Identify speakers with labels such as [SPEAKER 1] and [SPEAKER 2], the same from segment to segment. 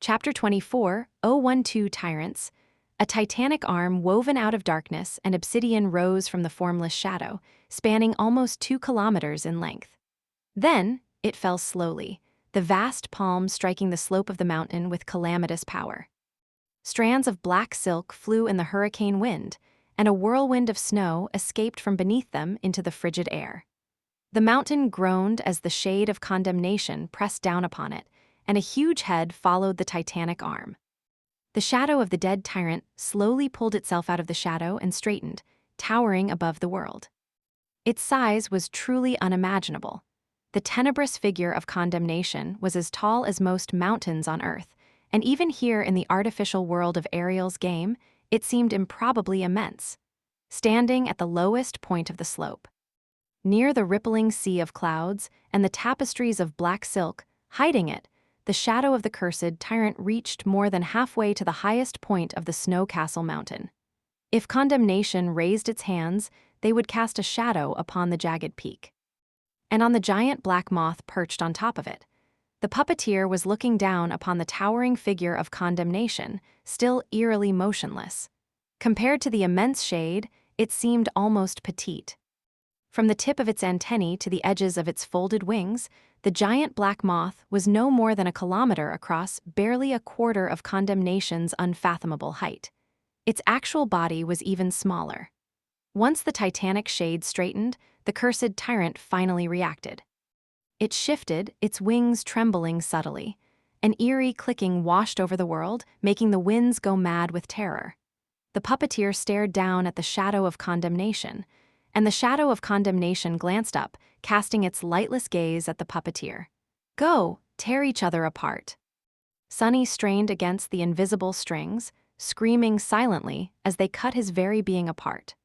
[SPEAKER 1] Chapter 24, 012 Tyrants. A titanic arm woven out of darkness and obsidian rose from the formless shadow, spanning almost 2 kilometers in length. Then, it fell slowly, the vast palm striking the slope of the mountain with calamitous power. Strands of black silk flew in the hurricane wind, and a whirlwind of snow escaped from beneath them into the frigid air. The mountain groaned as the shade of condemnation pressed down upon it, and a huge head followed the titanic arm. The shadow of the dead tyrant slowly pulled itself out of the shadow and straightened, towering above the world. Its size was truly unimaginable. The tenebrous figure of condemnation was as tall as most mountains on Earth, and even here in the artificial world of Ariel's game, it seemed improbably immense, standing at the lowest point of the slope. Near the rippling sea of clouds and the tapestries of black silk, hiding it, the shadow of the cursed tyrant reached more than halfway to the highest point of the Snow Castle mountain. If condemnation raised its hands, they would cast a shadow upon the jagged peak. And on the giant black moth perched on top of it, the puppeteer was looking down upon the towering figure of condemnation, still eerily motionless. Compared to the immense shade, it seemed almost petite. From the tip of its antennae to the edges of its folded wings, the giant black moth was no more than a kilometer across, barely a quarter of condemnation's unfathomable height. Its actual body was even smaller. Once the titanic shade straightened, the cursed tyrant finally reacted. It shifted, its wings trembling subtly. An eerie clicking washed over the world, making the winds go mad with terror. The puppeteer stared down at the shadow of condemnation, and the shadow of condemnation glanced up, casting its lightless gaze at the puppeteer. "Go, tear each other apart." Sunny strained against the invisible strings, screaming silently as they cut his very being apart.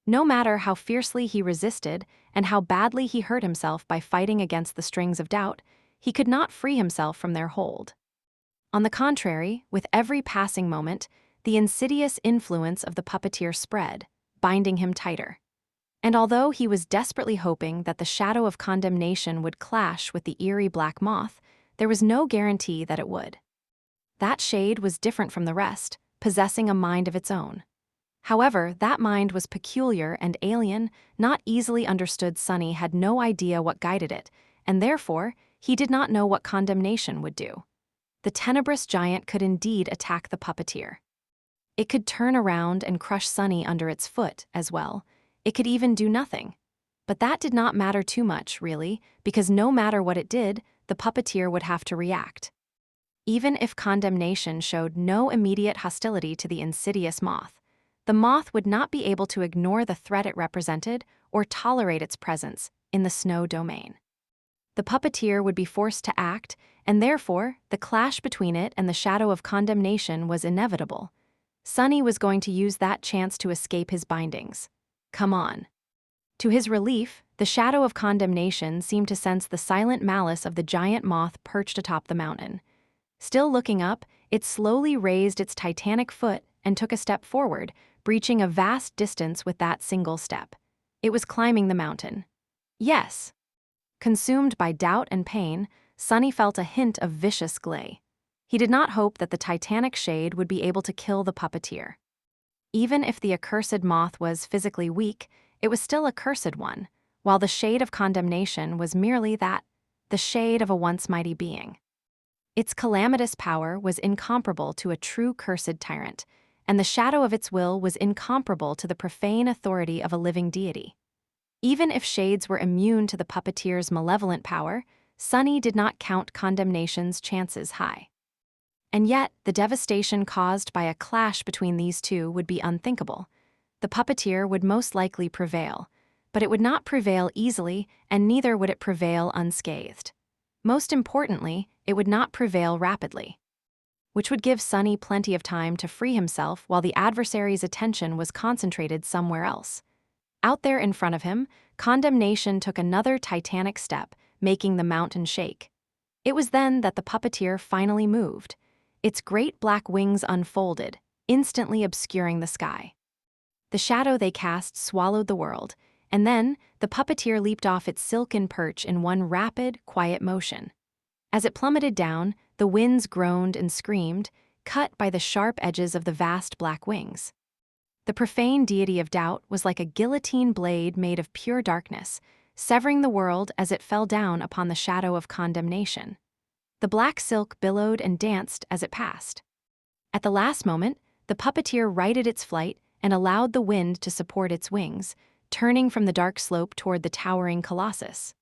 [SPEAKER 1] No matter how fiercely he resisted and how badly he hurt himself by fighting against the strings of doubt, he could not free himself from their hold. On the contrary, with every passing moment, the insidious influence of the puppeteer spread, binding him tighter. And although he was desperately hoping that the shadow of condemnation would clash with the eerie black moth, there was no guarantee that it would. That shade was different from the rest, possessing a mind of its own. However, that mind was peculiar and alien, not easily understood. Sunny had no idea what guided it, and therefore, he did not know what condemnation would do. The tenebrous giant could indeed attack the puppeteer. It could turn around and crush Sunny under its foot as well. It could even do nothing. But that did not matter too much, really, because no matter what it did, the puppeteer would have to react. Even if condemnation showed no immediate hostility to the insidious moth, the moth would not be able to ignore the threat it represented or tolerate its presence in the snow domain. The puppeteer would be forced to act, and therefore, the clash between it and the shadow of condemnation was inevitable. Sunny was going to use that chance to escape his bindings. Come on. To his relief, the shadow of condemnation seemed to sense the silent malice of the giant moth perched atop the mountain. Still looking up, it slowly raised its titanic foot and took a step forward, breaching a vast distance with that single step. It was climbing the mountain. Yes. Consumed by doubt and pain, Sunny felt a hint of vicious glee. He did not hope that the titanic shade would be able to kill the puppeteer. Even if the accursed moth was physically weak, it was still a cursed one, while the shade of condemnation was merely that, the shade of a once mighty being. Its calamitous power was incomparable to a true cursed tyrant, and the shadow of its will was incomparable to the profane authority of a living deity. Even if shades were immune to the puppeteer's malevolent power, Sunny did not count condemnation's chances high. And yet, the devastation caused by a clash between these two would be unthinkable. The puppeteer would most likely prevail, but it would not prevail easily, and neither would it prevail unscathed. Most importantly, it would not prevail rapidly, which would give Sunny plenty of time to free himself while the adversary's attention was concentrated somewhere else. Out there in front of him, condemnation took another titanic step, making the mountain shake. It was then that the puppeteer finally moved. Its great black wings unfolded, instantly obscuring the sky. The shadow they cast swallowed the world, and then the puppeteer leaped off its silken perch in one rapid, quiet motion. As it plummeted down, The winds groaned and screamed, cut by the sharp edges of the vast black wings. The profane deity of doubt was like a guillotine blade made of pure darkness, severing the world as it fell down upon the shadow of condemnation. The black silk billowed and danced as it passed. At the last moment, the puppeteer righted its flight and allowed the wind to support its wings, turning from the dark slope toward the towering colossus.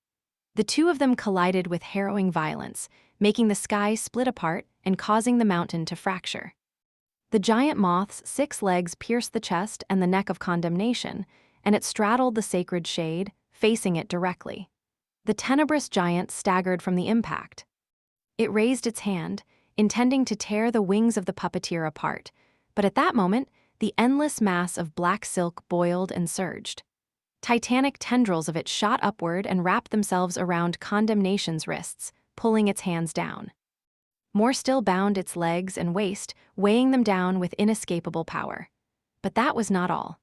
[SPEAKER 1] The two of them collided with harrowing violence, making the sky split apart and causing the mountain to fracture. The giant moth's 6 legs pierced the chest and the neck of condemnation, and it straddled the sacred shade, facing it directly. The tenebrous giant staggered from the impact. It raised its hand, intending to tear the wings of the puppeteer apart, but at that moment, the endless mass of black silk boiled and surged. Titanic tendrils of it shot upward and wrapped themselves around condemnation's wrists, pulling its hands down. More still bound its legs and waist, weighing them down with inescapable power. But that was not all.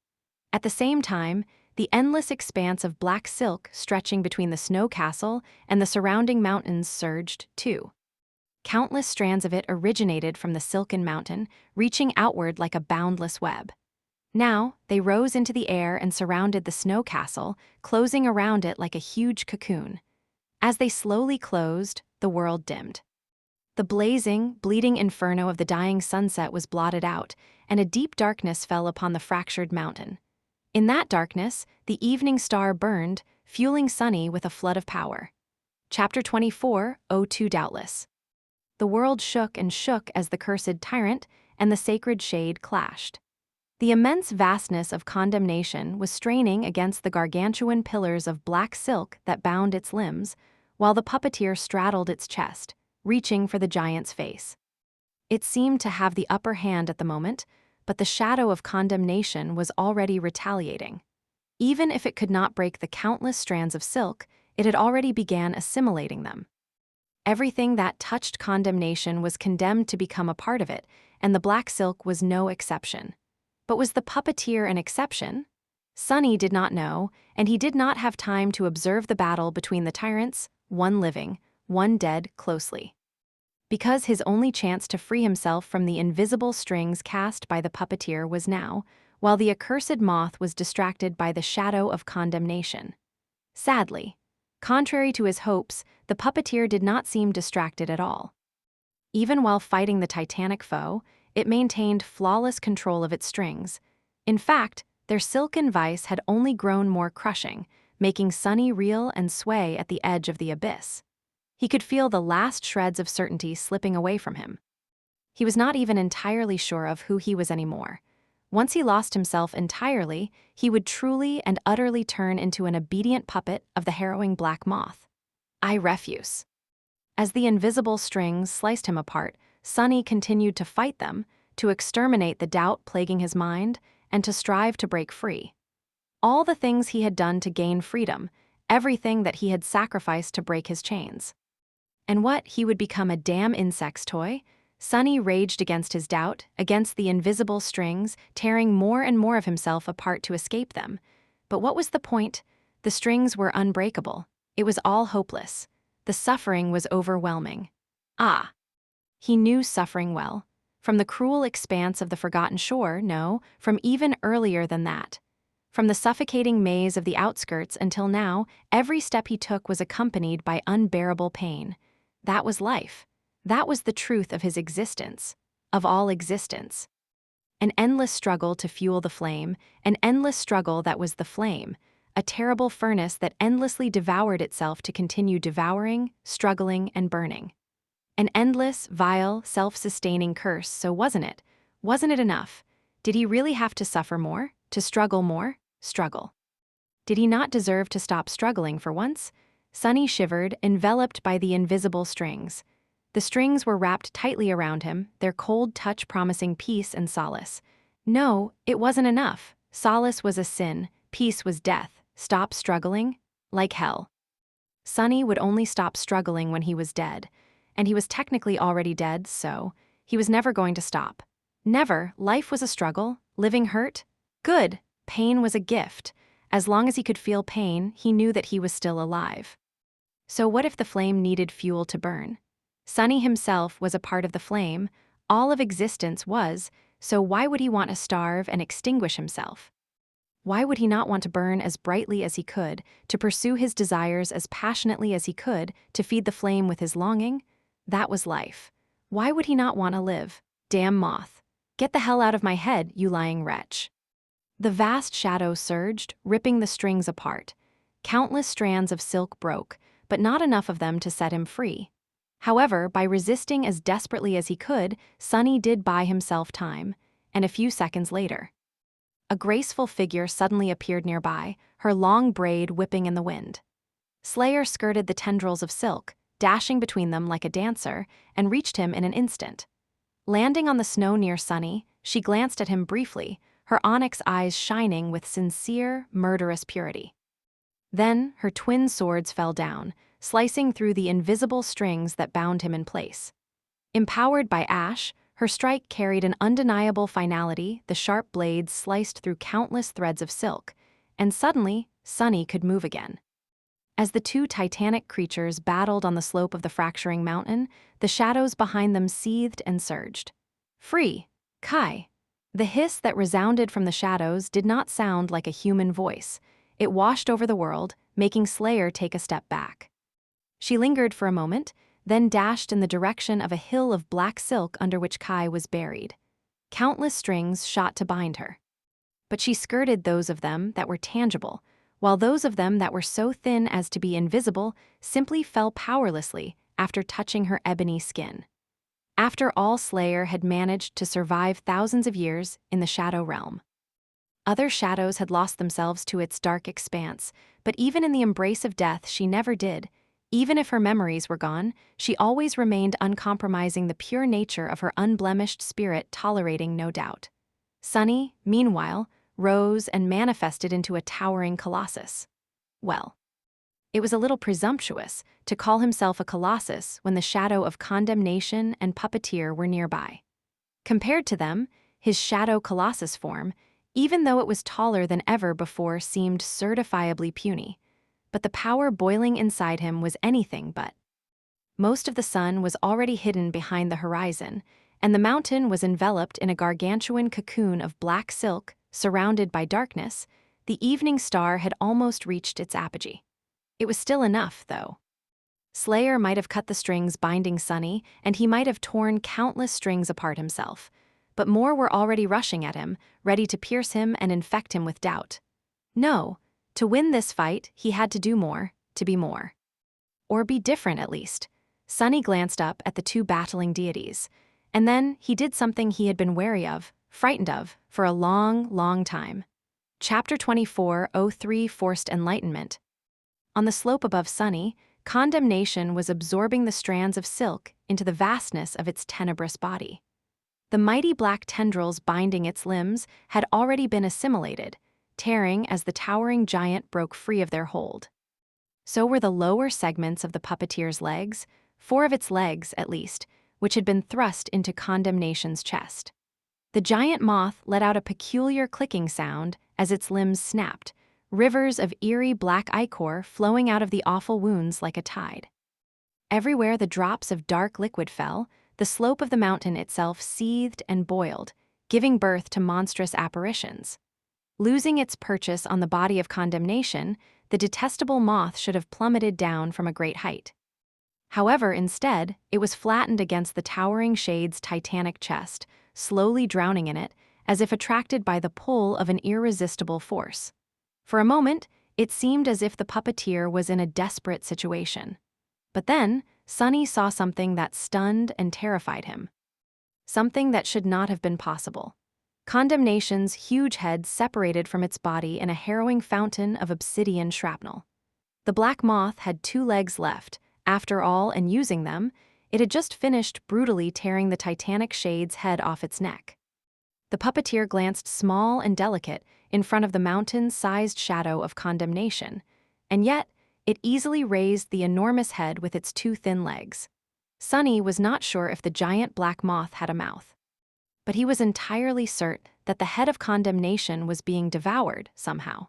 [SPEAKER 1] At the same time, the endless expanse of black silk stretching between the snow castle and the surrounding mountains surged, too. Countless strands of it originated from the silken mountain, reaching outward like a boundless web. Now, they rose into the air and surrounded the snow castle, closing around it like a huge cocoon. As they slowly closed, the world dimmed. The blazing, bleeding inferno of the dying sunset was blotted out, and a deep darkness fell upon the fractured mountain. In that darkness, the evening star burned, fueling Sunny with a flood of power. Chapter 24, O2 Doubtless. The world shook and shook as the cursed tyrant and the sacred shade clashed. The immense vastness of condemnation was straining against the gargantuan pillars of black silk that bound its limbs, while the puppeteer straddled its chest, reaching for the giant's face. It seemed to have the upper hand at the moment, but the shadow of condemnation was already retaliating. Even if it could not break the countless strands of silk, it had already began assimilating them. Everything that touched condemnation was condemned to become a part of it, and the black silk was no exception. But was the puppeteer an exception? Sunny did not know, and he did not have time to observe the battle between the tyrants, one living, one dead, closely. Because his only chance to free himself from the invisible strings cast by the puppeteer was now, while the accursed moth was distracted by the shadow of condemnation. Sadly, contrary to his hopes, the puppeteer did not seem distracted at all. Even while fighting the titanic foe, it maintained flawless control of its strings. In fact, their silken vice had only grown more crushing, making Sunny reel and sway at the edge of the abyss. He could feel the last shreds of certainty slipping away from him. He was not even entirely sure of who he was anymore. Once he lost himself entirely, he would truly and utterly turn into an obedient puppet of the harrowing black moth. I refuse. As the invisible strings sliced him apart, Sunny continued to fight them, to exterminate the doubt plaguing his mind, and to strive to break free. All the things he had done to gain freedom, everything that he had sacrificed to break his chains. And what, he would become a damn insect's toy? Sunny raged against his doubt, against the invisible strings, tearing more and more of himself apart to escape them. But what was the point? The strings were unbreakable. It was all hopeless. The suffering was overwhelming. Ah! He knew suffering well. From the cruel expanse of the forgotten shore, no, from even earlier than that. From the suffocating maze of the outskirts until now, every step he took was accompanied by unbearable pain. That was life. That was the truth of his existence, of all existence. An endless struggle to fuel the flame, an endless struggle that was the flame, a terrible furnace that endlessly devoured itself to continue devouring, struggling, and burning. An endless, vile, self-sustaining curse, so wasn't it? Wasn't it enough? Did he really have to suffer more? To struggle more? Struggle. Did he not deserve to stop struggling for once? Sunny shivered, enveloped by the invisible strings. The strings were wrapped tightly around him, their cold touch promising peace and solace. No, it wasn't enough. Solace was a sin, peace was death. Stop struggling? Like hell. Sunny would only stop struggling when he was dead. And he was technically already dead, so he was never going to stop. Never. Life was a struggle. Living hurt? Good. Pain was a gift. As long as he could feel pain, he knew that he was still alive. So what if the flame needed fuel to burn? Sunny himself was a part of the flame, all of existence was, so why would he want to starve and extinguish himself? Why would he not want to burn as brightly as he could, to pursue his desires as passionately as he could, to feed the flame with his longing? That was life. Why would he not want to live? Damn moth. Get the hell out of my head, you lying wretch. The vast shadow surged, ripping the strings apart. Countless strands of silk broke, but not enough of them to set him free. However, by resisting as desperately as he could, Sunny did buy himself time, and a few seconds later, a graceful figure suddenly appeared nearby, her long braid whipping in the wind. Slayer skirted the tendrils of silk, dashing between them like a dancer, and reached him in an instant. Landing on the snow near Sunny, she glanced at him briefly, her onyx eyes shining with sincere, murderous purity. Then her twin swords fell down, slicing through the invisible strings that bound him in place. Empowered by ash, her strike carried an undeniable finality. The sharp blades sliced through countless threads of silk, and suddenly, Sunny could move again. As the two titanic creatures battled on the slope of the fracturing mountain, the shadows behind them seethed and surged. Free! Kai! The hiss that resounded from the shadows did not sound like a human voice. It washed over the world, making Slayer take a step back. She lingered for a moment, then dashed in the direction of a hill of black silk under which Kai was buried. Countless strings shot to bind her. But she skirted those of them that were tangible, while those of them that were so thin as to be invisible simply fell powerlessly after touching her ebony skin. After all, Slayer had managed to survive thousands of years in the shadow realm. Other shadows had lost themselves to its dark expanse, but even in the embrace of death she never did. Even if her memories were gone, she always remained uncompromising, the pure nature of her unblemished spirit tolerating no doubt. Sunny, meanwhile, rose and manifested into a towering colossus. Well, it was a little presumptuous to call himself a colossus when the shadow of condemnation and puppeteer were nearby. Compared to them, his shadow colossus form, even though it was taller than ever before, seemed certifiably puny. But the power boiling inside him was anything but. Most of the sun was already hidden behind the horizon, and the mountain was enveloped in a gargantuan cocoon of black silk, surrounded by darkness. The evening star had almost reached its apogee. It was still enough, though. Slayer might have cut the strings binding Sunny, and he might have torn countless strings apart himself, but more were already rushing at him, ready to pierce him and infect him with doubt. No. To win this fight, he had to do more, to be more. Or be different, at least. Sunny glanced up at the two battling deities, and then he did something he had been wary of, frightened of, for a long, long time. Chapter 24:03 Forced Enlightenment. On the slope above Sunny, condemnation was absorbing the strands of silk into the vastness of its tenebrous body. The mighty black tendrils binding its limbs had already been assimilated, tearing as the towering giant broke free of their hold. So were the lower segments of the puppeteer's legs, 4 of its legs, at least, which had been thrust into condemnation's chest. The giant moth let out a peculiar clicking sound as its limbs snapped, rivers of eerie black ichor flowing out of the awful wounds like a tide. Everywhere the drops of dark liquid fell, the slope of the mountain itself seethed and boiled, giving birth to monstrous apparitions. Losing its purchase on the body of condemnation, the detestable moth should have plummeted down from a great height. However, instead, it was flattened against the towering shade's titanic chest, slowly drowning in it, as if attracted by the pull of an irresistible force. For a moment, it seemed as if the puppeteer was in a desperate situation. But then, Sunny saw something that stunned and terrified him. Something that should not have been possible. Condemnation's huge head separated from its body in a harrowing fountain of obsidian shrapnel. The black moth had 2 legs left. After all, and using them, it had just finished brutally tearing the titanic shade's head off its neck. The puppeteer glanced small and delicate in front of the mountain-sized shadow of condemnation, and yet it easily raised the enormous head with its 2 thin legs. Sunny was not sure if the giant black moth had a mouth, but he was entirely certain that the head of condemnation was being devoured somehow.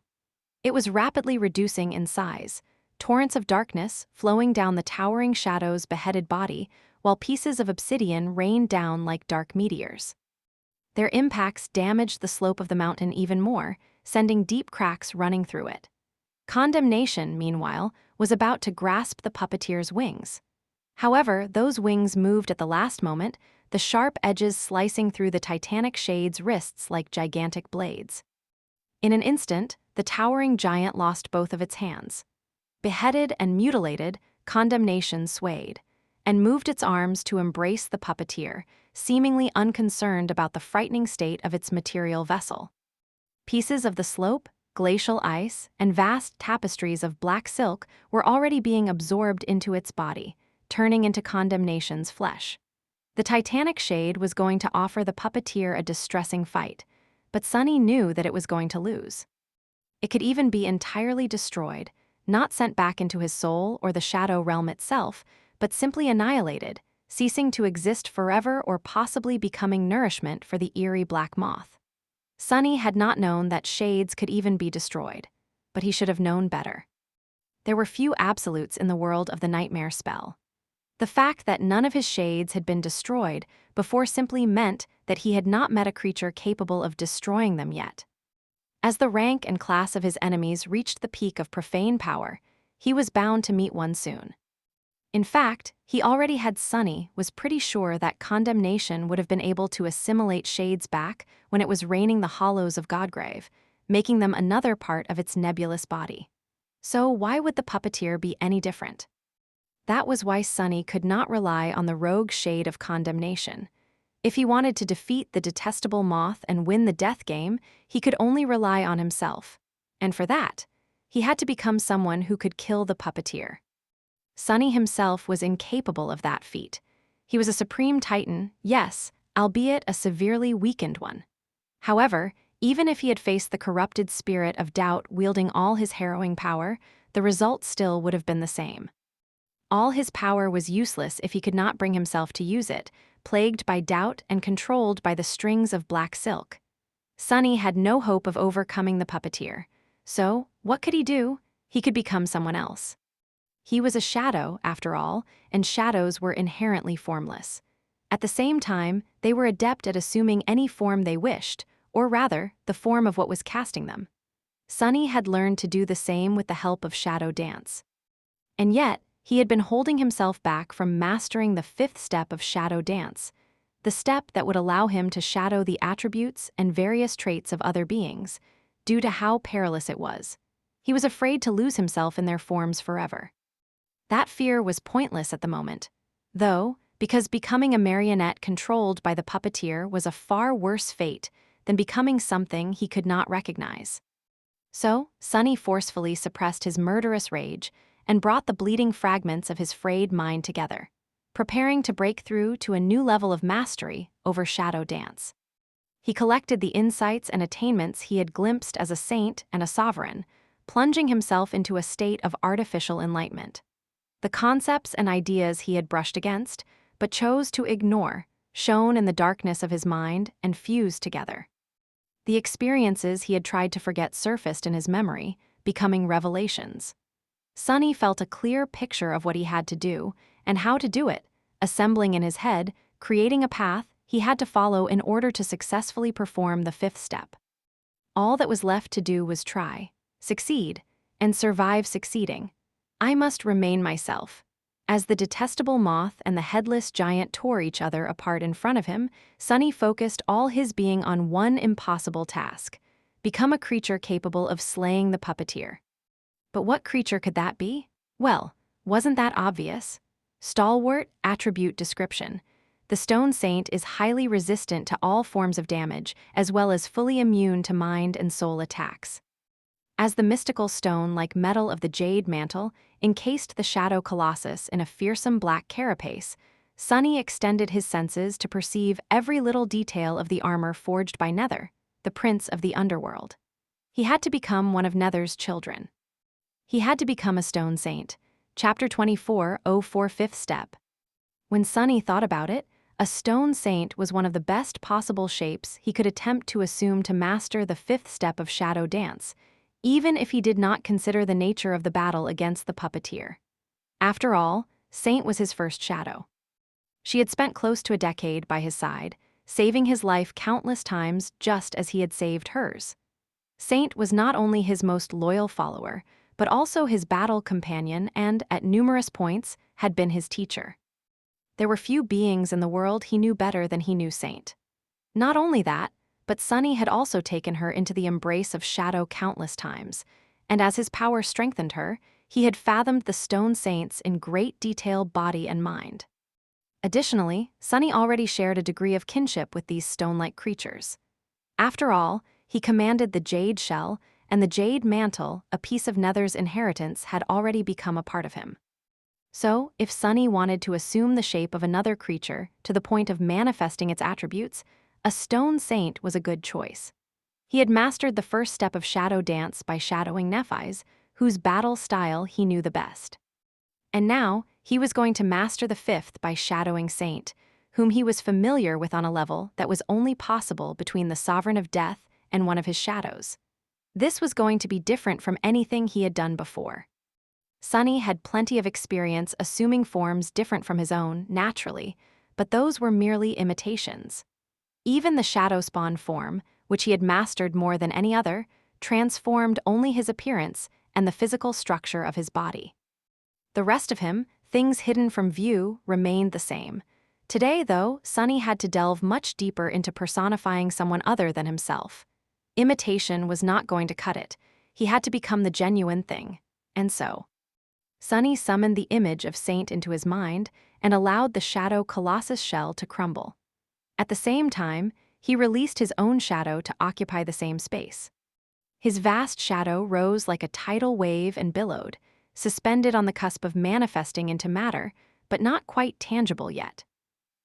[SPEAKER 1] It was rapidly reducing in size, torrents of darkness flowing down the towering shadow's beheaded body, while pieces of obsidian rained down like dark meteors. Their impacts damaged the slope of the mountain even more, sending deep cracks running through it. Condemnation, meanwhile, was about to grasp the puppeteer's wings. However, those wings moved at the last moment, the sharp edges slicing through the titanic shade's wrists like gigantic blades. In an instant, the towering giant lost both of its hands. Beheaded and mutilated, Condemnation swayed, and moved its arms to embrace the puppeteer, seemingly unconcerned about the frightening state of its material vessel. Pieces of the slope, glacial ice, and vast tapestries of black silk were already being absorbed into its body, turning into Condemnation's flesh. The titanic shade was going to offer the puppeteer a distressing fight, but Sunny knew that it was going to lose. It could even be entirely destroyed, not sent back into his soul or the shadow realm itself, but simply annihilated, ceasing to exist forever or possibly becoming nourishment for the eerie black moth. Sunny had not known that shades could even be destroyed, but he should have known better. There were few absolutes in the world of the nightmare spell. The fact that none of his shades had been destroyed before simply meant that he had not met a creature capable of destroying them yet. As the rank and class of his enemies reached the peak of profane power, he was bound to meet one soon. In fact, he already had Sunny was pretty sure that Condemnation would have been able to assimilate shades back when it was raining the hollows of Godgrave, making them another part of its nebulous body. So why would the puppeteer be any different? That was why Sunny could not rely on the rogue shade of Condemnation. If he wanted to defeat the detestable moth and win the death game, he could only rely on himself. And for that, he had to become someone who could kill the puppeteer. Sunny himself was incapable of that feat. He was a supreme titan, yes, albeit a severely weakened one. However, even if he had faced the corrupted spirit of doubt wielding all his harrowing power, the result still would have been the same. All his power was useless if he could not bring himself to use it, plagued by doubt and controlled by the strings of black silk. Sunny had no hope of overcoming the puppeteer. So, what could he do? He could become someone else. He was a shadow, after all, and shadows were inherently formless. At the same time, they were adept at assuming any form they wished, or rather, the form of what was casting them. Sunny had learned to do the same with the help of shadow dance. And yet, he had been holding himself back from mastering the fifth step of shadow dance, the step that would allow him to shadow the attributes and various traits of other beings, due to how perilous it was. He was afraid to lose himself in their forms forever. That fear was pointless at the moment, though, because becoming a marionette controlled by the puppeteer was a far worse fate than becoming something he could not recognize. So, Sunny forcefully suppressed his murderous rage and brought the bleeding fragments of his frayed mind together, preparing to break through to a new level of mastery over shadow dance. He collected the insights and attainments he had glimpsed as a saint and a sovereign, plunging himself into a state of artificial enlightenment. The concepts and ideas he had brushed against, but chose to ignore, shone in the darkness of his mind and fused together. The experiences he had tried to forget surfaced in his memory, becoming revelations. Sunny felt a clear picture of what he had to do and how to do it, assembling in his head, creating a path he had to follow in order to successfully perform the fifth step. All that was left to do was try, succeed, and survive succeeding. I must remain myself. As the detestable moth and the headless giant tore each other apart in front of him, Sunny focused all his being on one impossible task: become a creature capable of slaying the puppeteer. But what creature could that be? Well, wasn't that obvious? Stalwart attribute description. The stone saint is highly resistant to all forms of damage, as well as fully immune to mind and soul attacks. As the mystical stone-like metal of the jade mantle encased the shadow colossus in a fearsome black carapace, Sunny extended his senses to perceive every little detail of the armor forged by Nether, the prince of the underworld. He had to become one of Nether's children. He had to become a stone saint. Chapter 24:04 Fifth Step. When Sunny thought about it, a stone saint was one of the best possible shapes he could attempt to assume to master the fifth step of shadow dance, even if he did not consider the nature of the battle against the puppeteer. After all, saint was his first shadow. She had spent close to a decade by his side, saving his life countless times just as he had saved hers. Saint was not only his most loyal follower, but also his battle companion and, at numerous points, had been his teacher. There were few beings in the world he knew better than he knew Saint. Not only that, but Sunny had also taken her into the embrace of shadow countless times, and as his power strengthened her, he had fathomed the stone saints in great detail, body and mind. Additionally, Sunny already shared a degree of kinship with these stone-like creatures. After all, he commanded the jade shell, and the jade mantle, a piece of Nether's inheritance, had already become a part of him. So, if Sunny wanted to assume the shape of another creature to the point of manifesting its attributes, a stone saint was a good choice. He had mastered the first step of shadow dance by shadowing Nephi's, whose battle style he knew the best. And now, he was going to master the fifth by shadowing Saint, whom he was familiar with on a level that was only possible between the Sovereign of Death and one of his shadows. This was going to be different from anything he had done before. Sunny had plenty of experience assuming forms different from his own, naturally, but those were merely imitations. Even the shadow spawn form, which he had mastered more than any other, transformed only his appearance and the physical structure of his body. The rest of him, things hidden from view, remained the same. Today, though, Sunny had to delve much deeper into personifying someone other than himself. Imitation was not going to cut it. He had to become the genuine thing. And so, Sunny summoned the image of Saint into his mind and allowed the shadow colossus shell to crumble. At the same time, he released his own shadow to occupy the same space. His vast shadow rose like a tidal wave and billowed, suspended on the cusp of manifesting into matter, but not quite tangible yet.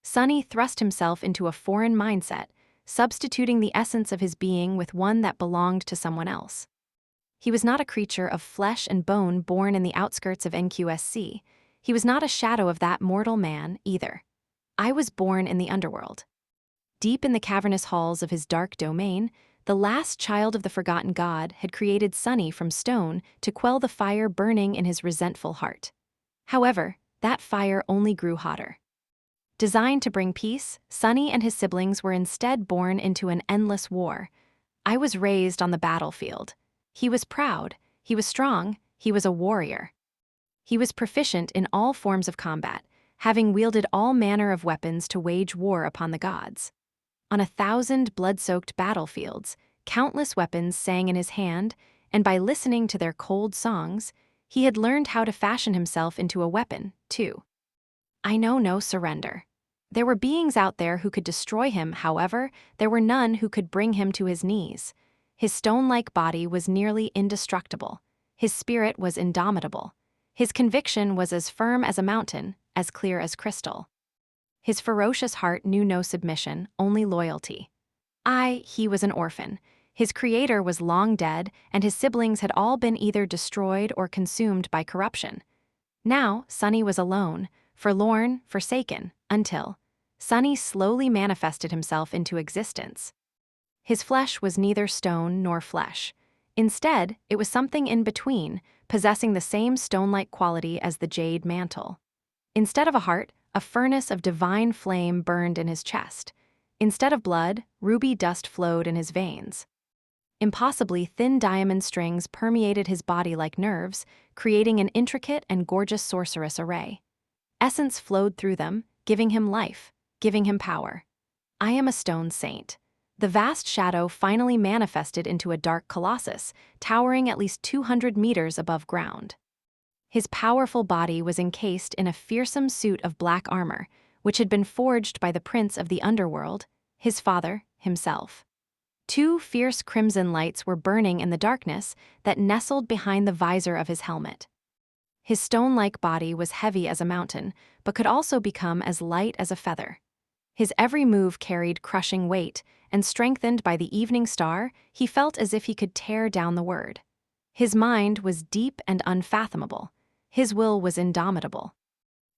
[SPEAKER 1] Sunny thrust himself into a foreign mindset, substituting the essence of his being with one that belonged to someone else. He was not a creature of flesh and bone born in the outskirts of NQSC. He was not a shadow of that mortal man, either. I was born in the underworld. Deep in the cavernous halls of his dark domain, the last child of the forgotten god had created Sunny from stone to quell the fire burning in his resentful heart. However, that fire only grew hotter. Designed to bring peace, Sunny and his siblings were instead born into an endless war. I was raised on the battlefield. He was proud, he was strong, he was a warrior. He was proficient in all forms of combat, having wielded all manner of weapons to wage war upon the gods. On 1,000 blood-soaked battlefields, countless weapons sang in his hand, and by listening to their cold songs, he had learned how to fashion himself into a weapon, too. I know no surrender. There were beings out there who could destroy him, however, there were none who could bring him to his knees. His stone-like body was nearly indestructible. His spirit was indomitable. His conviction was as firm as a mountain, as clear as crystal. His ferocious heart knew no submission, only loyalty. He was an orphan. His creator was long dead, and his siblings had all been either destroyed or consumed by corruption. Now, Sunny was alone, forlorn, forsaken, until Sunny slowly manifested himself into existence. His flesh was neither stone nor flesh. Instead, it was something in between, possessing the same stone-like quality as the jade mantle. Instead of a heart, a furnace of divine flame burned in his chest. Instead of blood, ruby dust flowed in his veins. Impossibly thin diamond strings permeated his body like nerves, creating an intricate and gorgeous sorceress array. Essence flowed through them, giving him life, giving him power. I am a stone saint. The vast shadow finally manifested into a dark colossus, towering at least 200 meters above ground. His powerful body was encased in a fearsome suit of black armor, which had been forged by the prince of the underworld, his father, himself. 2 fierce crimson lights were burning in the darkness that nestled behind the visor of his helmet. His stone-like body was heavy as a mountain, but could also become as light as a feather. His every move carried crushing weight, and strengthened by the evening star, he felt as if he could tear down the world. His mind was deep and unfathomable. His will was indomitable.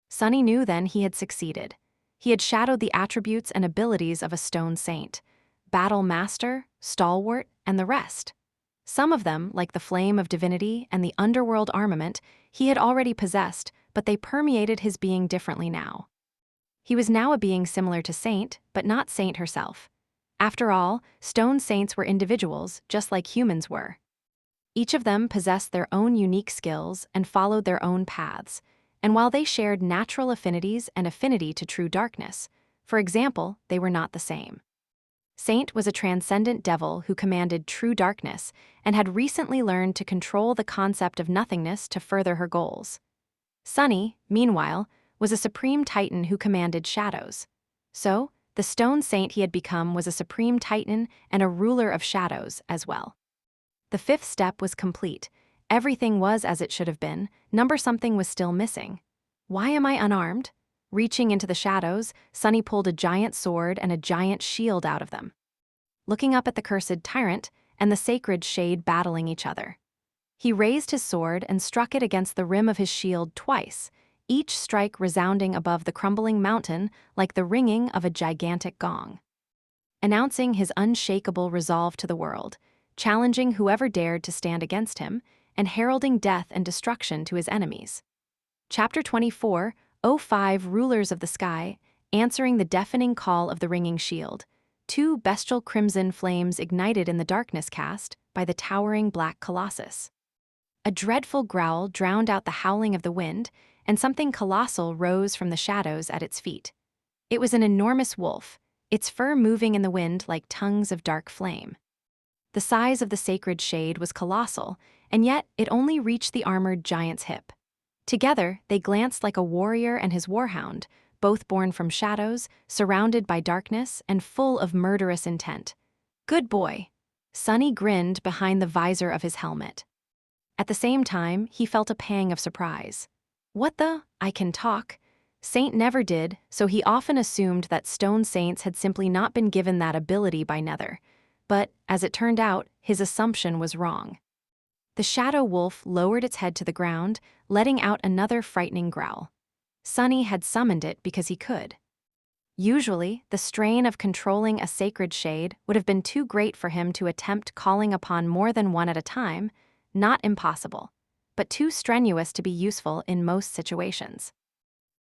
[SPEAKER 1] Sunny knew then he had succeeded. He had shadowed the attributes and abilities of a stone saint: battle master, stalwart, and the rest. Some of them, like the flame of divinity and the underworld armament, he had already possessed, but they permeated his being differently now. He was now a being similar to Saint, but not Saint herself. After all, stone saints were individuals, just like humans were. Each of them possessed their own unique skills and followed their own paths, and while they shared natural affinities and affinity to true darkness, for example, they were not the same. Saint was a transcendent devil who commanded true darkness and had recently learned to control the concept of nothingness to further her goals. Sunny, meanwhile, was a supreme titan who commanded shadows. So, the stone saint he had become was a supreme titan and a ruler of shadows as well. The fifth step was complete. Everything was as it should have been. Something was still missing. Why am I unarmed? Reaching into the shadows, Sunny pulled a giant sword and a giant shield out of them. Looking up at the cursed tyrant and the sacred shade battling each other. He raised his sword and struck it against the rim of his shield twice, each strike resounding above the crumbling mountain like the ringing of a gigantic gong. Announcing his unshakable resolve to the world, challenging whoever dared to stand against him, and heralding death and destruction to his enemies. Chapter 24, 05 Rulers of the Sky, answering the deafening call of the ringing shield. Two bestial crimson flames ignited in the darkness cast by the towering black colossus. A dreadful growl drowned out the howling of the wind, and something colossal rose from the shadows at its feet. It was an enormous wolf, its fur moving in the wind like tongues of dark flame. The size of the sacred shade was colossal, and yet it only reached the armored giant's hip. Together, they glanced like a warrior and his warhound, both born from shadows, surrounded by darkness, and full of murderous intent. Good boy. Sunny grinned behind the visor of his helmet. At the same time, he felt a pang of surprise. What the? I can talk? Saint never did, so he often assumed that stone saints had simply not been given that ability by Nether. But, as it turned out, his assumption was wrong. The shadow wolf lowered its head to the ground, letting out another frightening growl. Sunny had summoned it because he could. Usually, the strain of controlling a sacred shade would have been too great for him to attempt calling upon more than one at a time, not impossible, but too strenuous to be useful in most situations.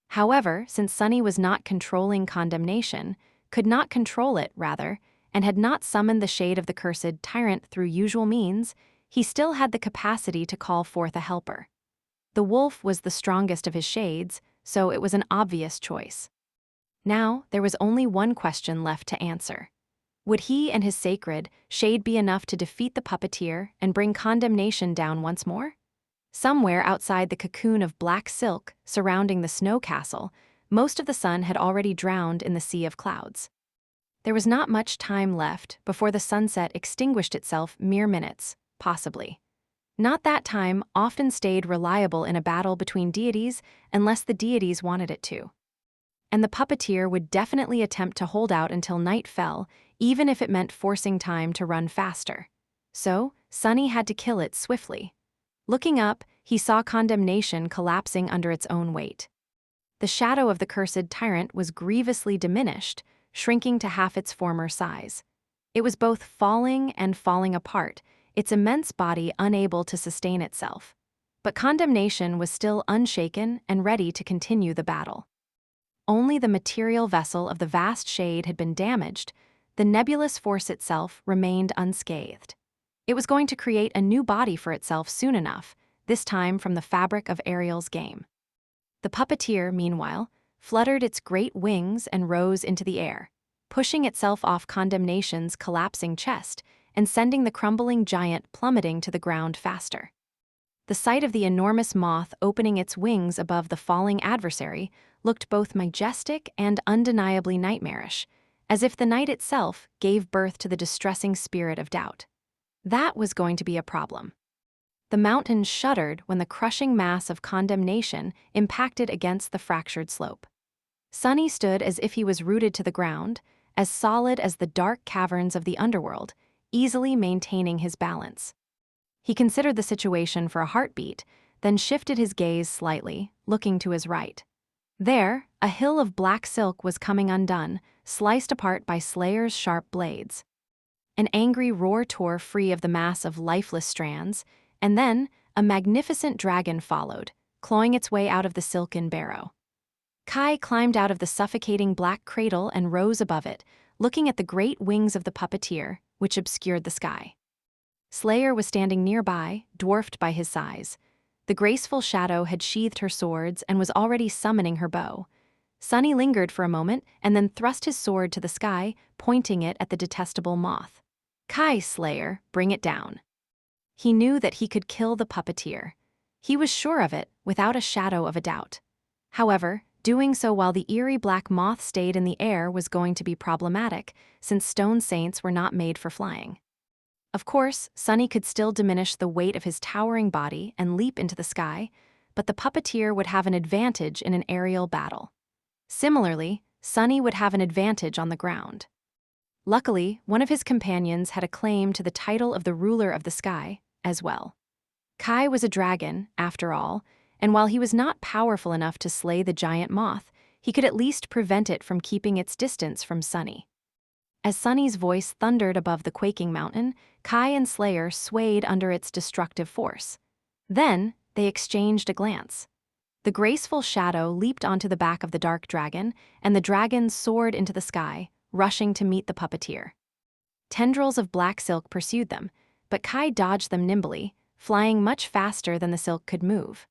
[SPEAKER 1] However, since Sunny was not controlling condemnation, could not control it, rather, and had not summoned the shade of the cursed tyrant through usual means, he still had the capacity to call forth a helper. The wolf was the strongest of his shades, so it was an obvious choice. Now, there was only one question left to answer. Would he and his sacred shade be enough to defeat the puppeteer and bring condemnation down once more? Somewhere outside the cocoon of black silk surrounding the snow castle, most of the sun had already drowned in the sea of clouds. There was not much time left before the sunset extinguished itself mere minutes, possibly. Not that time often stayed reliable in a battle between deities unless the deities wanted it to. And the puppeteer would definitely attempt to hold out until night fell, even if it meant forcing time to run faster. So, Sunny had to kill it swiftly. Looking up, he saw condemnation collapsing under its own weight. The shadow of the cursed tyrant was grievously diminished, shrinking to half its former size. It was both falling and falling apart, its immense body unable to sustain itself. But condemnation was still unshaken and ready to continue the battle. Only the material vessel of the vast shade had been damaged, the nebulous force itself remained unscathed. It was going to create a new body for itself soon enough, this time from the fabric of Ariel's game. The puppeteer, meanwhile, fluttered its great wings and rose into the air, pushing itself off condemnation's collapsing chest and sending the crumbling giant plummeting to the ground faster. The sight of the enormous moth opening its wings above the falling adversary looked both majestic and undeniably nightmarish, as if the night itself gave birth to the distressing spirit of doubt. That was going to be a problem. The mountain shuddered when the crushing mass of condemnation impacted against the fractured slope. Sunny stood as if he was rooted to the ground, as solid as the dark caverns of the underworld, easily maintaining his balance. He considered the situation for a heartbeat, then shifted his gaze slightly, looking to his right. There, a hill of black silk was coming undone, sliced apart by Slayer's sharp blades. An angry roar tore free of the mass of lifeless strands, and then a magnificent dragon followed, clawing its way out of the silken barrow. Kai climbed out of the suffocating black cradle and rose above it, looking at the great wings of the puppeteer, which obscured the sky. Slayer was standing nearby, dwarfed by his size. The graceful shadow had sheathed her swords and was already summoning her bow. Sunny lingered for a moment and then thrust his sword to the sky, pointing it at the detestable moth. "Kai, Slayer, bring it down." He knew that he could kill the puppeteer. He was sure of it, without a shadow of a doubt. However, doing so while the eerie black moth stayed in the air was going to be problematic, since stone saints were not made for flying. Of course, Sunny could still diminish the weight of his towering body and leap into the sky, but the puppeteer would have an advantage in an aerial battle. Similarly, Sunny would have an advantage on the ground. Luckily, one of his companions had a claim to the title of the ruler of the sky, as well. Kai was a dragon, after all, and while he was not powerful enough to slay the giant moth, he could at least prevent it from keeping its distance from Sunny. As Sunny's voice thundered above the quaking mountain, Kai and Slayer swayed under its destructive force. Then, they exchanged a glance. The graceful shadow leaped onto the back of the dark dragon, and the dragon soared into the sky, rushing to meet the puppeteer. Tendrils of black silk pursued them, but Kai dodged them nimbly, flying much faster than the silk could move.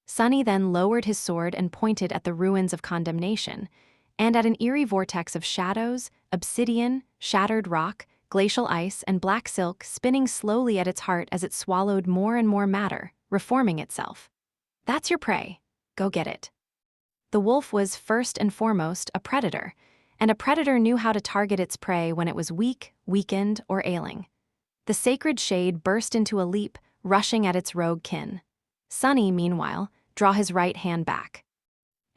[SPEAKER 1] Sunny then lowered his sword and pointed at the ruins of condemnation, and at an eerie vortex of shadows, obsidian, shattered rock, glacial ice, and black silk spinning slowly at its heart as it swallowed more and more matter, reforming itself. "That's your prey. Go get it." The wolf was, first and foremost, a predator, and a predator knew how to target its prey when it was weak, weakened, or ailing. The sacred shade burst into a leap, rushing at its rogue kin. Sunny, meanwhile, drew his right hand back.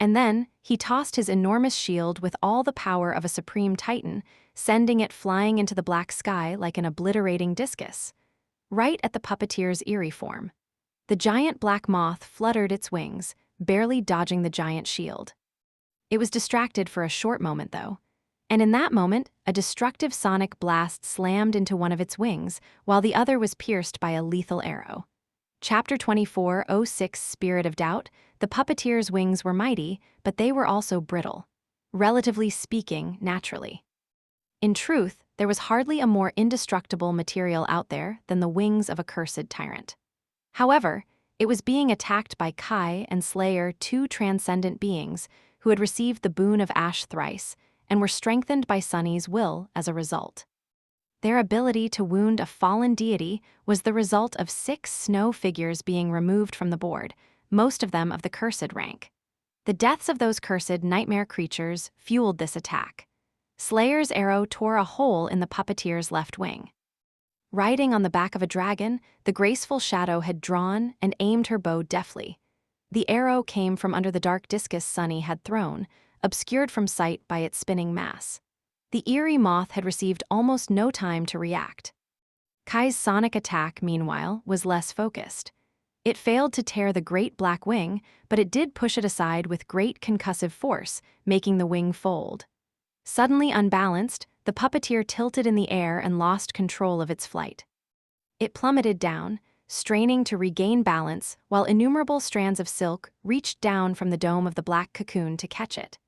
[SPEAKER 1] And then, he tossed his enormous shield with all the power of a supreme titan, sending it flying into the black sky like an obliterating discus, right at the puppeteer's eerie form. The giant black moth fluttered its wings, barely dodging the giant shield. It was distracted for a short moment, though, and in that moment, a destructive sonic blast slammed into one of its wings, while the other was pierced by a lethal arrow. Chapter 24:06 Spirit of Doubt. The puppeteer's wings were mighty, but they were also brittle. Relatively speaking, naturally. In truth, there was hardly a more indestructible material out there than the wings of a cursed tyrant. However, it was being attacked by Kai and Slayer, two transcendent beings who had received the boon of Ash thrice and were strengthened by Sunny's will as a result. Their ability to wound a fallen deity was the result of 6 snow figures being removed from the board, most of them of the cursed rank. The deaths of those cursed nightmare creatures fueled this attack. Slayer's arrow tore a hole in the puppeteer's left wing. Riding on the back of a dragon, the graceful shadow had drawn and aimed her bow deftly. The arrow came from under the dark discus Sunny had thrown, obscured from sight by its spinning mass. The eerie moth had received almost no time to react. Kai's sonic attack, meanwhile, was less focused. It failed to tear the great black wing, but it did push it aside with great concussive force, making the wing fold. Suddenly unbalanced, the puppeteer tilted in the air and lost control of its flight. It plummeted down, straining to regain balance while innumerable strands of silk reached down from the dome of the black cocoon to catch it.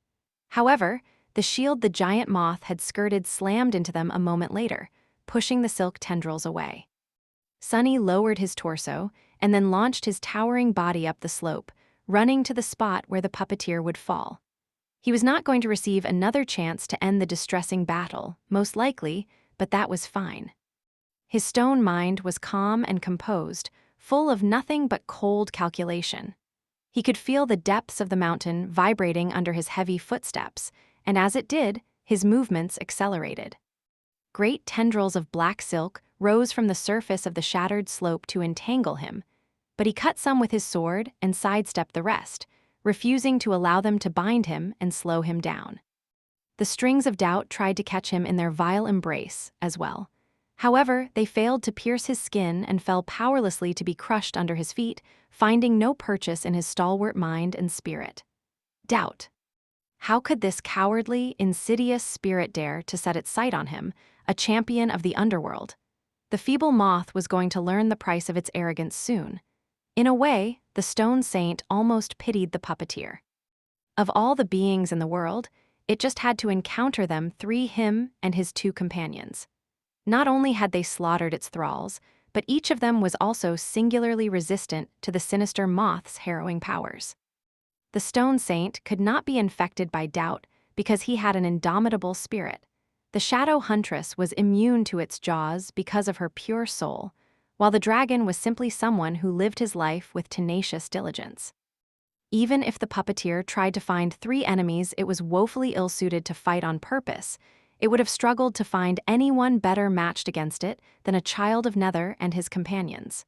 [SPEAKER 1] However, the shield the giant moth had skirted slammed into them a moment later, pushing the silk tendrils away. Sunny lowered his torso and then launched his towering body up the slope, running to the spot where the puppeteer would fall. He was not going to receive another chance to end the distressing battle, most likely, but that was fine. His stone mind was calm and composed, full of nothing but cold calculation. He could feel the depths of the mountain vibrating under his heavy footsteps, and as it did, his movements accelerated. Great tendrils of black silk rose from the surface of the shattered slope to entangle him, but he cut some with his sword and sidestepped the rest, refusing to allow them to bind him and slow him down. The strings of doubt tried to catch him in their vile embrace as well. However, they failed to pierce his skin and fell powerlessly to be crushed under his feet, finding no purchase in his stalwart mind and spirit. Doubt. How could this cowardly, insidious spirit dare to set its sight on him, a champion of the underworld? The feeble moth was going to learn the price of its arrogance soon. In a way, the stone saint almost pitied the puppeteer. Of all the beings in the world, it just had to encounter them three, him and his two companions. Not only had they slaughtered its thralls, but each of them was also singularly resistant to the sinister moth's harrowing powers. The stone saint could not be infected by doubt because he had an indomitable spirit. The shadow huntress was immune to its jaws because of her pure soul, while the dragon was simply someone who lived his life with tenacious diligence. Even if the puppeteer tried to find three enemies it was woefully ill-suited to fight on purpose, it would have struggled to find anyone better matched against it than a child of Nether and his companions.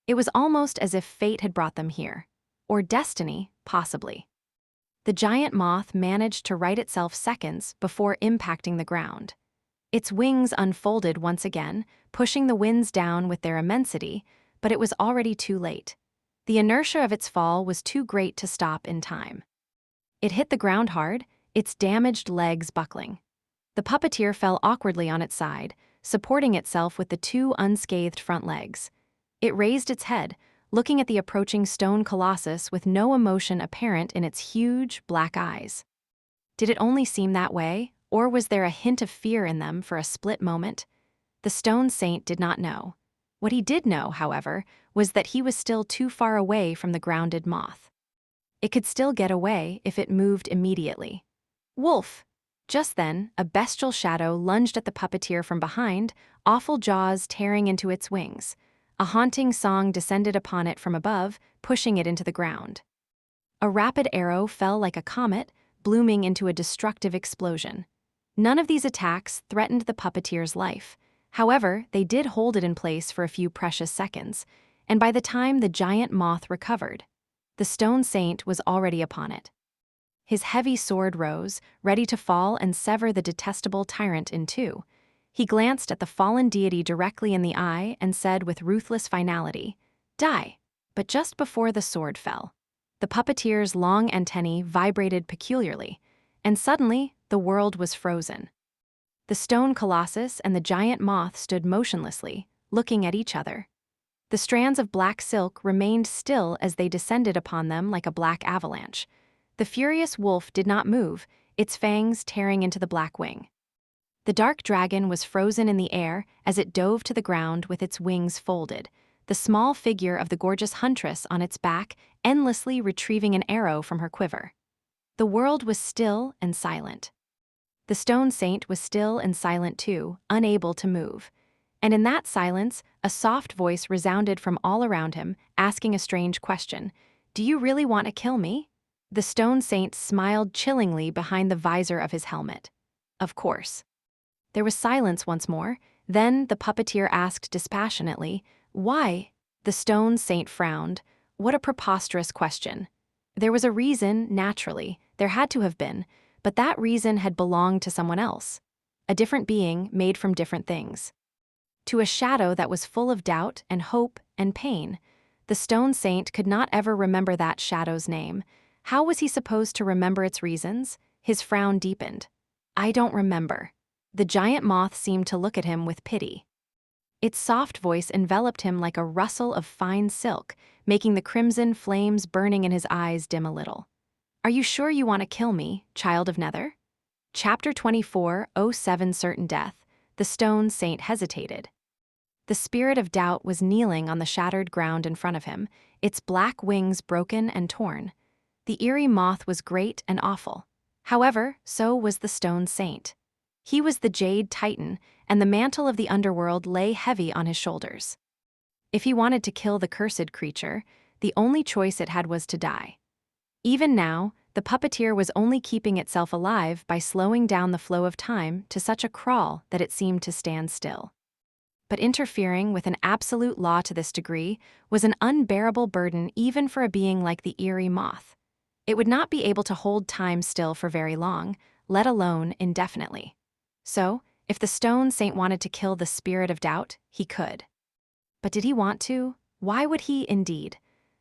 [SPEAKER 1] It was almost as if fate had brought them here. Or destiny, possibly. The giant moth managed to right itself seconds before impacting the ground. Its wings unfolded once again, pushing the winds down with their immensity, but it was already too late. The inertia of its fall was too great to stop in time. It hit the ground hard, its damaged legs buckling. The puppeteer fell awkwardly on its side, supporting itself with the two unscathed front legs. It raised its head, looking at the approaching stone colossus with no emotion apparent in its huge, black eyes. Did it only seem that way, or was there a hint of fear in them for a split moment? The stone saint did not know. What he did know, however, was that he was still too far away from the grounded moth. It could still get away if it moved immediately. Wolf! Just then, a bestial shadow lunged at the puppeteer from behind, awful jaws tearing into its wings. A haunting song descended upon it from above, pushing it into the ground. A rapid arrow fell like a comet, blooming into a destructive explosion. None of these attacks threatened the puppeteer's life. However, they did hold it in place for a few precious seconds, and by the time the giant moth recovered, the stone saint was already upon it. His heavy sword rose, ready to fall and sever the detestable tyrant in two. He glanced at the fallen deity directly in the eye and said with ruthless finality, "Die." But just before the sword fell, the puppeteer's long antennae vibrated peculiarly, and suddenly the world was frozen. The stone colossus and the giant moth stood motionlessly, looking at each other. The strands of black silk remained still as they descended upon them like a black avalanche. The furious wolf did not move, its fangs tearing into the black wing. The dark dragon was frozen in the air as it dove to the ground with its wings folded, the small figure of the gorgeous huntress on its back endlessly retrieving an arrow from her quiver. The world was still and silent. The stone saint was still and silent too, unable to move. And in that silence, a soft voice resounded from all around him, asking a strange question. "Do you really want to kill me?" The stone saint smiled chillingly behind the visor of his helmet. Of course. There was silence once more. Then the puppeteer asked dispassionately, "Why?" The stone saint frowned. What a preposterous question. There was a reason, naturally, there had to have been, but that reason had belonged to someone else. A different being made from different things. To a shadow that was full of doubt and hope and pain. The stone saint could not ever remember that shadow's name. How was he supposed to remember its reasons? His frown deepened. "I don't remember." The giant moth seemed to look at him with pity. Its soft voice enveloped him like a rustle of fine silk, making the crimson flames burning in his eyes dim a little. "Are you sure you want to kill me, child of Nether?" Chapter 24:07 Certain Death. The stone saint hesitated. The spirit of doubt was kneeling on the shattered ground in front of him, its black wings broken and torn. The eerie moth was great and awful. However, so was the stone saint. He was the jade titan, and the mantle of the underworld lay heavy on his shoulders. If he wanted to kill the cursed creature, the only choice it had was to die. Even now, the puppeteer was only keeping itself alive by slowing down the flow of time to such a crawl that it seemed to stand still. But interfering with an absolute law to this degree was an unbearable burden even for a being like the eerie moth. It would not be able to hold time still for very long, let alone indefinitely. So, if the stone saint wanted to kill the spirit of doubt, he could. But did he want to? Why would he, indeed?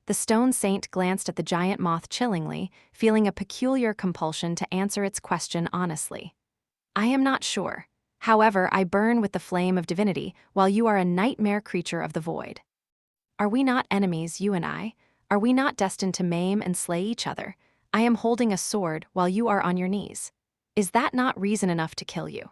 [SPEAKER 1] The stone saint glanced at the giant moth chillingly, feeling a peculiar compulsion to answer its question honestly. "I am not sure. However, I burn with the flame of divinity, while you are a nightmare creature of the void. Are we not enemies, you and I? Are we not destined to maim and slay each other? I am holding a sword while you are on your knees. Is that not reason enough to kill you?"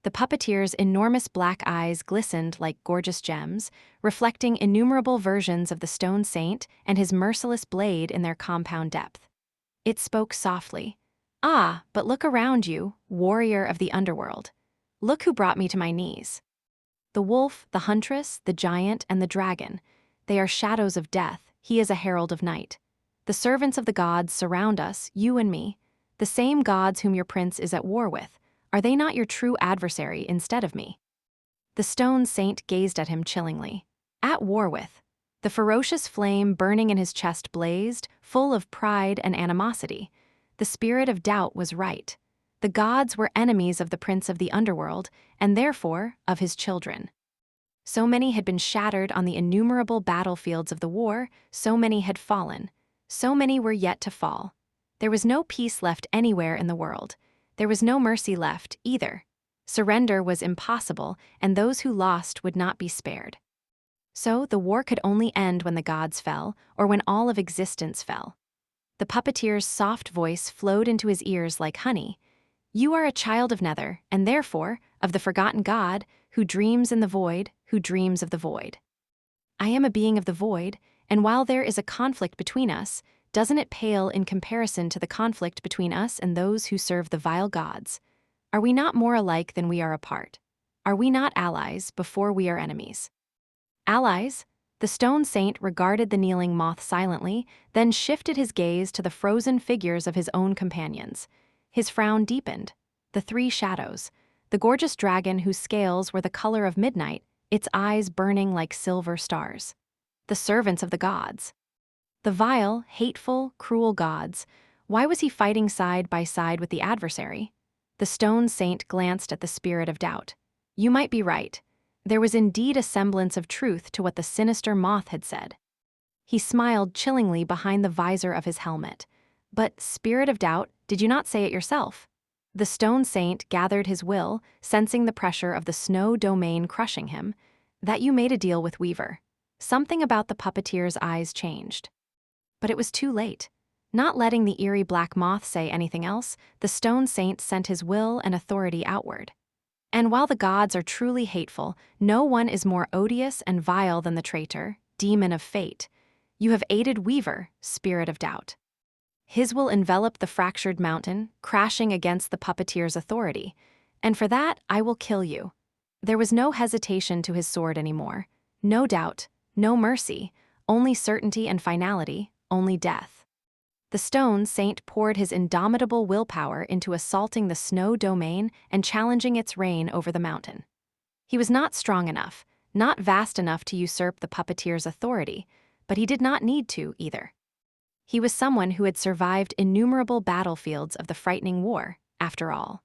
[SPEAKER 1] The puppeteer's enormous black eyes glistened like gorgeous gems, reflecting innumerable versions of the stone saint and his merciless blade in their compound depth. It spoke softly. "Ah, but look around you, warrior of the underworld. Look who brought me to my knees. The wolf, the huntress, the giant, and the dragon. They are shadows of death, he is a herald of night. The servants of the gods surround us, you and me. The same gods whom your prince is at war with. Are they not your true adversary instead of me?" The stone saint gazed at him chillingly. At war with? The ferocious flame burning in his chest blazed, full of pride and animosity. The spirit of doubt was right. The gods were enemies of the prince of the underworld, and therefore of his children. So many had been shattered on the innumerable battlefields of the war, so many had fallen. So many were yet to fall. There was no peace left anywhere in the world. There was no mercy left, either. Surrender was impossible, and those who lost would not be spared. So the war could only end when the gods fell, or when all of existence fell. The puppeteer's soft voice flowed into his ears like honey. "You are a child of Nether, and therefore, of the forgotten god, who dreams in the void, who dreams of the void. I am a being of the void, and while there is a conflict between us, doesn't it pale in comparison to the conflict between us and those who serve the vile gods? Are we not more alike than we are apart? Are we not allies before we are enemies?" Allies? The stone saint regarded the kneeling moth silently, then shifted his gaze to the frozen figures of his own companions. His frown deepened. The three shadows. The gorgeous dragon whose scales were the color of midnight, its eyes burning like silver stars. The servants of the gods. The vile, hateful, cruel gods. Why was he fighting side by side with the adversary? The stone saint glanced at the spirit of doubt. You might be right. There was indeed a semblance of truth to what the sinister moth had said. He smiled chillingly behind the visor of his helmet. But, spirit of doubt, did you not say it yourself? The stone saint gathered his will, sensing the pressure of the snow domain crushing him, that you made a deal with Weaver. Something about the puppeteer's eyes changed. But it was too late. Not letting the eerie black moth say anything else, the stone saint sent his will and authority outward. And while the gods are truly hateful, no one is more odious and vile than the traitor, demon of fate. You have aided Weaver, spirit of doubt. His will envelop the fractured mountain, crashing against the puppeteer's authority. And for that, I will kill you. There was no hesitation to his sword anymore. No doubt, no mercy, only certainty and finality, only death. The stone saint poured his indomitable willpower into assaulting the snow domain and challenging its reign over the mountain. He was not strong enough, not vast enough to usurp the puppeteer's authority, but he did not need to either. He was someone who had survived innumerable battlefields of the frightening war, after all.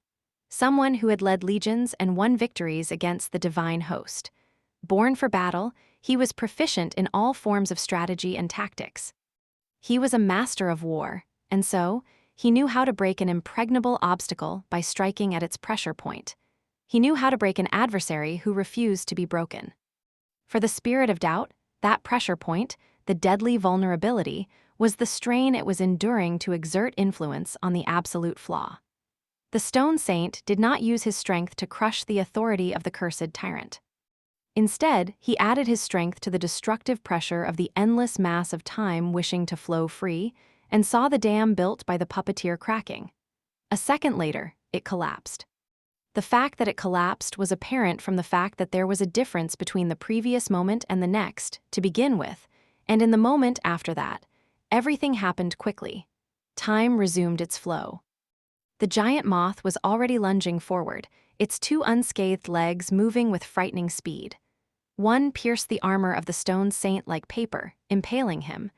[SPEAKER 1] Someone who had led legions and won victories against the divine host. Born for battle, he was proficient in all forms of strategy and tactics. He was a master of war, and so, he knew how to break an impregnable obstacle by striking at its pressure point. He knew how to break an adversary who refused to be broken. For the spirit of doubt, that pressure point, the deadly vulnerability, was the strain it was enduring to exert influence on the absolute Flaw. The stone saint did not use his strength to crush the authority of the cursed tyrant. Instead, he added his strength to the destructive pressure of the endless mass of time wishing to flow free, and saw the dam built by the puppeteer cracking. A second later, it collapsed. The fact that it collapsed was apparent from the fact that there was a difference between the previous moment and the next, to begin with, and in the moment after that, everything happened quickly. Time resumed its flow. The giant moth was already lunging forward, its two unscathed legs moving with frightening speed. One pierced the armor of the stone saint like paper, impaling him.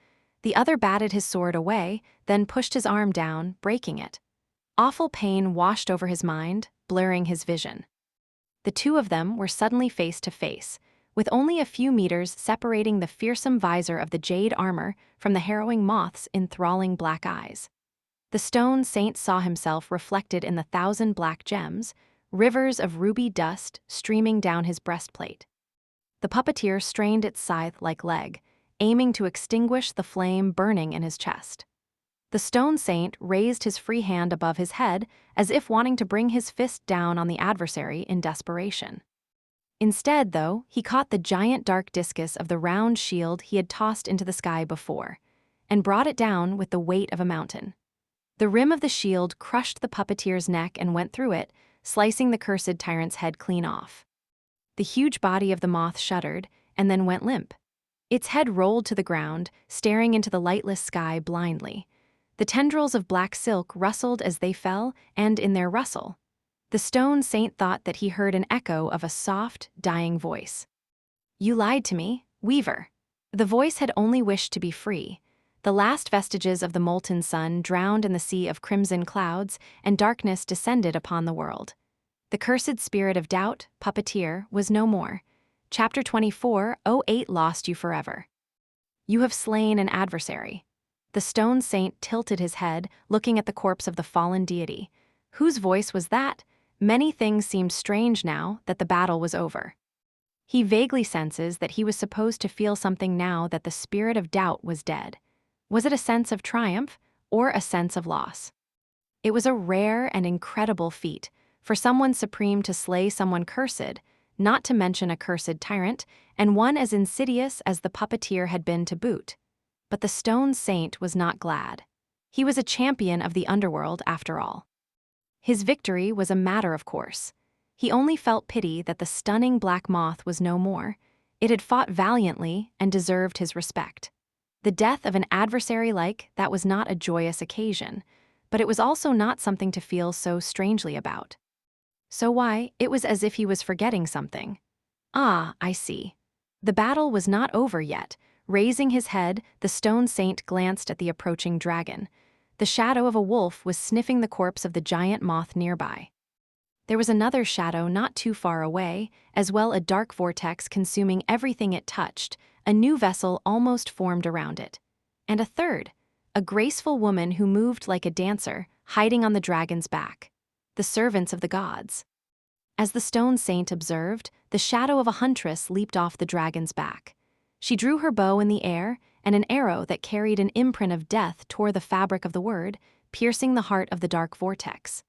[SPEAKER 1] The other batted his sword away, then pushed his arm down, breaking it. Awful pain washed over his mind, blurring his vision. The two of them were suddenly face to face, with only a few meters separating the fearsome visor of the jade armor from the harrowing moth's enthralling black eyes. The stone saint saw himself reflected in the 1,000 black gems, rivers of ruby dust streaming down his breastplate. The puppeteer strained its scythe-like leg, aiming to extinguish the flame burning in his chest. The stone saint raised his free hand above his head as if wanting to bring his fist down on the adversary in desperation. Instead, though, he caught the giant dark discus of the round shield he had tossed into the sky before, and brought it down with the weight of a mountain. The rim of the shield crushed the puppeteer's neck and went through it, slicing the cursed tyrant's head clean off. The huge body of the moth shuddered, and then went limp. Its head rolled to the ground, staring into the lightless sky blindly. The tendrils of black silk rustled as they fell, and in their rustle, the stone saint thought that he heard an echo of a soft, dying voice. "You lied to me, Weaver." The voice had only wished to be free. The last vestiges of the molten sun drowned in the sea of crimson clouds, and darkness descended upon the world. The cursed spirit of doubt, puppeteer, was no more. Chapter 24:08 Lost you forever. You have slain an adversary. The stone saint tilted his head, looking at the corpse of the fallen deity. Whose voice was that? Many things seemed strange now that the battle was over. He vaguely senses that he was supposed to feel something now that the spirit of doubt was dead. Was it a sense of triumph or a sense of loss? It was a rare and incredible feat for someone supreme to slay someone cursed, not to mention a cursed tyrant, and one as insidious as the puppeteer had been to boot. But the stone saint was not glad. He was a champion of the underworld after all. His victory was a matter of course. He only felt pity that the stunning black moth was no more. It had fought valiantly and deserved his respect. The death of an adversary like that was not a joyous occasion, but it was also not something to feel so strangely about. So why, it was as if he was forgetting something. Ah, I see. The battle was not over yet. Raising his head, the stone saint glanced at the approaching dragon. The shadow of a wolf was sniffing the corpse of the giant moth nearby. There was another shadow not too far away, as well a dark vortex consuming everything it touched. A new vessel almost formed around it. And a third, a graceful woman who moved like a dancer, hiding on the dragon's back. The servants of the gods. As the stone saint observed, the shadow of a huntress leaped off the dragon's back. She drew her bow in the air, and an arrow that carried an imprint of death tore the fabric of the word, piercing the heart of the dark vortex.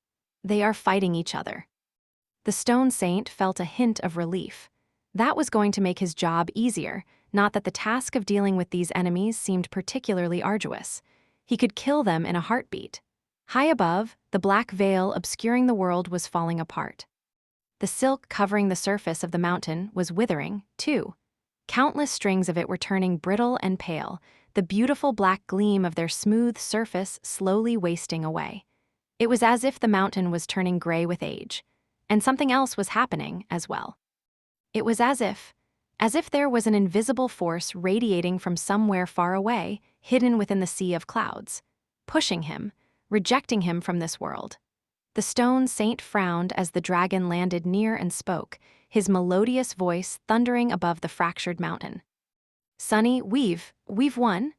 [SPEAKER 1] They are fighting each other. The stone saint felt a hint of relief. That was going to make his job easier, not that the task of dealing with these enemies seemed particularly arduous. He could kill them in a heartbeat. High above, the black veil obscuring the world was falling apart. The silk covering the surface of the mountain was withering, too. Countless strings of it were turning brittle and pale, the beautiful black gleam of their smooth surface slowly wasting away. It was as if the mountain was turning gray with age. And something else was happening as well. It was as if there was an invisible force radiating from somewhere far away, hidden within the sea of clouds, pushing him, rejecting him from this world. The stone saint frowned as the dragon landed near and spoke, his melodious voice thundering above the fractured mountain. "Sonny, we've won."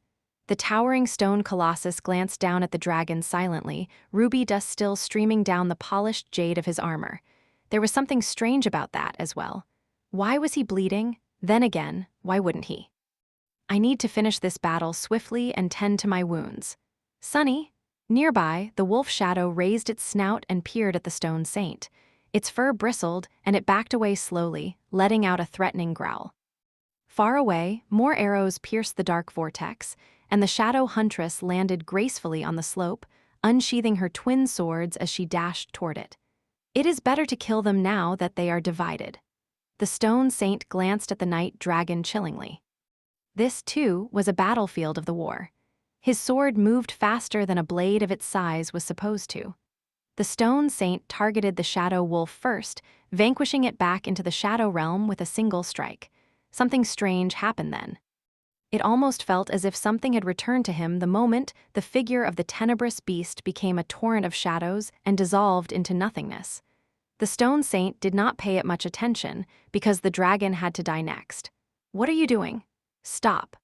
[SPEAKER 1] The towering stone colossus glanced down at the dragon silently, ruby dust still streaming down the polished jade of his armor. There was something strange about that as well. Why was he bleeding? Then again, why wouldn't he? "I need to finish this battle swiftly and tend to my wounds." "Sonny." Nearby, the wolf shadow raised its snout and peered at the stone saint. Its fur bristled, and it backed away slowly, letting out a threatening growl. Far away, more arrows pierced the dark vortex, and the shadow huntress landed gracefully on the slope, unsheathing her twin swords as she dashed toward it. It is better to kill them now that they are divided. The stone saint glanced at the night dragon chillingly. This, too, was a battlefield of the war. His sword moved faster than a blade of its size was supposed to. The stone saint targeted the shadow wolf first, vanquishing it back into the shadow realm with a single strike. Something strange happened then. It almost felt as if something had returned to him the moment the figure of the tenebrous beast became a torrent of shadows and dissolved into nothingness. The stone saint did not pay it much attention because the dragon had to die next. "What are you doing? Stop."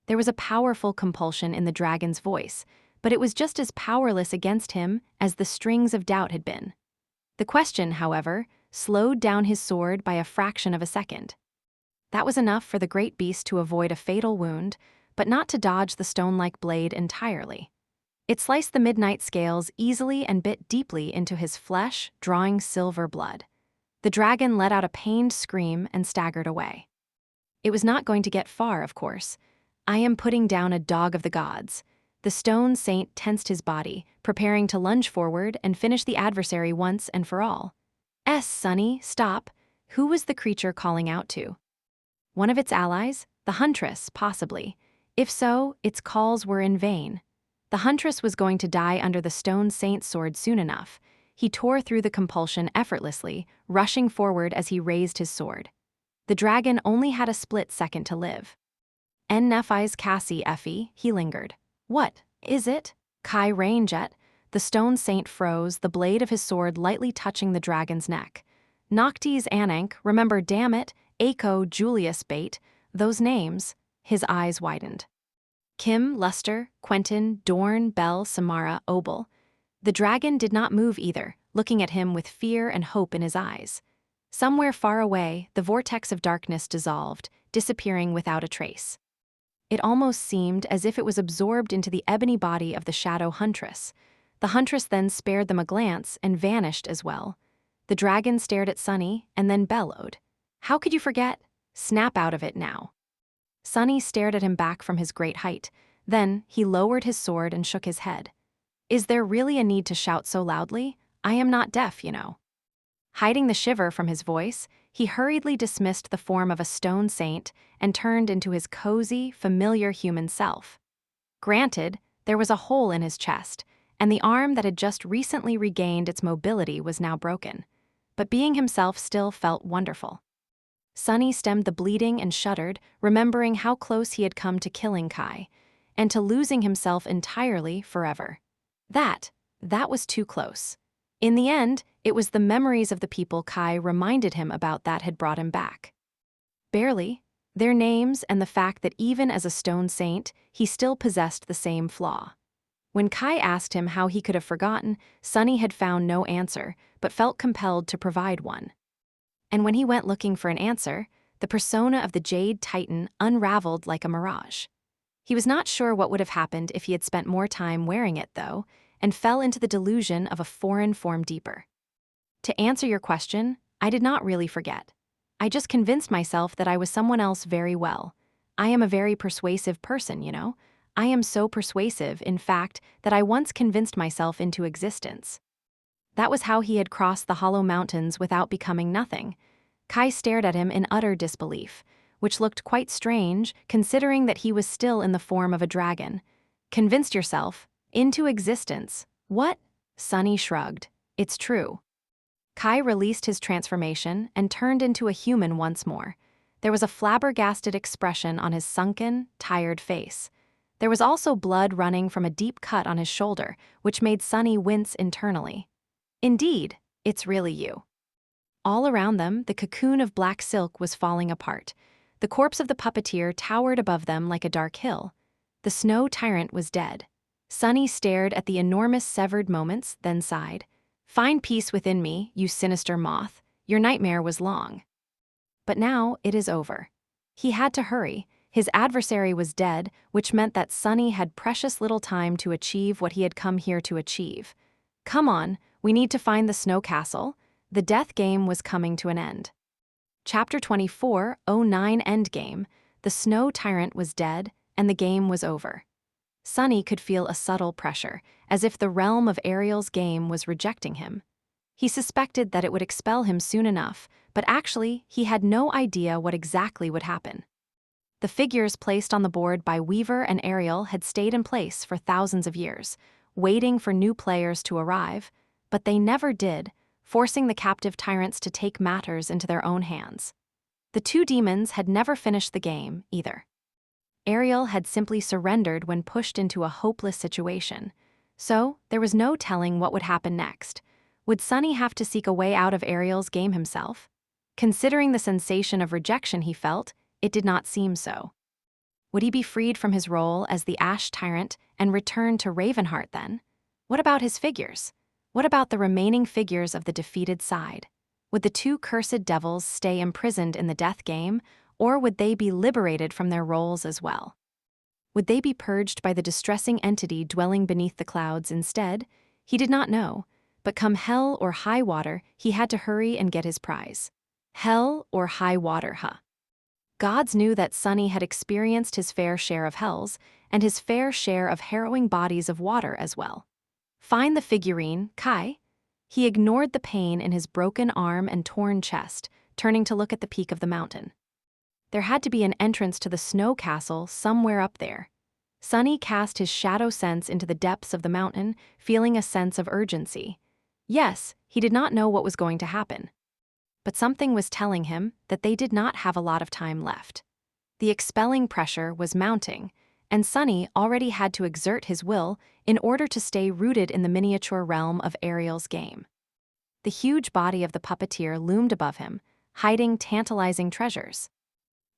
[SPEAKER 1] There was a powerful compulsion in the dragon's voice, but it was just as powerless against him as the strings of doubt had been. The question, however, slowed down his sword by a fraction of a second. That was enough for the great beast to avoid a fatal wound, but not to dodge the stone-like blade entirely. It sliced the midnight scales easily and bit deeply into his flesh, drawing silver blood. The dragon let out a pained scream and staggered away. It was not going to get far, of course. I am putting down a dog of the gods. The stone saint tensed his body, preparing to lunge forward and finish the adversary once and for all. Sonny, stop. Who was the creature calling out to? One of its allies? The huntress, possibly. If so, its calls were in vain. The huntress was going to die under the stone saint's sword soon enough. He tore through the compulsion effortlessly, rushing forward as he raised his sword. The dragon only had a split second to live. En Nephis Cassie Effie, he lingered. What is it? Kai Rainjet. The stone saint froze, the blade of his sword lightly touching the dragon's neck. Noctis Anank, remember damn it, Aco Julius Bait, those names. His eyes widened. Kim, Luster, Quentin, Dorn, Bell, Samara, Obel. The dragon did not move either, looking at him with fear and hope in his eyes. Somewhere far away, the vortex of darkness dissolved, disappearing without a trace. It almost seemed as if it was absorbed into the ebony body of the shadow huntress. The huntress then spared them a glance and vanished as well. The dragon stared at Sunny and then bellowed. How could you forget? Snap out of it now. Sunny stared at him back from his great height. Then he lowered his sword and shook his head. Is there really a need to shout so loudly? I am not deaf, you know. Hiding the shiver from his voice, he hurriedly dismissed the form of a stone saint and turned into his cozy, familiar human self. Granted, there was a hole in his chest, and the arm that had just recently regained its mobility was now broken. But being himself still felt wonderful. Sunny stemmed the bleeding and shuddered, remembering how close he had come to killing Kai, and to losing himself entirely forever. That was too close. In the end, it was the memories of the people Kai reminded him about that had brought him back. Barely. Their names and the fact that even as a stone saint, he still possessed the same flaw. When Kai asked him how he could have forgotten, Sunny had found no answer, but felt compelled to provide one. And when he went looking for an answer, the persona of the Jade Titan unraveled like a mirage. He was not sure what would have happened if he had spent more time wearing it, though, and fell into the delusion of a foreign form deeper. To answer your question, I did not really forget. I just convinced myself that I was someone else very well. I am a very persuasive person, you know. I am so persuasive, in fact, that I once convinced myself into existence. That was how he had crossed the hollow mountains without becoming nothing. Kai stared at him in utter disbelief, which looked quite strange considering that he was still in the form of a dragon. Convinced yourself? Into existence. What? Sunny shrugged. It's true. Kai released his transformation and turned into a human once more. There was a flabbergasted expression on his sunken, tired face. There was also blood running from a deep cut on his shoulder, which made Sunny wince internally. Indeed, it's really you. All around them, the cocoon of black silk was falling apart. The corpse of the puppeteer towered above them like a dark hill. The snow tyrant was dead. Sunny stared at the enormous severed moments, then sighed. Find peace within me, you sinister moth. Your nightmare was long. But now it is over. He had to hurry. His adversary was dead, which meant that Sunny had precious little time to achieve what he had come here to achieve. Come on, we need to find the snow castle. The death game was coming to an end. Chapter 24:09 Endgame. The snow tyrant was dead, and the game was over. Sunny could feel a subtle pressure, as if the realm of Ariel's game was rejecting him. He suspected that it would expel him soon enough, but actually, he had no idea what exactly would happen. The figures placed on the board by Weaver and Ariel had stayed in place for thousands of years, waiting for new players to arrive, but they never did, forcing the captive tyrants to take matters into their own hands. The two demons had never finished the game, either. Ariel had simply surrendered when pushed into a hopeless situation, so there was no telling what would happen next. Would Sunny have to seek a way out of Ariel's game himself? Considering the sensation of rejection he felt, it did not seem so. Would he be freed from his role as the Ash Tyrant and return to Ravenheart then? What about his figures? What about the remaining figures of the defeated side? Would the two cursed devils stay imprisoned in the death game, or would they be liberated from their roles as well? Would they be purged by the distressing entity dwelling beneath the clouds instead? He did not know, but come hell or high water, he had to hurry and get his prize. Hell or high water, huh? Gods knew that Sunny had experienced his fair share of hells, and his fair share of harrowing bodies of water as well. Find the figurine, Kai. He ignored the pain in his broken arm and torn chest, turning to look at the peak of the mountain. There had to be an entrance to the snow castle somewhere up there. Sunny cast his shadow sense into the depths of the mountain, feeling a sense of urgency. Yes, he did not know what was going to happen. But something was telling him that they did not have a lot of time left. The expelling pressure was mounting, and Sunny already had to exert his will in order to stay rooted in the miniature realm of Ariel's game. The huge body of the puppeteer loomed above him, hiding tantalizing treasures.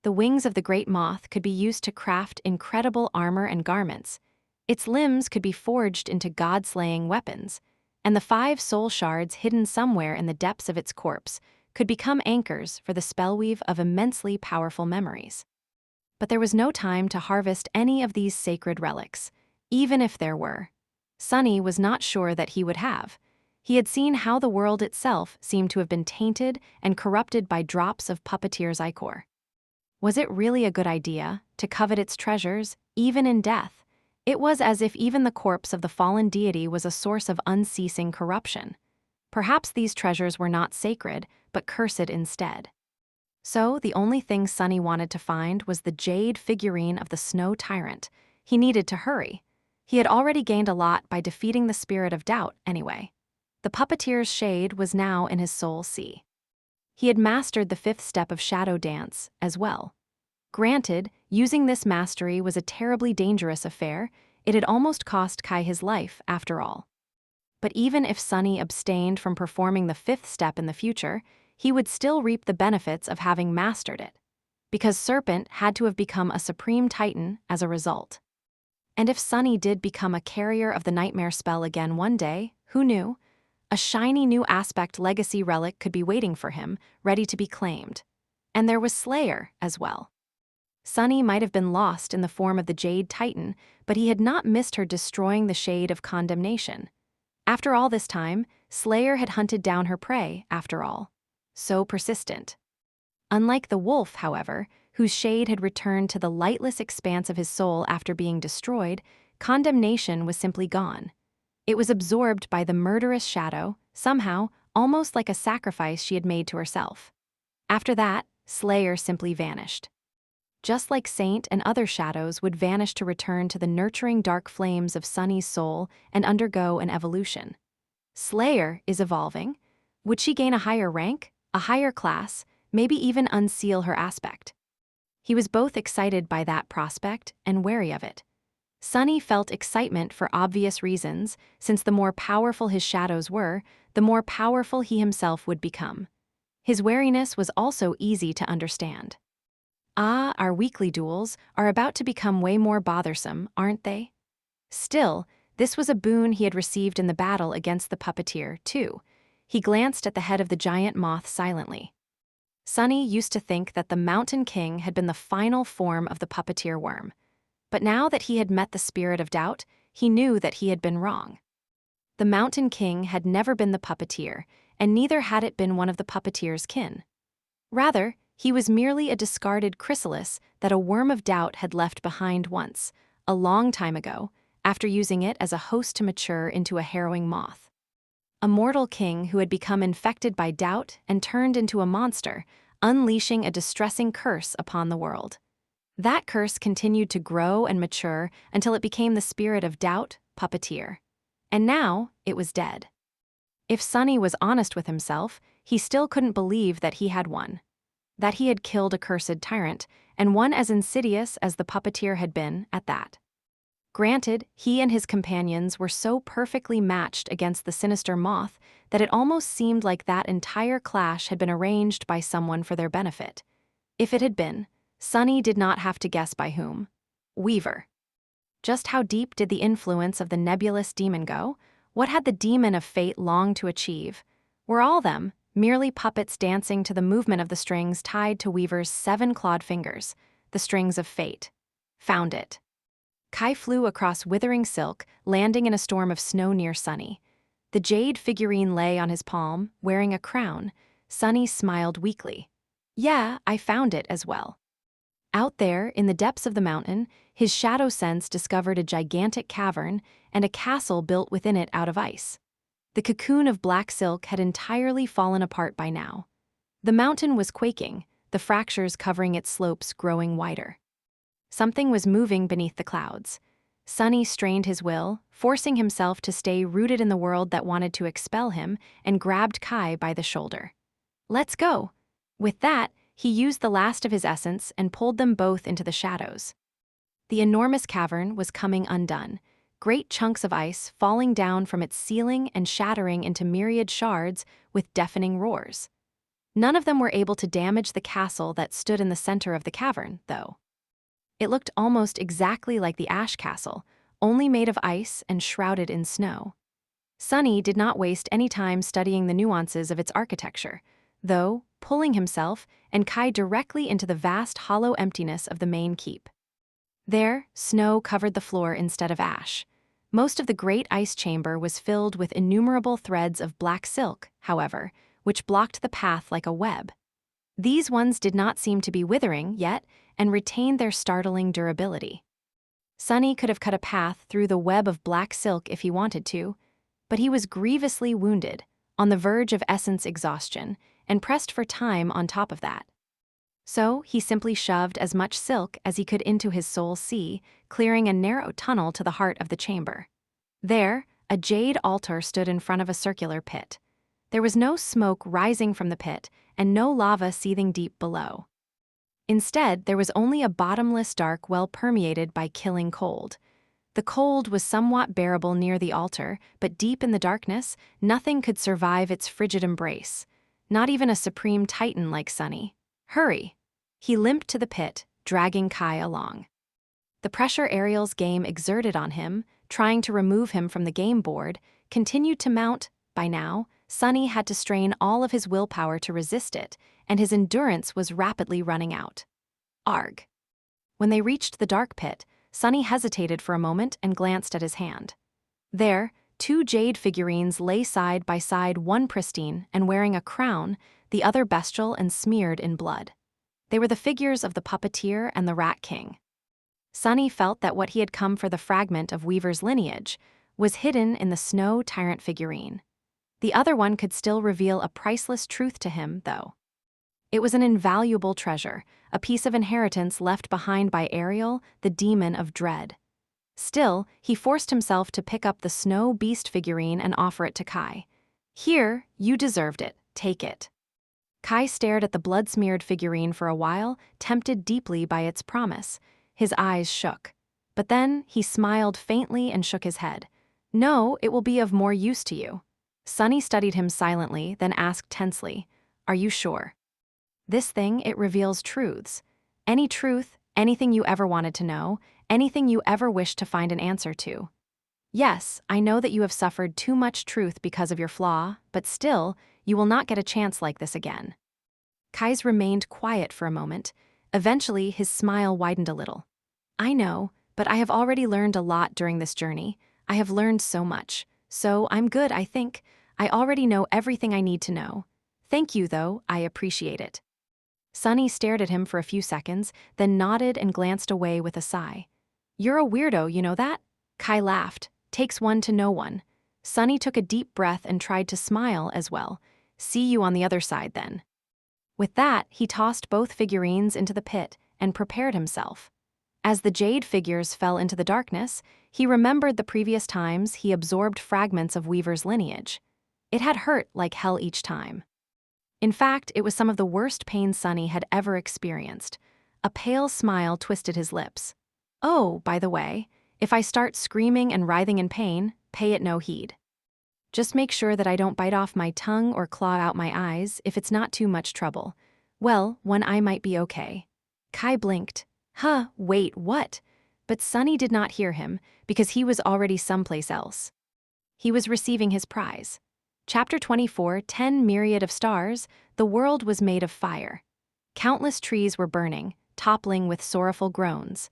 [SPEAKER 1] The wings of the great moth could be used to craft incredible armor and garments. Its limbs could be forged into god-slaying weapons, and the 5 soul shards hidden somewhere in the depths of its corpse could become anchors for the spellweave of immensely powerful memories. But there was no time to harvest any of these sacred relics, even if there were. Sunny was not sure that he would have. He had seen how the world itself seemed to have been tainted and corrupted by drops of puppeteer's ichor. Was it really a good idea to covet its treasures, even in death? It was as if even the corpse of the fallen deity was a source of unceasing corruption. Perhaps these treasures were not sacred, but cursed instead. So the only thing Sunny wanted to find was the jade figurine of the snow tyrant. He needed to hurry. He had already gained a lot by defeating the spirit of doubt, anyway. The puppeteer's shade was now in his soul sea. He had mastered the 5th step of shadow dance, as well. Granted, using this mastery was a terribly dangerous affair. It had almost cost Kai his life, after all. But even if Sunny abstained from performing the 5th step in the future, he would still reap the benefits of having mastered it, because Serpent had to have become a supreme titan as a result. And if Sunny did become a carrier of the nightmare spell again one day, who knew? A shiny new aspect legacy relic could be waiting for him, ready to be claimed. And there was Slayer as well. Sunny might have been lost in the form of the Jade Titan, but he had not missed her destroying the shade of condemnation. After all this time, Slayer had hunted down her prey, after all. So persistent. Unlike the wolf, however, whose shade had returned to the lightless expanse of his soul after being destroyed, condemnation was simply gone. It was absorbed by the murderous shadow, somehow, almost like a sacrifice she had made to herself. After that, Slayer simply vanished. Just like Saint and other shadows would vanish to return to the nurturing dark flames of Sunny's soul and undergo an evolution. Slayer is evolving. Would she gain a higher rank, a higher class, maybe even unseal her aspect? He was both excited by that prospect and wary of it. Sunny felt excitement for obvious reasons, since the more powerful his shadows were, the more powerful he himself would become. His wariness was also easy to understand. Our weekly duels are about to become way more bothersome, aren't they? Still, this was a boon he had received in the battle against the puppeteer, too. He glanced at the head of the giant moth silently. Sunny used to think that the Mountain King had been the final form of the puppeteer worm. But now that he had met the spirit of doubt, he knew that he had been wrong. The Mountain King had never been the puppeteer, and neither had it been one of the puppeteer's kin. Rather, he was merely a discarded chrysalis that a worm of doubt had left behind once, a long time ago, after using it as a host to mature into a harrowing moth. A mortal king who had become infected by doubt and turned into a monster, unleashing a distressing curse upon the world. That curse continued to grow and mature until it became the spirit of doubt, puppeteer. And now, it was dead. If Sunny was honest with himself, he still couldn't believe that he had won. That he had killed a cursed tyrant, and one as insidious as the puppeteer had been at that. Granted, he and his companions were so perfectly matched against the sinister moth that it almost seemed like that entire clash had been arranged by someone for their benefit. If it had been, Sunny did not have to guess by whom. Weaver. Just how deep did the influence of the nebulous demon go? What had the demon of fate longed to achieve? Were all them merely puppets dancing to the movement of the strings tied to Weaver's 7 clawed fingers, the strings of fate? Found it. Kai flew across withering silk, landing in a storm of snow near Sunny. The jade figurine lay on his palm, wearing a crown. Sunny smiled weakly. Yeah, I found it as well. Out there, in the depths of the mountain, his shadow sense discovered a gigantic cavern and a castle built within it out of ice. The cocoon of black silk had entirely fallen apart by now. The mountain was quaking, the fractures covering its slopes growing wider. Something was moving beneath the clouds. Sunny strained his will, forcing himself to stay rooted in the world that wanted to expel him, and grabbed Kai by the shoulder. Let's go! With that, he used the last of his essence and pulled them both into the shadows. The enormous cavern was coming undone, great chunks of ice falling down from its ceiling and shattering into myriad shards with deafening roars. None of them were able to damage the castle that stood in the center of the cavern, though. It looked almost exactly like the Ash Castle, only made of ice and shrouded in snow. Sunny did not waste any time studying the nuances of its architecture, though, pulling himself and Kai directly into the vast hollow emptiness of the main keep. There, snow covered the floor instead of ash. Most of the great ice chamber was filled with innumerable threads of black silk, however, which blocked the path like a web. These ones did not seem to be withering yet and retained their startling durability. Sunny could have cut a path through the web of black silk if he wanted to, but he was grievously wounded, on the verge of essence exhaustion, and pressed for time on top of that. So he simply shoved as much silk as he could into his soul sea, clearing a narrow tunnel to the heart of the chamber. There, a jade altar stood in front of a circular pit. There was no smoke rising from the pit, and no lava seething deep below. Instead, there was only a bottomless dark well permeated by killing cold. The cold was somewhat bearable near the altar, but deep in the darkness, nothing could survive its frigid embrace. Not even a supreme titan like Sunny. Hurry! He limped to the pit, dragging Kai along. The pressure Ariel's game exerted on him, trying to remove him from the game board, continued to mount. By now, Sunny had to strain all of his willpower to resist it, and his endurance was rapidly running out. Arg! When they reached the dark pit, Sunny hesitated for a moment and glanced at his hand. There, two jade figurines lay side by side, one pristine and wearing a crown, the other bestial and smeared in blood. They were the figures of the puppeteer and the Rat King. Sunny felt that what he had come for, the fragment of Weaver's lineage, was hidden in the snow tyrant figurine. The other one could still reveal a priceless truth to him, though. It was an invaluable treasure, a piece of inheritance left behind by Ariel, the demon of dread. Still, he forced himself to pick up the snow beast figurine and offer it to Kai. Here, you deserved it, take it. Kai stared at the blood-smeared figurine for a while, tempted deeply by its promise. His eyes shook. But then, he smiled faintly and shook his head. No, it will be of more use to you. Sunny studied him silently, then asked tensely, Are you sure? This thing, it reveals truths. Any truth, anything you ever wanted to know, anything you ever wished to find an answer to. Yes, I know that you have suffered too much truth because of your flaw, but still, you will not get a chance like this again. Kai's remained quiet for a moment. Eventually, his smile widened a little. I know, but I have already learned a lot during this journey. I have learned so much. So I'm good, I think. I already know everything I need to know. Thank you, though, I appreciate it. Sunny stared at him for a few seconds, then nodded and glanced away with a sigh. You're a weirdo, you know that? Kai laughed. Takes one to know one. Sunny took a deep breath and tried to smile as well. See you on the other side, then. With that, he tossed both figurines into the pit and prepared himself. As the jade figures fell into the darkness, he remembered the previous times he absorbed fragments of Weaver's lineage. It had hurt like hell each time. In fact, it was some of the worst pain Sunny had ever experienced. A pale smile twisted his lips. Oh, by the way, if I start screaming and writhing in pain, pay it no heed. Just make sure that I don't bite off my tongue or claw out my eyes if it's not too much trouble. Well, one eye might be okay. Kai blinked. Huh, wait, what? But Sunny did not hear him because he was already someplace else. He was receiving his prize. Chapter 24, 10 Myriad of Stars, the world was made of fire. Countless trees were burning, toppling with sorrowful groans.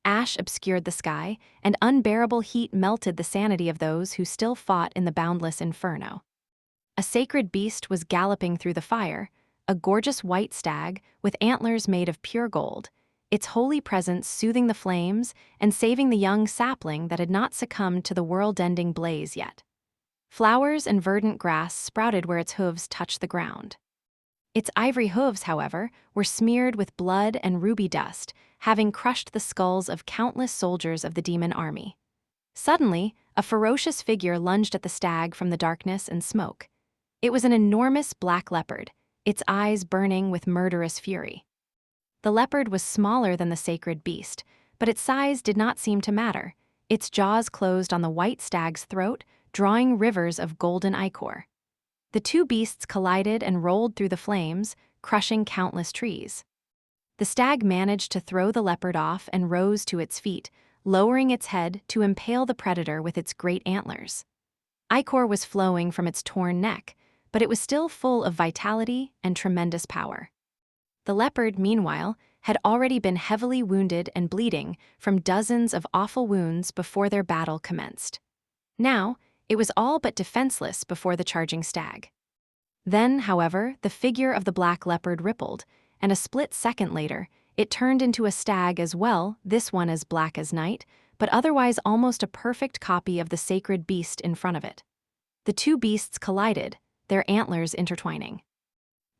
[SPEAKER 1] Ash obscured the sky, and unbearable heat melted the sanity of those who still fought in the boundless inferno. A sacred beast was galloping through the fire, a gorgeous white stag with antlers made of pure gold, its holy presence soothing the flames and saving the young sapling that had not succumbed to the world-ending blaze yet. Flowers and verdant grass sprouted where its hooves touched the ground. Its ivory hooves, however, were smeared with blood and ruby dust, having crushed the skulls of countless soldiers of the demon army. Suddenly, a ferocious figure lunged at the stag from the darkness and smoke. It was an enormous black leopard, its eyes burning with murderous fury. The leopard was smaller than the sacred beast, but its size did not seem to matter. Its jaws closed on the white stag's throat, drawing rivers of golden ichor. The two beasts collided and rolled through the flames, crushing countless trees. The stag managed to throw the leopard off and rose to its feet, lowering its head to impale the predator with its great antlers. Ichor was flowing from its torn neck, but it was still full of vitality and tremendous power. The leopard, meanwhile, had already been heavily wounded and bleeding from dozens of awful wounds before their battle commenced. Now, it was all but defenseless before the charging stag. Then, however, the figure of the black leopard rippled, and a split second later, it turned into a stag as well, this one as black as night, but otherwise almost a perfect copy of the sacred beast in front of it. The two beasts collided, their antlers intertwining.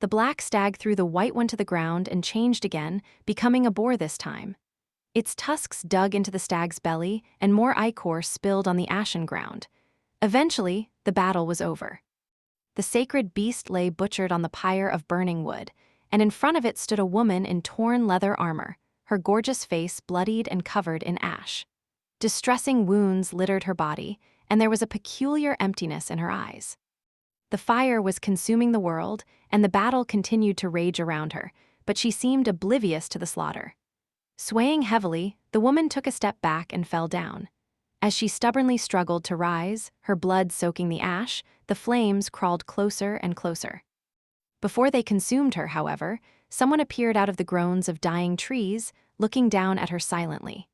[SPEAKER 1] The black stag threw the white one to the ground and changed again, becoming a boar this time. Its tusks dug into the stag's belly, and more ichor spilled on the ashen ground. Eventually, the battle was over. The sacred beast lay butchered on the pyre of burning wood, and in front of it stood a woman in torn leather armor, her gorgeous face bloodied and covered in ash. Distressing wounds littered her body, and there was a peculiar emptiness in her eyes. The fire was consuming the world, and the battle continued to rage around her, but she seemed oblivious to the slaughter. Swaying heavily, the woman took a step back and fell down. As she stubbornly struggled to rise, her blood soaking the ash, the flames crawled closer and closer. Before they consumed her, however, someone appeared out of the groans of dying trees, looking down at her silently.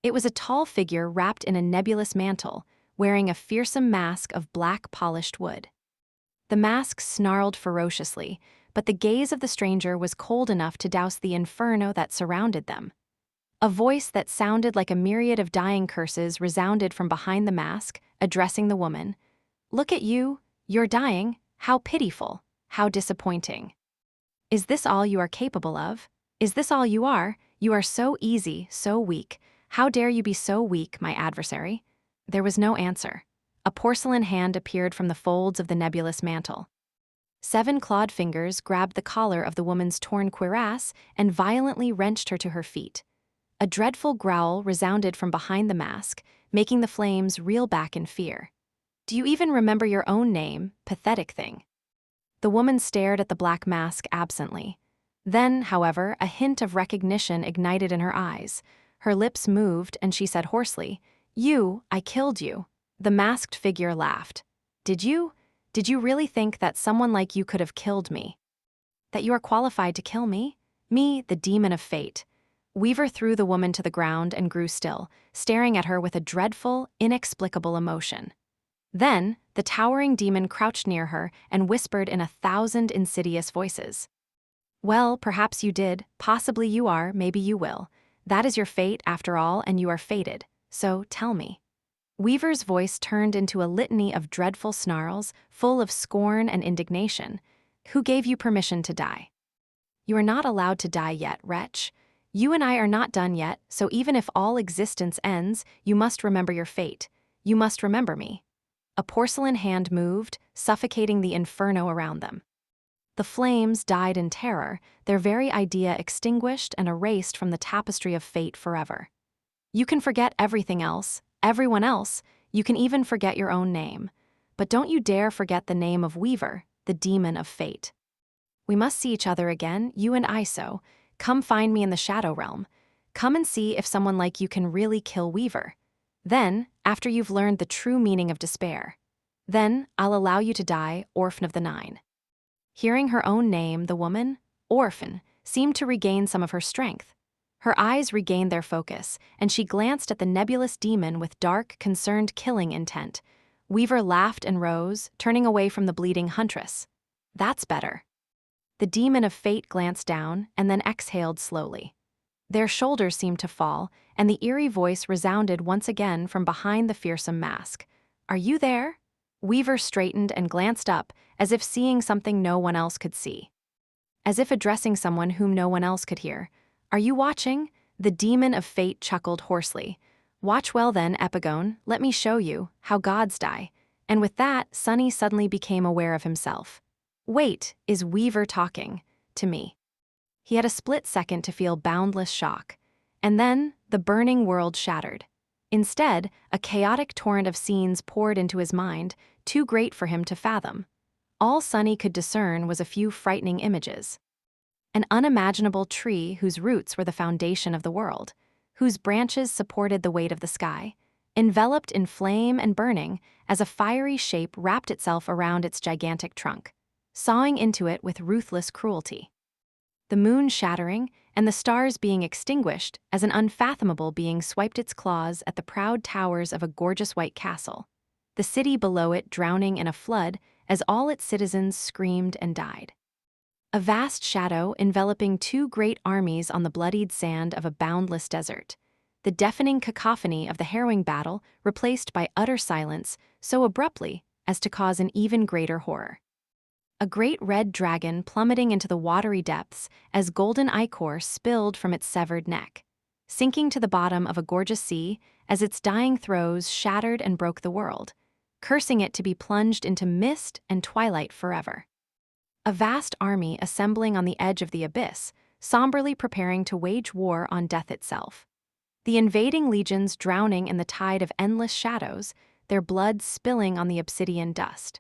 [SPEAKER 1] It was a tall figure wrapped in a nebulous mantle, wearing a fearsome mask of black polished wood. The mask snarled ferociously, but the gaze of the stranger was cold enough to douse the inferno that surrounded them. A voice that sounded like a myriad of dying curses resounded from behind the mask, addressing the woman. "Look at you, you're dying, how pitiful, how disappointing. Is this all you are capable of? Is this all you are? You are so easy, so weak. How dare you be so weak, my adversary?" There was no answer. A porcelain hand appeared from the folds of the nebulous mantle. 7 clawed fingers grabbed the collar of the woman's torn cuirass and violently wrenched her to her feet. A dreadful growl resounded from behind the mask, making the flames reel back in fear. "Do you even remember your own name, pathetic thing?" The woman stared at the black mask absently. Then, however, a hint of recognition ignited in her eyes. Her lips moved, and she said hoarsely, I killed you." The masked figure laughed. Did you really think that someone like you could have killed me? That you are qualified to kill me? Me, the demon of fate." Weaver threw the woman to the ground and grew still, staring at her with a dreadful, inexplicable emotion. Then, the towering demon crouched near her and whispered in 1,000 insidious voices. "Well, perhaps you did, possibly you are, maybe you will. That is your fate, after all, and you are fated. So, tell me." Weaver's voice turned into a litany of dreadful snarls, full of scorn and indignation. "Who gave you permission to die? You are not allowed to die yet, wretch. You and I are not done yet, so even if all existence ends, you must remember your fate. You must remember me." A porcelain hand moved, suffocating the inferno around them. The flames died in terror, their very idea extinguished and erased from the tapestry of fate forever. You can forget everything else, everyone else, you can even forget your own name. But don't you dare forget the name of Weaver, the demon of fate. We must see each other again, you and I so. Come find me in the Shadow Realm. Come and see if someone like you can really kill Weaver. Then, after you've learned the true meaning of despair, then I'll allow you to die, Orphan of the Nine. Hearing her own name, the woman, Orphan, seemed to regain some of her strength. Her eyes regained their focus, and she glanced at the nebulous demon with dark, concerned killing intent. Weaver laughed and rose, turning away from the bleeding huntress. That's better. The demon of fate glanced down and then exhaled slowly. Their shoulders seemed to fall, and the eerie voice resounded once again from behind the fearsome mask. Are you there? Weaver straightened and glanced up, as if seeing something no one else could see. As if addressing someone whom no one else could hear. Are you watching? The demon of fate chuckled hoarsely. Watch well then, Epigone, let me show you how gods die. And with that, Sunny suddenly became aware of himself. Wait, is Weaver talking to me? He had a split second to feel boundless shock. And then, the burning world shattered. Instead, a chaotic torrent of scenes poured into his mind, too great for him to fathom. All Sunny could discern was a few frightening images. An unimaginable tree whose roots were the foundation of the world, whose branches supported the weight of the sky, enveloped in flame and burning as a fiery shape wrapped itself around its gigantic trunk, sawing into it with ruthless cruelty. The moon shattering and the stars being extinguished as an unfathomable being swiped its claws at the proud towers of a gorgeous white castle, the city below it drowning in a flood as all its citizens screamed and died. A vast shadow enveloping two great armies on the bloodied sand of a boundless desert, the deafening cacophony of the harrowing battle replaced by utter silence so abruptly as to cause an even greater horror. A great red dragon plummeting into the watery depths as golden ichor spilled from its severed neck, sinking to the bottom of a gorgeous sea as its dying throes shattered and broke the world, cursing it to be plunged into mist and twilight forever. A vast army assembling on the edge of the abyss, somberly preparing to wage war on death itself. The invading legions drowning in the tide of endless shadows, their blood spilling on the obsidian dust.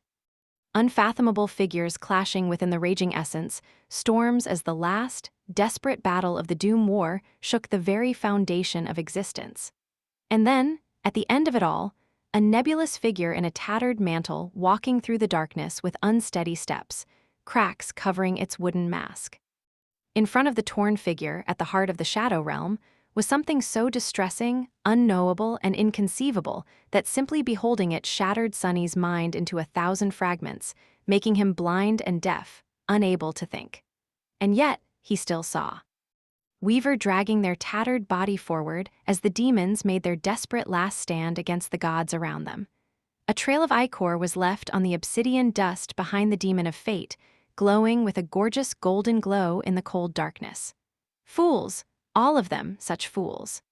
[SPEAKER 1] Unfathomable figures clashing within the raging essence, storms as the last, desperate battle of the Doom War shook the very foundation of existence. And then, at the end of it all, a nebulous figure in a tattered mantle walking through the darkness with unsteady steps, cracks covering its wooden mask. In front of the torn figure at the heart of the Shadow Realm was something so distressing, unknowable, and inconceivable that simply beholding it shattered Sunny's mind into 1,000 fragments, making him blind and deaf, unable to think. And yet, he still saw. Weaver dragging their tattered body forward as the demons made their desperate last stand against the gods around them. A trail of ichor was left on the obsidian dust behind the demon of fate, glowing with a gorgeous golden glow in the cold darkness. Fools, all of them such fools.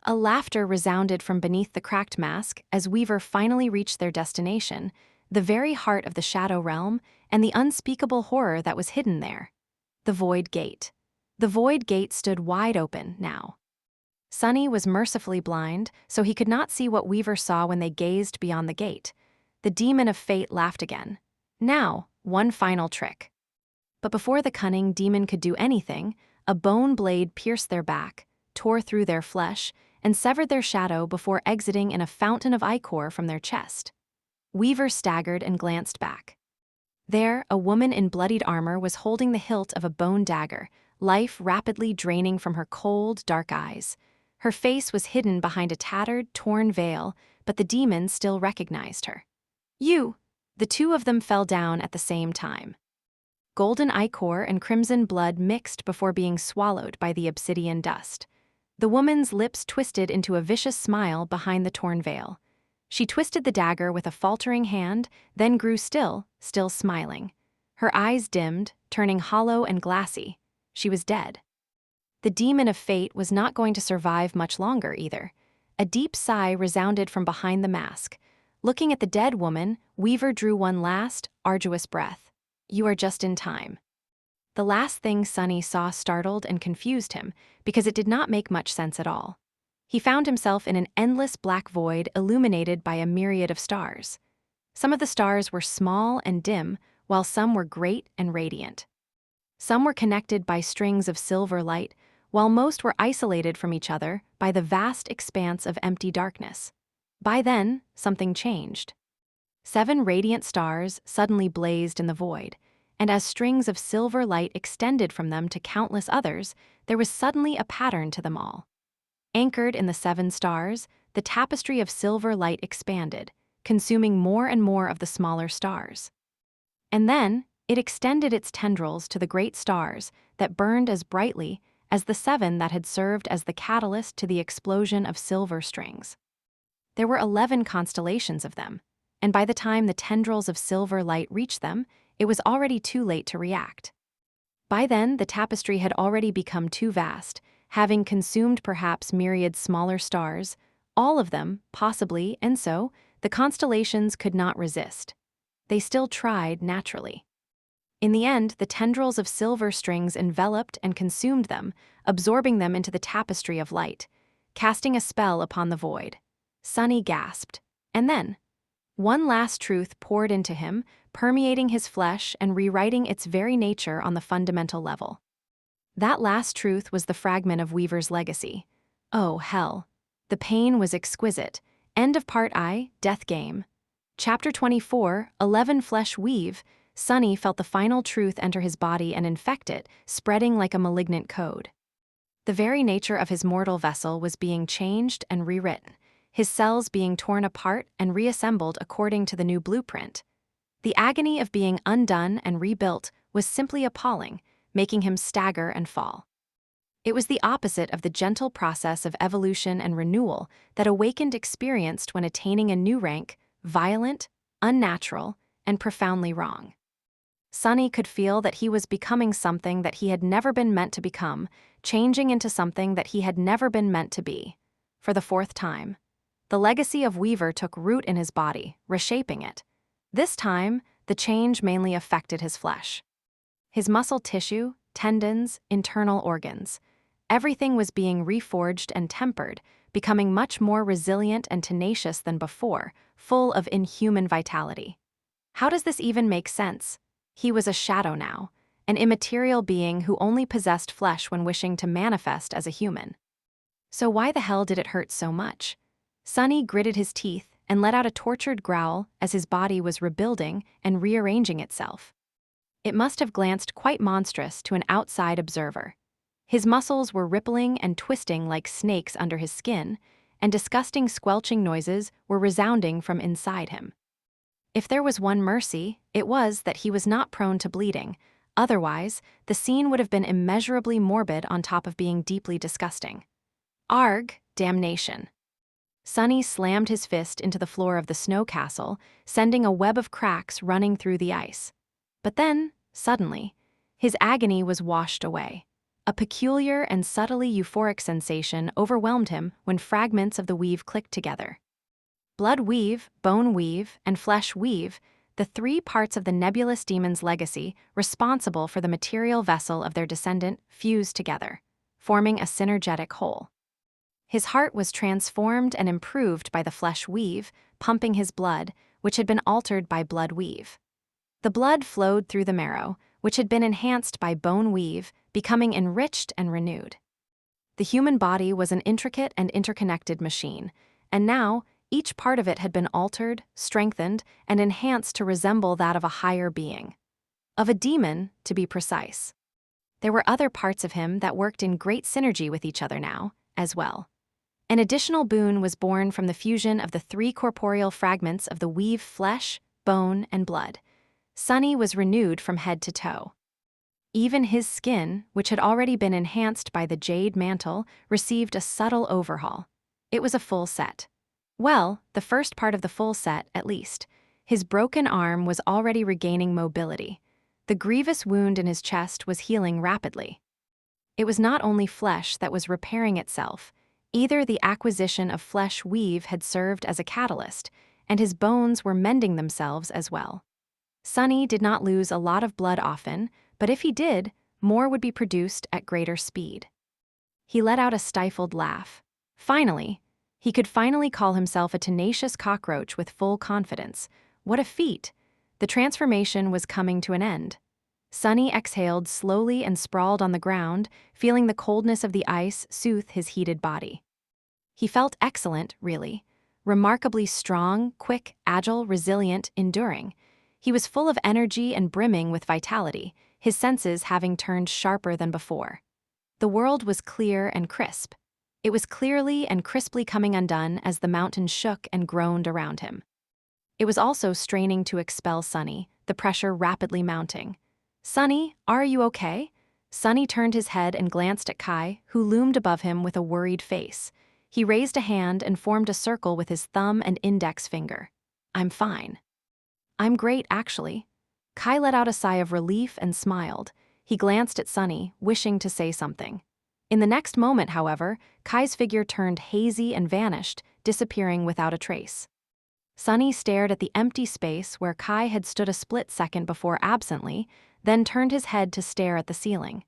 [SPEAKER 1] A laughter resounded from beneath the cracked mask as Weaver finally reached their destination, the very heart of the Shadow Realm and the unspeakable horror that was hidden there. The Void Gate. The Void Gate stood wide open now. Sunny was mercifully blind, so he could not see what Weaver saw when they gazed beyond the gate. The demon of fate laughed again. Now, one final trick. But before the cunning demon could do anything, a bone blade pierced their back, tore through their flesh, and severed their shadow before exiting in a fountain of ichor from their chest. Weaver staggered and glanced back. There, a woman in bloodied armor was holding the hilt of a bone dagger, life rapidly draining from her cold, dark eyes. Her face was hidden behind a tattered, torn veil, but the demon still recognized her. You! The two of them fell down at the same time. Golden ichor and crimson blood mixed before being swallowed by the obsidian dust. The woman's lips twisted into a vicious smile behind the torn veil. She twisted the dagger with a faltering hand, then grew still smiling. Her eyes dimmed, turning hollow and glassy. She was dead. The demon of fate was not going to survive much longer either. A deep sigh resounded from behind the mask. Looking at the dead woman, Weaver drew one last, arduous breath. You are just in time. The last thing Sunny saw startled and confused him, because it did not make much sense at all. He found himself in an endless black void illuminated by a myriad of stars. Some of the stars were small and dim, while some were great and radiant. Some were connected by strings of silver light, while most were isolated from each other by the vast expanse of empty darkness. By then, something changed. 7 radiant stars suddenly blazed in the void, and as strings of silver light extended from them to countless others, there was suddenly a pattern to them all. Anchored in the 7 stars, the tapestry of silver light expanded, consuming more and more of the smaller stars. And then, it extended its tendrils to the great stars that burned as brightly as the 7 that had served as the catalyst to the explosion of silver strings. There were 11 constellations of them, and by the time the tendrils of silver light reached them, it was already too late to react. By then, the tapestry had already become too vast, having consumed perhaps myriad smaller stars, all of them, possibly, and so, the constellations could not resist. They still tried, naturally. In the end, the tendrils of silver strings enveloped and consumed them, absorbing them into the tapestry of light, casting a spell upon the void. Sunny gasped, and then, one last truth poured into him, permeating his flesh and rewriting its very nature on the fundamental level. That last truth was the fragment of Weaver's legacy. Oh, hell. The pain was exquisite. End of Part I, Death Game. Chapter 24, 11 Flesh Weave. Sunny felt the final truth enter his body and infect it, spreading like a malignant code. The very nature of his mortal vessel was being changed and rewritten, his cells being torn apart and reassembled according to the new blueprint. The agony of being undone and rebuilt was simply appalling, making him stagger and fall. It was the opposite of the gentle process of evolution and renewal that Awakened experienced when attaining a new rank, violent, unnatural, and profoundly wrong. Sunny could feel that he was becoming something that he had never been meant to become, changing into something that he had never been meant to be. For the 4th time, the legacy of Weaver took root in his body, reshaping it. This time, the change mainly affected his flesh. His muscle tissue, tendons, internal organs. Everything was being reforged and tempered, becoming much more resilient and tenacious than before, full of inhuman vitality. How does this even make sense? He was a shadow now, an immaterial being who only possessed flesh when wishing to manifest as a human. So why the hell did it hurt so much? Sunny gritted his teeth and let out a tortured growl as his body was rebuilding and rearranging itself. It must have glanced quite monstrous to an outside observer. His muscles were rippling and twisting like snakes under his skin, and disgusting squelching noises were resounding from inside him. If there was one mercy, it was that he was not prone to bleeding. Otherwise, the scene would have been immeasurably morbid on top of being deeply disgusting. Arg, damnation. Sunny slammed his fist into the floor of the snow castle, sending a web of cracks running through the ice. But then, suddenly, his agony was washed away. A peculiar and subtly euphoric sensation overwhelmed him when fragments of the weave clicked together. Blood weave, bone weave, and flesh weave, the 3 parts of the nebulous demon's legacy responsible for the material vessel of their descendant, fused together, forming a synergetic whole. His heart was transformed and improved by the flesh weave, pumping his blood, which had been altered by blood weave. The blood flowed through the marrow, which had been enhanced by bone weave, becoming enriched and renewed. The human body was an intricate and interconnected machine, and now, each part of it had been altered, strengthened, and enhanced to resemble that of a higher being. Of a demon, to be precise. There were other parts of him that worked in great synergy with each other now, as well. An additional boon was born from the fusion of the 3 corporeal fragments of the weave flesh, bone, and blood. Sunny was renewed from head to toe. Even his skin, which had already been enhanced by the jade mantle, received a subtle overhaul. It was a full set. Well, the first part of the full set, at least. His broken arm was already regaining mobility. The grievous wound in his chest was healing rapidly. It was not only flesh that was repairing itself. Either the acquisition of flesh weave had served as a catalyst, and his bones were mending themselves as well. Sunny did not lose a lot of blood often, but if he did, more would be produced at greater speed. He let out a stifled laugh. Finally, he could finally call himself a tenacious cockroach with full confidence. What a feat! The transformation was coming to an end. Sunny exhaled slowly and sprawled on the ground, feeling the coldness of the ice soothe his heated body. He felt excellent, really. Remarkably strong, quick, agile, resilient, enduring. He was full of energy and brimming with vitality, his senses having turned sharper than before. The world was clear and crisp. It was clearly and crisply coming undone as the mountain shook and groaned around him. It was also straining to expel Sunny, the pressure rapidly mounting. "Sunny, are you okay?" Sunny turned his head and glanced at Kai, who loomed above him with a worried face. He raised a hand and formed a circle with his thumb and index finger. "I'm fine." "I'm great, actually." Kai let out a sigh of relief and smiled. He glanced at Sunny, wishing to say something. In the next moment, however, Kai's figure turned hazy and vanished, disappearing without a trace. Sunny stared at the empty space where Kai had stood a split second before absently, then turned his head to stare at the ceiling.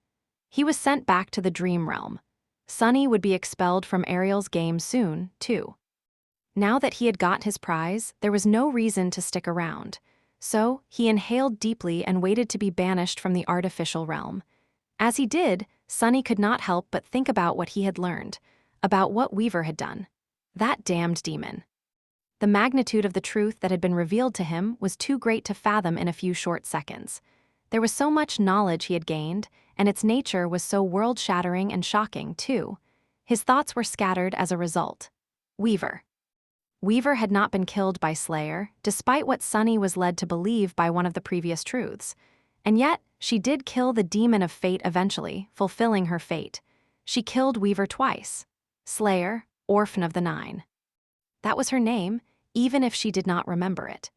[SPEAKER 1] He was sent back to the dream realm. Sunny would be expelled from Ariel's game soon, too. Now that he had got his prize, there was no reason to stick around. So, he inhaled deeply and waited to be banished from the artificial realm. As he did, Sunny could not help but think about what he had learned, about what Weaver had done. That damned demon. The magnitude of the truth that had been revealed to him was too great to fathom in a few short seconds. There was so much knowledge he had gained, and its nature was so world-shattering and shocking, too. His thoughts were scattered as a result. Weaver. Weaver had not been killed by Slayer, despite what Sunny was led to believe by one of the previous truths. And yet, she did kill the demon of fate eventually, fulfilling her fate. She killed Weaver twice. Slayer, Orphan of the Nine. That was her name, even if she did not remember it.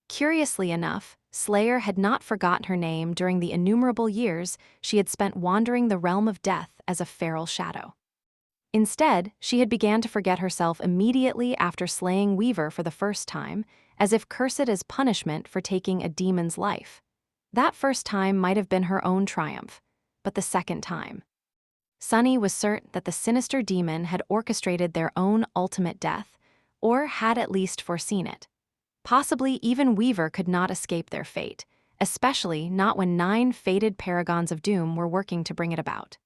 [SPEAKER 1] Curiously enough, Slayer had not forgotten her name during the innumerable years she had spent wandering the realm of death as a feral shadow. Instead, she had began to forget herself immediately after slaying Weaver for the first time, as if cursed as punishment for taking a demon's life. That first time might have been her own triumph, but the second time. Sunny was certain that the sinister demon had orchestrated their own ultimate death, or had at least foreseen it. Possibly even Weaver could not escape their fate, especially not when 9 fated paragons of doom were working to bring it about.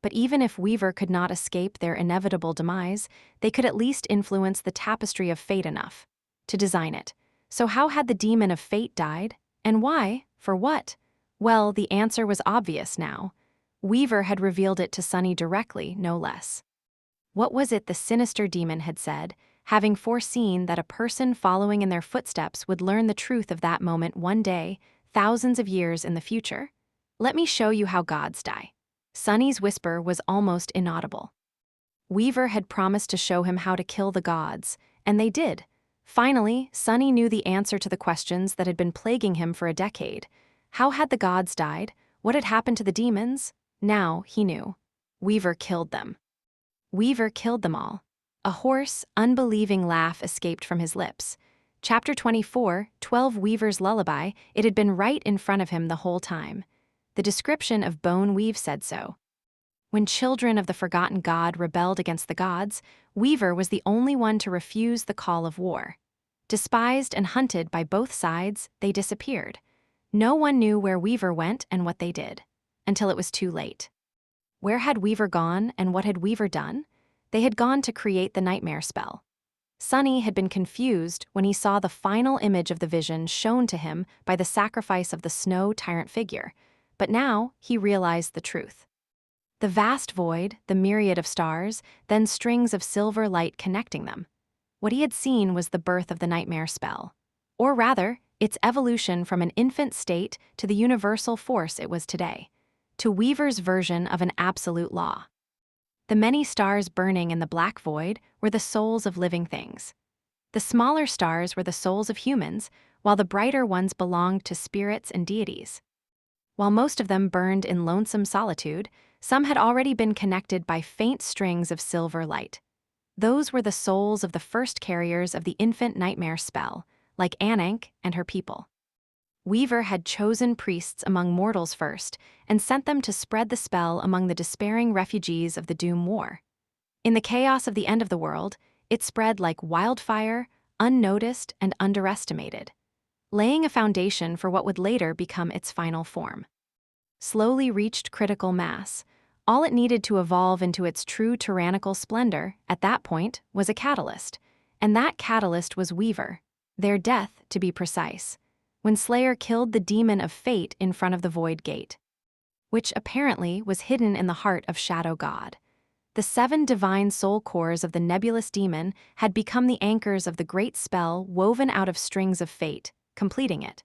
[SPEAKER 1] But even if Weaver could not escape their inevitable demise, they could at least influence the tapestry of fate enough to design it. So how had the demon of fate died? And why? For what? Well, the answer was obvious now. Weaver had revealed it to Sunny directly, no less. What was it the sinister demon had said, having foreseen that a person following in their footsteps would learn the truth of that moment one day, thousands of years in the future? "Let me show you how gods die." Sunny's whisper was almost inaudible. Weaver had promised to show him how to kill the gods, and they did. Finally, Sunny knew the answer to the questions that had been plaguing him for a decade. How had the gods died? What had happened to the demons? Now he knew. Weaver killed them. Weaver killed them all. A hoarse, unbelieving laugh escaped from his lips. Chapter 24, 12 Weaver's Lullaby. It had been right in front of him the whole time. The description of Bone Weave said so. When children of the forgotten god rebelled against the gods, Weaver was the only one to refuse the call of war. Despised and hunted by both sides, they disappeared. No one knew where Weaver went and what they did, until it was too late. Where had Weaver gone and what had Weaver done? They had gone to create the nightmare spell. Sunny had been confused when he saw the final image of the vision shown to him by the sacrifice of the snow tyrant figure, but now he realized the truth. The vast void, the myriad of stars, then strings of silver light connecting them. What he had seen was the birth of the nightmare spell. Or rather, its evolution from an infant state to the universal force it was today. To Weaver's version of an absolute law. The many stars burning in the black void were the souls of living things. The smaller stars were the souls of humans, while the brighter ones belonged to spirits and deities. While most of them burned in lonesome solitude, some had already been connected by faint strings of silver light. Those were the souls of the first carriers of the infant nightmare spell, like Anank and her people. Weaver had chosen priests among mortals first and sent them to spread the spell among the despairing refugees of the Doom War. In the chaos of the end of the world, it spread like wildfire, unnoticed and underestimated, laying a foundation for what would later become its final form. Slowly reached critical mass. All it needed to evolve into its true tyrannical splendor, at that point, was a catalyst. And that catalyst was Weaver. Their death, to be precise. when Slayer killed the demon of fate in front of the Void Gate, which apparently was hidden in the heart of Shadow God. The 7 divine soul cores of the nebulous demon had become the anchors of the great spell woven out of strings of fate, completing it.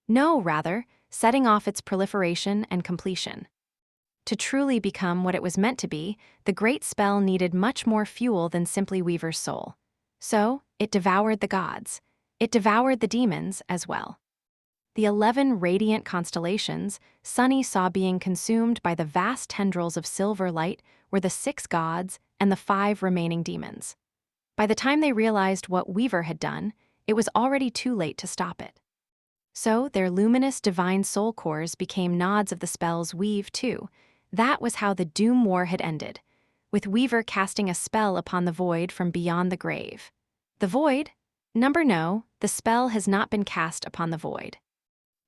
[SPEAKER 1] No, rather, setting off its proliferation and completion. To truly become what it was meant to be, the great spell needed much more fuel than simply Weaver's soul. So, it devoured the gods. It devoured the demons as well. The 11 radiant constellations Sunny saw being consumed by the vast tendrils of silver light were the 6 gods and the 5 remaining demons. By the time they realized what Weaver had done, it was already too late to stop it. So their luminous divine soul cores became nods of the spell's weave too. That was how the Doom War had ended, with Weaver casting a spell upon the void from beyond the grave. The void? No, the spell has not been cast upon the void.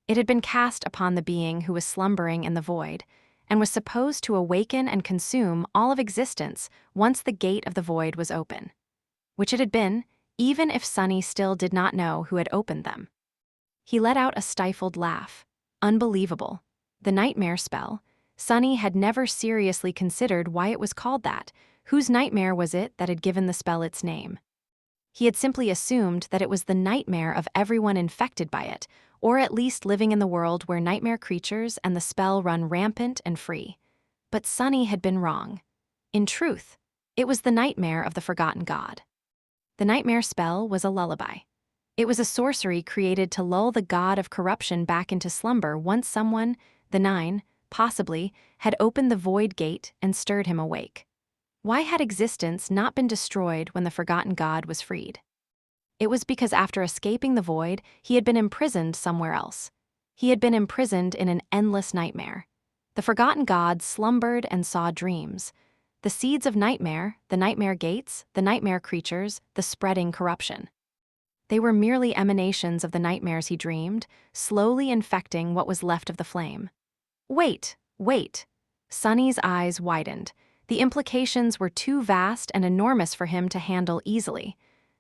[SPEAKER 1] It had been cast upon the being who was slumbering in the void, and was supposed to awaken and consume all of existence once the gate of the void was open. Which it had been, even if Sunny still did not know who had opened them. He let out a stifled laugh. Unbelievable. The nightmare spell. Sunny had never seriously considered why it was called that. Whose nightmare was it that had given the spell its name? He had simply assumed that it was the nightmare of everyone infected by it, or at least living in the world where nightmare creatures and the spell run rampant and free. But Sunny had been wrong. In truth, it was the nightmare of the forgotten god. The nightmare spell was a lullaby. It was a sorcery created to lull the god of corruption back into slumber once someone, the 9, possibly, had opened the void gate and stirred him awake. Why had existence not been destroyed when the forgotten god was freed? It was because after escaping the void, he had been imprisoned somewhere else. He had been imprisoned in an endless nightmare. The forgotten god slumbered and saw dreams. The seeds of nightmare, the nightmare gates, the nightmare creatures, the spreading corruption. They were merely emanations of the nightmares he dreamed, slowly infecting what was left of the flame. Wait. Sunny's eyes widened. The implications were too vast and enormous for him to handle easily.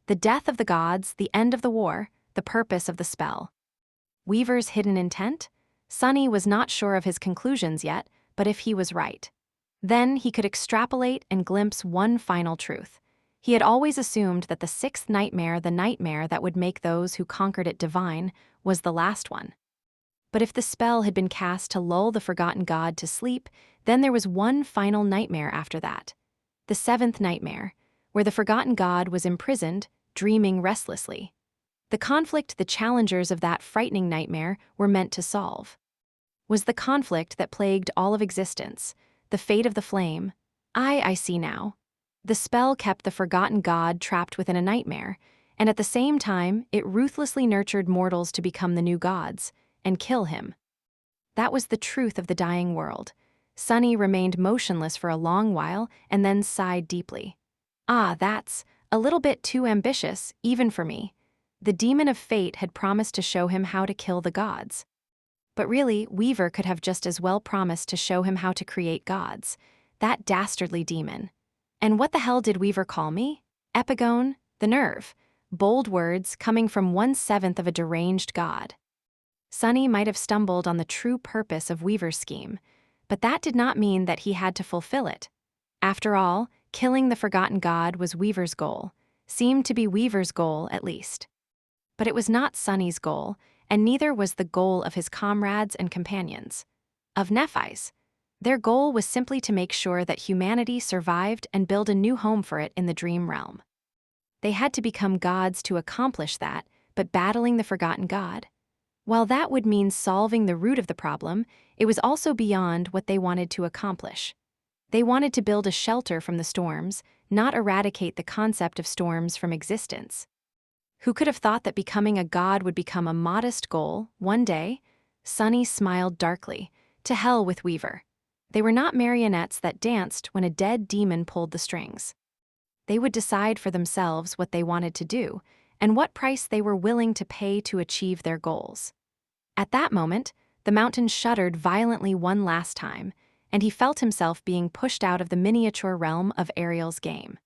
[SPEAKER 1] The death of the gods, the end of the war, the purpose of the spell. Weaver's hidden intent? Sunny was not sure of his conclusions yet, but if he was right, then he could extrapolate and glimpse one final truth. He had always assumed that the 6th nightmare, the nightmare that would make those who conquered it divine, was the last one. But if the spell had been cast to lull the forgotten god to sleep, then there was one final nightmare after that. The 7th nightmare, where the forgotten god was imprisoned, dreaming restlessly. The conflict the challengers of that frightening nightmare were meant to solve was the conflict that plagued all of existence, the fate of the flame. I see now. The spell kept the forgotten god trapped within a nightmare, and at the same time, it ruthlessly nurtured mortals to become the new gods and kill him. That was the truth of the dying world. Sunny remained motionless for a long while and then sighed deeply. That's a little bit too ambitious, even for me. The demon of fate had promised to show him how to kill the gods. But really, Weaver could have just as well promised to show him how to create gods. That dastardly demon. And what the hell did Weaver call me? Epigone? The nerve. Bold words coming from 1/7 of a deranged god. Sunny might have stumbled on the true purpose of Weaver's scheme, but that did not mean that he had to fulfill it. After all, killing the forgotten god was Weaver's goal, seemed to be Weaver's goal at least. But it was not Sunny's goal, and neither was the goal of his comrades and companions. Of Nephi's. Their goal was simply to make sure that humanity survived and build a new home for it in the dream realm. They had to become gods to accomplish that, but battling the forgotten god? While that would mean solving the root of the problem, it was also beyond what they wanted to accomplish. They wanted to build a shelter from the storms, not eradicate the concept of storms from existence. Who could have thought that becoming a god would become a modest goal, one day? Sunny smiled darkly. To hell with Weaver. They were not marionettes that danced when a dead demon pulled the strings. They would decide for themselves what they wanted to do, and what price they were willing to pay to achieve their goals. At that moment, the mountain shuddered violently one last time, and he felt himself being pushed out of the miniature realm of Ariel's game.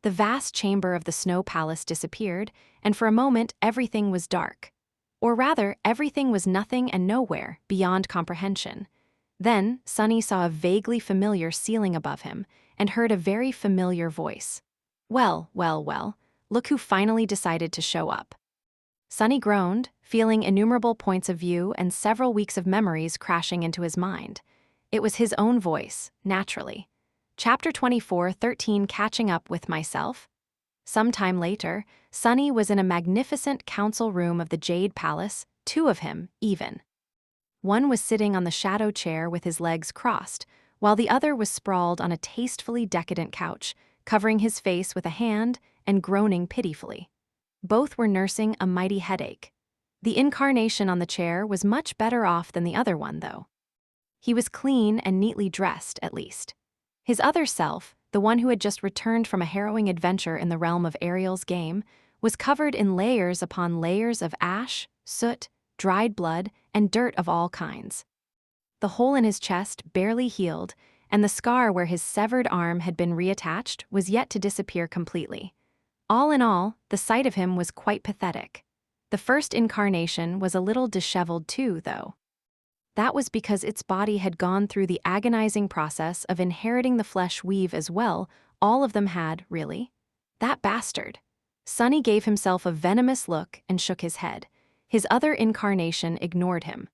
[SPEAKER 1] The vast chamber of the snow palace disappeared, and for a moment everything was dark. Or rather, everything was nothing and nowhere, beyond comprehension. Then, Sunny saw a vaguely familiar ceiling above him and heard a very familiar voice. Well, well, well, look who finally decided to show up. Sunny groaned, feeling innumerable points of view and several weeks of memories crashing into his mind. It was his own voice, naturally. Chapter 24:13 Catching Up with Myself. Some time later, Sunny was in a magnificent council room of the Jade Palace, two of him, even. One was sitting on the shadow chair with his legs crossed, while the other was sprawled on a tastefully decadent couch, covering his face with a hand and groaning pitifully. Both were nursing a mighty headache. The incarnation on the chair was much better off than the other one, though. He was clean and neatly dressed, at least. His other self, the one who had just returned from a harrowing adventure in the realm of Ariel's game, was covered in layers upon layers of ash, soot, dried blood, and dirt of all kinds. The hole in his chest barely healed, and the scar where his severed arm had been reattached was yet to disappear completely. All in all, the sight of him was quite pathetic. The first incarnation was a little disheveled too, though. That was because its body had gone through the agonizing process of inheriting the flesh weave as well. All of them had, really. That bastard. Sunny gave himself a venomous look and shook his head. His other incarnation ignored him.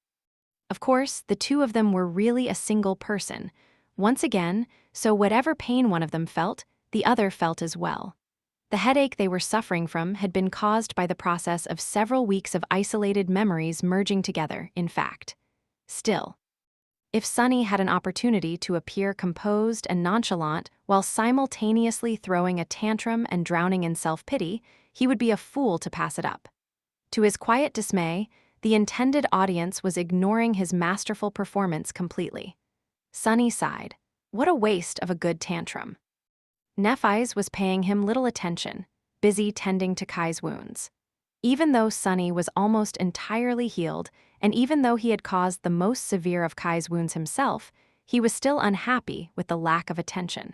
[SPEAKER 1] Of course, the two of them were really a single person. Once again, so whatever pain one of them felt, the other felt as well. The headache they were suffering from had been caused by the process of several weeks of isolated memories merging together, in fact. Still, if Sunny had an opportunity to appear composed and nonchalant while simultaneously throwing a tantrum and drowning in self-pity, he would be a fool to pass it up. To his quiet dismay, the intended audience was ignoring his masterful performance completely. Sunny sighed. What a waste of a good tantrum. Nephi's was paying him little attention, busy tending to Kai's wounds. Even though Sunny was almost entirely healed, and even though he had caused the most severe of Kai's wounds himself, he was still unhappy with the lack of attention.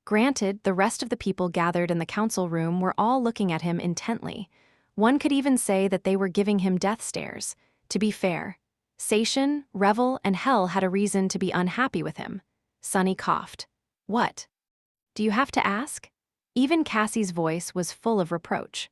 [SPEAKER 1] Granted, the rest of the people gathered in the council room were all looking at him intently. One could even say that they were giving him death stares. To be fair, Sation, Revel, and Hell had a reason to be unhappy with him. Sunny coughed. What? Do you have to ask? Even Cassie's voice was full of reproach.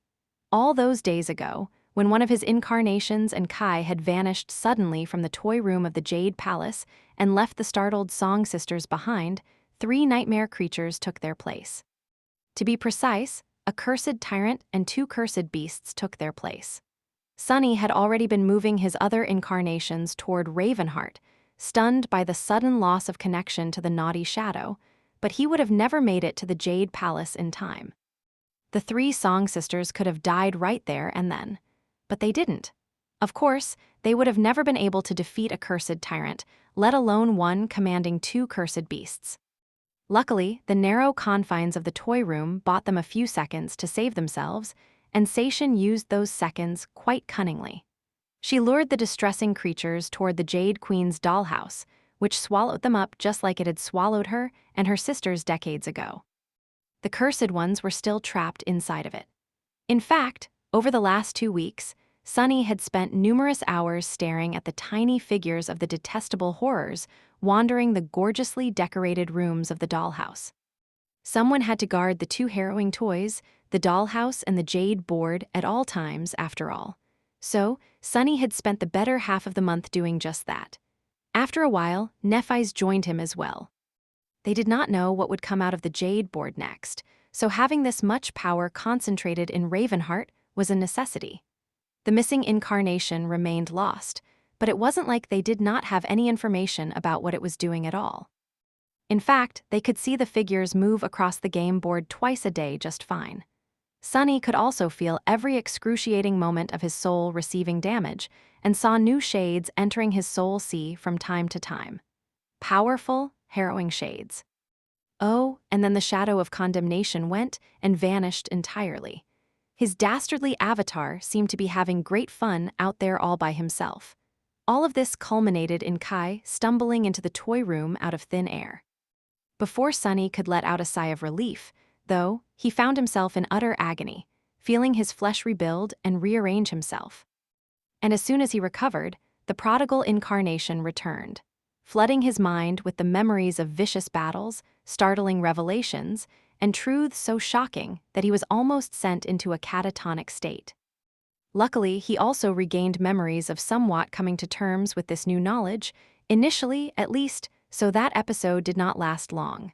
[SPEAKER 1] All those days ago, when one of his incarnations and Kai had vanished suddenly from the toy room of the Jade Palace and left the startled Song Sisters behind, 3 nightmare creatures took their place. To be precise, a cursed tyrant and 2 cursed beasts took their place. Sunny had already been moving his other incarnations toward Ravenheart, stunned by the sudden loss of connection to the naughty shadow, but he would have never made it to the Jade Palace in time. The 3 Song Sisters could have died right there and then. But they didn't. Of course, they would have never been able to defeat a cursed tyrant, let alone one commanding 2 cursed beasts. Luckily, the narrow confines of the toy room bought them a few seconds to save themselves, and Sation used those seconds quite cunningly. She lured the distressing creatures toward the Jade Queen's dollhouse, which swallowed them up just like it had swallowed her and her sisters decades ago. The cursed ones were still trapped inside of it. In fact, over the last 2 weeks, Sunny had spent numerous hours staring at the tiny figures of the detestable horrors wandering the gorgeously decorated rooms of the dollhouse. Someone had to guard the 2 harrowing toys, the dollhouse and the jade board, at all times, after all. So, Sunny had spent the better half of the month doing just that. After a while, Nephi's joined him as well. They did not know what would come out of the jade board next, so having this much power concentrated in Ravenheart was a necessity. The missing incarnation remained lost, but it wasn't like they did not have any information about what it was doing at all. In fact, they could see the figures move across the game board twice a day just fine. Sunny could also feel every excruciating moment of his soul receiving damage and saw new shades entering his soul sea from time to time. Powerful, harrowing shades. Oh, and then the shadow of condemnation went and vanished entirely. His dastardly avatar seemed to be having great fun out there all by himself. All of this culminated in Kai stumbling into the toy room out of thin air. Before Sunny could let out a sigh of relief, though, he found himself in utter agony, feeling his flesh rebuild and rearrange himself. And as soon as he recovered, the prodigal incarnation returned, flooding his mind with the memories of vicious battles, startling revelations, and truths so shocking that he was almost sent into a catatonic state. Luckily, he also regained memories of somewhat coming to terms with this new knowledge, initially, at least, so that episode did not last long.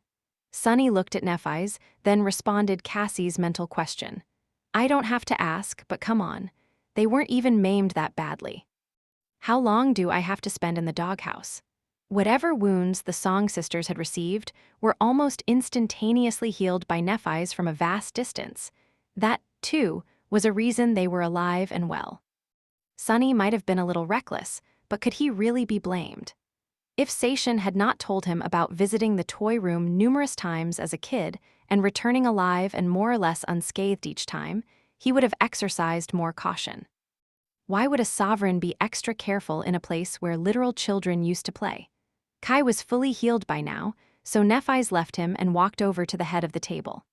[SPEAKER 1] Sunny looked at Nephi's, then responded Cassie's mental question. I don't have to ask, but come on. They weren't even maimed that badly. How long do I have to spend in the doghouse? Whatever wounds the Song sisters had received were almost instantaneously healed by Nephi's from a vast distance. That, too, was a reason they were alive and well. Sunny might have been a little reckless, but could he really be blamed? If Sation had not told him about visiting the toy room numerous times as a kid and returning alive and more or less unscathed each time, he would have exercised more caution. Why would a sovereign be extra careful in a place where literal children used to play? Kai was fully healed by now, so Nephi's left him and walked over to the head of the table.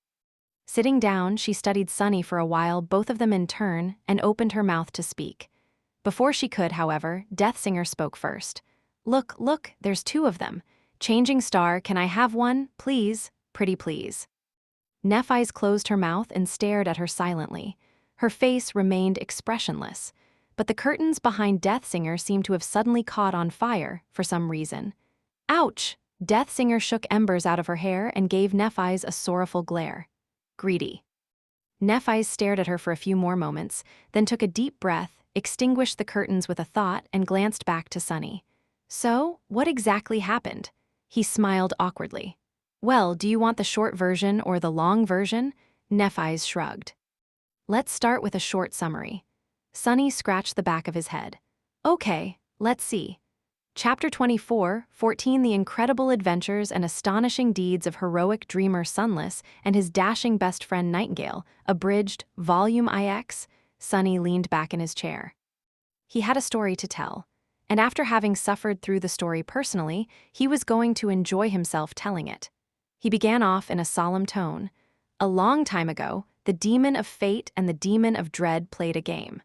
[SPEAKER 1] Sitting down, she studied Sunny for a while, both of them in turn, and opened her mouth to speak. Before she could, however, Deathsinger spoke first. Look, there's two of them. Changing Star, can I have one, please? Pretty please. Nephi's closed her mouth and stared at her silently. Her face remained expressionless, but the curtains behind Deathsinger seemed to have suddenly caught on fire for some reason. Ouch! Deathsinger shook embers out of her hair and gave Nephi's a sorrowful glare. Greedy. Nephi's stared at her for a few more moments, then took a deep breath, extinguished the curtains with a thought, and glanced back to Sunny. So, what exactly happened? He smiled awkwardly. Well, do you want the short version or the long version? Nephi's shrugged. Let's start with a short summary. Sunny scratched the back of his head. Okay, let's see. Chapter 24, 14 The Incredible Adventures and Astonishing Deeds of Heroic Dreamer Sunless and His Dashing Best Friend Nightingale, abridged, Volume IX. Sunny leaned back in his chair. He had a story to tell, and after having suffered through the story personally, he was going to enjoy himself telling it. He began off in a solemn tone. A long time ago, the demon of fate and the demon of dread played a game.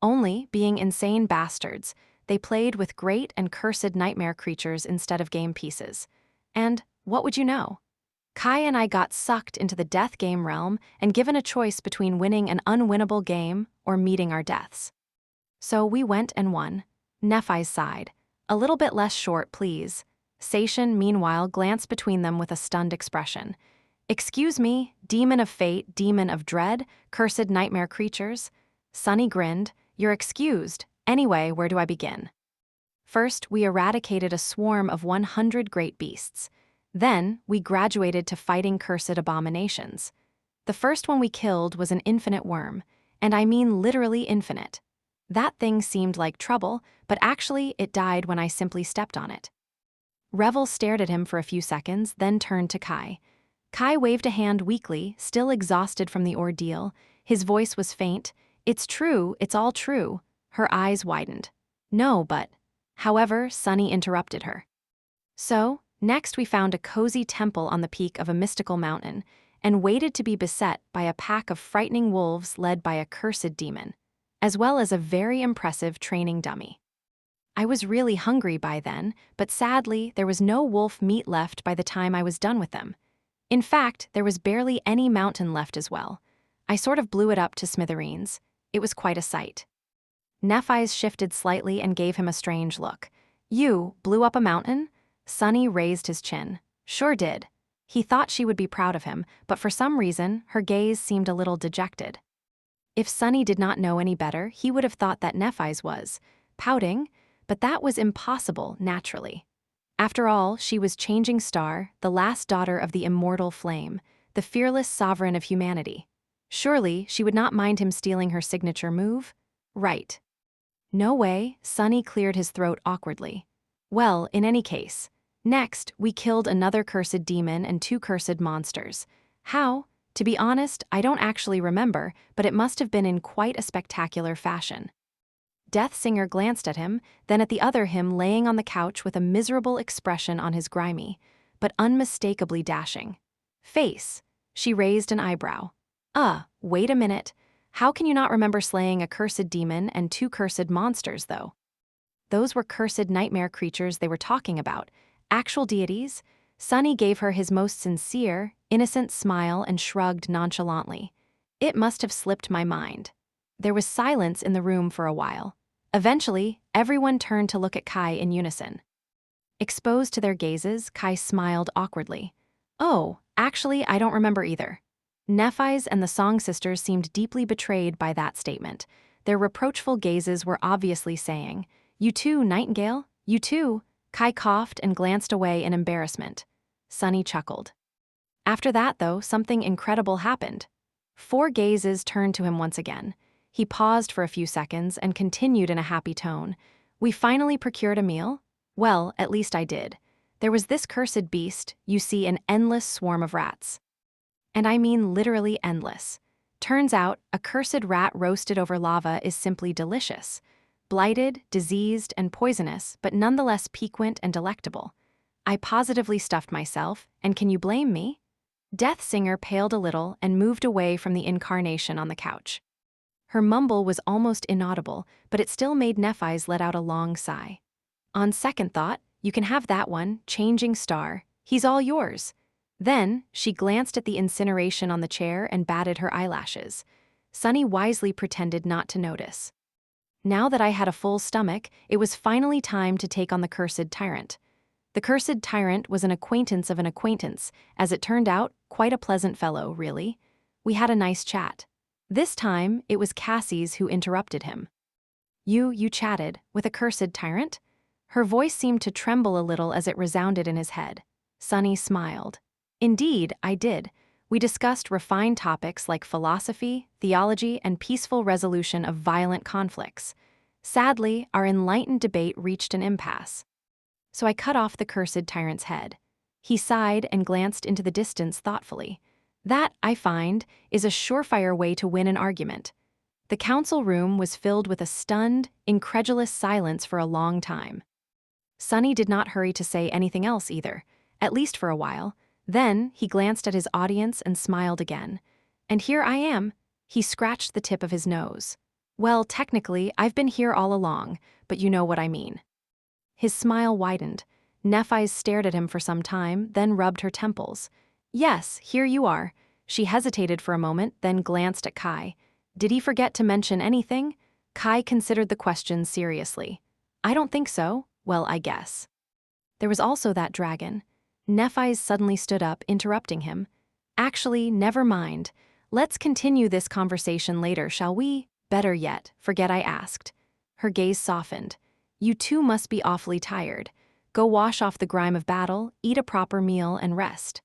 [SPEAKER 1] Only, being insane bastards, they played with great and cursed nightmare creatures instead of game pieces. And, what would you know? Kai and I got sucked into the death game realm and given a choice between winning an unwinnable game or meeting our deaths. So we went and won. Nephi sighed. A little bit less short, please. Sation, meanwhile, glanced between them with a stunned expression. Excuse me, demon of fate, demon of dread, cursed nightmare creatures? Sunny grinned. You're excused. Anyway, where do I begin? First, we eradicated a swarm of 100 great beasts. Then, we graduated to fighting cursed abominations. The first one we killed was an infinite worm, and I mean literally infinite. That thing seemed like trouble, but actually it died when I simply stepped on it. Revel stared at him for a few seconds, then turned to Kai. Kai waved a hand weakly, still exhausted from the ordeal. His voice was faint. It's true, it's all true. Her eyes widened. No, but... However, Sunny interrupted her. So, next we found a cozy temple on the peak of a mystical mountain, and waited to be beset by a pack of frightening wolves led by a cursed demon, as well as a very impressive training dummy. I was really hungry by then, but sadly, there was no wolf meat left by the time I was done with them. In fact, there was barely any mountain left as well. I sort of blew it up to smithereens. It was quite a sight. Nephi's shifted slightly and gave him a strange look. You blew up a mountain? Sunny raised his chin. Sure did. He thought she would be proud of him, but for some reason, her gaze seemed a little dejected. If Sunny did not know any better, he would have thought that Nephi's was pouting, but that was impossible, naturally. After all, she was Changing Star, the last daughter of the immortal flame, the fearless sovereign of humanity. Surely, she would not mind him stealing her signature move? Right. No way, Sunny cleared his throat awkwardly. Well, in any case. Next, we killed another cursed demon and 2 cursed monsters. How? To be honest, I don't actually remember, but it must have been in quite a spectacular fashion. Deathsinger glanced at him, then at the other him laying on the couch with a miserable expression on his grimy, but unmistakably dashing face. She raised an eyebrow. Wait a minute. How can you not remember slaying a cursed demon and 2 cursed monsters, though? Those were cursed nightmare creatures they were talking about. Actual deities? Sunny gave her his most sincere, innocent smile and shrugged nonchalantly. It must have slipped my mind. There was silence in the room for a while. Eventually, everyone turned to look at Kai in unison. Exposed to their gazes, Kai smiled awkwardly. Oh, actually, I don't remember either. Nephi's and the Song Sisters seemed deeply betrayed by that statement. Their reproachful gazes were obviously saying, "You too, Nightingale? You too?" Kai coughed and glanced away in embarrassment. Sunny chuckled. After that, though, something incredible happened. 4 gazes turned to him once again. He paused for a few seconds and continued in a happy tone. "We finally procured a meal? Well, at least I did. There was this cursed beast, you see, an endless swarm of rats. And I mean literally endless. Turns out, a cursed rat roasted over lava is simply delicious. Blighted, diseased, and poisonous, but nonetheless piquant and delectable. I positively stuffed myself, and can you blame me?" Death Singer paled a little and moved away from the incarnation on the couch. Her mumble was almost inaudible, but it still made Nephi's let out a long sigh. "On second thought, you can have that one, changing star. He's all yours." Then, she glanced at the incineration on the chair and batted her eyelashes. Sunny wisely pretended not to notice. Now that I had a full stomach, it was finally time to take on the cursed tyrant. The cursed tyrant was an acquaintance of an acquaintance, as it turned out, quite a pleasant fellow, really. We had a nice chat. This time, it was Cassie's who interrupted him. You chatted with a cursed tyrant?" Her voice seemed to tremble a little as it resounded in his head. Sunny smiled. "Indeed, I did. We discussed refined topics like philosophy, theology, and peaceful resolution of violent conflicts. Sadly, our enlightened debate reached an impasse. So I cut off the cursed tyrant's head." He sighed and glanced into the distance thoughtfully. "That, I find, is a surefire way to win an argument." The council room was filled with a stunned, incredulous silence for a long time. Sunny did not hurry to say anything else either, at least for a while. Then, he glanced at his audience and smiled again. "And here I am." He scratched the tip of his nose. "Well, technically, I've been here all along, but you know what I mean." His smile widened. Nephi's stared at him for some time, then rubbed her temples. "Yes, here you are." She hesitated for a moment, then glanced at Kai. Did he forget to mention anything? Kai considered the question seriously. "I don't think so. Well, I guess." There was also that dragon. Nephi's suddenly stood up, interrupting him. "Actually, never mind. Let's continue this conversation later, shall we? Better yet, forget I asked." Her gaze softened. "You two must be awfully tired. Go wash off the grime of battle, eat a proper meal, and rest.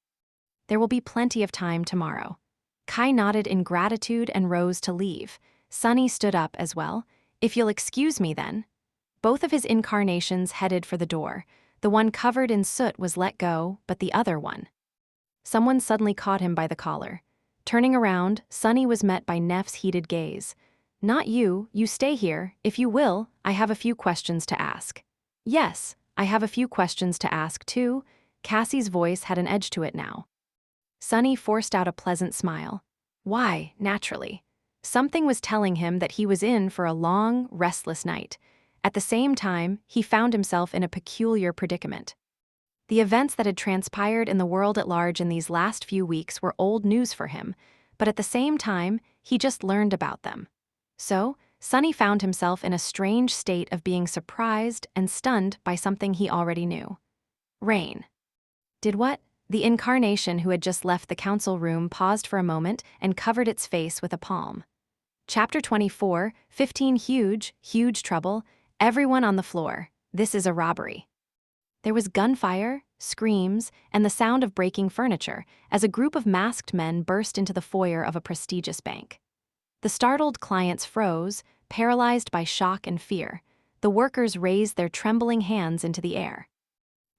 [SPEAKER 1] There will be plenty of time tomorrow." Kai nodded in gratitude and rose to leave. Sunny stood up as well. "If you'll excuse me then." Both of his incarnations headed for the door. The one covered in soot was let go, but the other one. Someone suddenly caught him by the collar. Turning around, Sunny was met by Neff's heated gaze. "Not you, you stay here, if you will, I have a few questions to ask." "Yes, I have a few questions to ask too." Cassie's voice had an edge to it now. Sunny forced out a pleasant smile. Why, naturally. Something was telling him that he was in for a long, restless night. At the same time, he found himself in a peculiar predicament. The events that had transpired in the world at large in these last few weeks were old news for him, but at the same time, he just learned about them. So, Sunny found himself in a strange state of being surprised and stunned by something he already knew. Rain. Did what? The incarnation who had just left the council room paused for a moment and covered its face with a palm. Chapter 24, 15 Huge trouble. Everyone on the floor. This is a robbery. There was gunfire, screams, and the sound of breaking furniture as a group of masked men burst into the foyer of a prestigious bank. The startled clients froze, paralyzed by shock and fear. The workers raised their trembling hands into the air.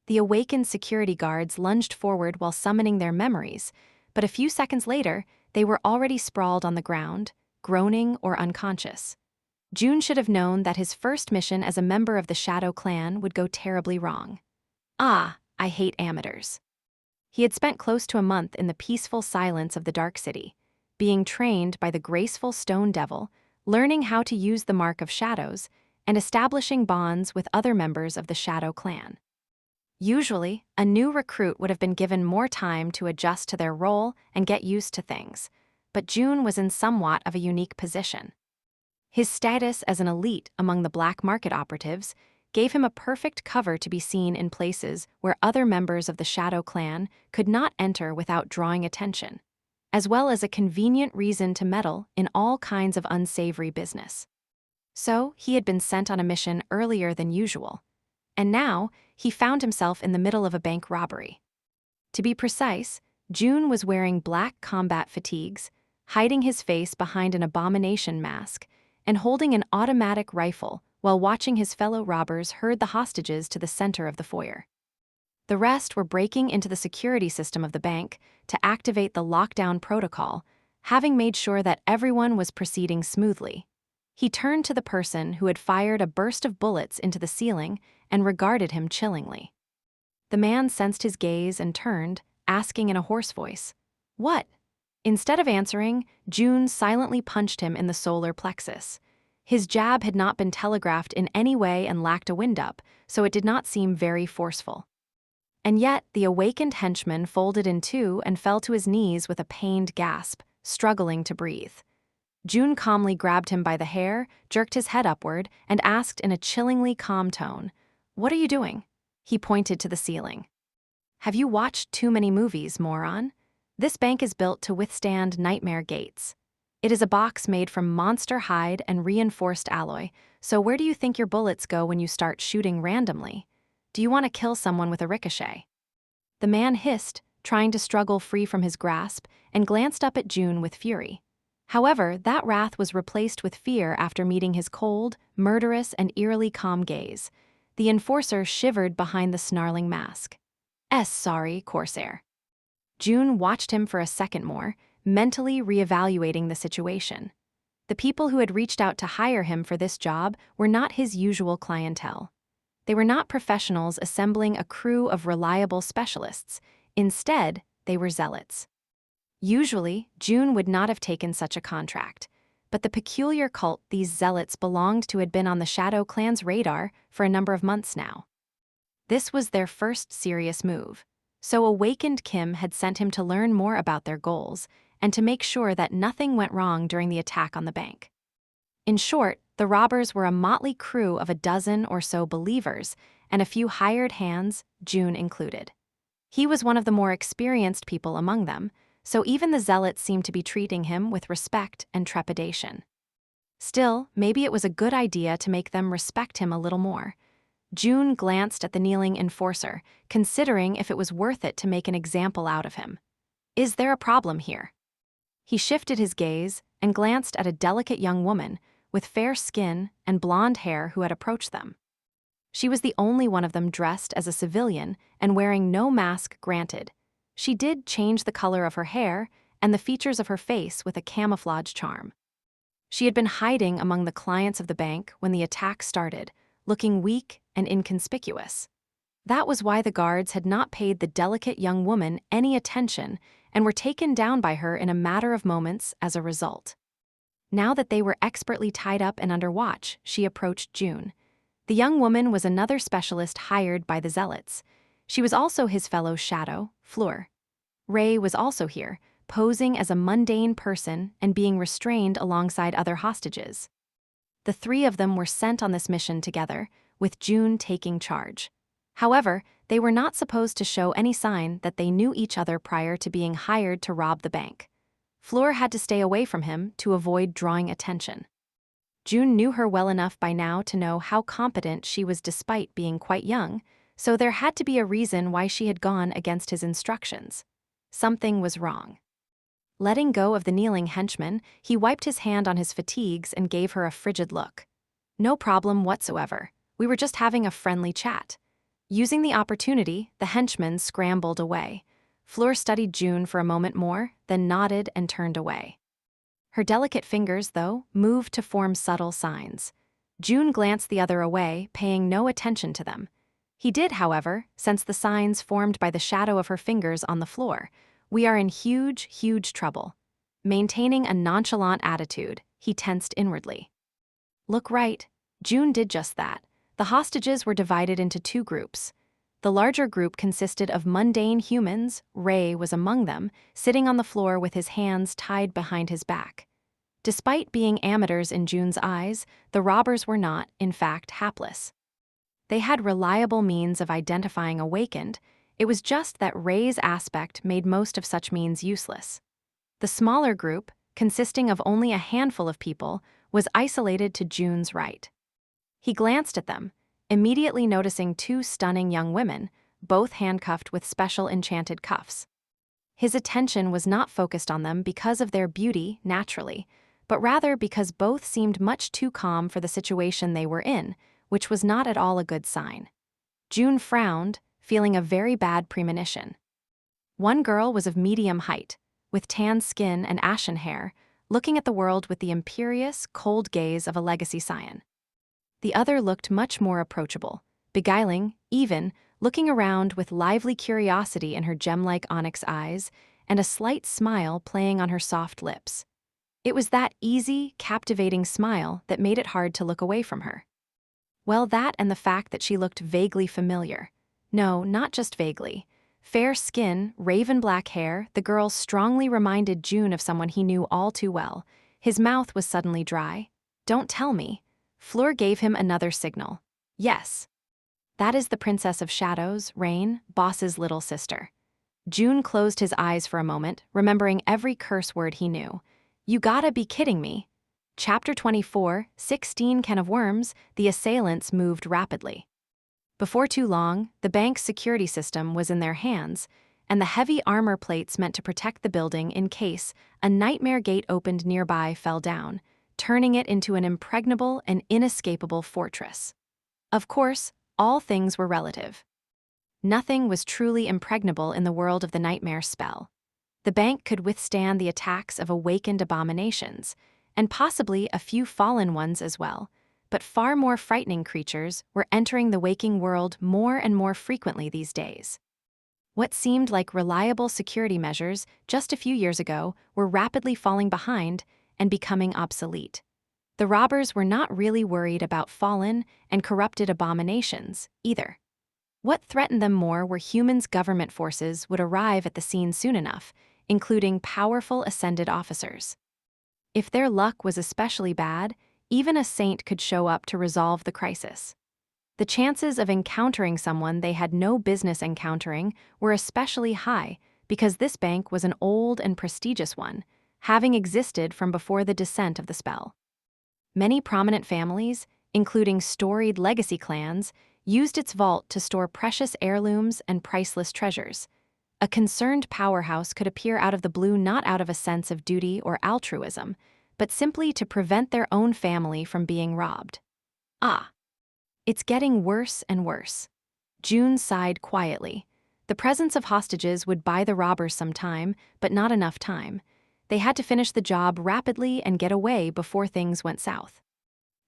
[SPEAKER 1] The awakened security guards lunged forward while summoning their memories, but a few seconds later, they were already sprawled on the ground, groaning or unconscious. June should have known that his first mission as a member of the Shadow Clan would go terribly wrong. Ah, I hate amateurs. He had spent close to a month in the peaceful silence of the Dark City. being trained by the graceful stone devil, learning how to use the mark of shadows, and establishing bonds with other members of the Shadow clan. Usually, a new recruit would have been given more time to adjust to their role and get used to things, but June was in somewhat of a unique position. His status as an elite among the black market operatives gave him a perfect cover to be seen in places where other members of the Shadow clan could not enter without drawing attention, as well as a convenient reason to meddle in all kinds of unsavory business. So, he had been sent on a mission earlier than usual, and now he found himself in the middle of a bank robbery. To be precise, June was wearing black combat fatigues, hiding his face behind an abomination mask, and holding an automatic rifle while watching his fellow robbers herd the hostages to the center of the foyer. The rest were breaking into the security system of the bank to activate the lockdown protocol, having made sure that everyone was proceeding smoothly. He turned to the person who had fired a burst of bullets into the ceiling and regarded him chillingly. The man sensed his gaze and turned, asking in a hoarse voice, "What?" Instead of answering, June silently punched him in the solar plexus. His jab had not been telegraphed in any way and lacked a wind-up, so it did not seem very forceful. And yet, the awakened henchman folded in two and fell to his knees with a pained gasp, struggling to breathe. June calmly grabbed him by the hair, jerked his head upward, and asked in a chillingly calm tone, "What are you doing?" He pointed to the ceiling. "Have you watched too many movies, moron? This bank is built to withstand nightmare gates. It is a box made from monster hide and reinforced alloy, so where do you think your bullets go when you start shooting randomly? Do you want to kill someone with a ricochet?" The man hissed, trying to struggle free from his grasp, and glanced up at June with fury. However, that wrath was replaced with fear after meeting his cold, murderous, and eerily calm gaze. The enforcer shivered behind the snarling mask. Sorry, Corsair." June watched him for a second more, mentally reevaluating the situation. The people who had reached out to hire him for this job were not his usual clientele. They were not professionals assembling a crew of reliable specialists. Instead, they were zealots. Usually, June would not have taken such a contract, but the peculiar cult these zealots belonged to had been on the Shadow clan's radar for a number of months now. This was their first serious move, so awakened Kim had sent him to learn more about their goals and to make sure that nothing went wrong during the attack on the bank. In short, the robbers were a motley crew of a dozen or so believers and a few hired hands, June included. He was one of the more experienced people among them, so even the zealots seemed to be treating him with respect and trepidation. Still, maybe it was a good idea to make them respect him a little more. June glanced at the kneeling enforcer, considering if it was worth it to make an example out of him. "Is there a problem here?" He shifted his gaze and glanced at a delicate young woman with fair skin and blonde hair who had approached them. She was the only one of them dressed as a civilian and wearing no mask granted. She did change the color of her hair and the features of her face with a camouflage charm. She had been hiding among the clients of the bank when the attack started, looking weak and inconspicuous. That was why the guards had not paid the delicate young woman any attention and were taken down by her in a matter of moments as a result. Now that they were expertly tied up and under watch, she approached June. The young woman was another specialist hired by the zealots. She was also his fellow shadow, Flaw. Ray was also here, posing as a mundane person and being restrained alongside other hostages. The three of them were sent on this mission together, with June taking charge. However, they were not supposed to show any sign that they knew each other prior to being hired to rob the bank. Flaw had to stay away from him to avoid drawing attention. June knew her well enough by now to know how competent she was despite being quite young, so there had to be a reason why she had gone against his instructions. Something was wrong. Letting go of the kneeling henchman, he wiped his hand on his fatigues and gave her a frigid look. "No problem whatsoever. We were just having a friendly chat." Using the opportunity, the henchman scrambled away. Flaw studied June for a moment more, then nodded and turned away. Her delicate fingers, though, moved to form subtle signs. June glanced the other way, paying no attention to them. He did, however, sense the signs formed by the shadow of her fingers on the floor. "We are in huge, huge trouble. maintaining a nonchalant attitude, he tensed inwardly. Look right. June did just that. The hostages were divided into two groups. The larger group consisted of mundane humans. Ray was among them, sitting on the floor with his hands tied behind his back. Despite being amateurs in June's eyes, the robbers were not, in fact, hapless. They had reliable means of identifying Awakened. It was just that Ray's aspect made most of such means useless. The smaller group, consisting of only a handful of people, was isolated to June's right. He glanced at them, immediately noticing two stunning young women, both handcuffed with special enchanted cuffs. His attention was not focused on them because of their beauty, naturally, but rather because both seemed much too calm for the situation they were in, which was not at all a good sign. June frowned, feeling a very bad premonition. One girl was of medium height, with tan skin and ashen hair, looking at the world with the imperious, cold gaze of a legacy scion. The other looked much more approachable, beguiling, even, looking around with lively curiosity in her gem-like onyx eyes and a slight smile playing on her soft lips. It was that easy, captivating smile that made it hard to look away from her. Well, that and the fact that she looked vaguely familiar. No, not just vaguely. Fair skin, raven black hair, the girl strongly reminded June of someone he knew all too well. His mouth was suddenly dry. Don't tell me. Fleur gave him another signal. Yes. That is the Princess of Shadows, Rain, Boss's little sister. June closed his eyes for a moment, remembering every curse word he knew. You gotta be kidding me. Chapter 24, 16 Can of Worms, the assailants moved rapidly. Before too long, the bank's security system was in their hands, and the heavy armor plates meant to protect the building in case a nightmare gate opened nearby fell down, turning it into an impregnable and inescapable fortress. Of course, all things were relative. Nothing was truly impregnable in the world of the nightmare spell. The bank could withstand the attacks of awakened abominations, and possibly a few fallen ones as well, but far more frightening creatures were entering the waking world more and more frequently these days. What seemed like reliable security measures just a few years ago were rapidly falling behind and becoming obsolete. The robbers were not really worried about fallen and corrupted abominations, either. What threatened them more were humans' government forces would arrive at the scene soon enough, including powerful ascended officers. If their luck was especially bad, even a saint could show up to resolve the crisis. The chances of encountering someone they had no business encountering were especially high because this bank was an old and prestigious one, having existed from before the descent of the spell. Many prominent families, including storied legacy clans, used its vault to store precious heirlooms and priceless treasures. A concerned powerhouse could appear out of the blue not out of a sense of duty or altruism, but simply to prevent their own family from being robbed. Ah. It's getting worse and worse. June sighed quietly. The presence of hostages would buy the robbers some time, but not enough time. They had to finish the job rapidly and get away before things went south.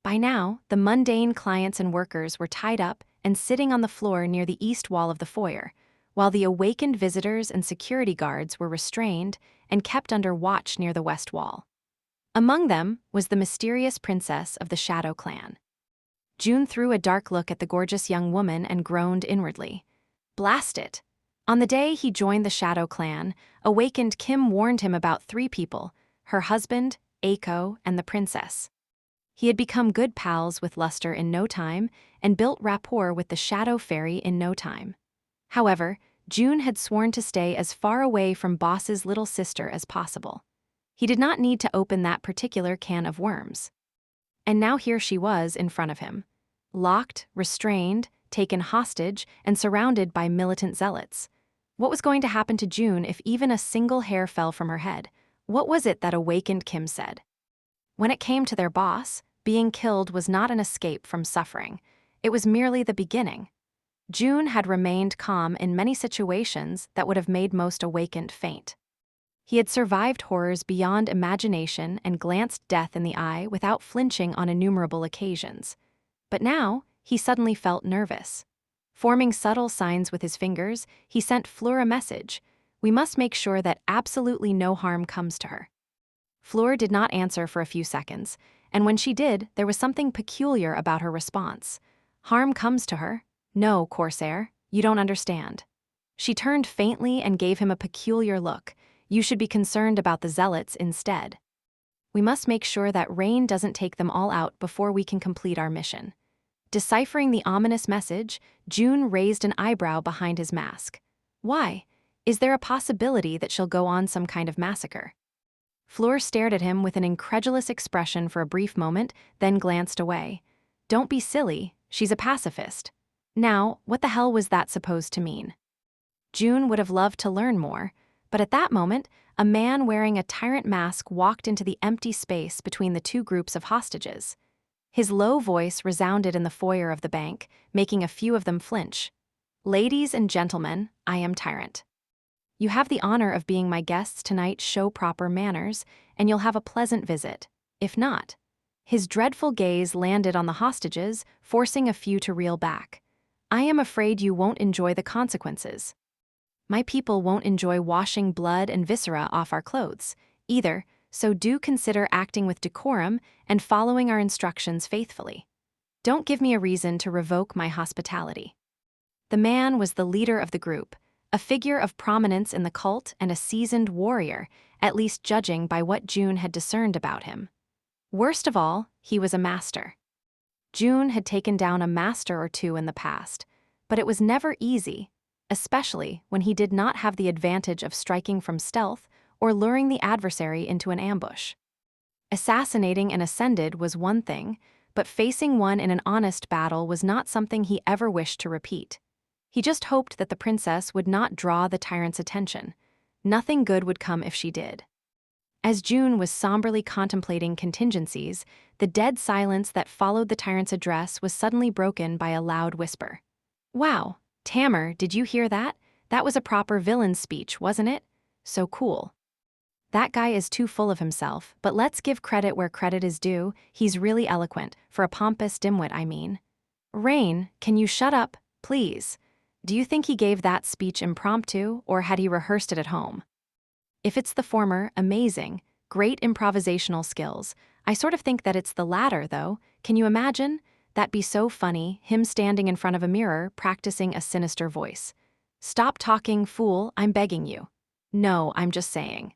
[SPEAKER 1] By now, the mundane clients and workers were tied up and sitting on the floor near the east wall of the foyer, while the awakened visitors and security guards were restrained and kept under watch near the west wall. Among them was the mysterious princess of the Shadow Clan. June threw a dark look at the gorgeous young woman and groaned inwardly. Blast it! On the day he joined the Shadow Clan, awakened Kim warned him about 3 people, her husband, Aiko, and the princess. He had become good pals with Luster in no time and built rapport with the Shadow Fairy in no time. However, June had sworn to stay as far away from Boss's little sister as possible. He did not need to open that particular can of worms. And now here she was in front of him. Locked, restrained, taken hostage, and surrounded by militant zealots. What was going to happen to June if even a single hair fell from her head? What was it that awakened Kim said? When it came to their boss, being killed was not an escape from suffering. It was merely the beginning. June had remained calm in many situations that would have made most awakened faint. He had survived horrors beyond imagination and glanced death in the eye without flinching on innumerable occasions. But now, he suddenly felt nervous. Forming subtle signs with his fingers, he sent Fleur a message. We must make sure that absolutely no harm comes to her. Fleur did not answer for a few seconds, and when she did, there was something peculiar about her response. Harm comes to her. No, Corsair, you don't understand. She turned faintly and gave him a peculiar look. You should be concerned about the zealots instead. We must make sure that Rain doesn't take them all out before we can complete our mission. Deciphering the ominous message, June raised an eyebrow behind his mask. Why? Is there a possibility that she'll go on some kind of massacre? Fleur stared at him with an incredulous expression for a brief moment, then glanced away. Don't be silly, she's a pacifist. Now, what the hell was that supposed to mean? June would have loved to learn more, but at that moment, a man wearing a tyrant mask walked into the empty space between the two groups of hostages. His low voice resounded in the foyer of the bank, making a few of them flinch. Ladies and gentlemen, I am Tyrant. You have the honor of being my guests tonight. Show proper manners, and you'll have a pleasant visit. If not, his dreadful gaze landed on the hostages, forcing a few to reel back. I am afraid you won't enjoy the consequences. My people won't enjoy washing blood and viscera off our clothes, either, so do consider acting with decorum and following our instructions faithfully. Don't give me a reason to revoke my hospitality. The man was the leader of the group, a figure of prominence in the cult and a seasoned warrior, at least judging by what June had discerned about him. Worst of all, he was a master. June had taken down a master or two in the past, but it was never easy, especially when he did not have the advantage of striking from stealth or luring the adversary into an ambush. Assassinating an ascended was one thing, but facing one in an honest battle was not something he ever wished to repeat. He just hoped that the princess would not draw the tyrant's attention. Nothing good would come if she did. As June was somberly contemplating contingencies, the dead silence that followed the tyrant's address was suddenly broken by a loud whisper. Wow, Tamar, did you hear that? That was a proper villain's speech, wasn't it? So cool. That guy is too full of himself, but let's give credit where credit is due. He's really eloquent, for a pompous dimwit, I mean. Rain, can you shut up, please? Do you think he gave that speech impromptu, or had he rehearsed it at home? If it's the former, amazing, great improvisational skills. I sort of think that it's the latter, though. Can you imagine? That'd be so funny, him standing in front of a mirror, practicing a sinister voice. Stop talking, fool, I'm begging you. No, I'm just saying.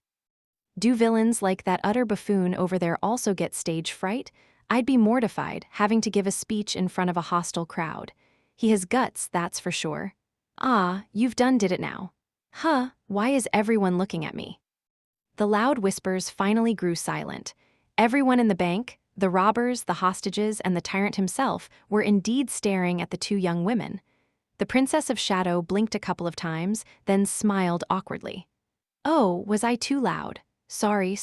[SPEAKER 1] Do villains like that utter buffoon over there also get stage fright? I'd be mortified, having to give a speech in front of a hostile crowd. He has guts, that's for sure. Ah, you've done did it now. Huh, why is everyone looking at me? The loud whispers finally grew silent. Everyone in the bank, the robbers, the hostages, and the tyrant himself, were indeed staring at the two young women. The Princess of Shadow blinked a couple of times, then smiled awkwardly. Oh, was I too loud? Sorry.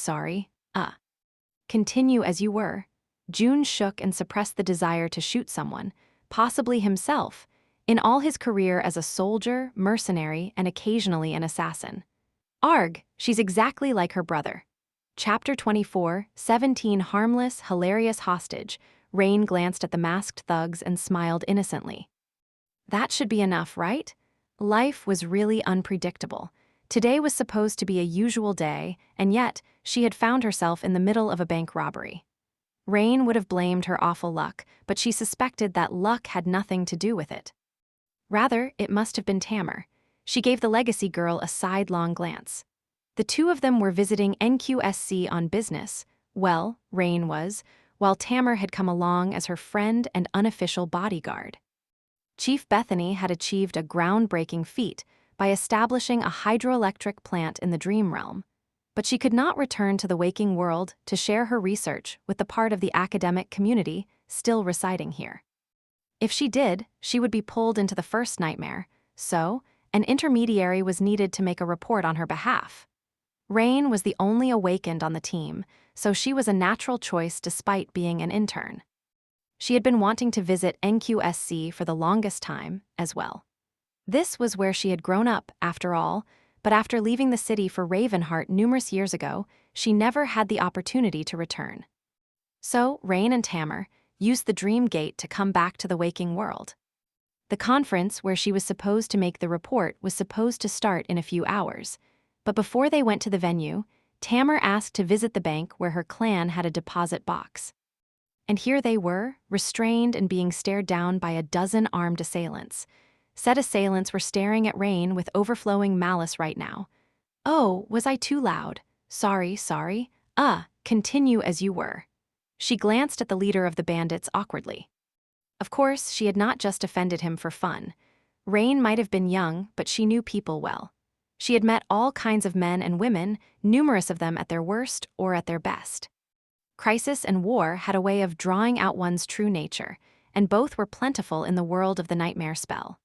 [SPEAKER 1] Continue as you were. June shook and suppressed the desire to shoot someone, possibly himself, in all his career as a soldier, mercenary, and occasionally an assassin. Arg, she's exactly like her brother. Chapter 24, 17 Harmless, Hilarious Hostage. Rain glanced at the masked thugs and smiled innocently. That should be enough, right? Life was really unpredictable. Today was supposed to be a usual day, and yet she had found herself in the middle of a bank robbery. Rain would have blamed her awful luck, but she suspected that luck had nothing to do with it. Rather, it must have been Tamar. She gave the legacy girl a sidelong glance. The two of them were visiting NQSC on business. Well, Rain was, while Tamar had come along as her friend and unofficial bodyguard. Chief Bethany had achieved a groundbreaking feat by establishing a hydroelectric plant in the dream realm, but she could not return to the waking world to share her research with the part of the academic community still residing here. If she did, she would be pulled into the first nightmare, so an intermediary was needed to make a report on her behalf. Rain was the only awakened on the team, so she was a natural choice despite being an intern. She had been wanting to visit NQSC for the longest time, as well. This was where she had grown up, after all, but after leaving the city for Ravenheart numerous years ago, she never had the opportunity to return. So, Rain and Tamar used the Dream Gate to come back to the waking world. The conference where she was supposed to make the report was supposed to start in a few hours, but before they went to the venue, Tamar asked to visit the bank where her clan had a deposit box. And here they were, restrained and being stared down by a dozen armed assailants. Said assailants were staring at Rain with overflowing malice right now. "Oh, was I too loud? Sorry. Continue as you were." She glanced at the leader of the bandits awkwardly. Of course, she had not just offended him for fun. Rain might have been young, but she knew people well. She had met all kinds of men and women, numerous of them at their worst or at their best. Crisis and war had a way of drawing out one's true nature, and both were plentiful in the world of the nightmare spell.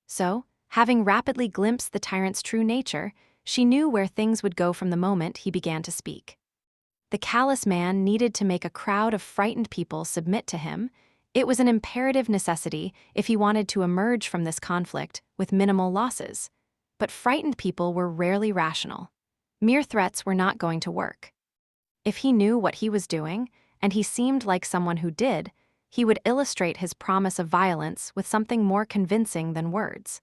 [SPEAKER 1] So, having rapidly glimpsed the tyrant's true nature, she knew where things would go from the moment he began to speak. The callous man needed to make a crowd of frightened people submit to him. It was an imperative necessity if he wanted to emerge from this conflict with minimal losses. But frightened people were rarely rational. Mere threats were not going to work. If he knew what he was doing, and he seemed like someone who did, he would illustrate his promise of violence with something more convincing than words.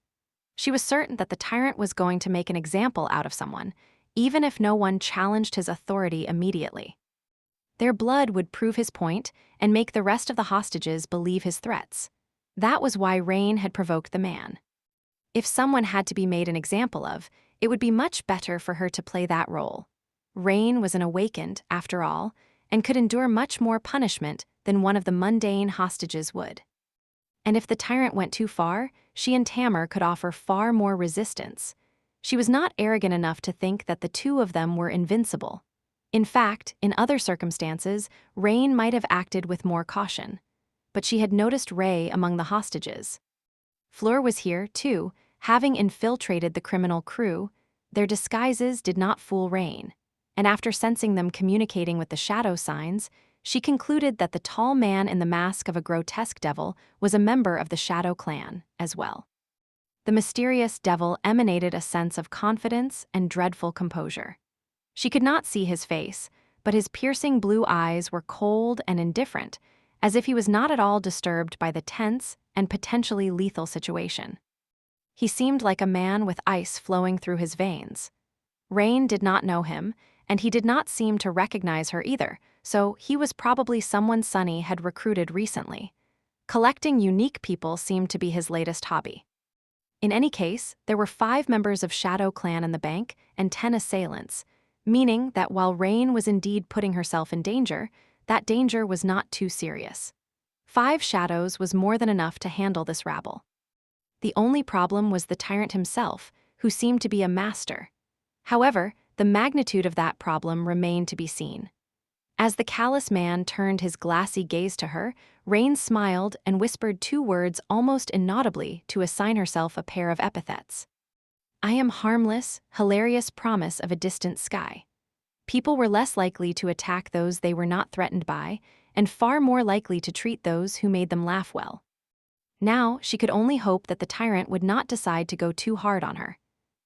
[SPEAKER 1] She was certain that the tyrant was going to make an example out of someone, even if no one challenged his authority immediately. Their blood would prove his point and make the rest of the hostages believe his threats. That was why Rain had provoked the man. If someone had to be made an example of, it would be much better for her to play that role. Rain was an awakened, after all, and could endure much more punishment than one of the mundane hostages would. And if the tyrant went too far, she and Tamar could offer far more resistance. She was not arrogant enough to think that the two of them were invincible. In fact, in other circumstances, Rain might have acted with more caution. But she had noticed Ray among the hostages. Flaw was here, too, having infiltrated the criminal crew. Their disguises did not fool Rain, and after sensing them communicating with the shadow signs, she concluded that the tall man in the mask of a grotesque devil was a member of the Shadow clan as well. The mysterious devil emanated a sense of confidence and dreadful composure. She could not see his face, but his piercing blue eyes were cold and indifferent, as if he was not at all disturbed by the tense and potentially lethal situation. He seemed like a man with ice flowing through his veins. Rain did not know him, and he did not seem to recognize her either, so he was probably someone Sunny had recruited recently. Collecting unique people seemed to be his latest hobby. In any case, there were 5 members of Shadow Clan in the bank and 10 assailants, meaning that while Rain was indeed putting herself in danger, that danger was not too serious. 5 shadows was more than enough to handle this rabble. The only problem was the tyrant himself, who seemed to be a master. However, the magnitude of that problem remained to be seen. As the callous man turned his glassy gaze to her, Rain smiled and whispered 2 words almost inaudibly to assign herself a pair of epithets. "I am harmless, hilarious promise of a distant sky." People were less likely to attack those they were not threatened by, and far more likely to treat those who made them laugh well. Now, she could only hope that the tyrant would not decide to go too hard on her.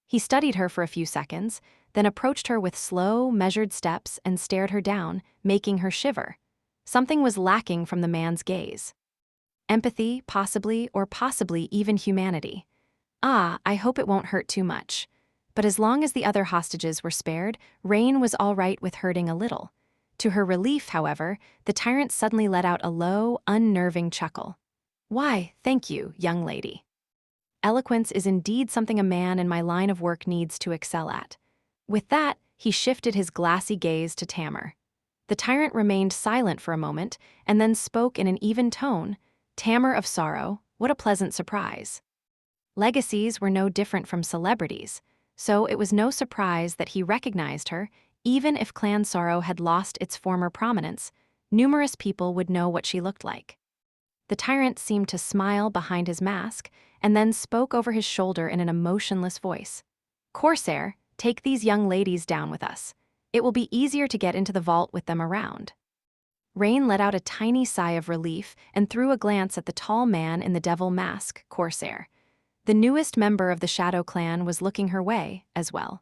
[SPEAKER 1] He studied her for a few seconds, then approached her with slow, measured steps and stared her down, making her shiver. Something was lacking from the man's gaze. Empathy, possibly, or possibly even humanity. I hope it won't hurt too much. But as long as the other hostages were spared, Rain was all right with hurting a little. To her relief, however, the tyrant suddenly let out a low, unnerving chuckle. "Why, thank you, young lady. Eloquence is indeed something a man in my line of work needs to excel at." With that, he shifted his glassy gaze to Tamar. The tyrant remained silent for a moment and then spoke in an even tone. "Tamar of Sorrow, what a pleasant surprise." Legacies were no different from celebrities, so it was no surprise that he recognized her. Even if Clan Sorrow had lost its former prominence, numerous people would know what she looked like. The tyrant seemed to smile behind his mask and then spoke over his shoulder in an emotionless voice. "Corsair, take these young ladies down with us. It will be easier to get into the vault with them around." Rain let out a tiny sigh of relief and threw a glance at the tall man in the devil mask, Corsair. The newest member of the Shadow Clan was looking her way, as well.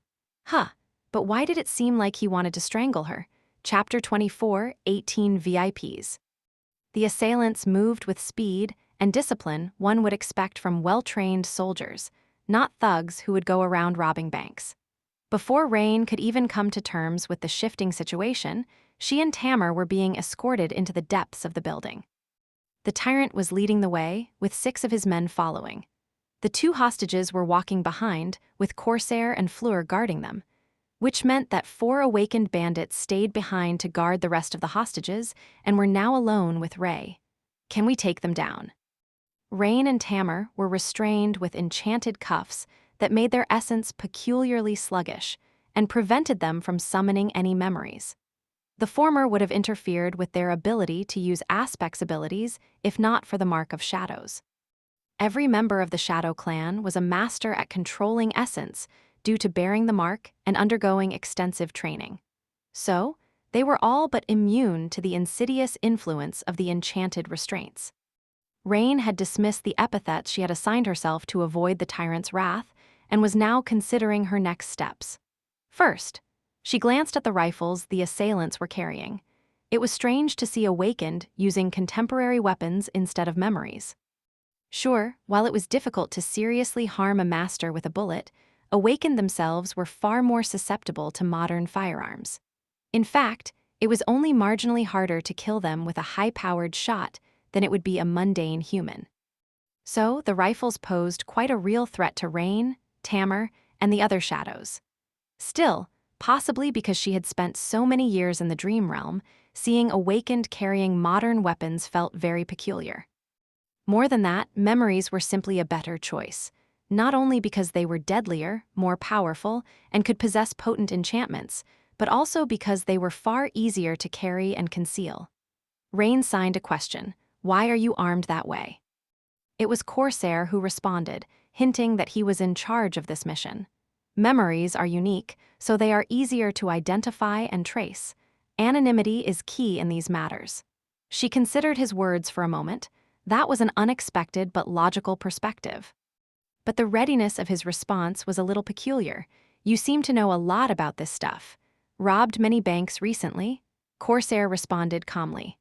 [SPEAKER 1] But why did it seem like he wanted to strangle her? Chapter 24, 18 VIPs. The assailants moved with speed and discipline one would expect from well-trained soldiers, not thugs who would go around robbing banks. Before Rain could even come to terms with the shifting situation, she and Tamar were being escorted into the depths of the building. The tyrant was leading the way, with 6 of his men following. The 2 hostages were walking behind, with Corsair and Fleur guarding them, which meant that 4 awakened bandits stayed behind to guard the rest of the hostages and were now alone with Ray. Can we take them down? Rain and Tamar were restrained with enchanted cuffs that made their essence peculiarly sluggish and prevented them from summoning any memories. The former would have interfered with their ability to use aspects abilities if not for the Mark of Shadows. Every member of the Shadow clan was a master at controlling essence due to bearing the mark and undergoing extensive training. So, they were all but immune to the insidious influence of the enchanted restraints. Rain had dismissed the epithets she had assigned herself to avoid the tyrant's wrath and was now considering her next steps. First, she glanced at the rifles the assailants were carrying. It was strange to see Awakened using contemporary weapons instead of memories. Sure, while it was difficult to seriously harm a master with a bullet, Awakened themselves were far more susceptible to modern firearms. In fact, it was only marginally harder to kill them with a high-powered shot than it would be a mundane human. So, the rifles posed quite a real threat to Rain, Tamar, and the other shadows. Still, possibly because she had spent so many years in the dream realm, seeing Awakened carrying modern weapons felt very peculiar. More than that, memories were simply a better choice, not only because they were deadlier, more powerful, and could possess potent enchantments, but also because they were far easier to carry and conceal. Rain signed a question: "Why are you armed that way?" It was Corsair who responded, hinting that he was in charge of this mission. Memories are unique, so they are easier to identify and trace. Anonymity is key in these matters. She considered his words for a moment. That was an unexpected but logical perspective. But the readiness of his response was a little peculiar. "You seem to know a lot about this stuff. Robbed many banks recently?" Corsair responded calmly.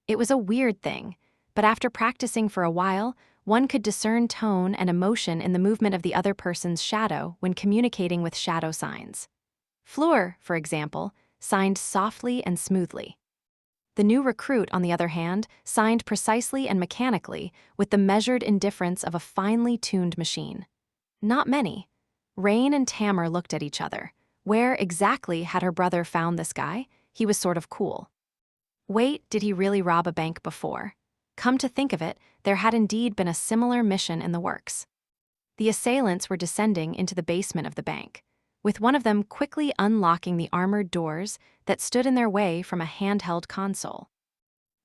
[SPEAKER 1] It was a weird thing, but after practicing for a while, one could discern tone and emotion in the movement of the other person's shadow when communicating with shadow signs. Fleur, for example, signed softly and smoothly. The new recruit, on the other hand, signed precisely and mechanically with the measured indifference of a finely tuned machine. Not many. Rain and Tamar looked at each other. Where exactly had her brother found this guy? He was sort of cool. Wait, did he really rob a bank before? Come to think of it, there had indeed been a similar mission in the works. The assailants were descending into the basement of the bank, with one of them quickly unlocking the armored doors that stood in their way from a handheld console.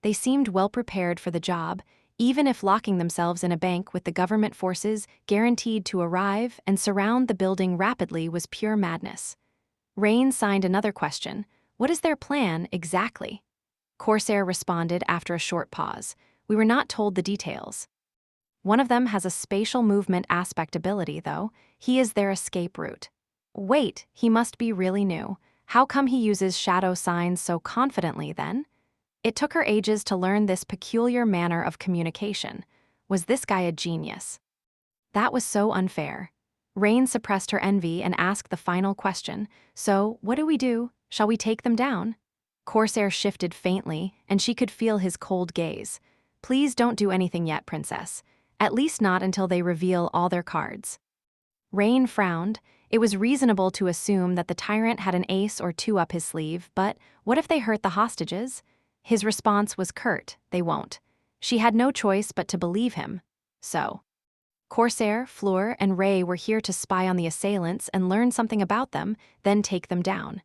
[SPEAKER 1] They seemed well prepared for the job, even if locking themselves in a bank with the government forces guaranteed to arrive and surround the building rapidly was pure madness. Rain signed another question: "What is their plan exactly?" Corsair responded after a short pause: "We were not told the details. One of them has a spatial movement aspect ability, though. He is their escape route." Wait, he must be really new. How come he uses shadow signs so confidently, then? It took her ages to learn this peculiar manner of communication. Was this guy a genius? That was so unfair. Rain suppressed her envy and asked the final question: "So, what do we do? Shall we take them down?" Corsair shifted faintly, and she could feel his cold gaze. "Please don't do anything yet, Princess. At least not until they reveal all their cards." Rain frowned. It was reasonable to assume that the tyrant had an ace or 2 up his sleeve, but what if they hurt the hostages? His response was curt: "They won't." She had no choice but to believe him. So, Corsair, Fleur, and Ray were here to spy on the assailants and learn something about them, then take them down.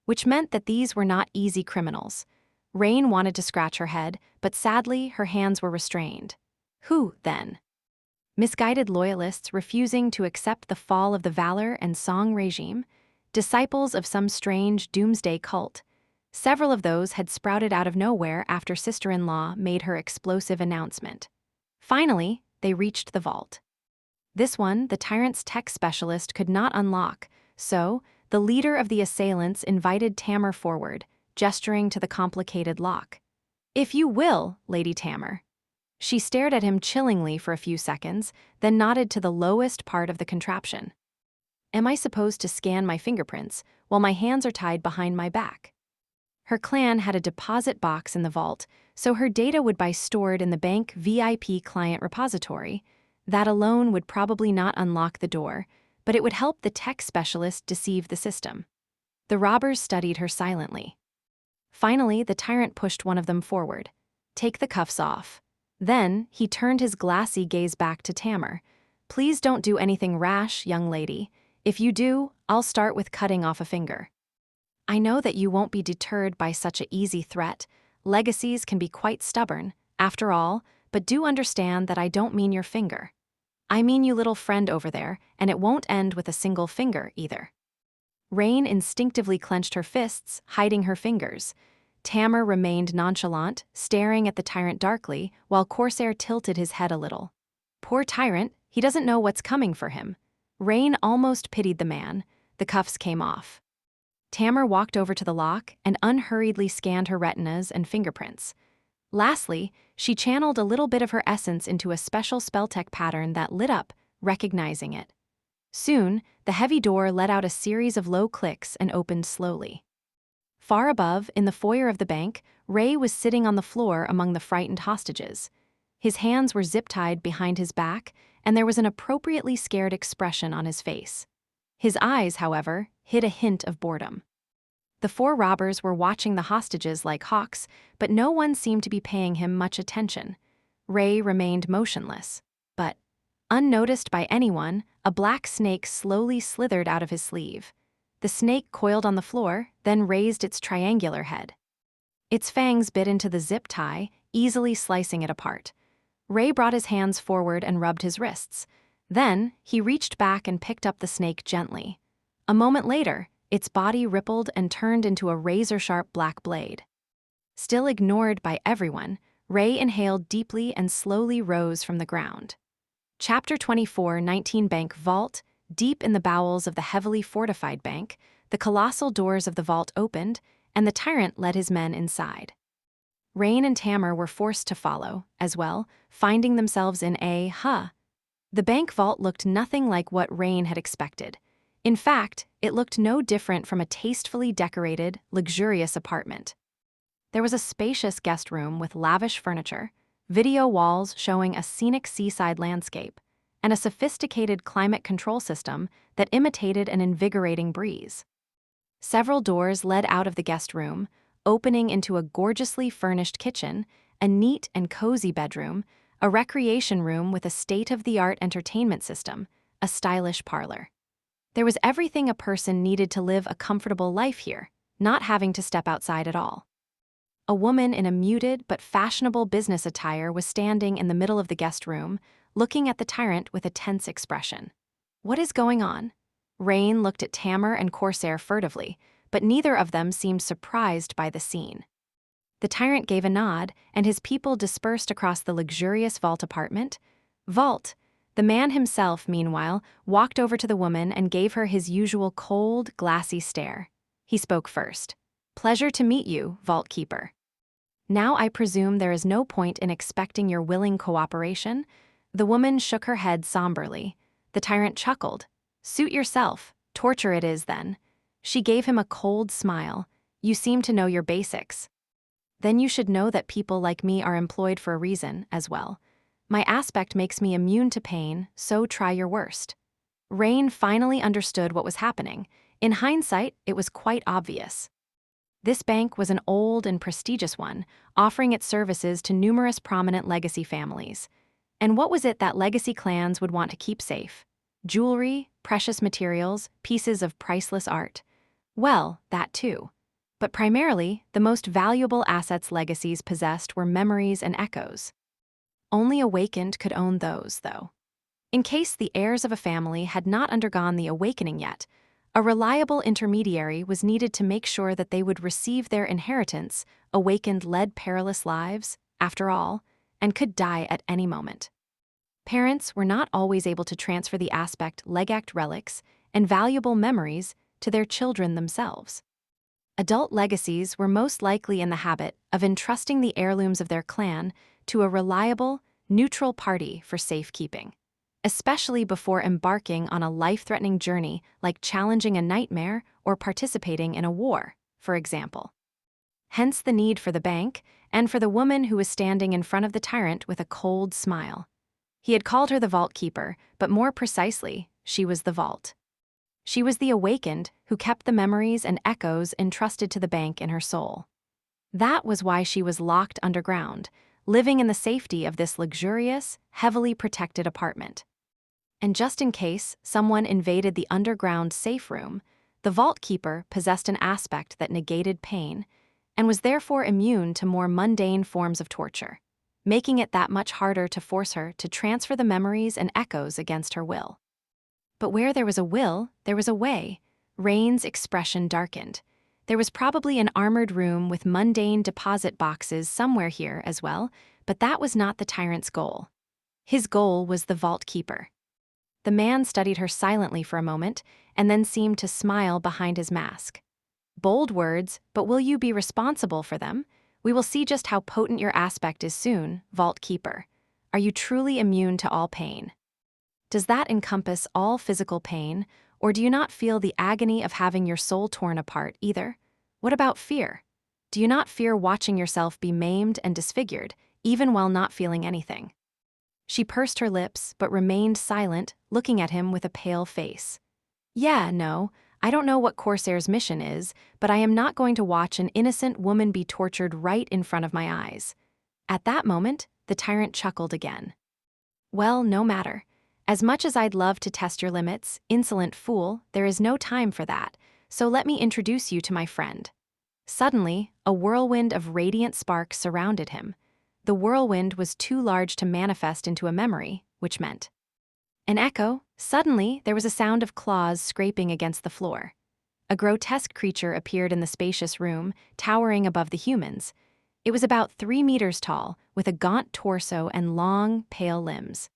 [SPEAKER 1] Which meant that these were not easy criminals. Rain wanted to scratch her head, but sadly, her hands were restrained. Who, then? Misguided loyalists refusing to accept the fall of the Valor and Song regime? Disciples of some strange doomsday cult? Several of those had sprouted out of nowhere after sister-in-law made her explosive announcement. Finally, they reached the vault. This one, the tyrant's tech specialist could not unlock, so the leader of the assailants invited Tamar forward, gesturing to the complicated lock. "If you will, Lady Tamar." She stared at him chillingly for a few seconds, then nodded to the lowest part of the contraption. Am I supposed to scan my fingerprints while my hands are tied behind my back? Her clan had a deposit box in the vault, so her data would be stored in the bank VIP client repository. That alone would probably not unlock the door, but it would help the tech specialist deceive the system. The robbers studied her silently. Finally, the tyrant pushed one of them forward. Take the cuffs off. Then, he turned his glassy gaze back to Tamar. Please don't do anything rash, young lady. If you do, I'll start with cutting off a finger. I know that you won't be deterred by such an easy threat. Legacies can be quite stubborn, after all, but do understand that I don't mean your finger. I mean you little friend over there, and it won't end with a single finger either. Rain instinctively clenched her fists, hiding her fingers. Tamar remained nonchalant, staring at the tyrant darkly, while Corsair tilted his head a little. Poor tyrant, he doesn't know what's coming for him. Rain almost pitied the man. The cuffs came off. Tamar walked over to the lock and unhurriedly scanned her retinas and fingerprints. Lastly, she channeled a little bit of her essence into a special spell-tech pattern that lit up, recognizing it. Soon, the heavy door let out a series of low clicks and opened slowly. Far above, in the foyer of the bank, Ray was sitting on the floor among the frightened hostages. His hands were zip-tied behind his back, and there was an appropriately scared expression on his face. His eyes, however, hid a hint of boredom. The four robbers were watching the hostages like hawks, but no one seemed to be paying him much attention. Ray remained motionless. But, unnoticed by anyone, a black snake slowly slithered out of his sleeve. The snake coiled on the floor, then raised its triangular head. Its fangs bit into the zip tie, easily slicing it apart. Ray brought his hands forward and rubbed his wrists. Then, he reached back and picked up the snake gently. A moment later, its body rippled and turned into a razor-sharp black blade. Still ignored by everyone, Ray inhaled deeply and slowly rose from the ground. Chapter 24, 19 Bank Vault. Deep in the bowels of the heavily fortified bank, the colossal doors of the vault opened, and the tyrant led his men inside. Rain and Tamar were forced to follow, as well, finding themselves in The bank vault looked nothing like what Rain had expected. In fact, it looked no different from a tastefully decorated, luxurious apartment. There was a spacious guest room with lavish furniture, video walls showing a scenic seaside landscape, and a sophisticated climate control system that imitated an invigorating breeze. Several doors led out of the guest room, opening into a gorgeously furnished kitchen, a neat and cozy bedroom, a recreation room with a state-of-the-art entertainment system, a stylish parlor. There was everything a person needed to live a comfortable life here, not having to step outside at all. A woman in a muted but fashionable business attire was standing in the middle of the guest room, looking at the tyrant with a tense expression. What is going on? Rain looked at Tamar and Corsair furtively, but neither of them seemed surprised by the scene. The tyrant gave a nod, and his people dispersed across the luxurious vault apartment. The man himself, meanwhile, walked over to the woman and gave her his usual cold, glassy stare. He spoke first. Pleasure to meet you, Vault Keeper. Now I presume there is no point in expecting your willing cooperation? The woman shook her head somberly. The tyrant chuckled. Suit yourself. Torture it is, then. She gave him a cold smile. You seem to know your basics. Then you should know that people like me are employed for a reason, as well. My aspect makes me immune to pain, so try your worst. Rain finally understood what was happening. In hindsight, it was quite obvious. This bank was an old and prestigious one, offering its services to numerous prominent legacy families. And what was it that legacy clans would want to keep safe? Jewelry, precious materials, pieces of priceless art. Well, that too. But primarily, the most valuable assets legacies possessed were memories and echoes. Only awakened could own those, though. In case the heirs of a family had not undergone the awakening yet, a reliable intermediary was needed to make sure that they would receive their inheritance. Awakened led perilous lives, after all, and could die at any moment. Parents were not always able to transfer the legact relics and valuable memories to their children themselves. Adult legacies were most likely in the habit of entrusting the heirlooms of their clan to a reliable, neutral party for safekeeping. especially before embarking on a life-threatening journey like challenging a nightmare or participating in a war, for example. Hence the need for the bank, and for the woman who was standing in front of the tyrant with a cold smile. He had called her the vault keeper, but more precisely, she was the vault. She was the awakened who kept the memories and echoes entrusted to the bank in her soul. That was why she was locked underground, living in the safety of this luxurious, heavily protected apartment. And just in case someone invaded the underground safe room, the vault keeper possessed an aspect that negated pain and was therefore immune to more mundane forms of torture, making it that much harder to force her to transfer the memories and echoes against her will. But where there was a will, there was a way. Rain's expression darkened. There was probably an armored room with mundane deposit boxes somewhere here as well, but that was not the tyrant's goal. His goal was the vault keeper. The man studied her silently for a moment and then seemed to smile behind his mask. Bold words, but will you be responsible for them? We will see just how potent your aspect is soon, vault keeper. Are you truly immune to all pain? Does that encompass all physical pain, or do you not feel the agony of having your soul torn apart either? What about fear? Do you not fear watching yourself be maimed and disfigured, even while not feeling anything? She pursed her lips but remained silent, looking at him with a pale face. Yeah, no, I don't know what Corsair's mission is, but I am not going to watch an innocent woman be tortured right in front of my eyes. At that moment, the tyrant chuckled again. Well, no matter. As much as I'd love to test your limits, insolent fool, there is no time for that, so let me introduce you to my friend. Suddenly, a whirlwind of radiant sparks surrounded him. The whirlwind was too large to manifest into a memory, which meant an echo. Suddenly, there was a sound of claws scraping against the floor. A grotesque creature appeared in the spacious room, towering above the humans. It was about 3 meters tall, with a gaunt torso and long, pale limbs.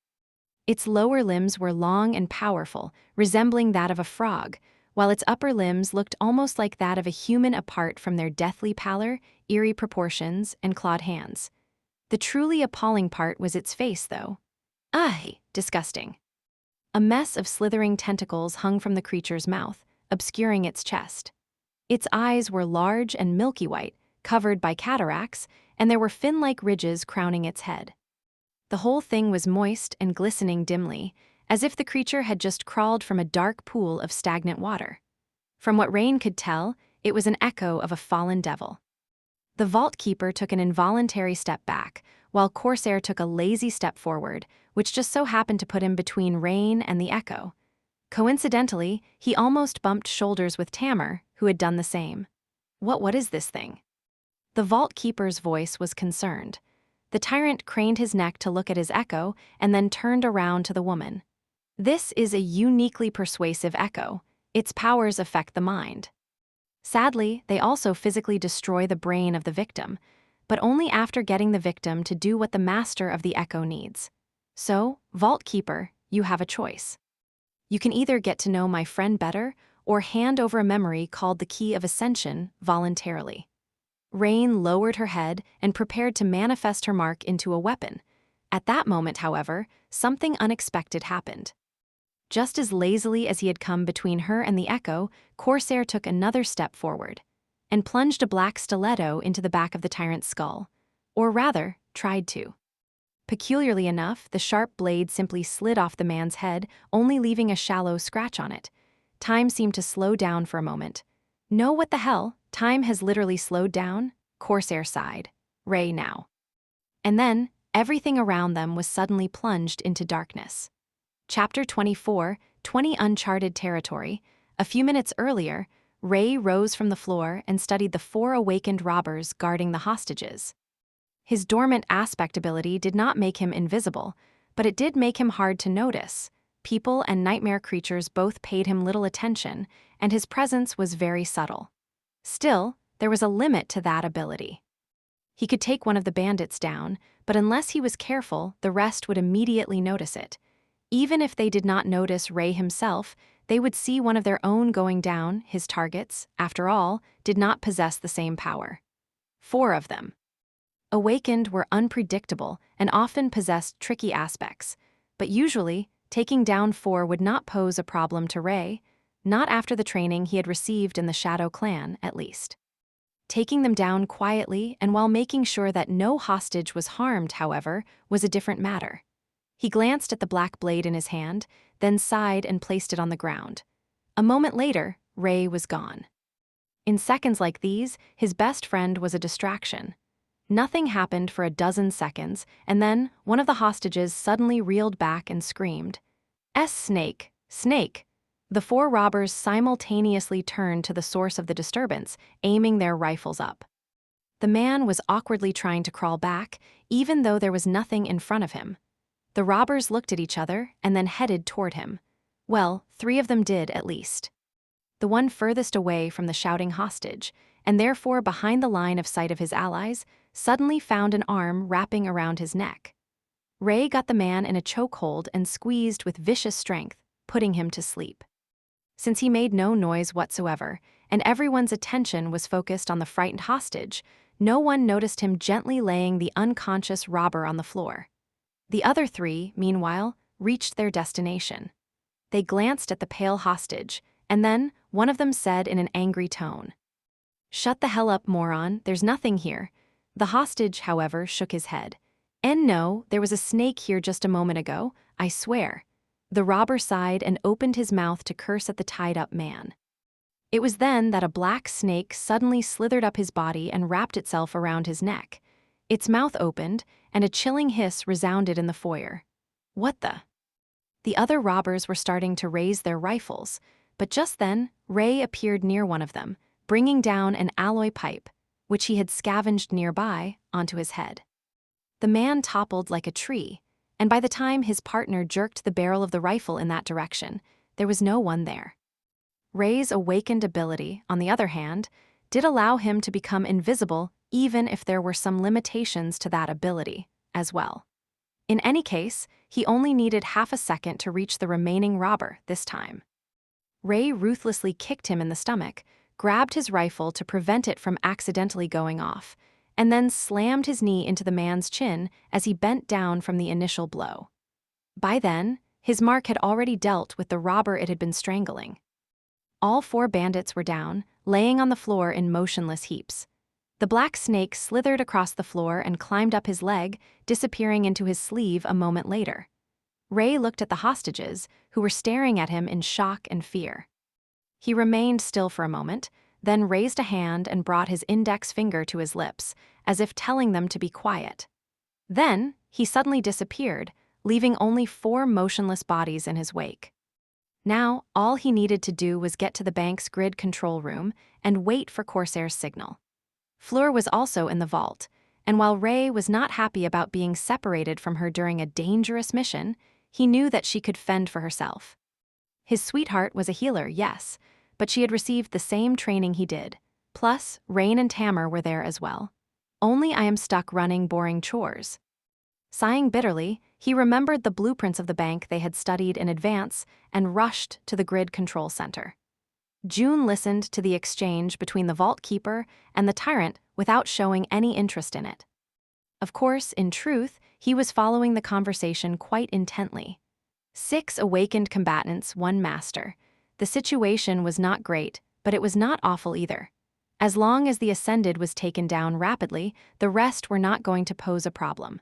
[SPEAKER 1] Its lower limbs were long and powerful, resembling that of a frog, while its upper limbs looked almost like that of a human apart from their deathly pallor, eerie proportions, and clawed hands. The truly appalling part was its face, though. Disgusting. A mess of slithering tentacles hung from the creature's mouth, obscuring its chest. Its eyes were large and milky white, covered by cataracts, and there were fin-like ridges crowning its head. The whole thing was moist and glistening dimly, as if the creature had just crawled from a dark pool of stagnant water. From what Rain could tell, it was an echo of a fallen devil. The vault keeper took an involuntary step back, while Corsair took a lazy step forward, which just so happened to put him between Rain and the echo. Coincidentally, he almost bumped shoulders with Tamer, who had done the same. What is this thing? The vault keeper's voice was concerned. The tyrant craned his neck to look at his echo and then turned around to the woman. This is a uniquely persuasive echo. Its powers affect the mind. Sadly, they also physically destroy the brain of the victim, but only after getting the victim to do what the master of the echo needs. So, Vault Keeper, you have a choice. You can either get to know my friend better or hand over a memory called the Key of Ascension voluntarily. Rain lowered her head and prepared to manifest her mark into a weapon. At that moment, however, something unexpected happened. Just as lazily as he had come between her and the echo, Corsair took another step forward and plunged a black stiletto into the back of the tyrant's skull. Or rather, tried to. Peculiarly enough, the sharp blade simply slid off the man's head, only leaving a shallow scratch on it. Time seemed to slow down for a moment. No, what the hell? Time has literally slowed down? Corsair sighed. Ray now. And then, everything around them was suddenly plunged into darkness. Chapter 24, 20 Uncharted Territory. A few minutes earlier, Ray rose from the floor and studied the 4 awakened robbers guarding the hostages. His dormant aspect ability did not make him invisible, but it did make him hard to notice. People and nightmare creatures both paid him little attention, and his presence was very subtle. Still, there was a limit to that ability. He could take one of the bandits down, but unless he was careful, the rest would immediately notice it. Even if they did not notice Ray himself, they would see one of their own going down. His targets, after all, did not possess the same power. 4 of them. Awakened were unpredictable and often possessed tricky aspects, but usually, Taking down 4 would not pose a problem to Ray, not after the training he had received in the Shadow Clan, at least. Taking them down quietly and while making sure that no hostage was harmed, however, was a different matter. He glanced at the black blade in his hand, then sighed and placed it on the ground. A moment later, Ray was gone. In seconds like these, his best friend was a distraction. Nothing happened for a dozen seconds, and then one of the hostages suddenly reeled back and screamed, Snake, Snake!" The 4 robbers simultaneously turned to the source of the disturbance, aiming their rifles up. The man was awkwardly trying to crawl back, even though there was nothing in front of him. The robbers looked at each other and then headed toward him. Well, 3 of them did, at least. The one furthest away from the shouting hostage, and therefore behind the line of sight of his allies, suddenly found an arm wrapping around his neck. Ray got the man in a chokehold and squeezed with vicious strength, putting him to sleep. Since he made no noise whatsoever, and everyone's attention was focused on the frightened hostage, no one noticed him gently laying the unconscious robber on the floor. The other 3, meanwhile, reached their destination. They glanced at the pale hostage, and then one of them said in an angry tone, "Shut the hell up, moron, there's nothing here." The hostage, however, shook his head. "And no, there was a snake here just a moment ago, I swear." The robber sighed and opened his mouth to curse at the tied-up man. It was then that a black snake suddenly slithered up his body and wrapped itself around his neck. Its mouth opened, and a chilling hiss resounded in the foyer. What the? The other robbers were starting to raise their rifles, but just then, Ray appeared near one of them, bringing down an alloy pipe, which he had scavenged nearby, onto his head. The man toppled like a tree, and by the time his partner jerked the barrel of the rifle in that direction, there was no one there. Ray's awakened ability, on the other hand, did allow him to become invisible even if there were some limitations to that ability, as well. In any case, he only needed half a second to reach the remaining robber this time. Ray ruthlessly kicked him in the stomach, grabbed his rifle to prevent it from accidentally going off, and then slammed his knee into the man's chin as he bent down from the initial blow. By then, his mark had already dealt with the robber it had been strangling. All 4 bandits were down, laying on the floor in motionless heaps. The black snake slithered across the floor and climbed up his leg, disappearing into his sleeve a moment later. Ray looked at the hostages, who were staring at him in shock and fear. He remained still for a moment, then raised a hand and brought his index finger to his lips, as if telling them to be quiet. Then, he suddenly disappeared, leaving only 4 motionless bodies in his wake. Now, all he needed to do was get to the bank's grid control room and wait for Corsair's signal. Fleur was also in the vault, and while Ray was not happy about being separated from her during a dangerous mission, he knew that she could fend for herself. His sweetheart was a healer, yes, but she had received the same training he did. Plus, Rain and Tamar were there as well. Only I am stuck running boring chores. Sighing bitterly, he remembered the blueprints of the bank they had studied in advance and rushed to the grid control center. June listened to the exchange between the vault keeper and the tyrant without showing any interest in it. Of course, in truth, he was following the conversation quite intently. 6 awakened combatants, 1 master. The situation was not great, but it was not awful either. As long as the Ascended was taken down rapidly, the rest were not going to pose a problem.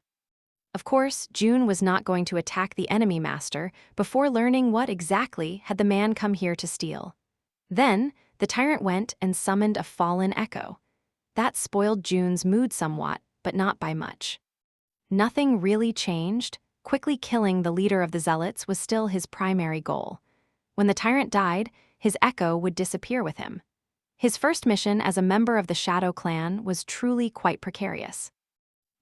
[SPEAKER 1] Of course, June was not going to attack the enemy master before learning what exactly had the man come here to steal. Then, the tyrant went and summoned a fallen echo. That spoiled June's mood somewhat, but not by much. Nothing really changed. Quickly killing the leader of the Zealots was still his primary goal. When the tyrant died, his echo would disappear with him. His first mission as a member of the Shadow Clan was truly quite precarious.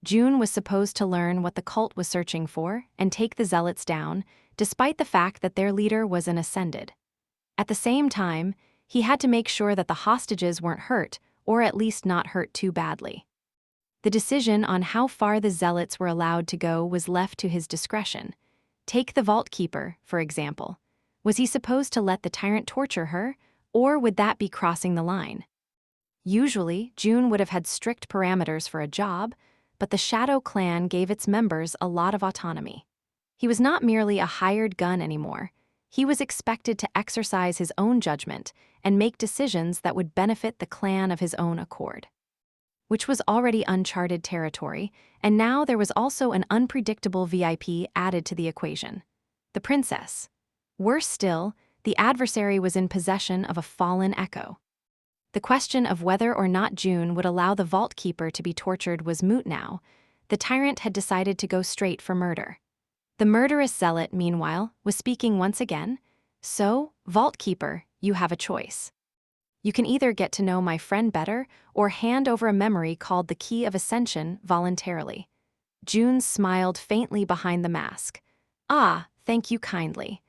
[SPEAKER 1] June was supposed to learn what the cult was searching for and take the Zealots down, despite the fact that their leader was an Ascended. At the same time, he had to make sure that the hostages weren't hurt, or at least not hurt too badly. The decision on how far the Zealots were allowed to go was left to his discretion. Take the Vault Keeper, for example. Was he supposed to let the tyrant torture her, or would that be crossing the line? Usually, June would have had strict parameters for a job, but the Shadow Clan gave its members a lot of autonomy. He was not merely a hired gun anymore. He was expected to exercise his own judgment and make decisions that would benefit the clan of his own accord. Which was already uncharted territory, and now there was also an unpredictable VIP added to the equation: the princess. Worse still, the adversary was in possession of a fallen echo. The question of whether or not June would allow the vault keeper to be tortured was moot now. The tyrant had decided to go straight for murder. The murderous zealot, meanwhile, was speaking once again. So, vault keeper, you have a choice. You can either get to know my friend better or hand over a memory called the Key of Ascension voluntarily. June smiled faintly behind the mask. Ah, thank you kindly.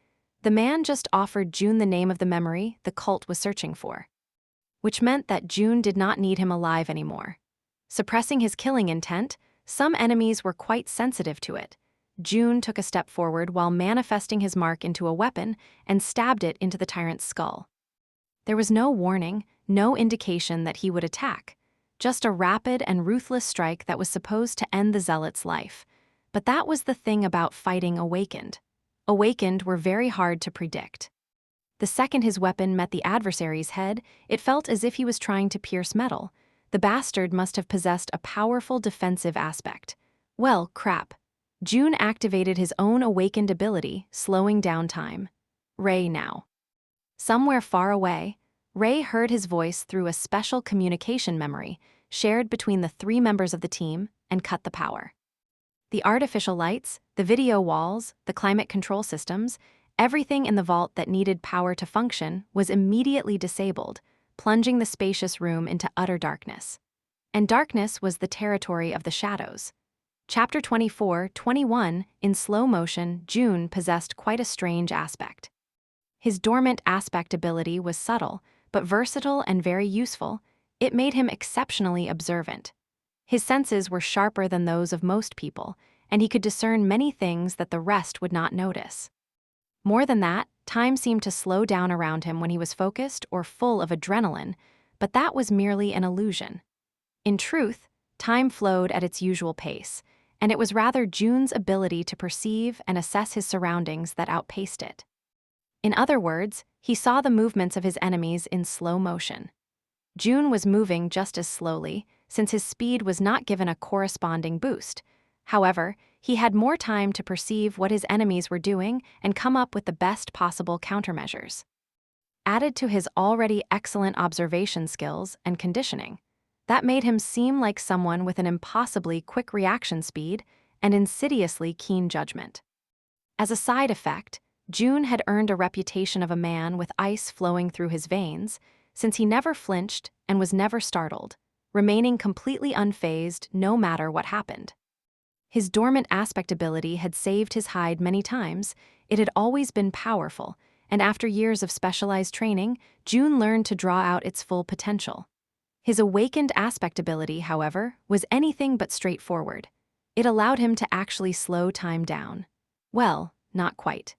[SPEAKER 1] The man just offered June the name of the memory the cult was searching for, which meant that June did not need him alive anymore. Suppressing his killing intent, some enemies were quite sensitive to it. June took a step forward while manifesting his mark into a weapon and stabbed it into the tyrant's skull. There was no warning, no indication that he would attack, just a rapid and ruthless strike that was supposed to end the zealot's life. But that was the thing about fighting Awakened. Awakened were very hard to predict. The second his weapon met the adversary's head, it felt as if he was trying to pierce metal. The bastard must have possessed a powerful defensive aspect. Well, crap. June activated his own Awakened ability, slowing down time. Ray now. Somewhere far away, Ray heard his voice through a special communication memory shared between the 3 members of the team and cut the power. The artificial lights, the video walls, the climate control systems, everything in the vault that needed power to function was immediately disabled, plunging the spacious room into utter darkness. And darkness was the territory of the shadows. Chapter 24-21, in slow motion, June possessed quite a strange aspect. His dormant aspect ability was subtle, but versatile and very useful. It made him exceptionally observant. His senses were sharper than those of most people, and he could discern many things that the rest would not notice. More than that, time seemed to slow down around him when he was focused or full of adrenaline, but that was merely an illusion. In truth, time flowed at its usual pace, and it was rather June's ability to perceive and assess his surroundings that outpaced it. In other words, he saw the movements of his enemies in slow motion. June was moving just as slowly, since his speed was not given a corresponding boost. However, he had more time to perceive what his enemies were doing and come up with the best possible countermeasures. Added to his already excellent observation skills and conditioning, that made him seem like someone with an impossibly quick reaction speed and insidiously keen judgment. As a side effect, June had earned a reputation of a man with ice flowing through his veins, since he never flinched and was never startled, remaining completely unfazed no matter what happened. His dormant aspect ability had saved his hide many times. It had always been powerful, and after years of specialized training, June learned to draw out its full potential. His awakened aspect ability, however, was anything but straightforward. It allowed him to actually slow time down. Well, not quite.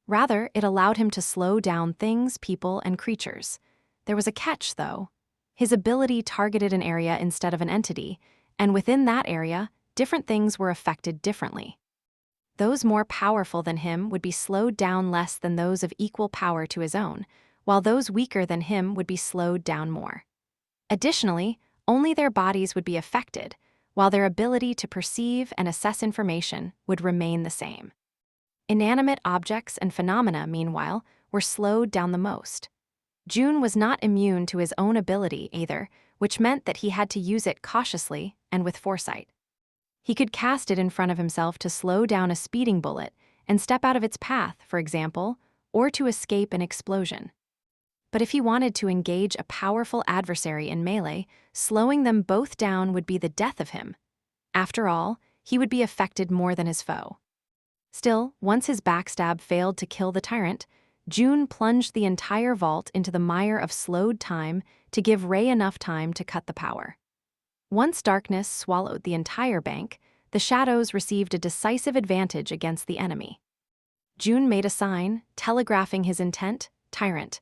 [SPEAKER 1] Rather, it allowed him to slow down things, people, and creatures. There was a catch, though. His ability targeted an area instead of an entity, and within that area, different things were affected differently. Those more powerful than him would be slowed down less than those of equal power to his own, while those weaker than him would be slowed down more. Additionally, only their bodies would be affected, while their ability to perceive and assess information would remain the same. Inanimate objects and phenomena, meanwhile, were slowed down the most. June was not immune to his own ability either, which meant that he had to use it cautiously and with foresight. He could cast it in front of himself to slow down a speeding bullet and step out of its path, for example, or to escape an explosion. But if he wanted to engage a powerful adversary in melee, slowing them both down would be the death of him. After all, he would be affected more than his foe. Still, once his backstab failed to kill the tyrant, June plunged the entire vault into the mire of slowed time to give Ray enough time to cut the power. Once darkness swallowed the entire bank, the shadows received a decisive advantage against the enemy. June made a sign, telegraphing his intent, tyrant.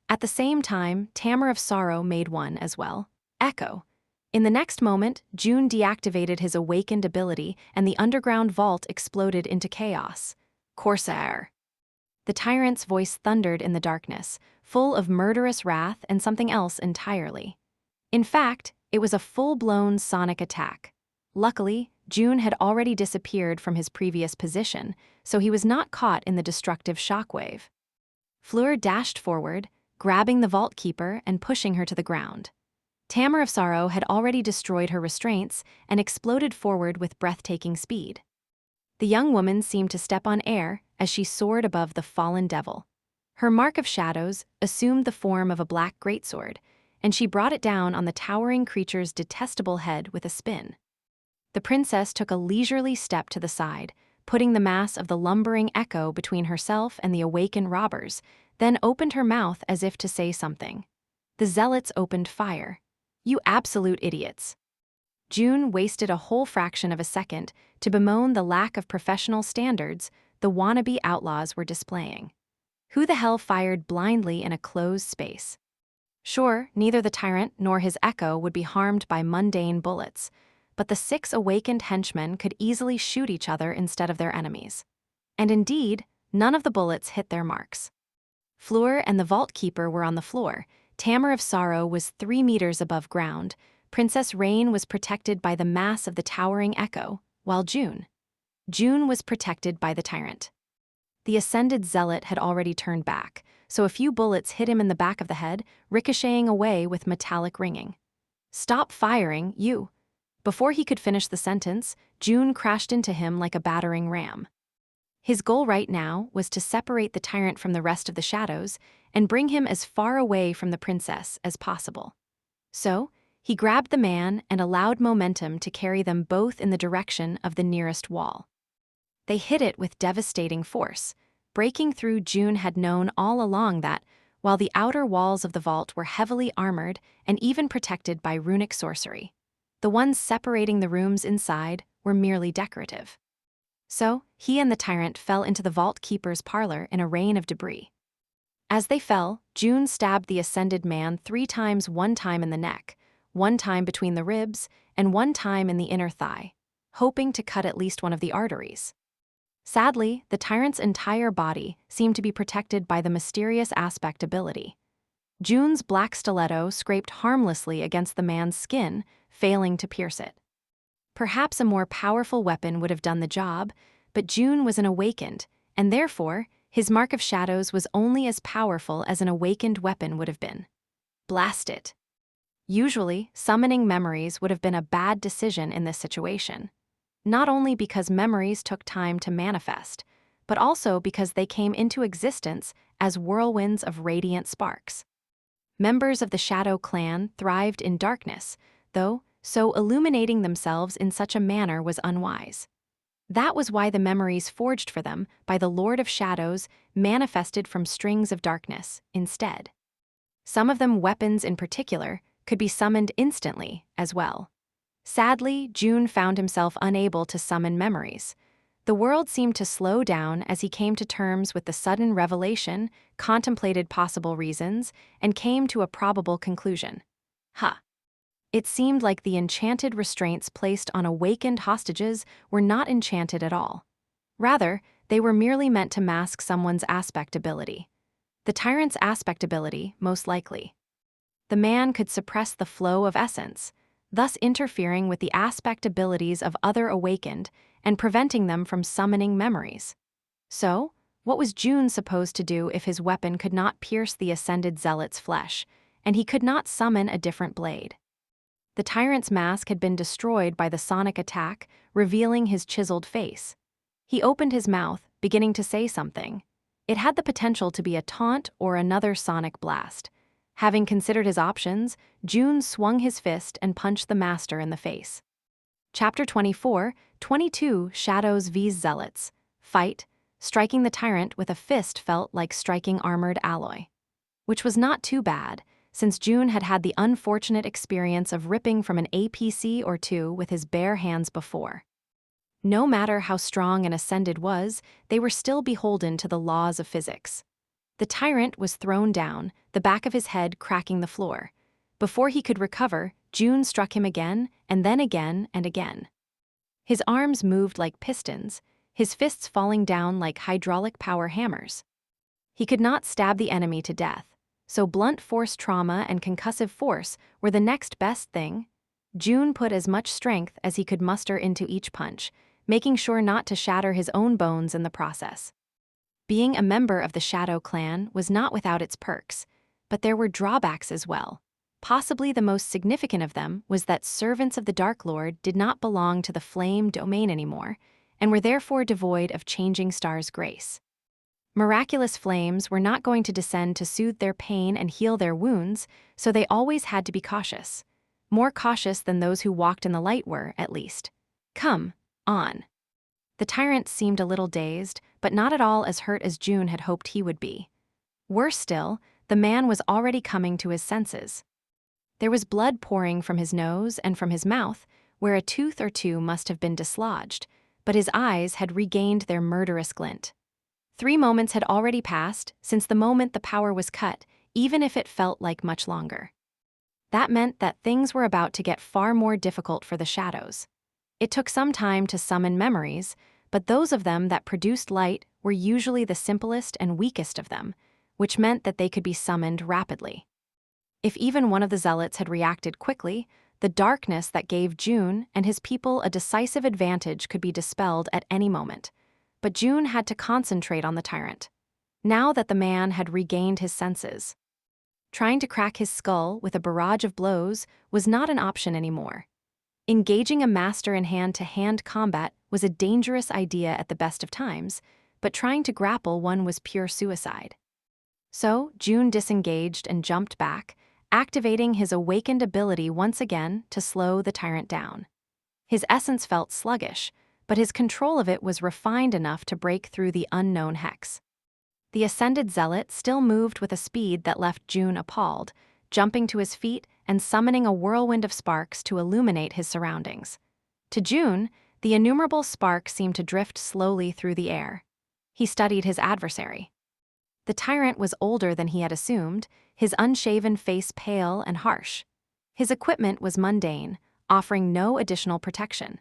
[SPEAKER 1] At the same time, Tamer of Sorrow made one as well, echo. In the next moment, June deactivated his awakened ability and the underground vault exploded into chaos. Corsair. The tyrant's voice thundered in the darkness, full of murderous wrath and something else entirely. In fact, it was a full-blown sonic attack. Luckily, June had already disappeared from his previous position, so he was not caught in the destructive shockwave. Fleur dashed forward, grabbing the vault keeper and pushing her to the ground. Tamar of Sorrow had already destroyed her restraints and exploded forward with breathtaking speed. The young woman seemed to step on air as she soared above the fallen devil. Her mark of shadows assumed the form of a black greatsword, and she brought it down on the towering creature's detestable head with a spin. The princess took a leisurely step to the side, putting the mass of the lumbering echo between herself and the awakened robbers, then opened her mouth as if to say something. The zealots opened fire. "You absolute idiots." June wasted a whole fraction of a second to bemoan the lack of professional standards the wannabe outlaws were displaying. Who the hell fired blindly in a closed space? Sure, neither the tyrant nor his echo would be harmed by mundane bullets, but the 6 awakened henchmen could easily shoot each other instead of their enemies. And indeed, none of the bullets hit their marks. Fleur and the vault keeper were on the floor. Tamar of Sorrow was 3 meters above ground. Princess Rain was protected by the mass of the towering echo, while June was protected by the tyrant. The ascended zealot had already turned back, so a few bullets hit him in the back of the head, ricocheting away with metallic ringing. "Stop firing, you!" Before he could finish the sentence, June crashed into him like a battering ram. His goal right now was to separate the tyrant from the rest of the shadows and bring him as far away from the princess as possible. So, he grabbed the man and allowed momentum to carry them both in the direction of the nearest wall. They hit it with devastating force. Breaking through, June had known all along that, while the outer walls of the vault were heavily armored and even protected by runic sorcery, the ones separating the rooms inside were merely decorative. So, he and the tyrant fell into the vault keeper's parlor in a rain of debris. As they fell, June stabbed the ascended man 3 times, 1 time in the neck, 1 time between the ribs, and 1 time in the inner thigh, hoping to cut at least one of the arteries. Sadly, the tyrant's entire body seemed to be protected by the mysterious aspect ability. June's black stiletto scraped harmlessly against the man's skin, failing to pierce it. Perhaps a more powerful weapon would have done the job, but June was an awakened, and therefore, his mark of shadows was only as powerful as an awakened weapon would have been. Blast it. Usually, summoning memories would have been a bad decision in this situation. Not only because memories took time to manifest, but also because they came into existence as whirlwinds of radiant sparks. Members of the Shadow Clan thrived in darkness, though, so illuminating themselves in such a manner was unwise. That was why the memories forged for them by the Lord of Shadows manifested from strings of darkness instead. Some of them, weapons in particular, could be summoned instantly as well. Sadly, June found himself unable to summon memories. The world seemed to slow down as he came to terms with the sudden revelation, contemplated possible reasons, and came to a probable conclusion. It seemed like the enchanted restraints placed on awakened hostages were not enchanted at all. Rather, they were merely meant to mask someone's aspect ability. The tyrant's aspect ability, most likely. The man could suppress the flow of essence, thus interfering with the aspect abilities of other awakened and preventing them from summoning memories. So, what was June supposed to do if his weapon could not pierce the ascended zealot's flesh, and he could not summon a different blade? The tyrant's mask had been destroyed by the sonic attack, revealing his chiseled face. He opened his mouth, beginning to say something. It had the potential to be a taunt or another sonic blast. Having considered his options, June swung his fist and punched the master in the face. Chapter 24, 22 Shadows vs. Zealots. Fight. Striking the tyrant with a fist felt like striking armored alloy. Which was not too bad, since June had had the unfortunate experience of ripping from an APC or 2 with his bare hands before. No matter how strong an ascended was, they were still beholden to the laws of physics. The tyrant was thrown down, the back of his head cracking the floor. Before he could recover, June struck him again, and then again and again. His arms moved like pistons, his fists falling down like hydraulic power hammers. He could not stab the enemy to death, so blunt force trauma and concussive force were the next best thing. June put as much strength as he could muster into each punch, making sure not to shatter his own bones in the process. Being a member of the Shadow Clan was not without its perks, but there were drawbacks as well. Possibly the most significant of them was that servants of the Dark Lord did not belong to the Flame domain anymore, and were therefore devoid of Changing Star's grace. Miraculous flames were not going to descend to soothe their pain and heal their wounds, so they always had to be cautious. More cautious than those who walked in the light were, at least. Come, on. The tyrant seemed a little dazed, but not at all as hurt as June had hoped he would be. Worse still, the man was already coming to his senses. There was blood pouring from his nose and from his mouth, where a tooth or two must have been dislodged, but his eyes had regained their murderous glint. 3 moments had already passed since the moment the power was cut, even if it felt like much longer. That meant that things were about to get far more difficult for the shadows. It took some time to summon memories, but those of them that produced light were usually the simplest and weakest of them, which meant that they could be summoned rapidly. If even one of the zealots had reacted quickly, the darkness that gave June and his people a decisive advantage could be dispelled at any moment. But June had to concentrate on the tyrant, now that the man had regained his senses. Trying to crack his skull with a barrage of blows was not an option anymore. Engaging a master in hand-to-hand combat was a dangerous idea at the best of times, but trying to grapple one was pure suicide. So June disengaged and jumped back, activating his awakened ability once again to slow the tyrant down. His essence felt sluggish, but his control of it was refined enough to break through the unknown hex. The ascended zealot still moved with a speed that left June appalled, jumping to his feet and summoning a whirlwind of sparks to illuminate his surroundings. To June, the innumerable sparks seemed to drift slowly through the air. He studied his adversary. The tyrant was older than he had assumed, his unshaven face pale and harsh. His equipment was mundane, offering no additional protection.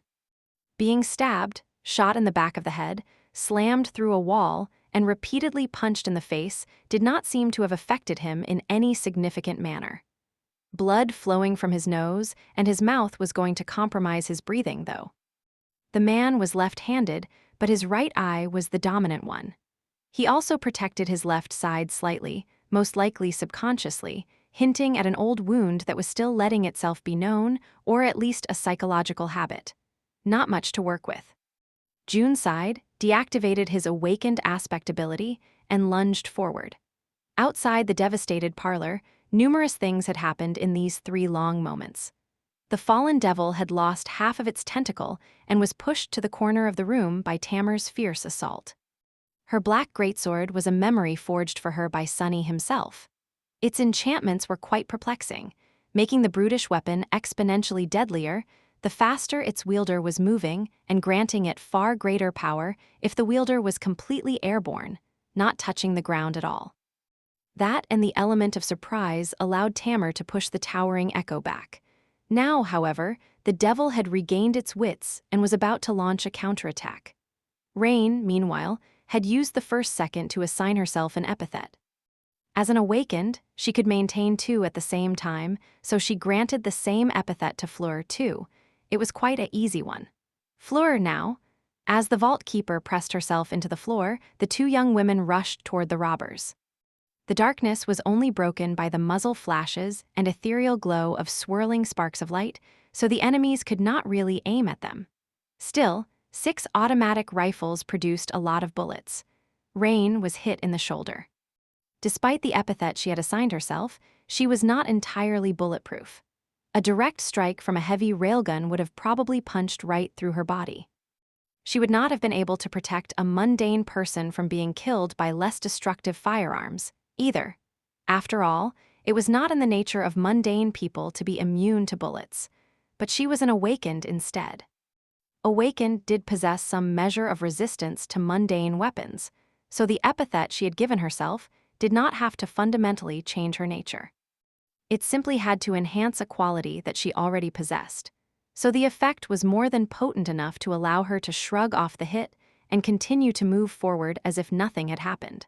[SPEAKER 1] Being stabbed, shot in the back of the head, slammed through a wall, and repeatedly punched in the face did not seem to have affected him in any significant manner. Blood flowing from his nose, and his mouth was going to compromise his breathing, though. The man was left-handed, but his right eye was the dominant one. He also protected his left side slightly, most likely subconsciously, hinting at an old wound that was still letting itself be known, or at least a psychological habit. Not much to work with. June sighed, deactivated his awakened aspect ability, and lunged forward. Outside the devastated parlor, numerous things had happened in these 3 long moments. The fallen devil had lost half of its tentacle and was pushed to the corner of the room by Tamer's fierce assault. Her black greatsword was a memory forged for her by Sunny himself. Its enchantments were quite perplexing, making the brutish weapon exponentially deadlier the faster its wielder was moving and granting it far greater power if the wielder was completely airborne, not touching the ground at all. That and the element of surprise allowed Tamer to push the towering echo back. Now, however, the devil had regained its wits and was about to launch a counterattack. Rain, meanwhile, had used the first second to assign herself an epithet. As an awakened, she could maintain 2 at the same time, so she granted the same epithet to Fleur too. It was quite an easy one. Fleur now. As the vault keeper pressed herself into the floor, the 2 young women rushed toward the robbers. The darkness was only broken by the muzzle flashes and ethereal glow of swirling sparks of light, so the enemies could not really aim at them. Still, 6 automatic rifles produced a lot of bullets. Rain was hit in the shoulder. Despite the epithet she had assigned herself, she was not entirely bulletproof. A direct strike from a heavy railgun would have probably punched right through her body. She would not have been able to protect a mundane person from being killed by less destructive firearms, either. After all, it was not in the nature of mundane people to be immune to bullets, but she was an awakened instead. Awakened did possess some measure of resistance to mundane weapons, so the epithet she had given herself did not have to fundamentally change her nature. It simply had to enhance a quality that she already possessed. So the effect was more than potent enough to allow her to shrug off the hit and continue to move forward as if nothing had happened.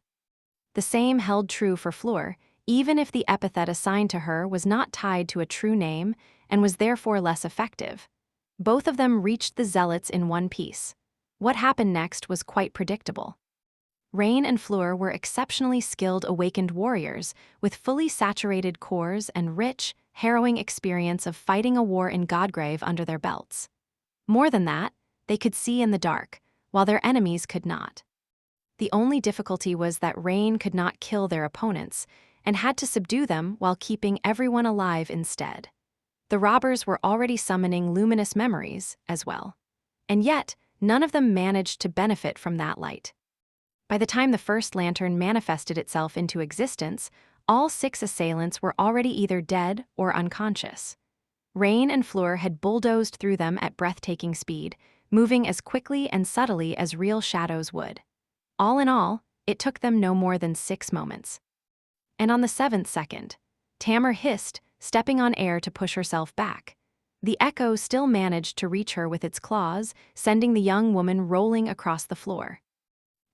[SPEAKER 1] The same held true for Fleur, even if the epithet assigned to her was not tied to a true name and was therefore less effective. Both of them reached the zealots in one piece. What happened next was quite predictable. Rain and Fleur were exceptionally skilled awakened warriors with fully saturated cores and rich, harrowing experience of fighting a war in Godgrave under their belts. More than that, they could see in the dark, while their enemies could not. The only difficulty was that Rain could not kill their opponents and had to subdue them while keeping everyone alive instead. The robbers were already summoning luminous memories as well. And yet, none of them managed to benefit from that light. By the time the first lantern manifested itself into existence, all 6 assailants were already either dead or unconscious. Rain and Fleur had bulldozed through them at breathtaking speed, moving as quickly and subtly as real shadows would. All in all, it took them no more than 6 moments. And on the 7th second, Tamar hissed, stepping on air to push herself back. The echo still managed to reach her with its claws, sending the young woman rolling across the floor.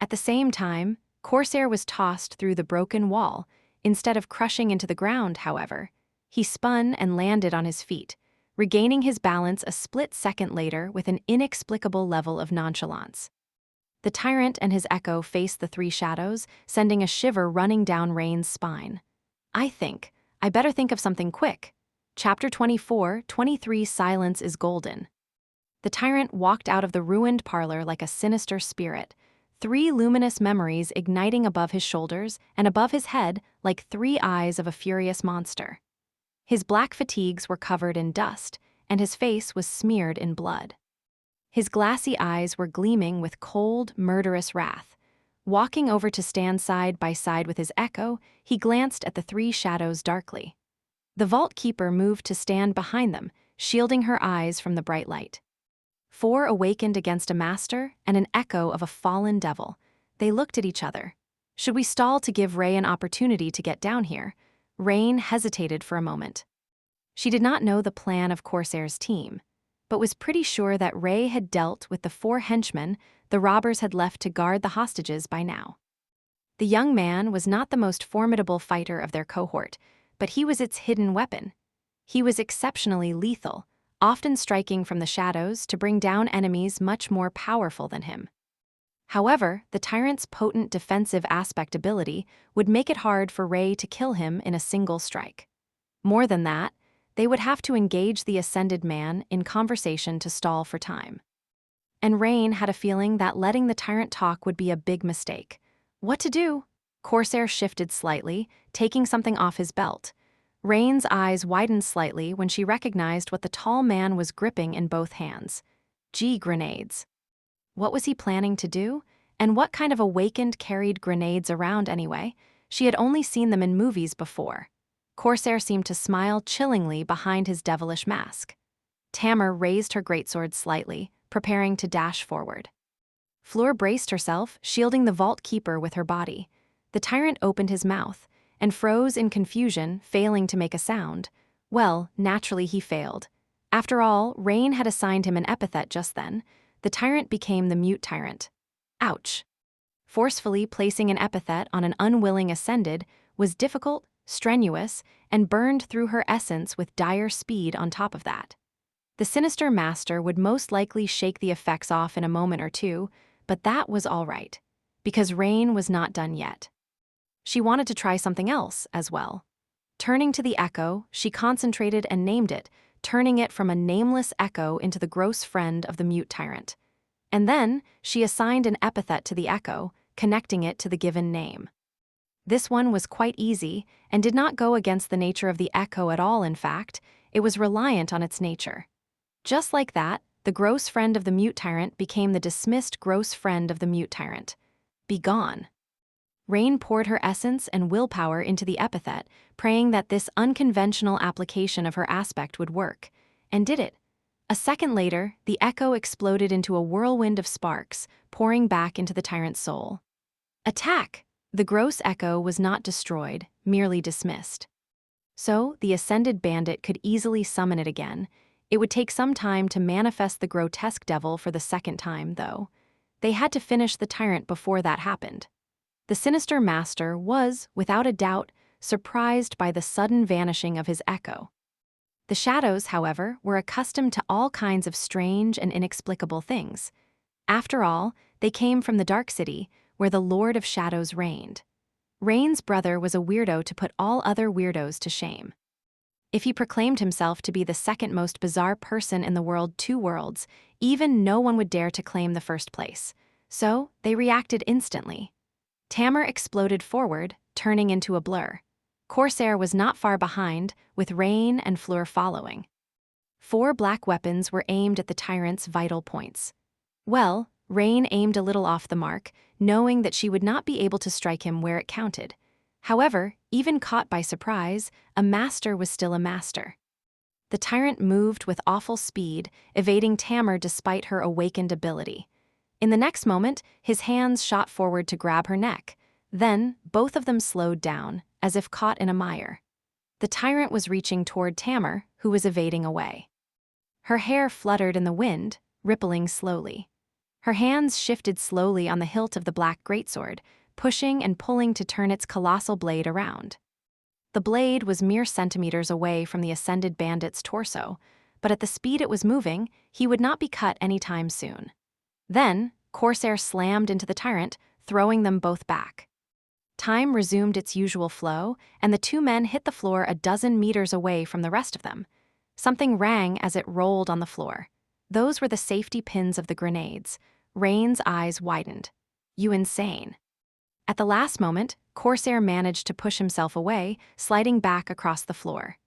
[SPEAKER 1] At the same time, Corsair was tossed through the broken wall. Instead of crushing into the ground, however, he spun and landed on his feet, regaining his balance a split second later with an inexplicable level of nonchalance. The tyrant and his echo faced the 3 shadows, sending a shiver running down Rain's spine. I better think of something quick. Chapter 24:23 Silence is Golden. The tyrant walked out of the ruined parlor like a sinister spirit, 3 luminous memories igniting above his shoulders and above his head like 3 eyes of a furious monster. His black fatigues were covered in dust, and his face was smeared in blood. His glassy eyes were gleaming with cold, murderous wrath. Walking over to stand side by side with his echo, he glanced at the 3 shadows darkly. The vault keeper moved to stand behind them, shielding her eyes from the bright light. 4 awakened against a master and an echo of a fallen devil. They looked at each other. Should we stall to give Ray an opportunity to get down here? Rain hesitated for a moment. She did not know the plan of Corsair's team, but was pretty sure that Ray had dealt with the 4 henchmen the robbers had left to guard the hostages by now. The young man was not the most formidable fighter of their cohort, but he was its hidden weapon. He was exceptionally lethal, often striking from the shadows to bring down enemies much more powerful than him. However, the tyrant's potent defensive aspect ability would make it hard for Ray to kill him in a single strike. More than that, they would have to engage the ascended man in conversation to stall for time. And Rain had a feeling that letting the tyrant talk would be a big mistake. What to do? Corsair shifted slightly, taking something off his belt. Rain's eyes widened slightly when she recognized what the tall man was gripping in both hands. Grenades. What was he planning to do? And what kind of awakened carried grenades around anyway? She had only seen them in movies before. Corsair seemed to smile chillingly behind his devilish mask. Tamar raised her greatsword slightly, preparing to dash forward. Fleur braced herself, shielding the vault keeper with her body. The tyrant opened his mouth and froze in confusion, failing to make a sound. Well, naturally he failed. After all, Rain had assigned him an epithet just then. The tyrant became the mute tyrant. Ouch. Forcefully placing an epithet on an unwilling ascended was difficult, strenuous, and burned through her essence with dire speed on top of that. The sinister master would most likely shake the effects off in a moment or two, but that was all right, because Rain was not done yet. She wanted to try something else as well. Turning to the echo, she concentrated and named it, turning it from a nameless echo into the gross friend of the mute tyrant. And then, she assigned an epithet to the echo, connecting it to the given name. This one was quite easy, and did not go against the nature of the echo at all, in fact, it was reliant on its nature. Just like that, the gross friend of the mute tyrant became the dismissed gross friend of the mute tyrant. Begone. Rain poured her essence and willpower into the epithet, praying that this unconventional application of her aspect would work, and did it. A second later, the echo exploded into a whirlwind of sparks, pouring back into the tyrant's soul. Attack! The gross echo was not destroyed, merely dismissed. So the ascended bandit could easily summon it again. It would take some time to manifest the grotesque devil for the second time, though. They had to finish the tyrant before that happened. The sinister master was, without a doubt, surprised by the sudden vanishing of his echo. The shadows, however, were accustomed to all kinds of strange and inexplicable things. After all, they came from the Dark City, where the Lord of Shadows reigned. Rain's brother was a weirdo to put all other weirdos to shame. If he proclaimed himself to be the second most bizarre person in the world, two worlds, even no one would dare to claim the first place. So, they reacted instantly. Tamar exploded forward, turning into a blur. Corsair was not far behind, with Rain and Fleur following. 4 black weapons were aimed at the tyrant's vital points. Well, Rain aimed a little off the mark, knowing that she would not be able to strike him where it counted. However, even caught by surprise, a master was still a master. The tyrant moved with awful speed, evading Tamar despite her awakened ability. In the next moment, his hands shot forward to grab her neck. Then, both of them slowed down, as if caught in a mire. The tyrant was reaching toward Tamar, who was evading away. Her hair fluttered in the wind, rippling slowly. Her hands shifted slowly on the hilt of the black greatsword, pushing and pulling to turn its colossal blade around. The blade was mere centimeters away from the ascended bandit's torso, but at the speed it was moving, he would not be cut anytime soon. Then, Corsair slammed into the tyrant, throwing them both back. Time resumed its usual flow, and the 2 men hit the floor a dozen meters away from the rest of them. Something rang as it rolled on the floor. Those were the safety pins of the grenades. Rain's eyes widened. You insane. At the last moment, Corsair managed to push himself away, sliding back across the floor.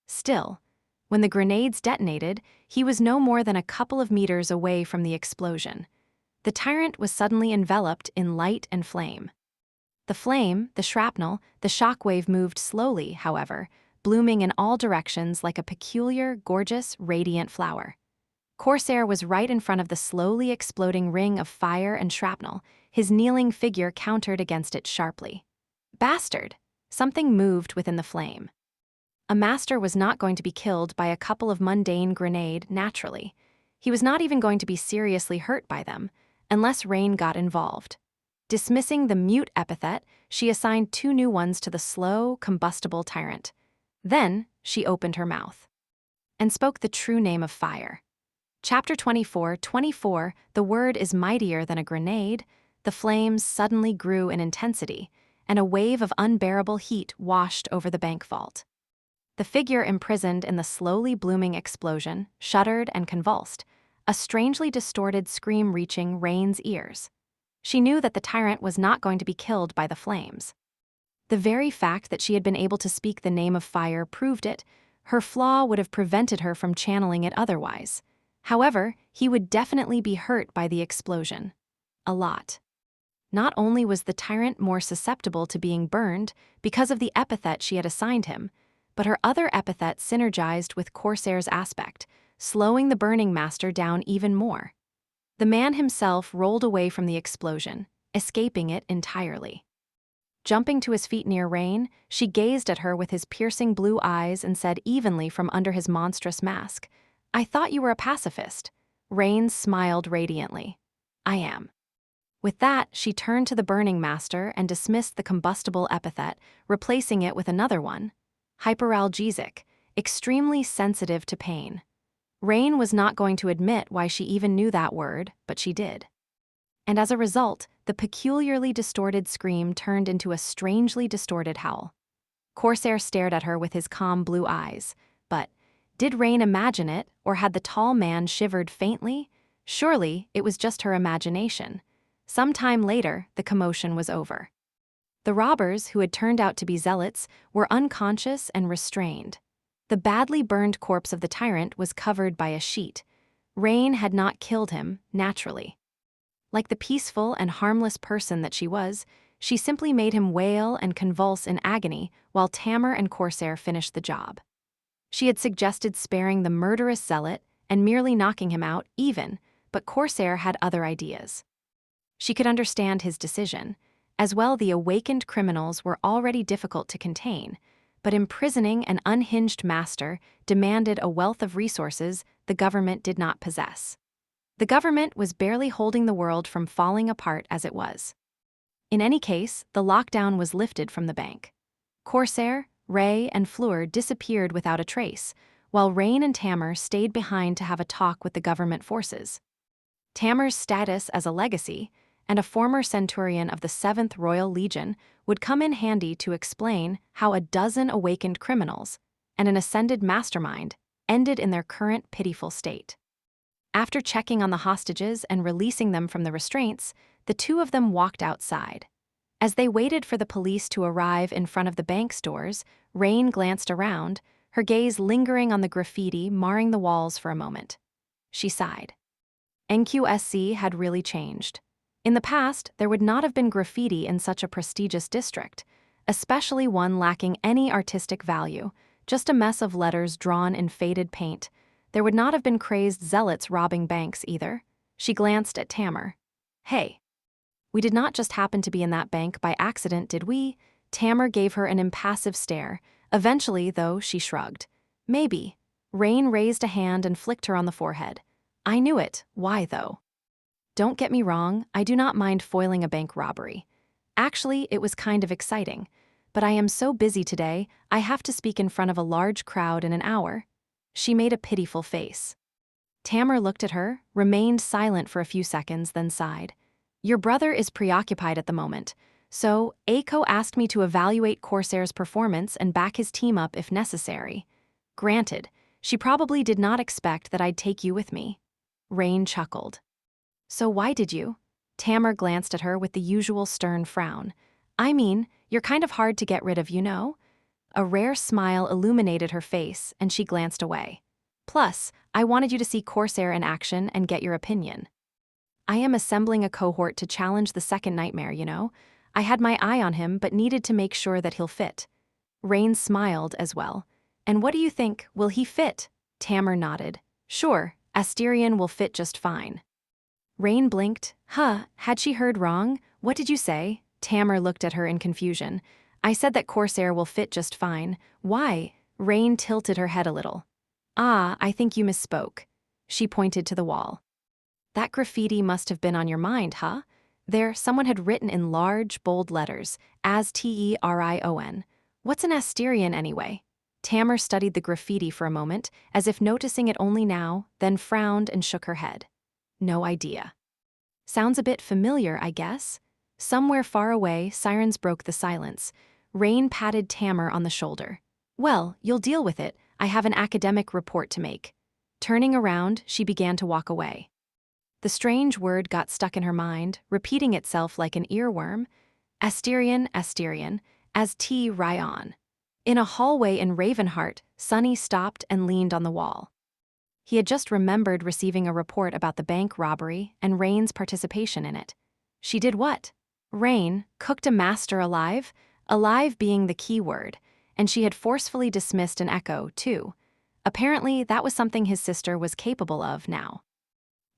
[SPEAKER 1] Still, when the grenades detonated, he was no more than a couple of meters away from the explosion. The tyrant was suddenly enveloped in light and flame. The flame, the shrapnel, the shockwave moved slowly, however, blooming in all directions like a peculiar, gorgeous, radiant flower. Corsair was right in front of the slowly exploding ring of fire and shrapnel. His kneeling figure countered against it sharply. Bastard! Something moved within the flame. A master was not going to be killed by a couple of mundane grenade naturally. He was not even going to be seriously hurt by them, unless Rain got involved. Dismissing the mute epithet, she assigned 2 new ones to the slow, combustible tyrant. Then, she opened her mouth and spoke the true name of fire. Chapter 24, the word is mightier than a grenade. The flames suddenly grew in intensity, and a wave of unbearable heat washed over the bank vault. The figure imprisoned in the slowly blooming explosion shuddered and convulsed, a strangely distorted scream reaching Rain's ears. She knew that the tyrant was not going to be killed by the flames. The very fact that she had been able to speak the name of fire proved it. Her flaw would have prevented her from channeling it otherwise. However, he would definitely be hurt by the explosion. A lot. Not only was the tyrant more susceptible to being burned because of the epithet she had assigned him, but her other epithet synergized with Corsair's aspect, slowing the burning master down even more. The man himself rolled away from the explosion, escaping it entirely. Jumping to his feet near Rain, she gazed at her with his piercing blue eyes and said evenly from under his monstrous mask, "I thought you were a pacifist." Rain smiled radiantly. "I am." With that, she turned to the burning master and dismissed the combustible epithet, replacing it with another one. Hyperalgesic, extremely sensitive to pain. Rain was not going to admit why she even knew that word, but she did. And as a result, the peculiarly distorted scream turned into a strangely distorted howl. Corsair stared at her with his calm blue eyes, but did Rain imagine it, or had the tall man shivered faintly? Surely, it was just her imagination. Some time later, the commotion was over. The robbers, who had turned out to be zealots, were unconscious and restrained. The badly burned corpse of the tyrant was covered by a sheet. Rain had not killed him, naturally. Like the peaceful and harmless person that she was, she simply made him wail and convulse in agony while Tamar and Corsair finished the job. She had suggested sparing the murderous zealot and merely knocking him out even, but Corsair had other ideas. She could understand his decision. As well, the awakened criminals were already difficult to contain, but imprisoning an unhinged master demanded a wealth of resources the government did not possess. The government was barely holding the world from falling apart as it was. In any case, the lockdown was lifted from the bank. Corsair, Ray, and Fleur disappeared without a trace, while Rain and Tamar stayed behind to have a talk with the government forces. Tamar's status as a legacy, and a former centurion of the 7th Royal Legion, would come in handy to explain how a dozen awakened criminals and an ascended mastermind ended in their current pitiful state. After checking on the hostages and releasing them from the restraints, the two of them walked outside. As they waited for the police to arrive in front of the bank's doors, Rain glanced around, her gaze lingering on the graffiti marring the walls for a moment. She sighed. NQSC had really changed. In the past, there would not have been graffiti in such a prestigious district, especially one lacking any artistic value, just a mess of letters drawn in faded paint. There would not have been crazed zealots robbing banks either. She glanced at Tamar. Hey. We did not just happen to be in that bank by accident, did we? Tamar gave her an impassive stare. Eventually, though, she shrugged. Maybe. Rain raised a hand and flicked her on the forehead. I knew it. Why, though? Don't get me wrong, I do not mind foiling a bank robbery. Actually, it was kind of exciting. But I am so busy today, I have to speak in front of a large crowd in an hour. She made a pitiful face. Tamar looked at her, remained silent for a few seconds, then sighed. Your brother is preoccupied at the moment, so Aiko asked me to evaluate Corsair's performance and back his team up if necessary. Granted, she probably did not expect that I'd take you with me. Rain chuckled. So why did you? Tamar glanced at her with the usual stern frown. I mean, you're kind of hard to get rid of, you know? A rare smile illuminated her face, and she glanced away. Plus, I wanted you to see Corsair in action and get your opinion. I am assembling a cohort to challenge the second nightmare, you know? I had my eye on him but needed to make sure that he'll fit. Rain smiled as well. And what do you think, will he fit? Tamar nodded. Sure, Asterion will fit just fine. Rain blinked. Had she heard wrong? What did you say? Tamar looked at her in confusion. I said that Corsair will fit just fine. Why? Rain tilted her head a little. I think you misspoke. She pointed to the wall. That graffiti must have been on your mind, huh? There, someone had written in large, bold letters, Asterion. What's an Asterion anyway? Tamar studied the graffiti for a moment, as if noticing it only now, then frowned and shook her head. No idea. Sounds a bit familiar, I guess. Somewhere far away, sirens broke the silence. Rain patted Tamar on the shoulder. Well, you'll deal with it. I have an academic report to make. Turning around, she began to walk away. The strange word got stuck in her mind, repeating itself like an earworm. Asterion, Asti-Ryon. In a hallway in Ravenheart, Sunny stopped and leaned on the wall. He had just remembered receiving a report about the bank robbery and Rain's participation in it. She did what? Rain cooked a master alive, alive being the key word, and she had forcefully dismissed an echo, too. Apparently, that was something his sister was capable of now.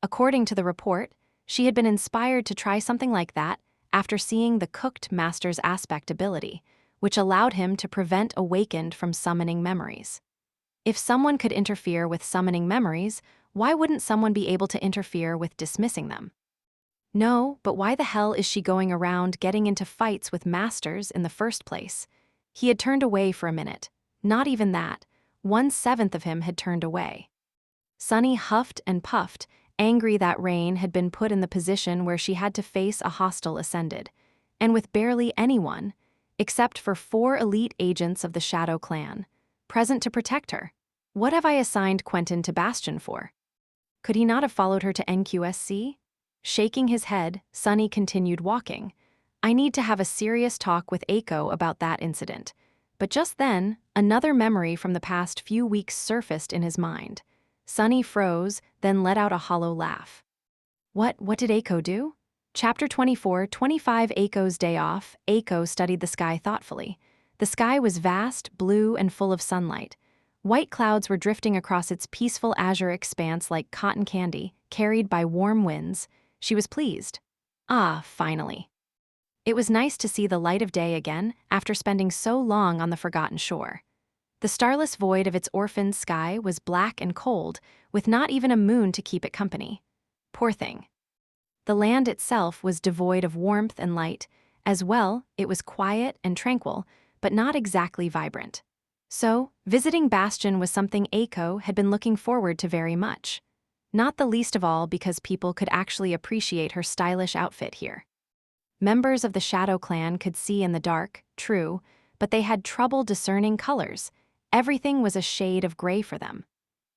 [SPEAKER 1] According to the report, she had been inspired to try something like that after seeing the cooked master's aspect ability, which allowed him to prevent awakened from summoning memories. If someone could interfere with summoning memories, why wouldn't someone be able to interfere with dismissing them? No, but why the hell is she going around getting into fights with masters in the first place? He had turned away for a minute. Not even that. 1/7 of him had turned away. Sunny huffed and puffed, angry that Rain had been put in the position where she had to face a hostile ascended, and with barely anyone, except for 4 elite agents of the Shadow Clan, present to protect her. What have I assigned Quentin to Bastion for? Could he not have followed her to NQSC? Shaking his head, Sunny continued walking. I need to have a serious talk with Aiko about that incident. But just then, another memory from the past few weeks surfaced in his mind. Sunny froze, then let out a hollow laugh. What did Aiko do? Chapter 24, 25 Aiko's Day Off. Aiko studied the sky thoughtfully. The sky was vast, blue, and full of sunlight. White clouds were drifting across its peaceful azure expanse like cotton candy, carried by warm winds. She was pleased. Finally. It was nice to see the light of day again after spending so long on the forgotten shore. The starless void of its orphaned sky was black and cold, with not even a moon to keep it company. Poor thing. The land itself was devoid of warmth and light. As well, it was quiet and tranquil, but not exactly vibrant. So, visiting Bastion was something Aiko had been looking forward to very much. Not the least of all because people could actually appreciate her stylish outfit here. Members of the Shadow Clan could see in the dark, true, but they had trouble discerning colors. Everything was a shade of gray for them.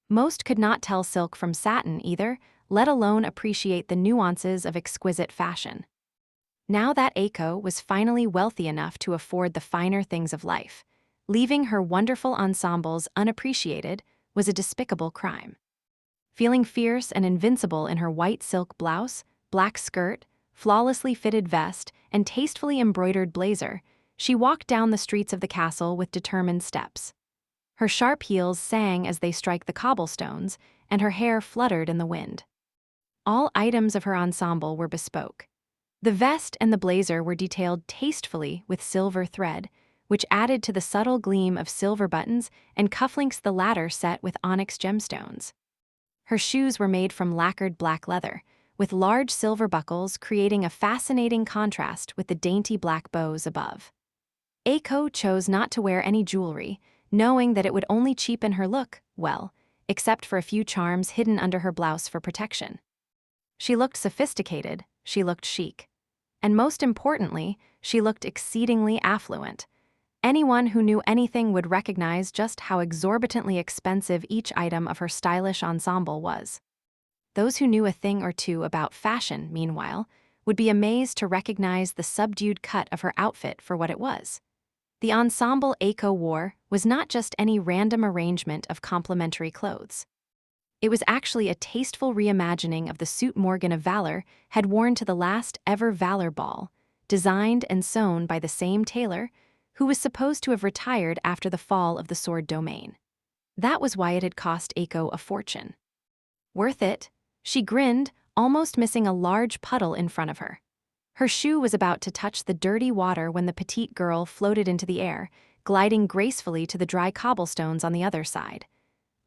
[SPEAKER 1] Most could not tell silk from satin either, let alone appreciate the nuances of exquisite fashion. Now that Aiko was finally wealthy enough to afford the finer things of life, leaving her wonderful ensembles unappreciated was a despicable crime. Feeling fierce and invincible in her white silk blouse, black skirt, flawlessly fitted vest, and tastefully embroidered blazer, she walked down the streets of the castle with determined steps. Her sharp heels sang as they struck the cobblestones, and her hair fluttered in the wind. All items of her ensemble were bespoke. The vest and the blazer were detailed tastefully with silver thread, which added to the subtle gleam of silver buttons and cufflinks, the latter set with onyx gemstones. Her shoes were made from lacquered black leather, with large silver buckles creating a fascinating contrast with the dainty black bows above. Aiko chose not to wear any jewelry, knowing that it would only cheapen her look, well, except for a few charms hidden under her blouse for protection. She looked sophisticated, she looked chic. And most importantly, she looked exceedingly affluent. Anyone who knew anything would recognize just how exorbitantly expensive each item of her stylish ensemble was. Those who knew a thing or two about fashion, meanwhile, would be amazed to recognize the subdued cut of her outfit for what it was. The ensemble Aiko wore was not just any random arrangement of complementary clothes. It was actually a tasteful reimagining of the suit Morgan of Valor had worn to the last ever Valor Ball, designed and sewn by the same tailor who was supposed to have retired after the fall of the Sword Domain. That was why it had cost Aiko a fortune. Worth it, she grinned, almost missing a large puddle in front of her. Her shoe was about to touch the dirty water when the petite girl floated into the air, gliding gracefully to the dry cobblestones on the other side.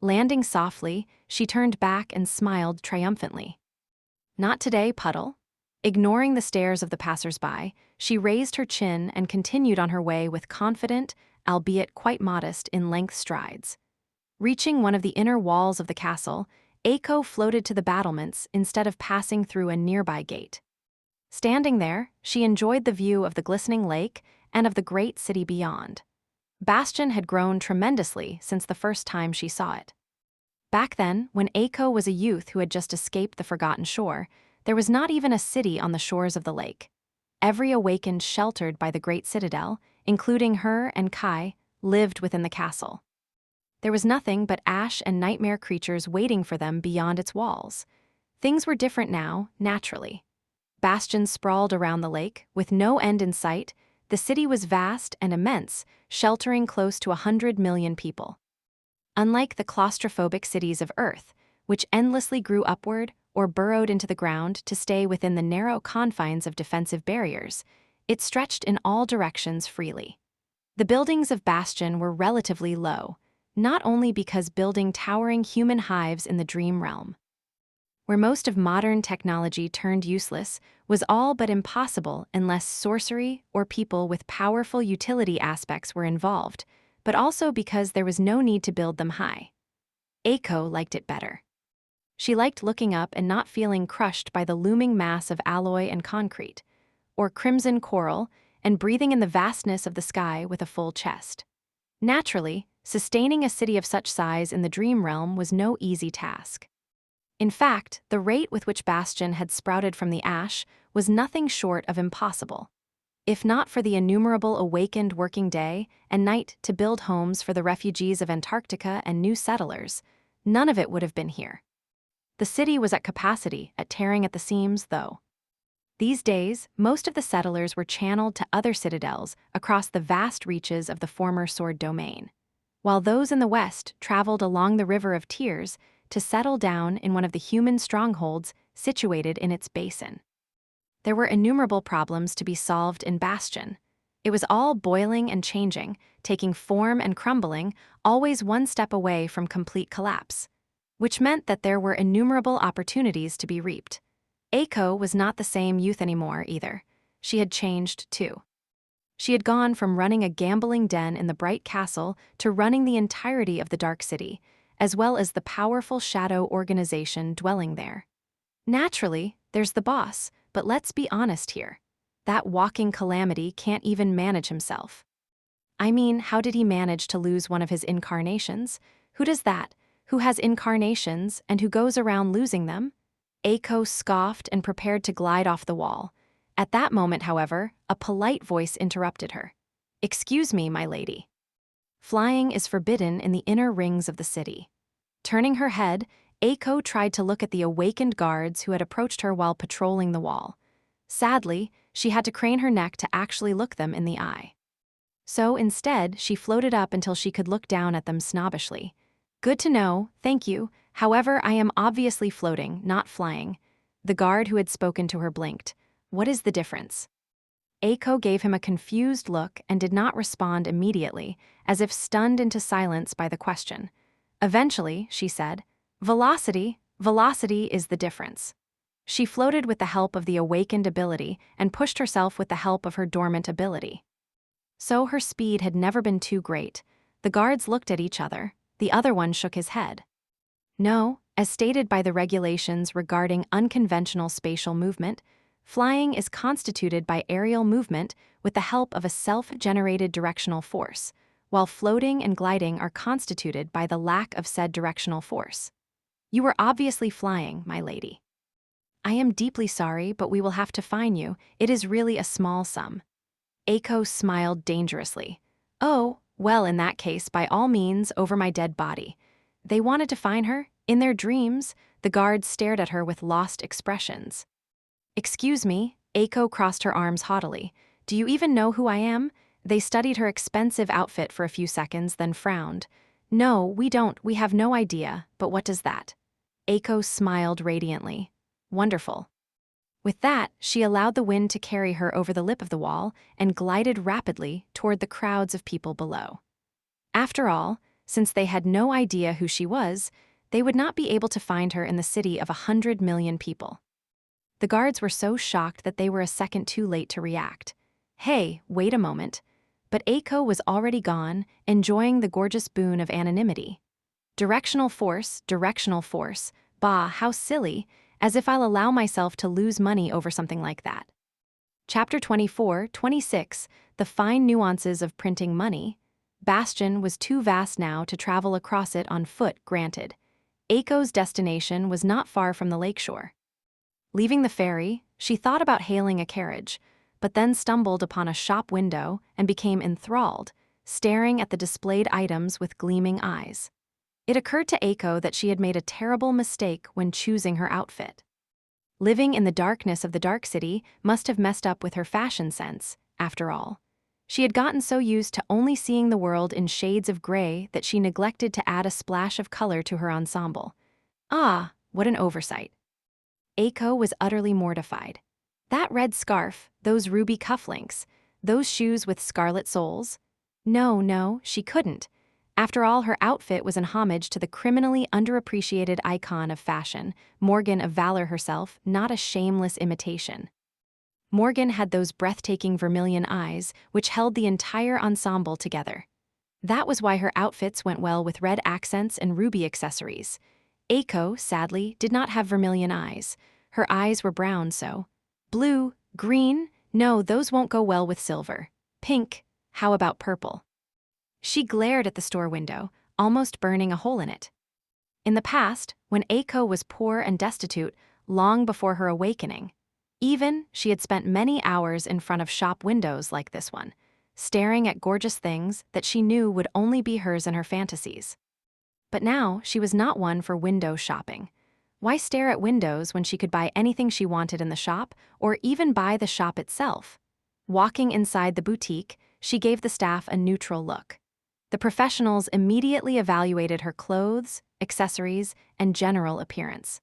[SPEAKER 1] Landing softly, she turned back and smiled triumphantly. "Not today, Puddle." Ignoring the stares of the passers-by, she raised her chin and continued on her way with confident, albeit quite modest in length strides. Reaching one of the inner walls of the castle, Aiko floated to the battlements instead of passing through a nearby gate. Standing there, she enjoyed the view of the glistening lake and of the great city beyond. Bastion had grown tremendously since the first time she saw it. Back then, when Aiko was a youth who had just escaped the forgotten shore, there was not even a city on the shores of the lake. Every awakened sheltered by the great citadel, including her and Kai, lived within the castle. There was nothing but ash and nightmare creatures waiting for them beyond its walls. Things were different now, naturally. Bastion sprawled around the lake, with no end in sight. The city was vast and immense, sheltering close to 100 million people. Unlike the claustrophobic cities of Earth, which endlessly grew upward or burrowed into the ground to stay within the narrow confines of defensive barriers, it stretched in all directions freely. The buildings of Bastion were relatively low, not only because building towering human hives in the dream realm, where most of modern technology turned useless, was all but impossible unless sorcery or people with powerful utility aspects were involved, but also because there was no need to build them high. Aiko liked it better. She liked looking up and not feeling crushed by the looming mass of alloy and concrete, or crimson coral, and breathing in the vastness of the sky with a full chest. Naturally, sustaining a city of such size in the dream realm was no easy task. In fact, the rate with which Bastion had sprouted from the ash was nothing short of impossible. If not for the innumerable awakened working day and night to build homes for the refugees of Antarctica and new settlers, none of it would have been here. The city was at capacity, at tearing at the seams, though. These days, most of the settlers were channeled to other citadels across the vast reaches of the former Sword Domain, while those in the west traveled along the River of Tears to settle down in one of the human strongholds situated in its basin. there were innumerable problems to be solved in Bastion. It was all boiling and changing, taking form and crumbling, always one step away from complete collapse, which meant that there were innumerable opportunities to be reaped. Aiko was not the same youth anymore either. She had changed too. She had gone from running a gambling den in the bright castle to running the entirety of the dark city, as well as the powerful shadow organization dwelling there. Naturally, there's the boss, but let's be honest here. That walking calamity can't even manage himself. I mean, how did he manage to lose one of his incarnations? Who does that? Who has incarnations and who goes around losing them? Aiko scoffed and prepared to glide off the wall. At that moment, however, a polite voice interrupted her. "Excuse me, my lady. Flying is forbidden in the inner rings of the city." Turning her head, Aiko tried to look at the awakened guards who had approached her while patrolling the wall. Sadly, she had to crane her neck to actually look them in the eye. So instead, she floated up until she could look down at them snobbishly. "Good to know, thank you. However, I am obviously floating, not flying." The guard who had spoken to her blinked. "What is the difference?" Aiko gave him a confused look and did not respond immediately, as if stunned into silence by the question. Eventually, she said, "Velocity is the difference." She floated with the help of the awakened ability and pushed herself with the help of her dormant ability. So her speed had never been too great. The guards looked at each other. The other one shook his head. No, as stated by the regulations regarding unconventional spatial movement, flying is constituted by aerial movement with the help of a self-generated directional force, while floating and gliding are constituted by the lack of said directional force. You were obviously flying, my lady. I am deeply sorry, but we will have to fine you. It is really a small sum. Aiko smiled dangerously. Oh, well, in that case, by all means, over my dead body. They wanted to fine her? In their dreams, the guards stared at her with lost expressions. "Excuse me," Aiko crossed her arms haughtily. "Do you even know who I am?" They studied her expensive outfit for a few seconds, then frowned. "No, we don't, we have no idea, but what does that?" Aiko smiled radiantly. "Wonderful." With that, she allowed the wind to carry her over the lip of the wall and glided rapidly toward the crowds of people below. After all, since they had no idea who she was, they would not be able to find her in the city of 100 million people. The guards were so shocked that they were a second too late to react. Hey, wait a moment. But Aiko was already gone, enjoying the gorgeous boon of anonymity. Directional force, bah, how silly, as if I'll allow myself to lose money over something like that. Chapter 24-26, The Fine Nuances of Printing Money. Bastion was too vast now to travel across it on foot, granted. Aiko's destination was not far from the lakeshore. Leaving the ferry, she thought about hailing a carriage, but then stumbled upon a shop window and became enthralled, staring at the displayed items with gleaming eyes. It occurred to Aiko that she had made a terrible mistake when choosing her outfit. Living in the darkness of the dark city must have messed up with her fashion sense, after all. She had gotten so used to only seeing the world in shades of gray that she neglected to add a splash of color to her ensemble. Ah, what an oversight. Aiko was utterly mortified. That red scarf, those ruby cufflinks, those shoes with scarlet soles. No, she couldn't. After all, her outfit was in homage to the criminally underappreciated icon of fashion, Morgan of Valor herself, not a shameless imitation. Morgan had those breathtaking vermilion eyes, which held the entire ensemble together. That was why her outfits went well with red accents and ruby accessories. Aiko, sadly, did not have vermilion eyes. Her eyes were brown, so. Blue, green, no, those won't go well with silver. Pink, how about purple? She glared at the store window, almost burning a hole in it. In the past, when Aiko was poor and destitute, long before her awakening, she had spent many hours in front of shop windows like this one, staring at gorgeous things that she knew would only be hers in her fantasies. But now, she was not one for window shopping. Why stare at windows when she could buy anything she wanted in the shop, or even buy the shop itself? Walking inside the boutique, she gave the staff a neutral look. The professionals immediately evaluated her clothes, accessories, and general appearance.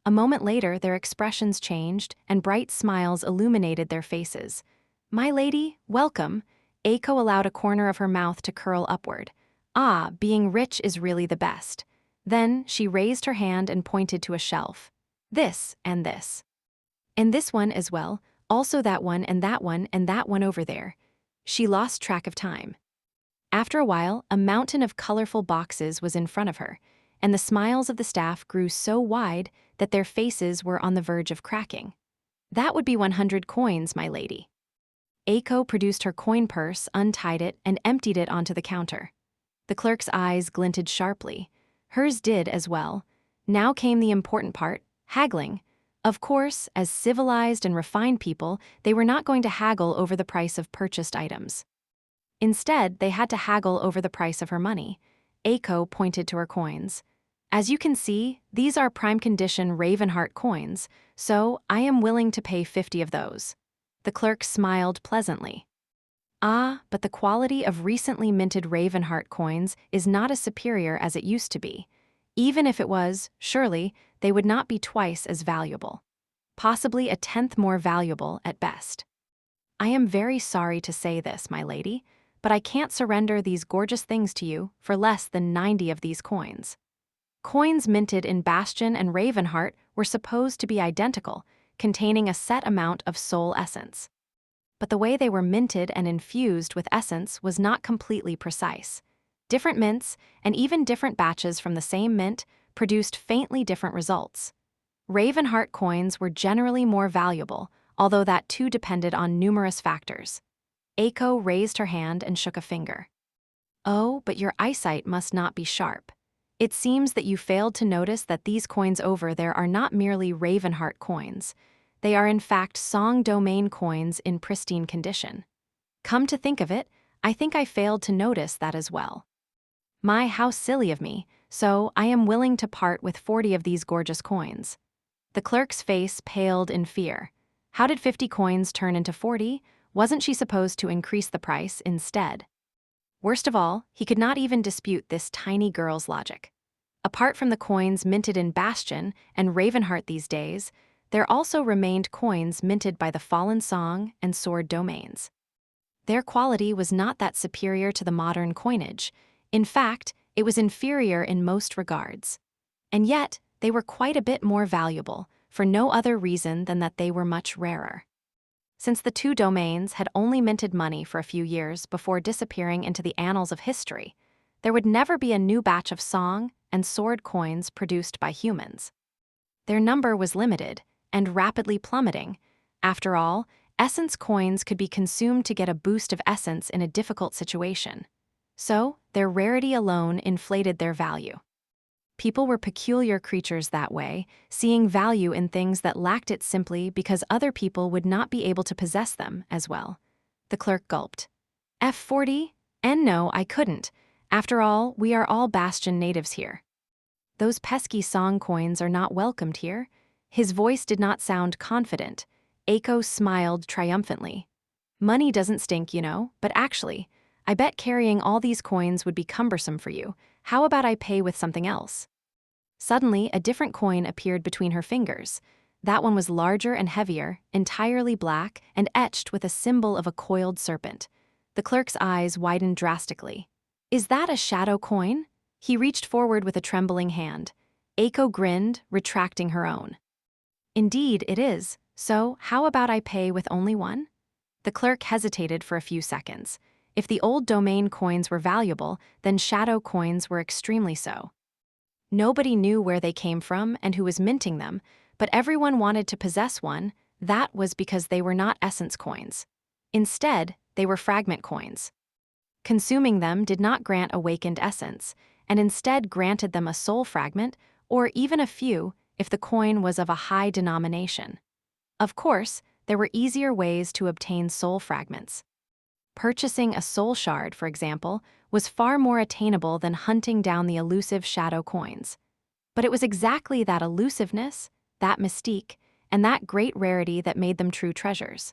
[SPEAKER 1] A moment later, their expressions changed, and bright smiles illuminated their faces. "My lady, welcome." Aiko allowed a corner of her mouth to curl upward. "Ah, being rich is really the best." Then she raised her hand and pointed to a shelf. "This and this. And this one as well, also that one and that one and that one over there." She lost track of time. After a while, a mountain of colorful boxes was in front of her, and the smiles of the staff grew so wide that their faces were on the verge of cracking. "That would be 100 coins, my lady." Aiko produced her coin purse, untied it, and emptied it onto the counter. The clerk's eyes glinted sharply. Hers did as well. Now came the important part, haggling. Of course, as civilized and refined people, they were not going to haggle over the price of purchased items. Instead, they had to haggle over the price of her money. Aiko pointed to her coins. "As you can see, these are prime condition Ravenheart coins, so I am willing to pay 50 of those." The clerk smiled pleasantly. "Ah, but the quality of recently minted Ravenheart coins is not as superior as it used to be. Even if it was, surely, they would not be twice as valuable. Possibly a tenth more valuable at best. I am very sorry to say this, my lady, but I can't surrender these gorgeous things to you for less than 90 of these coins." Coins minted in Bastion and Ravenheart were supposed to be identical, containing a set amount of soul essence. But the way they were minted and infused with essence was not completely precise. Different mints, and even different batches from the same mint, produced faintly different results. Ravenheart coins were generally more valuable, although that too depended on numerous factors. Aiko raised her hand and shook a finger. "Oh, but your eyesight must not be sharp. It seems that you failed to notice that these coins over there are not merely Ravenheart coins. They are in fact Song Domain coins in pristine condition. Come to think of it, I think I failed to notice that as well. My, how silly of me, so I am willing to part with 40 of these gorgeous coins." The clerk's face paled in fear. How did 50 coins turn into 40? Wasn't she supposed to increase the price instead? Worst of all, he could not even dispute this tiny girl's logic. Apart from the coins minted in Bastion and Ravenheart these days, there also remained coins minted by the Fallen Song and Sword domains. Their quality was not that superior to the modern coinage. In fact, it was inferior in most regards. And yet, they were quite a bit more valuable, for no other reason than that they were much rarer. Since the two domains had only minted money for a few years before disappearing into the annals of history, there would never be a new batch of Song and Sword coins produced by humans. Their number was limited and rapidly plummeting. After all, essence coins could be consumed to get a boost of essence in a difficult situation. So, their rarity alone inflated their value. People were peculiar creatures that way, seeing value in things that lacked it simply because other people would not be able to possess them as well. The clerk gulped. "F40? And no, I couldn't. After all, we are all Bastion natives here. Those pesky Song coins are not welcomed here." His voice did not sound confident. Aiko smiled triumphantly. "Money doesn't stink, you know, but actually, I bet carrying all these coins would be cumbersome for you. How about I pay with something else?" Suddenly, a different coin appeared between her fingers. That one was larger and heavier, entirely black, and etched with a symbol of a coiled serpent. The clerk's eyes widened drastically. "Is that a shadow coin?" He reached forward with a trembling hand. Aiko grinned, retracting her own. "Indeed, it is. So, how about I pay with only one?" The clerk hesitated for a few seconds. If the old domain coins were valuable, then shadow coins were extremely so. Nobody knew where they came from and who was minting them, but everyone wanted to possess one. That was because they were not essence coins. Instead, they were fragment coins. Consuming them did not grant awakened essence, and instead granted them a soul fragment, or even a few, if the coin was of a high denomination. Of course, there were easier ways to obtain soul fragments. Purchasing a soul shard, for example, was far more attainable than hunting down the elusive shadow coins. But it was exactly that elusiveness, that mystique, and that great rarity that made them true treasures.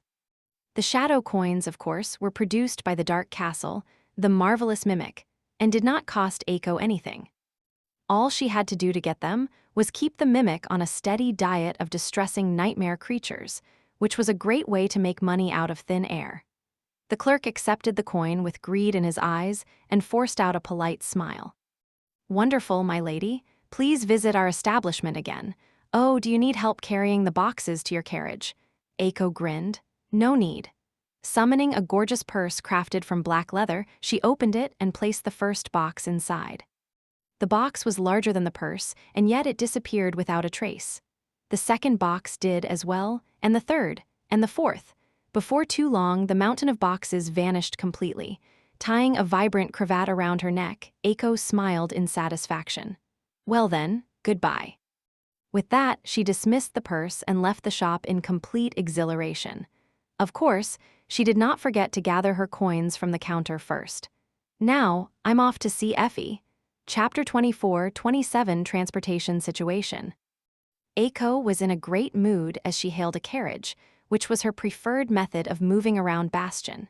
[SPEAKER 1] The shadow coins, of course, were produced by the Dark Castle, the marvelous mimic, and did not cost Aiko anything. All she had to do to get them was keep the mimic on a steady diet of distressing nightmare creatures, which was a great way to make money out of thin air. The clerk accepted the coin with greed in his eyes and forced out a polite smile. "Wonderful, my lady. Please visit our establishment again. Oh, do you need help carrying the boxes to your carriage?" Eiko grinned. "No need." Summoning a gorgeous purse crafted from black leather, she opened it and placed the first box inside. The box was larger than the purse, and yet it disappeared without a trace. The second box did as well, and the third, and the fourth. Before too long, the mountain of boxes vanished completely. Tying a vibrant cravat around her neck, Eiko smiled in satisfaction. "Well then, goodbye." With that, she dismissed the purse and left the shop in complete exhilaration. Of course, she did not forget to gather her coins from the counter first. "Now, I'm off to see Effie." Chapter 24-27 Transportation Situation. Eiko was in a great mood as she hailed a carriage, which was her preferred method of moving around Bastion.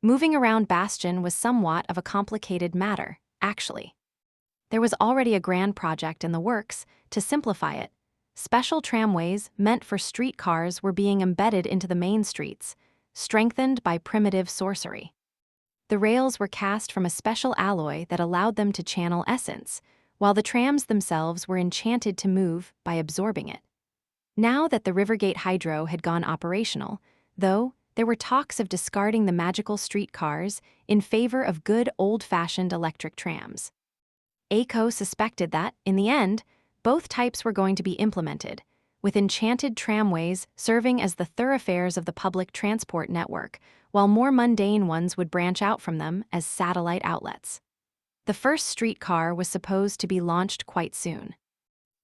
[SPEAKER 1] Moving around Bastion was somewhat of a complicated matter, actually. There was already a grand project in the works to simplify it. Special tramways meant for streetcars were being embedded into the main streets, strengthened by primitive sorcery. The rails were cast from a special alloy that allowed them to channel essence, while the trams themselves were enchanted to move by absorbing it. Now that the Rivergate Hydro had gone operational, though, there were talks of discarding the magical streetcars in favor of good old-fashioned electric trams. Eiko suspected that, in the end, both types were going to be implemented, with enchanted tramways serving as the thoroughfares of the public transport network, while more mundane ones would branch out from them as satellite outlets. The first streetcar was supposed to be launched quite soon.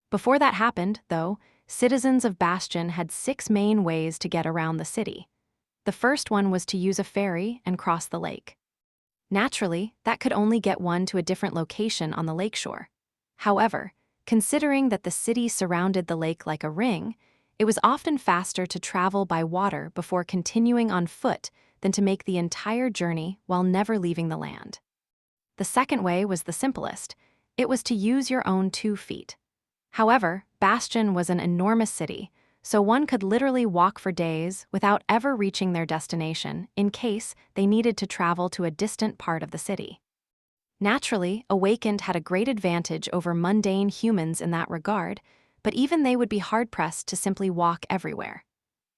[SPEAKER 1] Before that happened, though, citizens of Bastion had 6 main ways to get around the city. The first one was to use a ferry and cross the lake. Naturally, that could only get one to a different location on the lakeshore. However, considering that the city surrounded the lake like a ring, it was often faster to travel by water before continuing on foot than to make the entire journey while never leaving the land. The second way was the simplest. It was to use your own 2 feet. However, Bastion was an enormous city, so one could literally walk for days without ever reaching their destination in case they needed to travel to a distant part of the city. Naturally, Awakened had a great advantage over mundane humans in that regard, but even they would be hard-pressed to simply walk everywhere.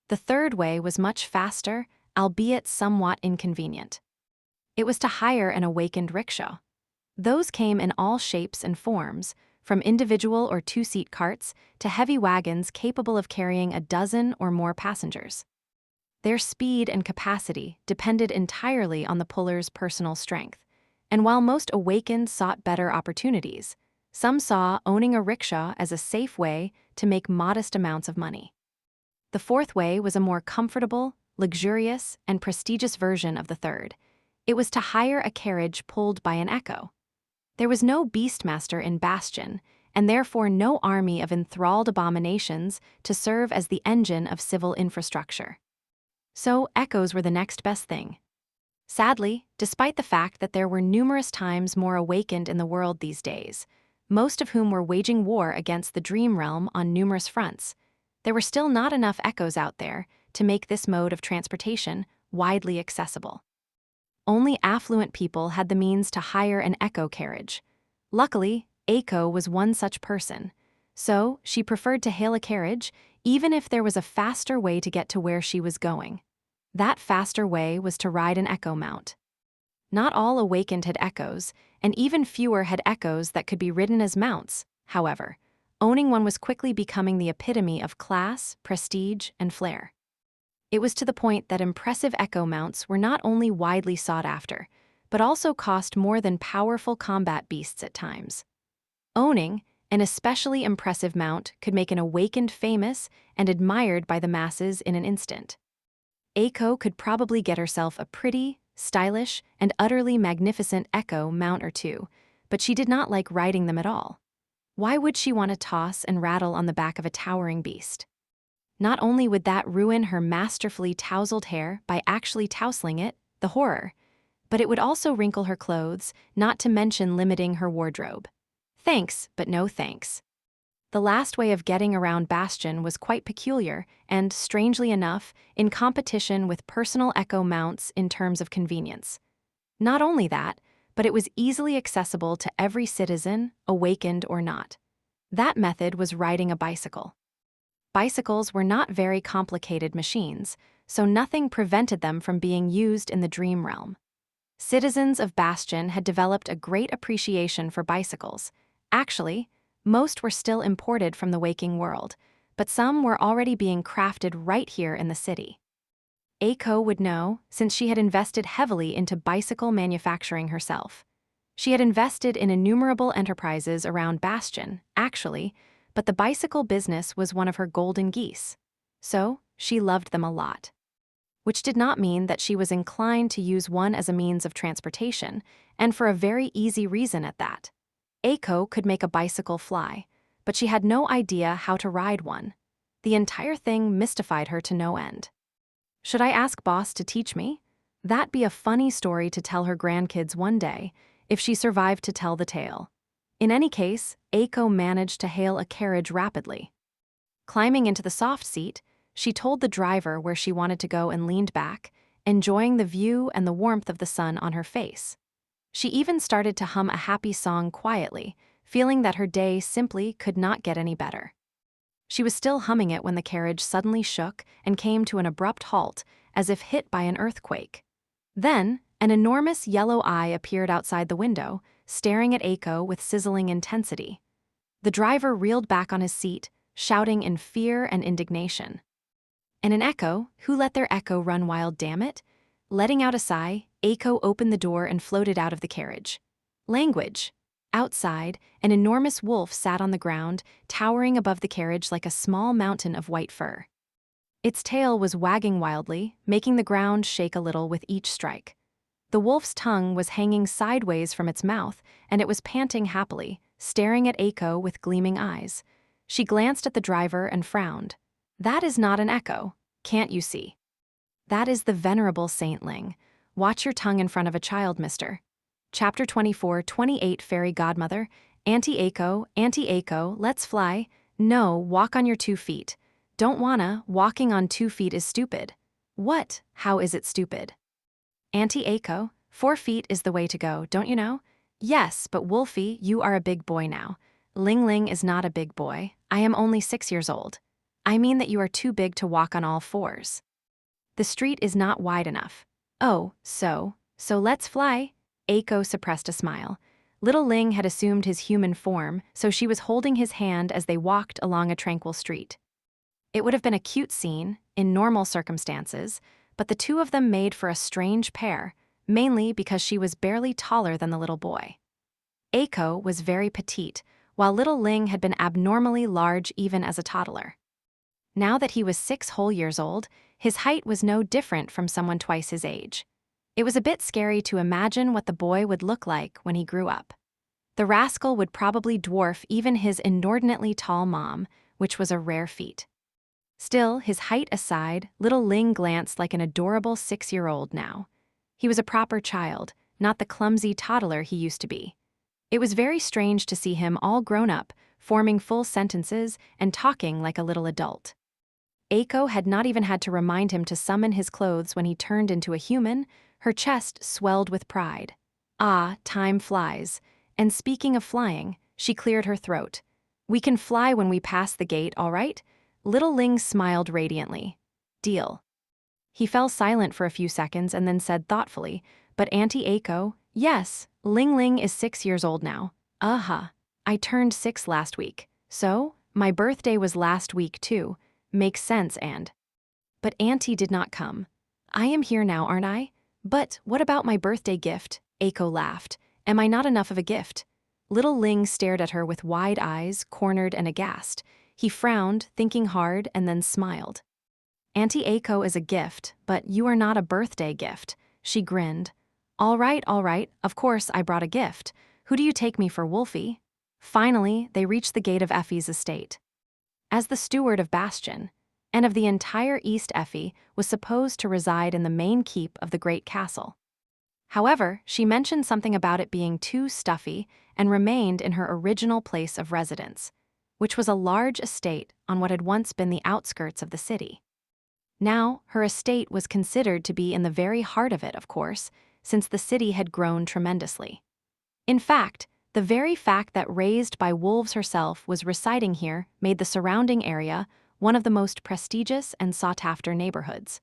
[SPEAKER 1] The third way was much faster, albeit somewhat inconvenient. It was to hire an Awakened rickshaw. Those came in all shapes and forms, from individual or 2-seat carts to heavy wagons capable of carrying a dozen or more passengers. Their speed and capacity depended entirely on the puller's personal strength, and while most Awakened sought better opportunities, some saw owning a rickshaw as a safe way to make modest amounts of money. The fourth way was a more comfortable, luxurious, and prestigious version of the third. It was to hire a carriage pulled by an echo. There was no beastmaster in Bastion, and therefore no army of enthralled abominations to serve as the engine of civil infrastructure. So echoes were the next best thing. Sadly, despite the fact that there were numerous times more Awakened in the world these days, most of whom were waging war against the Dream Realm on numerous fronts, there were still not enough echoes out there to make this mode of transportation widely accessible. Only affluent people had the means to hire an echo carriage. Luckily, Eiko was one such person, so she preferred to hail a carriage even if there was a faster way to get to where she was going. That faster way was to ride an echo mount. Not all Awakened had echoes, and even fewer had echoes that could be ridden as mounts. However, owning one was quickly becoming the epitome of class, prestige, and flair. It was to the point that impressive echo mounts were not only widely sought after, but also cost more than powerful combat beasts at times. Owning an especially impressive mount could make an Awakened famous and admired by the masses in an instant. Eiko could probably get herself a pretty, stylish, and utterly magnificent echo mount or two, but she did not like riding them at all. Why would she want to toss and rattle on the back of a towering beast? Not only would that ruin her masterfully tousled hair by actually tousling it, the horror, but it would also wrinkle her clothes, not to mention limiting her wardrobe. Thanks, but no thanks. The last way of getting around Bastion was quite peculiar and, strangely enough, in competition with personal echo mounts in terms of convenience. Not only that, but it was easily accessible to every citizen, awakened or not. That method was riding a bicycle. Bicycles were not very complicated machines, so nothing prevented them from being used in the dream realm. Citizens of Bastion had developed a great appreciation for bicycles. Actually, most were still imported from the waking world, but some were already being crafted right here in the city. Aiko would know, since she had invested heavily into bicycle manufacturing herself. She had invested in innumerable enterprises around Bastion, actually, but the bicycle business was one of her golden geese. So, she loved them a lot. Which did not mean that she was inclined to use one as a means of transportation, and for a very easy reason at that. Aiko could make a bicycle fly, but she had no idea how to ride one. The entire thing mystified her to no end. Should I ask boss to teach me? That'd be a funny story to tell her grandkids one day, if she survived to tell the tale. In any case, Aiko managed to hail a carriage rapidly. Climbing into the soft seat, she told the driver where she wanted to go and leaned back, enjoying the view and the warmth of the sun on her face. She even started to hum a happy song quietly, feeling that her day simply could not get any better. She was still humming it when the carriage suddenly shook and came to an abrupt halt, as if hit by an earthquake. Then, an enormous yellow eye appeared outside the window, staring at Aiko with sizzling intensity. The driver reeled back on his seat, shouting in fear and indignation. And an echo, who let their echo run wild, damn it? Letting out a sigh, Aiko opened the door and floated out of the carriage. Language. Outside, an enormous wolf sat on the ground, towering above the carriage like a small mountain of white fur. Its tail was wagging wildly, making the ground shake a little with each strike. The wolf's tongue was hanging sideways from its mouth, and it was panting happily, staring at Aiko with gleaming eyes. She glanced at the driver and frowned. That is not an echo, can't you see? That is the venerable Saint Ling. Watch your tongue in front of a child, mister. Chapter 24-28 Fairy Godmother. Auntie Aiko, let's fly. No, walk on your 2 feet. Don't wanna, walking on 2 feet is stupid. What? How is it stupid? Auntie Aiko, 4 feet is the way to go, don't you know? Yes, but Wolfie, you are a big boy now. Ling Ling is not a big boy. I am only 6 years old. I mean that you are too big to walk on all 4s. The street is not wide enough. Oh, so let's fly. Aiko suppressed a smile. Little Ling had assumed his human form, so she was holding his hand as they walked along a tranquil street. It would have been a cute scene, in normal circumstances, but the two of them made for a strange pair, mainly because she was barely taller than the little boy. Aiko was very petite, while little Ling had been abnormally large even as a toddler. Now that he was 6 whole years old, his height was no different from someone twice his age. It was a bit scary to imagine what the boy would look like when he grew up. The rascal would probably dwarf even his inordinately tall mom, which was a rare feat. Still, his height aside, little Ling glanced like an adorable 6-year-old now. He was a proper child, not the clumsy toddler he used to be. It was very strange to see him all grown up, forming full sentences and talking like a little adult. Aiko had not even had to remind him to summon his clothes when he turned into a human. Her chest swelled with pride. Ah, time flies. And speaking of flying, she cleared her throat. We can fly when we pass the gate, all right? Little Ling smiled radiantly. Deal. He fell silent for a few seconds and then said thoughtfully, but Auntie Aiko, yes, Ling Ling is 6 years old now. Uh-huh. I turned 6 last week. So, my birthday was last week too. Makes sense, and. But Auntie did not come. I am here now, aren't I? But what about my birthday gift? Aiko laughed. Am I not enough of a gift? Little Ling stared at her with wide eyes, cornered and aghast. He frowned, thinking hard, and then smiled. Auntie Aiko is a gift, but you are not a birthday gift. She grinned. All right, of course I brought a gift. Who do you take me for, Wolfie? Finally, they reached the gate of Effie's estate. As the steward of Bastion, and of the entire East, Effie was supposed to reside in the main keep of the great castle. However, she mentioned something about it being too stuffy and remained in her original place of residence. which was a large estate on what had once been the outskirts of the city. Now, her estate was considered to be in the very heart of it, of course, since the city had grown tremendously. In fact, the very fact that Raised by Wolves herself was residing here made the surrounding area one of the most prestigious and sought-after neighborhoods.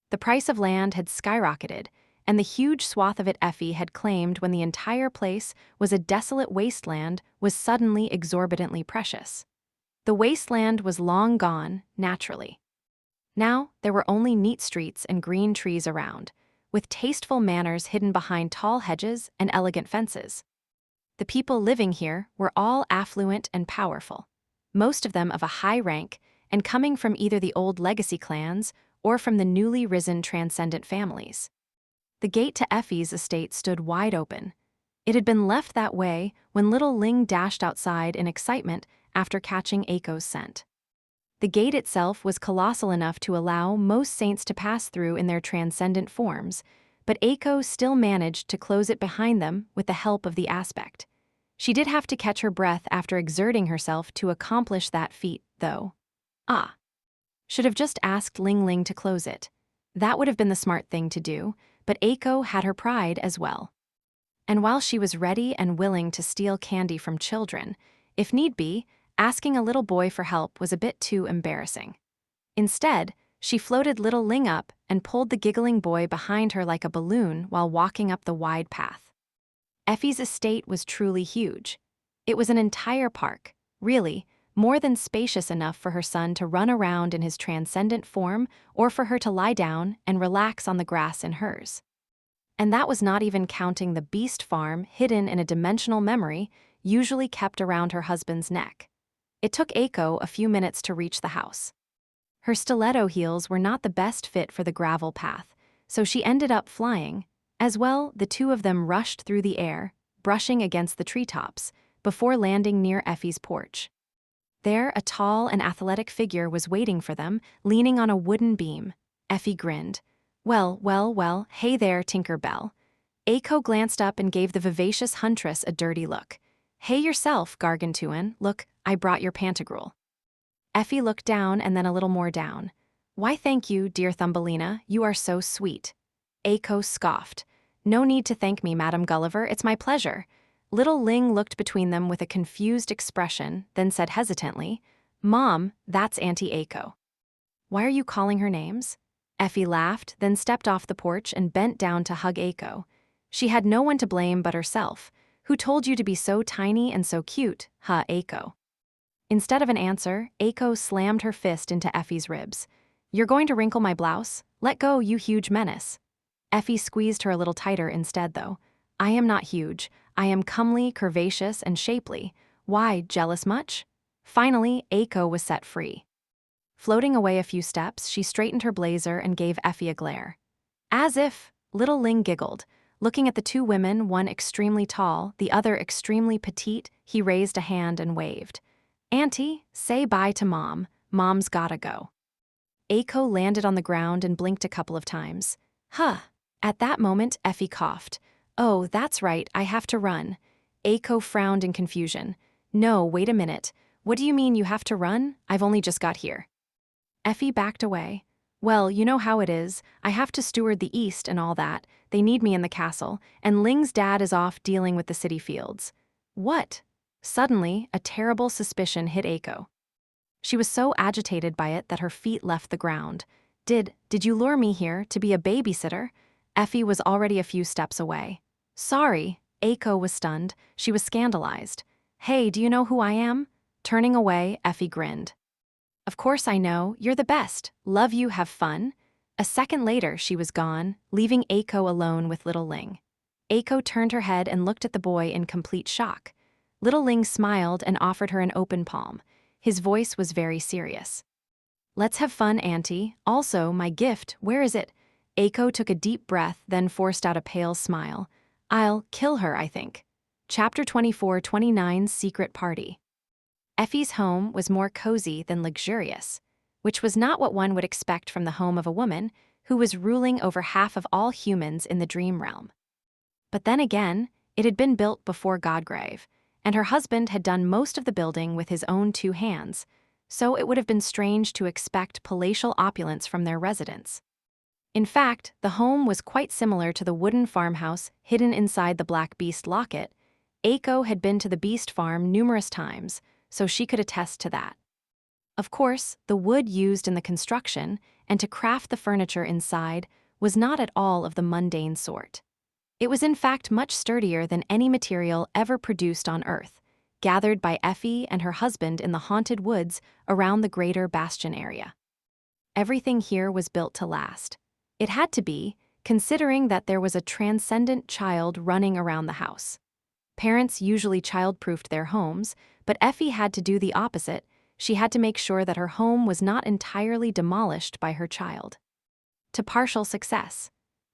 [SPEAKER 1] The price of land had skyrocketed, and the huge swath of it Effie had claimed when the entire place was a desolate wasteland was suddenly exorbitantly precious. The wasteland was long gone, naturally. Now, there were only neat streets and green trees around, with tasteful manors hidden behind tall hedges and elegant fences. The people living here were all affluent and powerful, most of them of a high rank and coming from either the old legacy clans or from the newly risen transcendent families. The gate to Effie's estate stood wide open. It had been left that way when little Ling dashed outside in excitement after catching Aiko's scent. The gate itself was colossal enough to allow most saints to pass through in their transcendent forms, but Aiko still managed to close it behind them with the help of the aspect. She did have to catch her breath after exerting herself to accomplish that feat, though. Should have just asked Ling Ling to close it. That would have been the smart thing to do, but Aiko had her pride as well. And while she was ready and willing to steal candy from children, if need be, asking a little boy for help was a bit too embarrassing. Instead, she floated little Ling up and pulled the giggling boy behind her like a balloon while walking up the wide path. Effie's estate was truly huge. It was an entire park, really, more than spacious enough for her son to run around in his transcendent form or for her to lie down and relax on the grass in hers. And that was not even counting the beast farm hidden in a dimensional memory usually kept around her husband's neck. It took Aiko a few minutes to reach the house. Her stiletto heels were not the best fit for the gravel path, so she ended up flying. As well, the two of them rushed through the air, brushing against the treetops, before landing near Effie's porch. There, a tall and athletic figure was waiting for them, leaning on a wooden beam. Effie grinned. Well, hey there, Tinker Bell. Aiko glanced up and gave the vivacious huntress a dirty look. Hey yourself, Gargantuan, look, I brought your Pantagruel. Effie looked down and then a little more down. Why thank you, dear Thumbelina, you are so sweet. Aiko scoffed. No need to thank me, Madam Gulliver, it's my pleasure. Little Ling looked between them with a confused expression, then said hesitantly, Mom, that's Auntie Aiko. Why are you calling her names? Effie laughed, then stepped off the porch and bent down to hug Aiko. She had no one to blame but herself. Who told you to be so tiny and so cute, huh, Aiko? Instead of an answer, Aiko slammed her fist into Effie's ribs. You're going to wrinkle my blouse? Let go, you huge menace. Effie squeezed her a little tighter instead, though. I am not huge. I am comely, curvaceous, and shapely. Why, jealous much? Finally, Aiko was set free. Floating away a few steps, she straightened her blazer and gave Effie a glare. As if, little Ling giggled. Looking at the two women, one extremely tall, the other extremely petite, he raised a hand and waved. Auntie, say bye to Mom. Mom's gotta go. Aiko landed on the ground and blinked a couple of times. Huh. At that moment, Effie coughed. Oh, that's right, I have to run. Aiko frowned in confusion. No, wait a minute. What do you mean you have to run? I've only just got here. Effie backed away. Well, you know how it is. I have to steward the East and all that. They need me in the castle, and Ling's dad is off dealing with the city fields. What? Suddenly, a terrible suspicion hit Aiko. She was so agitated by it that her feet left the ground. Did you lure me here to be a babysitter? Effie was already a few steps away. Sorry, Aiko was stunned. She was scandalized. Hey, do you know who I am? Turning away, Effie grinned. Of course I know, you're the best. Love you, have fun. A second later, she was gone, leaving Aiko alone with little Ling. Aiko turned her head and looked at the boy in complete shock. Little Ling smiled and offered her an open palm. His voice was very serious. Let's have fun, Auntie. Also, my gift, where is it? Aiko took a deep breath, then forced out a pale smile. I'll kill her, I think. Chapter 24-29 Secret Party. Effie's home was more cozy than luxurious, which was not what one would expect from the home of a woman who was ruling over half of all humans in the dream realm. But then again, it had been built before Godgrave, and her husband had done most of the building with his own 2 hands, so it would have been strange to expect palatial opulence from their residence. In fact, the home was quite similar to the wooden farmhouse hidden inside the Black Beast locket. Aiko had been to the Beast farm numerous times, so she could attest to that. Of course, the wood used in the construction and to craft the furniture inside was not at all of the mundane sort. It was in fact much sturdier than any material ever produced on Earth, gathered by Effie and her husband in the haunted woods around the greater Bastion area. Everything here was built to last. It had to be, considering that there was a transcendent child running around the house. Parents usually child-proofed their homes, but Effie had to do the opposite. She had to make sure that her home was not entirely demolished by her child. To partial success.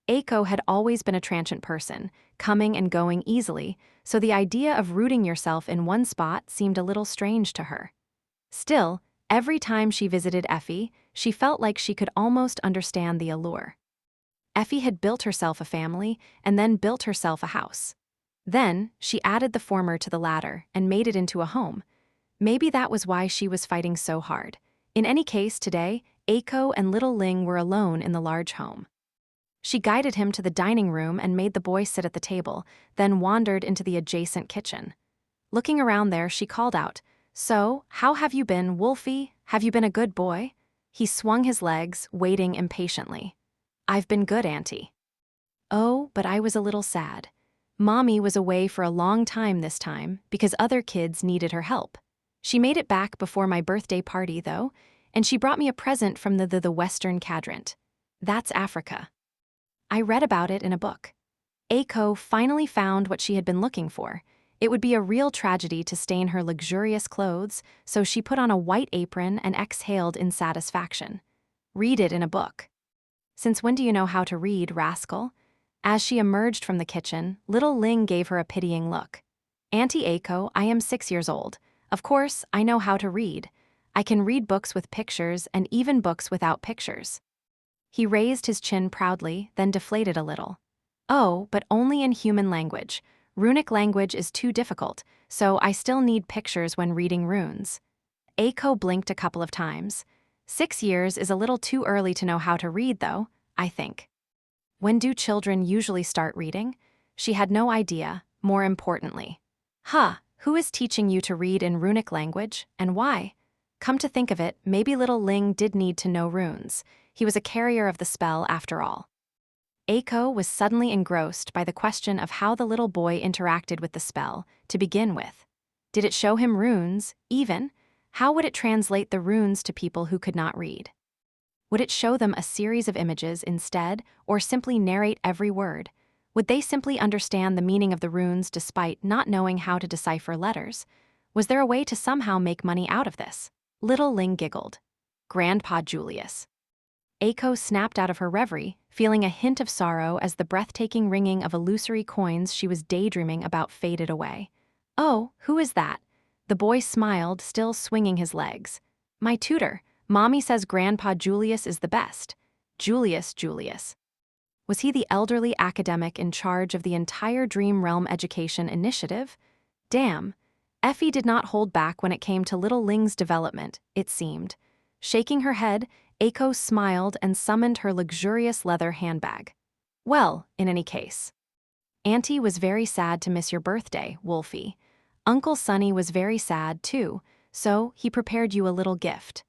[SPEAKER 1] Aiko had always been a transient person, coming and going easily, so the idea of rooting yourself in one spot seemed a little strange to her. Still, every time she visited Effie, she felt like she could almost understand the allure. Effie had built herself a family and then built herself a house. Then, she added the former to the latter and made it into a home. Maybe that was why she was fighting so hard. In any case, today, Aiko and little Ling were alone in the large home. She guided him to the dining room and made the boy sit at the table, then wandered into the adjacent kitchen. Looking around there, she called out, "So, how have you been, Wolfie? Have you been a good boy?" He swung his legs, waiting impatiently. "I've been good, Auntie." "Oh, but I was a little sad. Mommy was away for a long time this time because other kids needed her help. She made it back before my birthday party, though, and she brought me a present from the Western Quadrant. That's Africa. I read about it in a book." Aiko finally found what she had been looking for. It would be a real tragedy to stain her luxurious clothes, so she put on a white apron and exhaled in satisfaction. Read it in a book. "Since when do you know how to read, rascal?" As she emerged from the kitchen, little Ling gave her a pitying look. "Auntie Aiko, I am 6 years old. Of course, I know how to read. I can read books with pictures and even books without pictures." He raised his chin proudly, then deflated a little. "Oh, but only in human language. Runic language is too difficult, so I still need pictures when reading runes." Aiko blinked a couple of times. 6 years is a little too early to know how to read, though, I think. When do children usually start reading? She had no idea, more importantly. Who is teaching you to read in runic language, and why? Come to think of it, maybe little Ling did need to know runes. He was a carrier of the spell, after all. Aiko was suddenly engrossed by the question of how the little boy interacted with the spell, to begin with. Did it show him runes, even? How would it translate the runes to people who could not read? Would it show them a series of images instead, or simply narrate every word? Would they simply understand the meaning of the runes despite not knowing how to decipher letters? Was there a way to somehow make money out of this? Little Ling giggled. "Grandpa Julius." Aiko snapped out of her reverie, feeling a hint of sorrow as the breathtaking ringing of illusory coins she was daydreaming about faded away. "Oh, who is that?" The boy smiled, still swinging his legs. "My tutor. Mommy says Grandpa Julius is the best." Julius. Was he the elderly academic in charge of the entire Dream Realm Education Initiative? Damn. Effie did not hold back when it came to little Ling's development, it seemed. Shaking her head, Aiko smiled and summoned her luxurious leather handbag. "Well, in any case. Auntie was very sad to miss your birthday, Wolfie. Uncle Sonny was very sad, too, so he prepared you a little gift."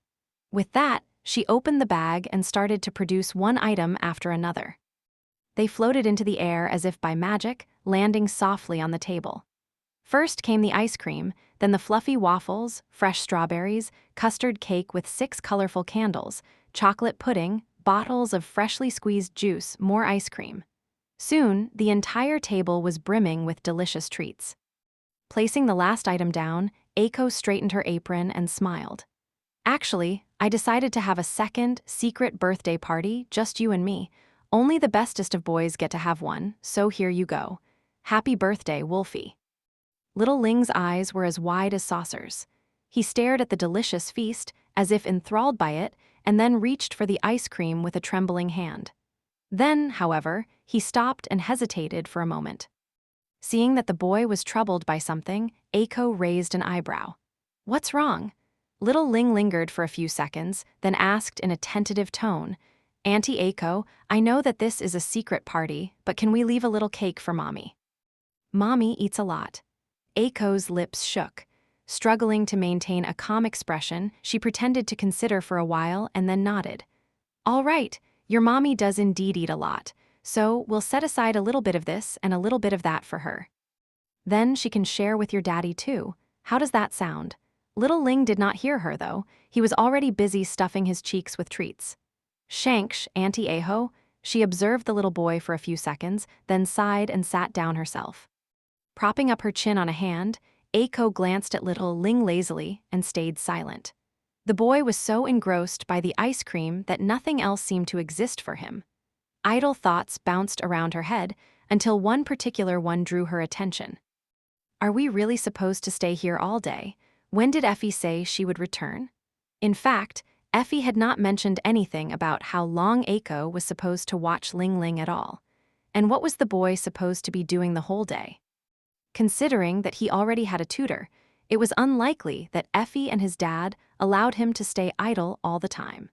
[SPEAKER 1] With that, she opened the bag and started to produce one item after another. They floated into the air as if by magic, landing softly on the table. First came the ice cream, then the fluffy waffles, fresh strawberries, custard cake with 6 colorful candles, chocolate pudding, bottles of freshly squeezed juice, more ice cream. Soon, the entire table was brimming with delicious treats. Placing the last item down, Aiko straightened her apron and smiled. "Actually, I decided to have a second, secret birthday party, just you and me. Only the bestest of boys get to have one, so here you go. Happy birthday, Wolfie." Little Ling's eyes were as wide as saucers. He stared at the delicious feast, as if enthralled by it, and then reached for the ice cream with a trembling hand. Then, however, he stopped and hesitated for a moment. Seeing that the boy was troubled by something, Eiko raised an eyebrow. What's wrong? Little Ling lingered for a few seconds, then asked in a tentative tone, Auntie Eiko, I know that this is a secret party, but can we leave a little cake for Mommy? Mommy eats a lot. Eiko's lips shook. Struggling to maintain a calm expression, she pretended to consider for a while and then nodded. All right, your mommy does indeed eat a lot, so we'll set aside a little bit of this and a little bit of that for her. Then she can share with your daddy too. How does that sound? Little Ling did not hear her, though. He was already busy stuffing his cheeks with treats. Shanksh, Auntie Aho, she observed the little boy for a few seconds, then sighed and sat down herself. Propping up her chin on a hand, Eiko glanced at little Ling lazily and stayed silent. The boy was so engrossed by the ice cream that nothing else seemed to exist for him. Idle thoughts bounced around her head until one particular one drew her attention. Are we really supposed to stay here all day? When did Effie say she would return? In fact, Effie had not mentioned anything about how long Eiko was supposed to watch Ling Ling at all. And what was the boy supposed to be doing the whole day? Considering that he already had a tutor, it was unlikely that Effie and his dad allowed him to stay idle all the time.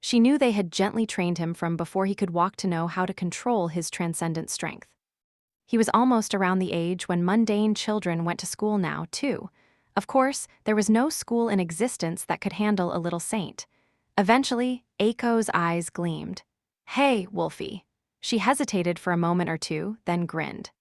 [SPEAKER 1] She knew they had gently trained him from before he could walk to know how to control his transcendent strength. He was almost around the age when mundane children went to school now, too. Of course, there was no school in existence that could handle a little saint. Eventually, Eiko's eyes gleamed. Hey, Wolfie. She hesitated for a moment or two, then grinned.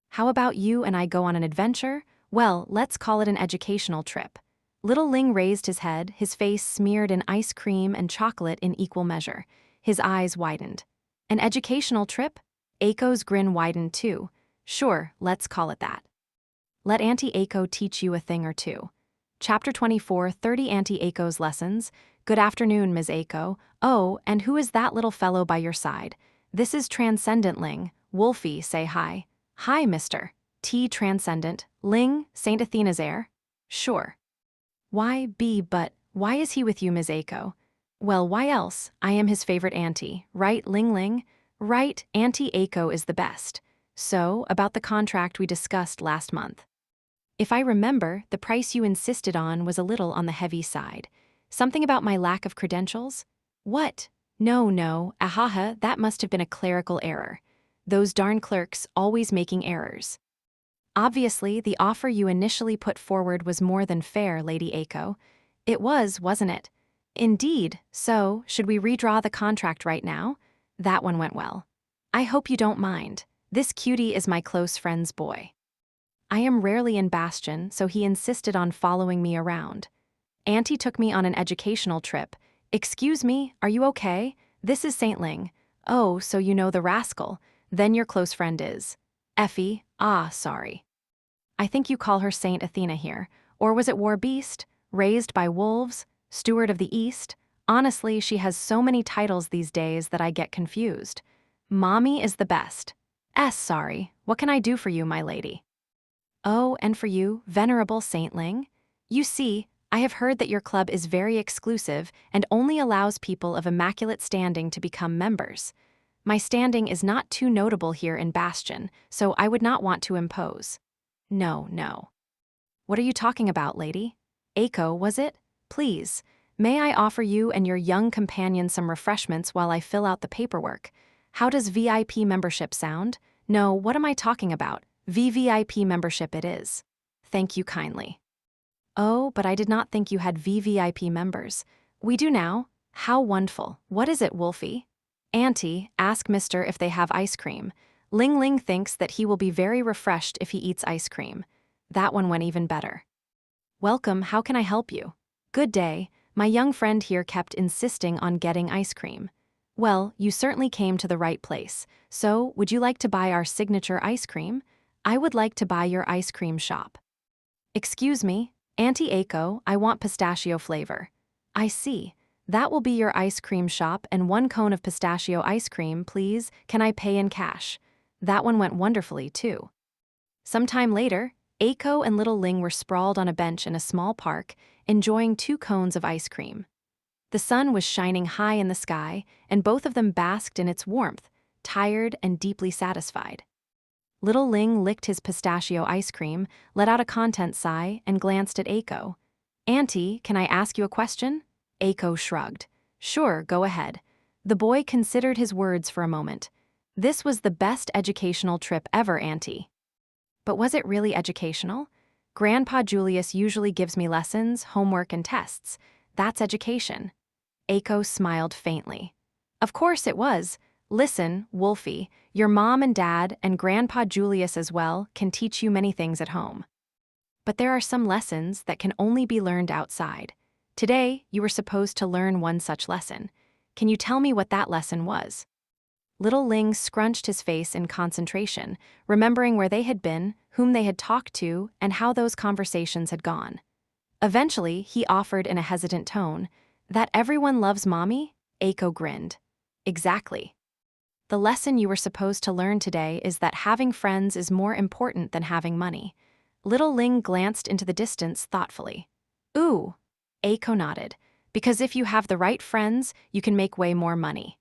[SPEAKER 1] How about you and I go on an adventure? Well, let's call it an educational trip. Little Ling raised his head, his face smeared in ice cream and chocolate in equal measure. His eyes widened. An educational trip? Eiko's grin widened too. Sure, let's call it that. Let Auntie Eiko teach you a thing or two. Chapter 24, 30 Auntie Eiko's Lessons. Good afternoon, Ms. Eiko. Oh, and who is that little fellow by your side? This is Transcendent Ling. Wolfie, say hi. Hi, Mr. T. Transcendent. Ling, Saint Athena's heir? Sure. But why is he with you, Ms. Eiko? Well, why else? I am his favorite auntie, right, Ling Ling? Right, Auntie Eiko is the best. So, about the contract we discussed last month. If I remember, the price you insisted on was a little on the heavy side. Something about my lack of credentials? What? No, ahaha, that must have been a clerical error. Those darn clerks always making errors. Obviously, the offer you initially put forward was more than fair, Lady Eiko. It was, wasn't it? Indeed, so, should we redraw the contract right now? That one went well. I hope you don't mind. This cutie is my close friend's boy. I am rarely in Bastion, so he insisted on following me around. Auntie took me on an educational trip. Excuse me, are you okay? This is Saint Ling. Oh, so you know the rascal. Then your close friend is. Effie, sorry. I think you call her Saint Athena here. Or was it War Beast? Raised by wolves? Steward of the East? Honestly, she has so many titles these days that I get confused. Mommy is the best. Sorry. What can I do for you, my lady? Oh, and for you, Venerable Saint Ling? You see, I have heard that your club is very exclusive and only allows people of immaculate standing to become members. My standing is not too notable here in Bastion, so I would not want to impose. No. What are you talking about, lady? Eiko, was it? Please, may I offer you and your young companion some refreshments while I fill out the paperwork? How does VIP membership sound? No, what am I talking about? VVIP membership it is. Thank you kindly. Oh, but I did not think you had VVIP members. We do now. How wonderful. What is it, Wolfie? Auntie, ask Mr. if they have ice cream. Ling Ling thinks that he will be very refreshed if he eats ice cream. That one went even better. Welcome, how can I help you? Good day. My young friend here kept insisting on getting ice cream. Well, you certainly came to the right place. So, would you like to buy our signature ice cream? I would like to buy your ice cream shop. Excuse me, Auntie Eiko, I want pistachio flavor. I see. That will be your ice cream shop and 1 cone of pistachio ice cream, please. Can I pay in cash? That one went wonderfully, too. Sometime later, Eiko and little Ling were sprawled on a bench in a small park, enjoying 2 cones of ice cream. The sun was shining high in the sky, and both of them basked in its warmth, tired and deeply satisfied. Little Ling licked his pistachio ice cream, let out a content sigh, and glanced at Eiko. "Auntie, can I ask you a question?" Eiko shrugged. "Sure, go ahead." The boy considered his words for a moment. "This was the best educational trip ever, Auntie." But was it really educational? Grandpa Julius usually gives me lessons, homework, and tests. That's education. Eiko smiled faintly. Of course it was. Listen, Wolfie, your mom and dad, and Grandpa Julius as well, can teach you many things at home. But there are some lessons that can only be learned outside. Today, you were supposed to learn one such lesson. Can you tell me what that lesson was? Little Ling scrunched his face in concentration, remembering where they had been, whom they had talked to, and how those conversations had gone. Eventually, he offered in a hesitant tone, "That everyone loves Mommy?" Eiko grinned. "Exactly. The lesson you were supposed to learn today is that having friends is more important than having money." Little Ling glanced into the distance thoughtfully. "Ooh," Eiko nodded, "because if you have the right friends, you can make way more money."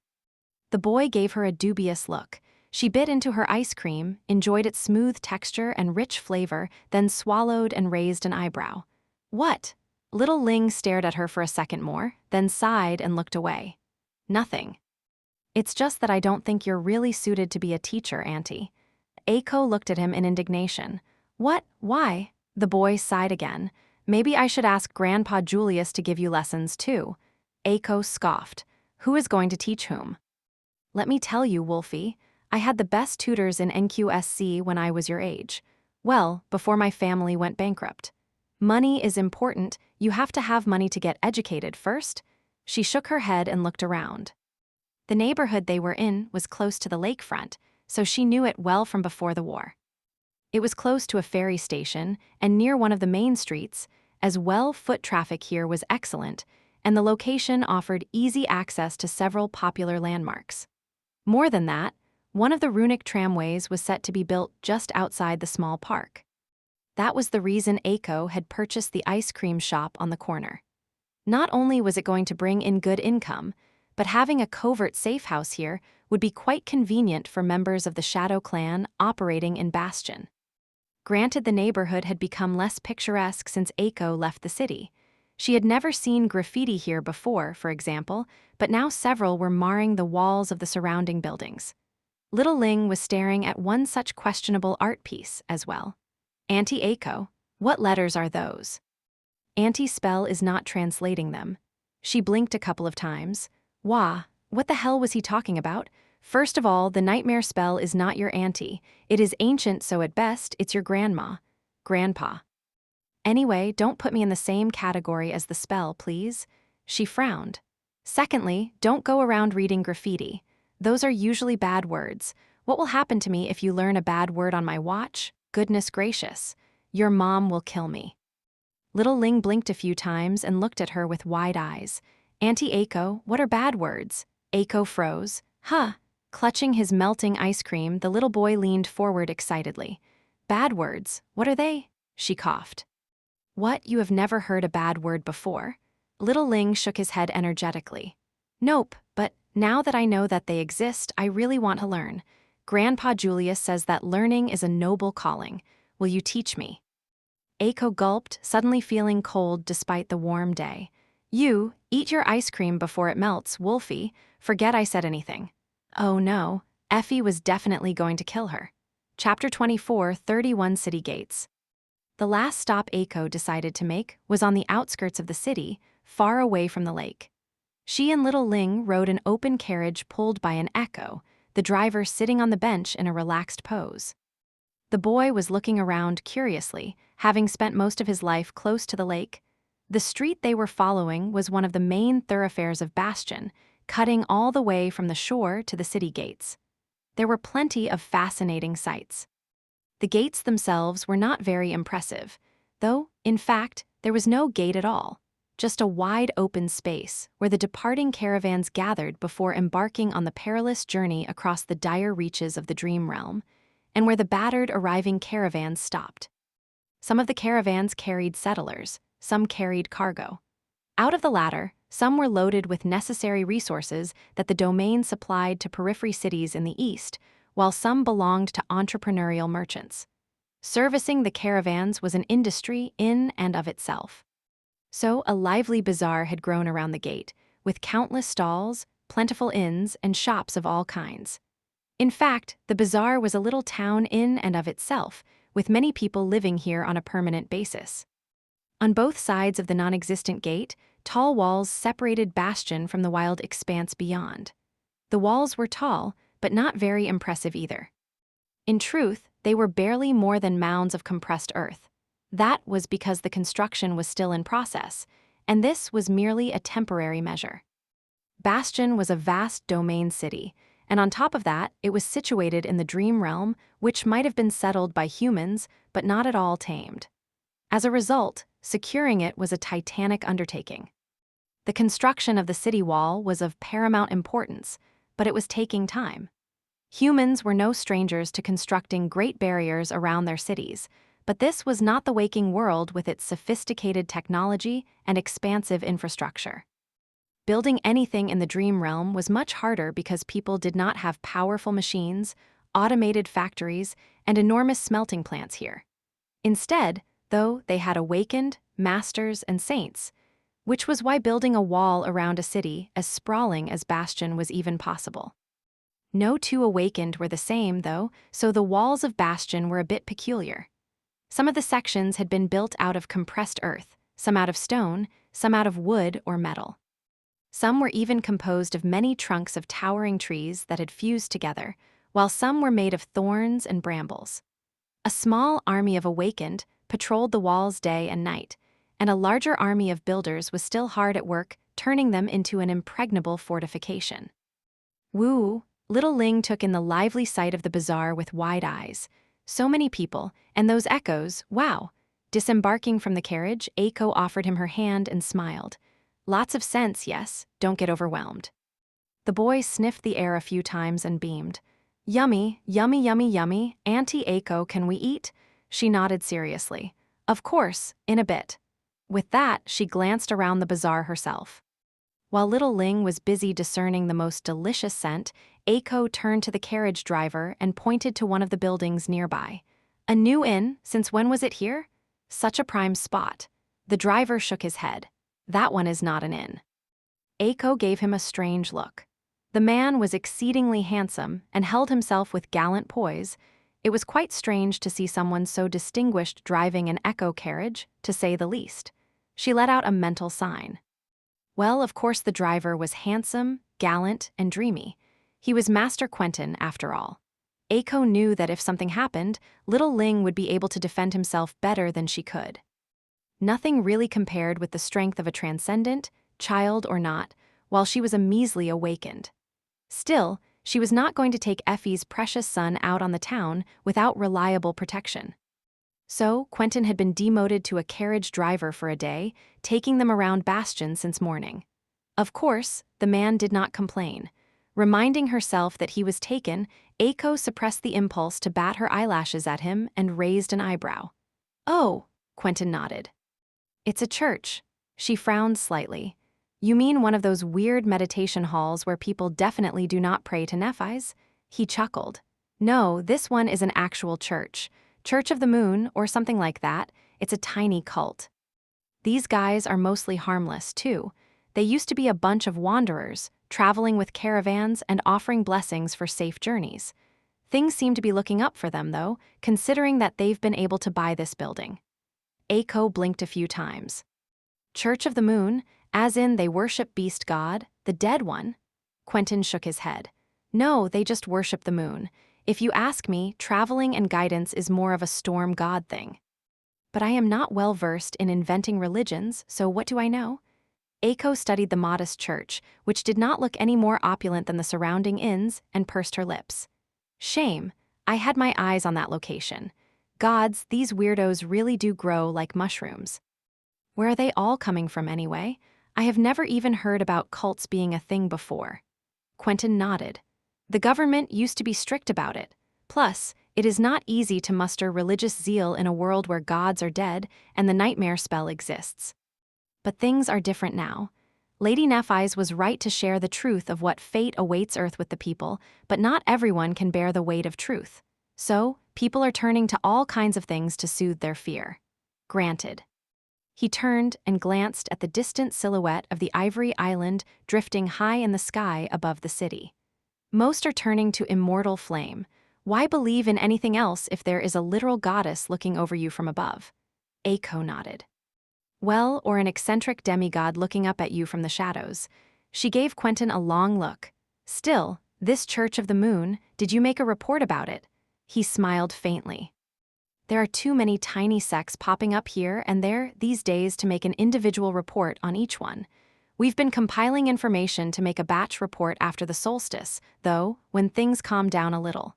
[SPEAKER 1] The boy gave her a dubious look. She bit into her ice cream, enjoyed its smooth texture and rich flavor, then swallowed and raised an eyebrow. "What?" Little Ling stared at her for a second more, then sighed and looked away. "Nothing. It's just that I don't think you're really suited to be a teacher, Auntie." Eiko looked at him in indignation. "What? Why?" The boy sighed again. "Maybe I should ask Grandpa Julius to give you lessons too." Eiko scoffed. "Who is going to teach whom?" "Let me tell you, Wolfie, I had the best tutors in NQSC when I was your age. Well, before my family went bankrupt. Money is important, you have to have money to get educated first." She shook her head and looked around. The neighborhood they were in was close to the lakefront, so she knew it well from before the war. It was close to a ferry station and near one of the main streets, as well. Foot traffic here was excellent, and the location offered easy access to several popular landmarks. More than that, one of the runic tramways was set to be built just outside the small park. That was the reason Eiko had purchased the ice cream shop on the corner. Not only was it going to bring in good income, but having a covert safe house here would be quite convenient for members of the Shadow Clan operating in Bastion. Granted, the neighborhood had become less picturesque since Eiko left the city. She had never seen graffiti here before, for example, but now several were marring the walls of the surrounding buildings. Little Ling was staring at one such questionable art piece as well. "Auntie Eiko, what letters are those?" Auntie's spell is not translating them. She blinked a couple of times. Wah, what the hell was he talking about? First of all, the nightmare spell is not your auntie. It is ancient, so at best, it's your grandma. Grandpa. Anyway, don't put me in the same category as the spell, please. She frowned. Secondly, don't go around reading graffiti. Those are usually bad words. What will happen to me if you learn a bad word on my watch? Goodness gracious. Your mom will kill me. Little Ling blinked a few times and looked at her with wide eyes. "Auntie Eiko, what are bad words?" Eiko froze. "Huh." Clutching his melting ice cream, the little boy leaned forward excitedly. "Bad words, what are they?" She coughed. "What, you have never heard a bad word before?" Little Ling shook his head energetically. "Nope, but now that I know that they exist, I really want to learn. Grandpa Julius says that learning is a noble calling. Will you teach me?" Eiko gulped, suddenly feeling cold despite the warm day. "You, eat your ice cream before it melts, Wolfie. Forget I said anything." Oh no, Effie was definitely going to kill her. Chapter 24, 31 City Gates. The last stop Eiko decided to make was on the outskirts of the city, far away from the lake. She and Little Ling rode an open carriage pulled by an echo, the driver sitting on the bench in a relaxed pose. The boy was looking around curiously, having spent most of his life close to the lake. The street they were following was one of the main thoroughfares of Bastion, cutting all the way from the shore to the city gates. There were plenty of fascinating sights. The gates themselves were not very impressive, though, in fact, there was no gate at all, just a wide open space where the departing caravans gathered before embarking on the perilous journey across the dire reaches of the Dream Realm, and where the battered arriving caravans stopped. Some of the caravans carried settlers, some carried cargo. Out of the latter, some were loaded with necessary resources that the domain supplied to periphery cities in the east, while some belonged to entrepreneurial merchants. Servicing the caravans was an industry in and of itself. So a lively bazaar had grown around the gate, with countless stalls, plentiful inns, and shops of all kinds. In fact, the bazaar was a little town in and of itself, with many people living here on a permanent basis. On both sides of the non-existent gate, tall walls separated Bastion from the wild expanse beyond. The walls were tall, but not very impressive either. In truth, they were barely more than mounds of compressed earth. That was because the construction was still in process, and this was merely a temporary measure. Bastion was a vast domain city, and on top of that, it was situated in the dream realm, which might have been settled by humans, but not at all tamed. As a result, securing it was a titanic undertaking. The construction of the city wall was of paramount importance, but it was taking time. Humans were no strangers to constructing great barriers around their cities, but this was not the waking world with its sophisticated technology and expansive infrastructure. Building anything in the dream realm was much harder because people did not have powerful machines, automated factories, and enormous smelting plants here. Instead, though, they had awakened, masters, and saints, which was why building a wall around a city as sprawling as Bastion was even possible. No two awakened were the same, though, so the walls of Bastion were a bit peculiar. Some of the sections had been built out of compressed earth, some out of stone, some out of wood or metal. Some were even composed of many trunks of towering trees that had fused together, while some were made of thorns and brambles. A small army of awakened patrolled the walls day and night, and a larger army of builders was still hard at work, turning them into an impregnable fortification. Woo! Little Ling took in the lively sight of the bazaar with wide eyes. So many people, and those echoes, wow! Disembarking from the carriage, Eiko offered him her hand and smiled. Lots of sense, yes, don't get overwhelmed. The boy sniffed the air a few times and beamed. Yummy, yummy, yummy, yummy. Auntie Eiko, can we eat? She nodded seriously. Of course, in a bit. With that, she glanced around the bazaar herself. While little Ling was busy discerning the most delicious scent, Eiko turned to the carriage driver and pointed to one of the buildings nearby. A new inn? Since when was it here? Such a prime spot. The driver shook his head. That one is not an inn. Eiko gave him a strange look. The man was exceedingly handsome and held himself with gallant poise. It was quite strange to see someone so distinguished driving an echo carriage, to say the least. She let out a mental sign. Well, of course the driver was handsome, gallant, and dreamy. He was Master Quentin, after all. Eiko knew that if something happened, little Ling would be able to defend himself better than she could. Nothing really compared with the strength of a transcendent, child or not, while she was a measly awakened. Still, she was not going to take Effie's precious son out on the town without reliable protection. So, Quentin had been demoted to a carriage driver for a day, taking them around Bastion since morning. Of course, the man did not complain. Reminding herself that he was taken, Eiko suppressed the impulse to bat her eyelashes at him and raised an eyebrow. Oh, Quentin nodded. It's a church. She frowned slightly. You mean one of those weird meditation halls where people definitely do not pray to Nephis? He chuckled. No, this one is an actual church. Church of the Moon, or something like that. It's a tiny cult. These guys are mostly harmless, too. They used to be a bunch of wanderers, traveling with caravans and offering blessings for safe journeys. Things seem to be looking up for them, though, considering that they've been able to buy this building. Eiko blinked a few times. Church of the Moon, as in they worship Beast God, the dead one? Quentin shook his head. No, they just worship the moon. If you ask me, traveling and guidance is more of a storm god thing. But I am not well versed in inventing religions, so what do I know? Eiko studied the modest church, which did not look any more opulent than the surrounding inns, and pursed her lips. Shame. I had my eyes on that location. Gods, these weirdos really do grow like mushrooms. Where are they all coming from anyway? I have never even heard about cults being a thing before. Quentin nodded. The government used to be strict about it. Plus, it is not easy to muster religious zeal in a world where gods are dead and the nightmare spell exists. But things are different now. Lady Nephi's was right to share the truth of what fate awaits Earth with the people, but not everyone can bear the weight of truth. So, people are turning to all kinds of things to soothe their fear. Granted. He turned and glanced at the distant silhouette of the ivory island drifting high in the sky above the city. Most are turning to immortal flame. Why believe in anything else if there is a literal goddess looking over you from above? Aiko nodded. Well, or an eccentric demigod looking up at you from the shadows. She gave Quentin a long look. Still, this Church of the Moon, did you make a report about it? He smiled faintly. There are too many tiny sects popping up here and there these days to make an individual report on each one. We've been compiling information to make a batch report after the solstice, though, when things calm down a little.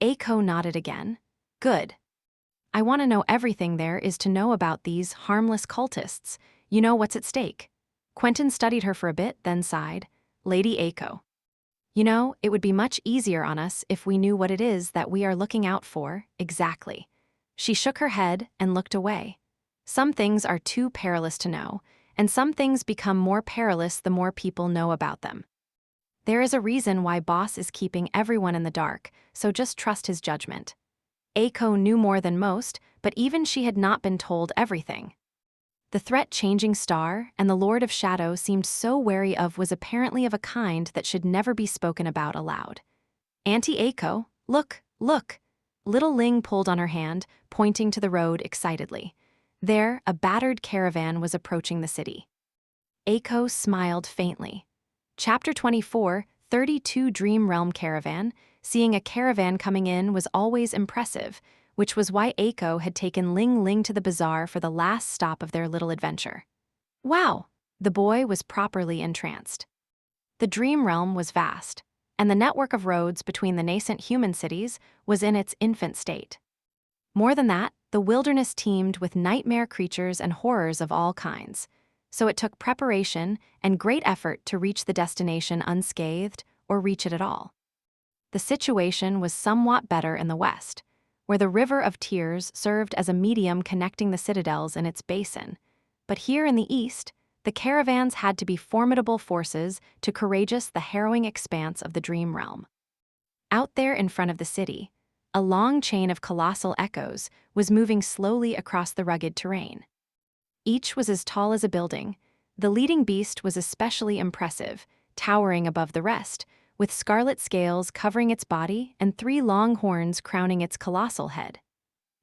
[SPEAKER 1] Aiko nodded again. Good. I want to know everything there is to know about these harmless cultists. You know what's at stake. Quentin studied her for a bit, then sighed. Lady Aiko. You know, it would be much easier on us if we knew what it is that we are looking out for, exactly. She shook her head and looked away. Some things are too perilous to know, and some things become more perilous the more people know about them. There is a reason why Boss is keeping everyone in the dark, so just trust his judgment. Aiko knew more than most, but even she had not been told everything. The threat-changing star and the Lord of Shadow seemed so wary of was apparently of a kind that should never be spoken about aloud. Auntie Aiko, look, look! Little Ling pulled on her hand, pointing to the road excitedly. There, a battered caravan was approaching the city. Aiko smiled faintly. Chapter 24, 32 Dream Realm Caravan. Seeing a caravan coming in was always impressive, which was why Aiko had taken Ling Ling to the bazaar for the last stop of their little adventure. Wow! The boy was properly entranced. The Dream Realm was vast, and the network of roads between the nascent human cities was in its infant state. More than that, the wilderness teemed with nightmare creatures and horrors of all kinds, so it took preparation and great effort to reach the destination unscathed or reach it at all. The situation was somewhat better in the west, where the River of Tears served as a medium connecting the citadels in its basin, but here in the east, the caravans had to be formidable forces to courageous the harrowing expanse of the Dream Realm. Out there in front of the city, a long chain of colossal echoes was moving slowly across the rugged terrain. Each was as tall as a building. The leading beast was especially impressive, towering above the rest, with scarlet scales covering its body and 3 long horns crowning its colossal head.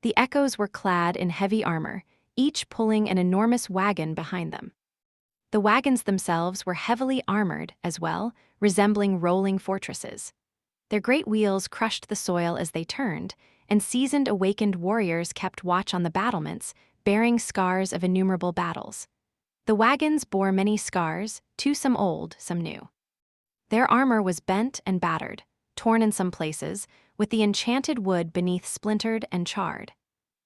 [SPEAKER 1] The echoes were clad in heavy armor, each pulling an enormous wagon behind them. The wagons themselves were heavily armored as well, resembling rolling fortresses. Their great wheels crushed the soil as they turned, and seasoned awakened warriors kept watch on the battlements, bearing scars of innumerable battles. The wagons bore many scars, too some old, some new. Their armor was bent and battered, torn in some places, with the enchanted wood beneath splintered and charred.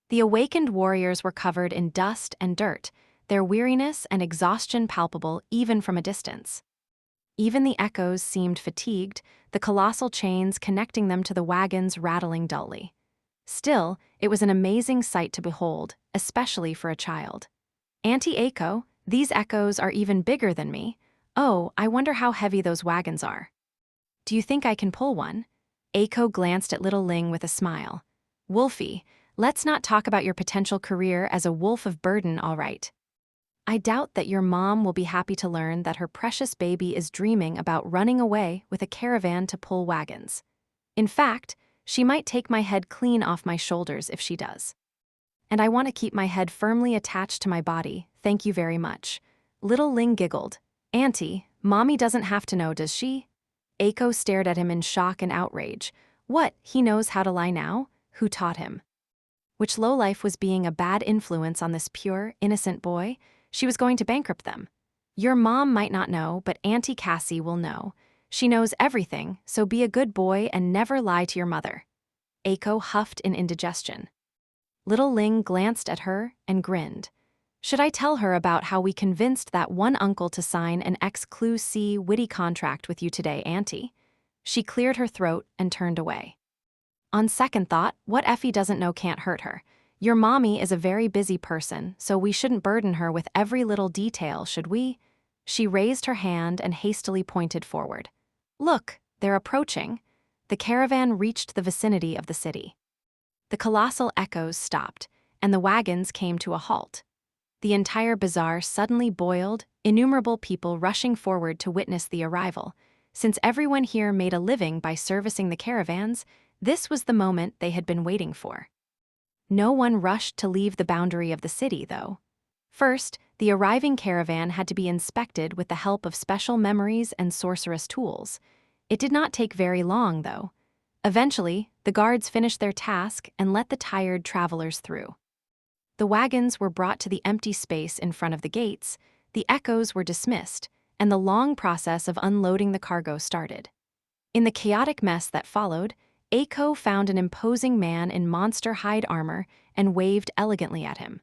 [SPEAKER 1] The awakened warriors were covered in dust and dirt, their weariness and exhaustion palpable even from a distance. Even the echoes seemed fatigued, the colossal chains connecting them to the wagons rattling dully. Still, it was an amazing sight to behold, especially for a child. Auntie Aiko, these echoes are even bigger than me. Oh, I wonder how heavy those wagons are. Do you think I can pull one? Aiko glanced at little Ling with a smile. Wolfie, let's not talk about your potential career as a wolf of burden, all right. I doubt that your mom will be happy to learn that her precious baby is dreaming about running away with a caravan to pull wagons. In fact, she might take my head clean off my shoulders if she does. And I want to keep my head firmly attached to my body, thank you very much. Little Ling giggled. Auntie, Mommy doesn't have to know, does she? Aiko stared at him in shock and outrage. What, he knows how to lie now? Who taught him? Which lowlife was being a bad influence on this pure, innocent boy? She was going to bankrupt them. Your mom might not know, but Auntie Cassie will know. She knows everything, so be a good boy and never lie to your mother. Aiko huffed in indigestion. Little Ling glanced at her and grinned. Should I tell her about how we convinced that one uncle to sign an exclusive witty contract with you today, Auntie? She cleared her throat and turned away. On second thought, what Effie doesn't know can't hurt her. Your mommy is a very busy person, so we shouldn't burden her with every little detail, should we? She raised her hand and hastily pointed forward. Look, they're approaching. The caravan reached the vicinity of the city. The colossal echoes stopped, and the wagons came to a halt. The entire bazaar suddenly boiled, innumerable people rushing forward to witness the arrival. Since everyone here made a living by servicing the caravans, this was the moment they had been waiting for. No one rushed to leave the boundary of the city, though. First, the arriving caravan had to be inspected with the help of special memories and sorcerous tools. It did not take very long, though. Eventually, the guards finished their task and let the tired travelers through. The wagons were brought to the empty space in front of the gates, the echoes were dismissed, and the long process of unloading the cargo started. In the chaotic mess that followed, Aiko found an imposing man in monster hide armor and waved elegantly at him.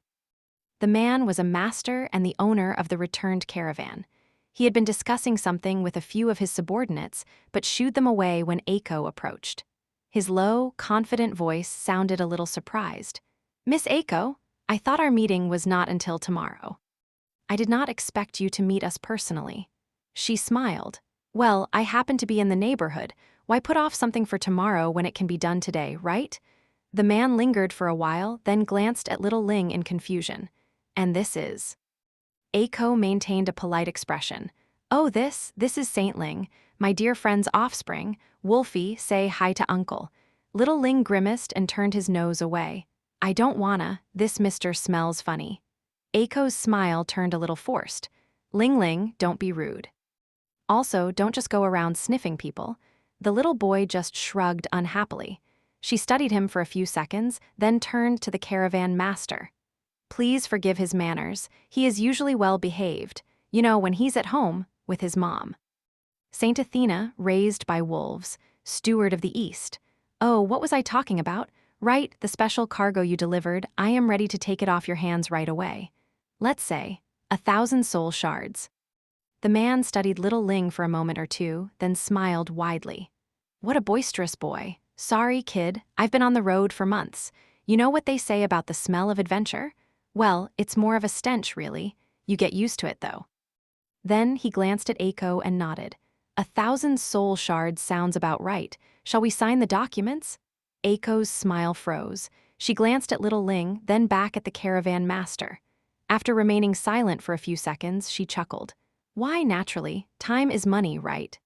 [SPEAKER 1] The man was a master and the owner of the returned caravan. He had been discussing something with a few of his subordinates, but shooed them away when Aiko approached. His low, confident voice sounded a little surprised. "Miss Aiko, I thought our meeting was not until tomorrow. I did not expect you to meet us personally." She smiled. "Well, I happen to be in the neighborhood. Why put off something for tomorrow when it can be done today, right?" The man lingered for a while, then glanced at little Ling in confusion. "And this is?" Aiko maintained a polite expression. "Oh, this is Saint Ling, my dear friend's offspring. Wolfie, say hi to Uncle." Little Ling grimaced and turned his nose away. "I don't wanna, this mister smells funny." Aiko's smile turned a little forced. Ling, don't be rude. Also, don't just go around sniffing people." The little boy just shrugged unhappily. She studied him for a few seconds, then turned to the caravan master. "Please forgive his manners. He is usually well behaved. You know, when he's at home, with his mom." Saint Athena, raised by wolves, steward of the East. "Oh, what was I talking about? Right, the special cargo you delivered. I am ready to take it off your hands right away. Let's say, 1,000 soul shards." The man studied little Ling for a moment or two, then smiled widely. "What a boisterous boy. Sorry, kid, I've been on the road for months. You know what they say about the smell of adventure? Well, it's more of a stench, really. You get used to it, though." Then he glanced at Aiko and nodded. 1,000 soul shards sounds about right. Shall we sign the documents?" Aiko's smile froze. She glanced at little Ling, then back at the caravan master. After remaining silent for a few seconds, she chuckled. "Why, naturally, time is money, right?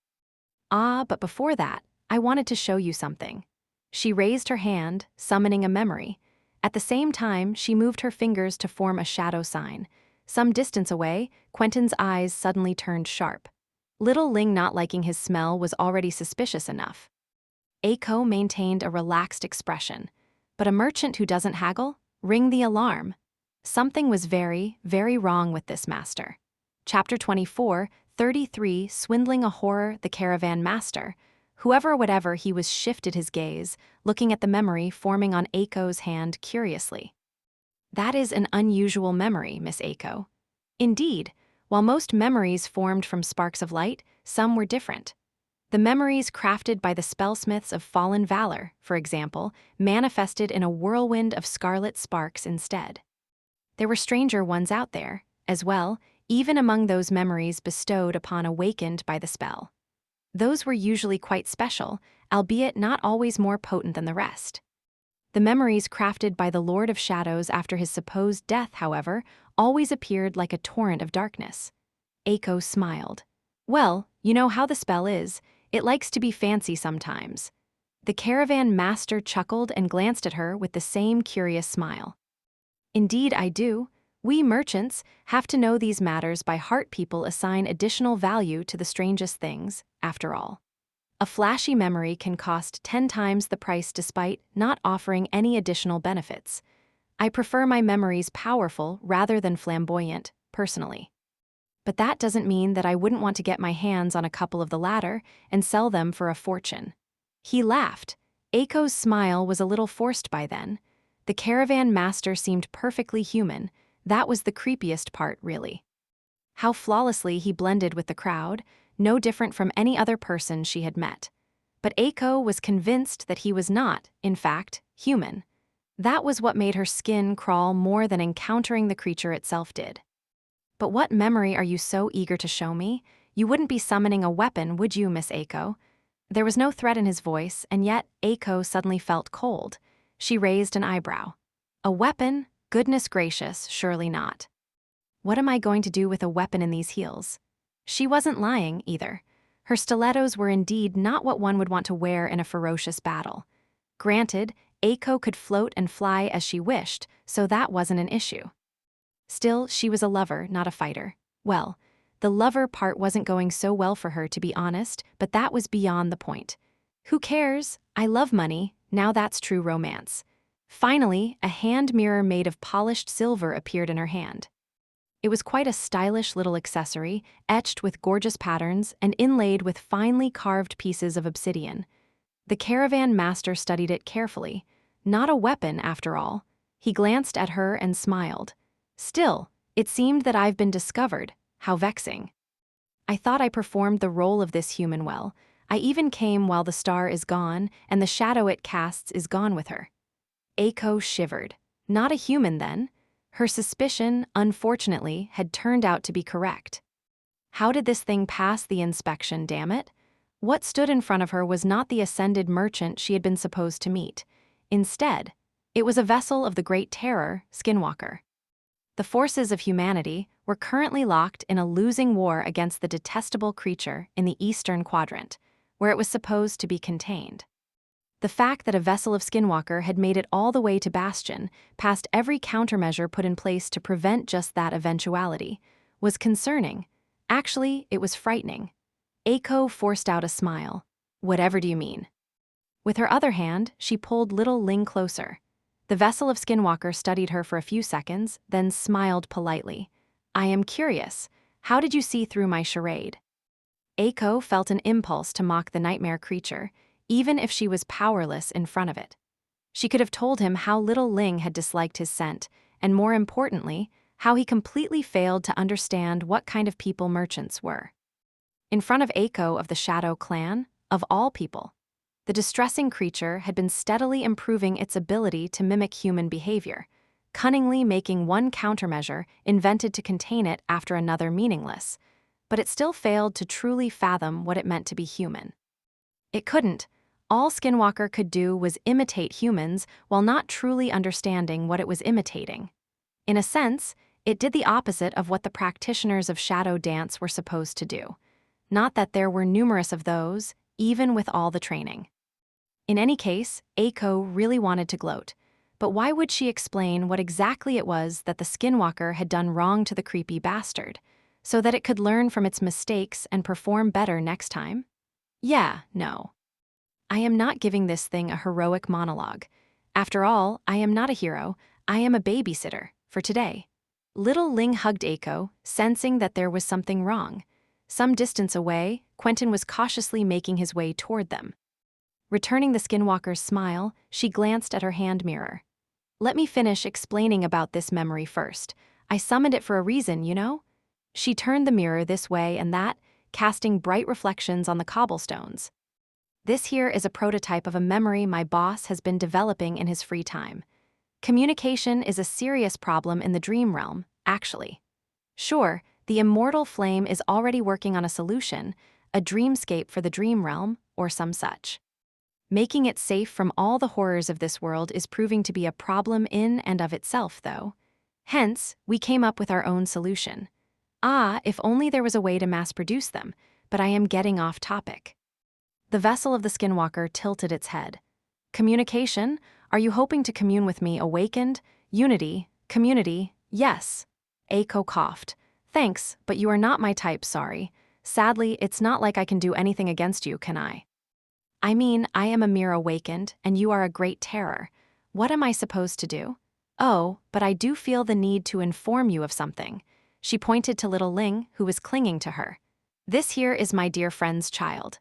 [SPEAKER 1] Ah, but before that, I wanted to show you something." She raised her hand, summoning a memory. At the same time, she moved her fingers to form a shadow sign. Some distance away, Quentin's eyes suddenly turned sharp. Little Ling not liking his smell was already suspicious enough. Aiko maintained a relaxed expression. But a merchant who doesn't haggle? Ring the alarm. Something was very, very wrong with this master. Chapter 24, 33, Swindling a Horror, the Caravan Master. Whoever whatever he was shifted his gaze, looking at the memory forming on Aiko's hand curiously. "That is an unusual memory, Miss Aiko." Indeed, while most memories formed from sparks of light, some were different. The memories crafted by the spellsmiths of fallen valor, for example, manifested in a whirlwind of scarlet sparks instead. There were stranger ones out there, as well, even among those memories bestowed upon awakened by the spell. Those were usually quite special, albeit not always more potent than the rest. The memories crafted by the Lord of Shadows after his supposed death, however, always appeared like a torrent of darkness. Aiko smiled. "Well, you know how the spell is. It likes to be fancy sometimes." The caravan master chuckled and glanced at her with the same curious smile. "Indeed I do. We merchants have to know these matters by heart. People assign additional value to the strangest things, after all. A flashy memory can cost 10 times the price despite not offering any additional benefits. I prefer my memories powerful rather than flamboyant, personally. But that doesn't mean that I wouldn't want to get my hands on a couple of the latter and sell them for a fortune." He laughed. Aiko's smile was a little forced by then. The caravan master seemed perfectly human. That was the creepiest part, really. How flawlessly he blended with the crowd, no different from any other person she had met. But Aiko was convinced that he was not, in fact, human. That was what made her skin crawl more than encountering the creature itself did. But what memory are you so eager to show me? You wouldn't be summoning a weapon, would you, Miss Aiko? There was no threat in his voice, and yet Aiko suddenly felt cold. She raised an eyebrow. A weapon? Goodness gracious, surely not. What am I going to do with a weapon in these heels? She wasn't lying, either. Her stilettos were indeed not what one would want to wear in a ferocious battle. Granted, Aiko could float and fly as she wished, so that wasn't an issue. Still, she was a lover, not a fighter. Well, the lover part wasn't going so well for her, to be honest, but that was beyond the point. Who cares? I love money, now that's true romance. Finally, a hand mirror made of polished silver appeared in her hand. It was quite a stylish little accessory, etched with gorgeous patterns and inlaid with finely carved pieces of obsidian. The caravan master studied it carefully. Not a weapon, after all. He glanced at her and smiled. Still, it seemed that I've been discovered. How vexing. I thought I performed the role of this human well. I even came while the star is gone, and the shadow it casts is gone with her. Aiko shivered. Not a human, then? Her suspicion, unfortunately, had turned out to be correct. How did this thing pass the inspection, damn it? What stood in front of her was not the ascended merchant she had been supposed to meet. Instead, it was a vessel of the Great Terror, Skinwalker. The forces of humanity were currently locked in a losing war against the detestable creature in the eastern quadrant, where it was supposed to be contained. The fact that a vessel of Skinwalker had made it all the way to Bastion, past every countermeasure put in place to prevent just that eventuality, was concerning. Actually, it was frightening. Aiko forced out a smile. Whatever do you mean? With her other hand, she pulled little Ling closer. The vessel of Skinwalker studied her for a few seconds, then smiled politely. I am curious. How did you see through my charade? Aiko felt an impulse to mock the nightmare creature, even if she was powerless in front of it. She could have told him how little Ling had disliked his scent, and more importantly, how he completely failed to understand what kind of people merchants were. In front of Aiko of the Shadow Clan, of all people, the distressing creature had been steadily improving its ability to mimic human behavior, cunningly making one countermeasure invented to contain it after another meaningless, but it still failed to truly fathom what it meant to be human. It couldn't. All Skinwalker could do was imitate humans while not truly understanding what it was imitating. In a sense, it did the opposite of what the practitioners of shadow dance were supposed to do. Not that there were numerous of those, even with all the training. In any case, Aiko really wanted to gloat. But why would she explain what exactly it was that the Skinwalker had done wrong to the creepy bastard, so that it could learn from its mistakes and perform better next time? Yeah, no. I am not giving this thing a heroic monologue. After all, I am not a hero, I am a babysitter, for today. Little Ling hugged Aiko, sensing that there was something wrong. Some distance away, Quentin was cautiously making his way toward them. Returning the Skinwalker's smile, she glanced at her hand mirror. Let me finish explaining about this memory first. I summoned it for a reason, you know? She turned the mirror this way and that, casting bright reflections on the cobblestones. This here is a prototype of a memory my boss has been developing in his free time. Communication is a serious problem in the dream realm, actually. Sure, the immortal flame is already working on a solution, a dreamscape for the dream realm, or some such. Making it safe from all the horrors of this world is proving to be a problem in and of itself, though. Hence, we came up with our own solution. Ah, if only there was a way to mass-produce them, but I am getting off topic. The vessel of the Skinwalker tilted its head. Communication? Are you hoping to commune with me awakened? Unity? Community? Yes. Aiko coughed. Thanks, but you are not my type, sorry. Sadly, it's not like I can do anything against you, can I? I mean, I am a mere awakened, and you are a great terror. What am I supposed to do? Oh, but I do feel the need to inform you of something. She pointed to little Ling, who was clinging to her. This here is my dear friend's child.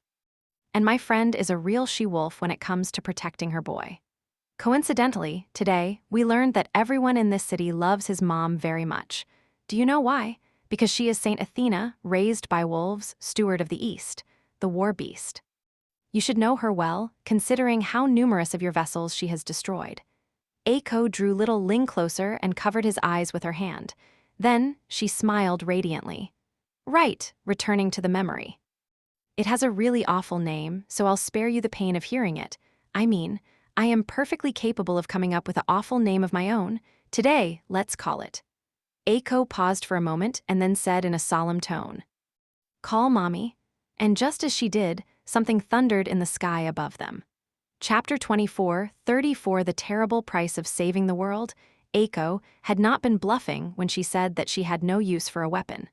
[SPEAKER 1] And my friend is a real she-wolf when it comes to protecting her boy. Coincidentally, today, we learned that everyone in this city loves his mom very much. Do you know why? Because she is Saint Athena, raised by wolves, steward of the East, the war beast. You should know her well, considering how numerous of your vessels she has destroyed. Aiko drew little Ling closer and covered his eyes with her hand. Then she smiled radiantly. Right, returning to the memory. It has a really awful name, so I'll spare you the pain of hearing it. I mean, I am perfectly capable of coming up with an awful name of my own. Today, let's call it. Aiko paused for a moment and then said in a solemn tone, "Call Mommy." And just as she did, something thundered in the sky above them. Chapter 24, 34 The Terrible Price of Saving the World. Aiko had not been bluffing when she said that she had no use for a weapon.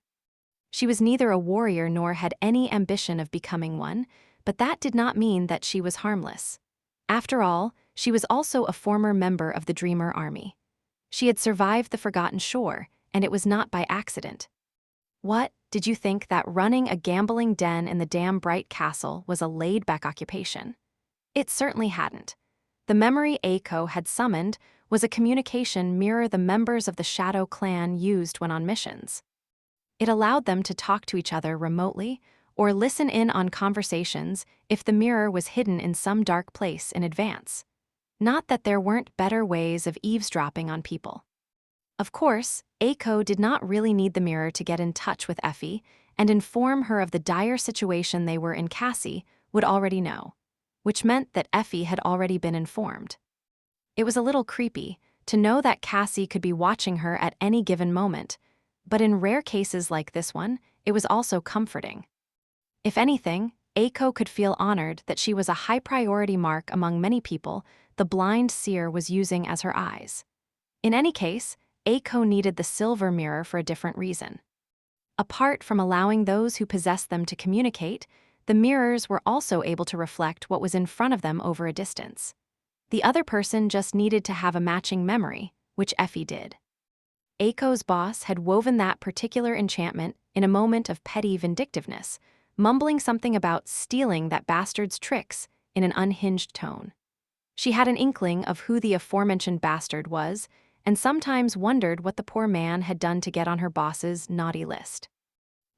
[SPEAKER 1] She was neither a warrior nor had any ambition of becoming one, but that did not mean that she was harmless. After all, she was also a former member of the Dreamer Army. She had survived the Forgotten Shore, and it was not by accident. What, did you think that running a gambling den in the damn bright castle was a laid-back occupation? It certainly hadn't. The memory Aiko had summoned was a communication mirror the members of the Shadow Clan used when on missions. It allowed them to talk to each other remotely or listen in on conversations if the mirror was hidden in some dark place in advance. Not that there weren't better ways of eavesdropping on people. Of course, Aiko did not really need the mirror to get in touch with Effie and inform her of the dire situation they were in. Cassie would already know, which meant that Effie had already been informed. It was a little creepy to know that Cassie could be watching her at any given moment, but in rare cases like this one, it was also comforting. If anything, Aiko could feel honored that she was a high-priority mark among many people the blind seer was using as her eyes. In any case, Aiko needed the silver mirror for a different reason. Apart from allowing those who possessed them to communicate, the mirrors were also able to reflect what was in front of them over a distance. The other person just needed to have a matching memory, which Effie did. Aiko's boss had woven that particular enchantment in a moment of petty vindictiveness, mumbling something about stealing that bastard's tricks in an unhinged tone. She had an inkling of who the aforementioned bastard was, and sometimes wondered what the poor man had done to get on her boss's naughty list.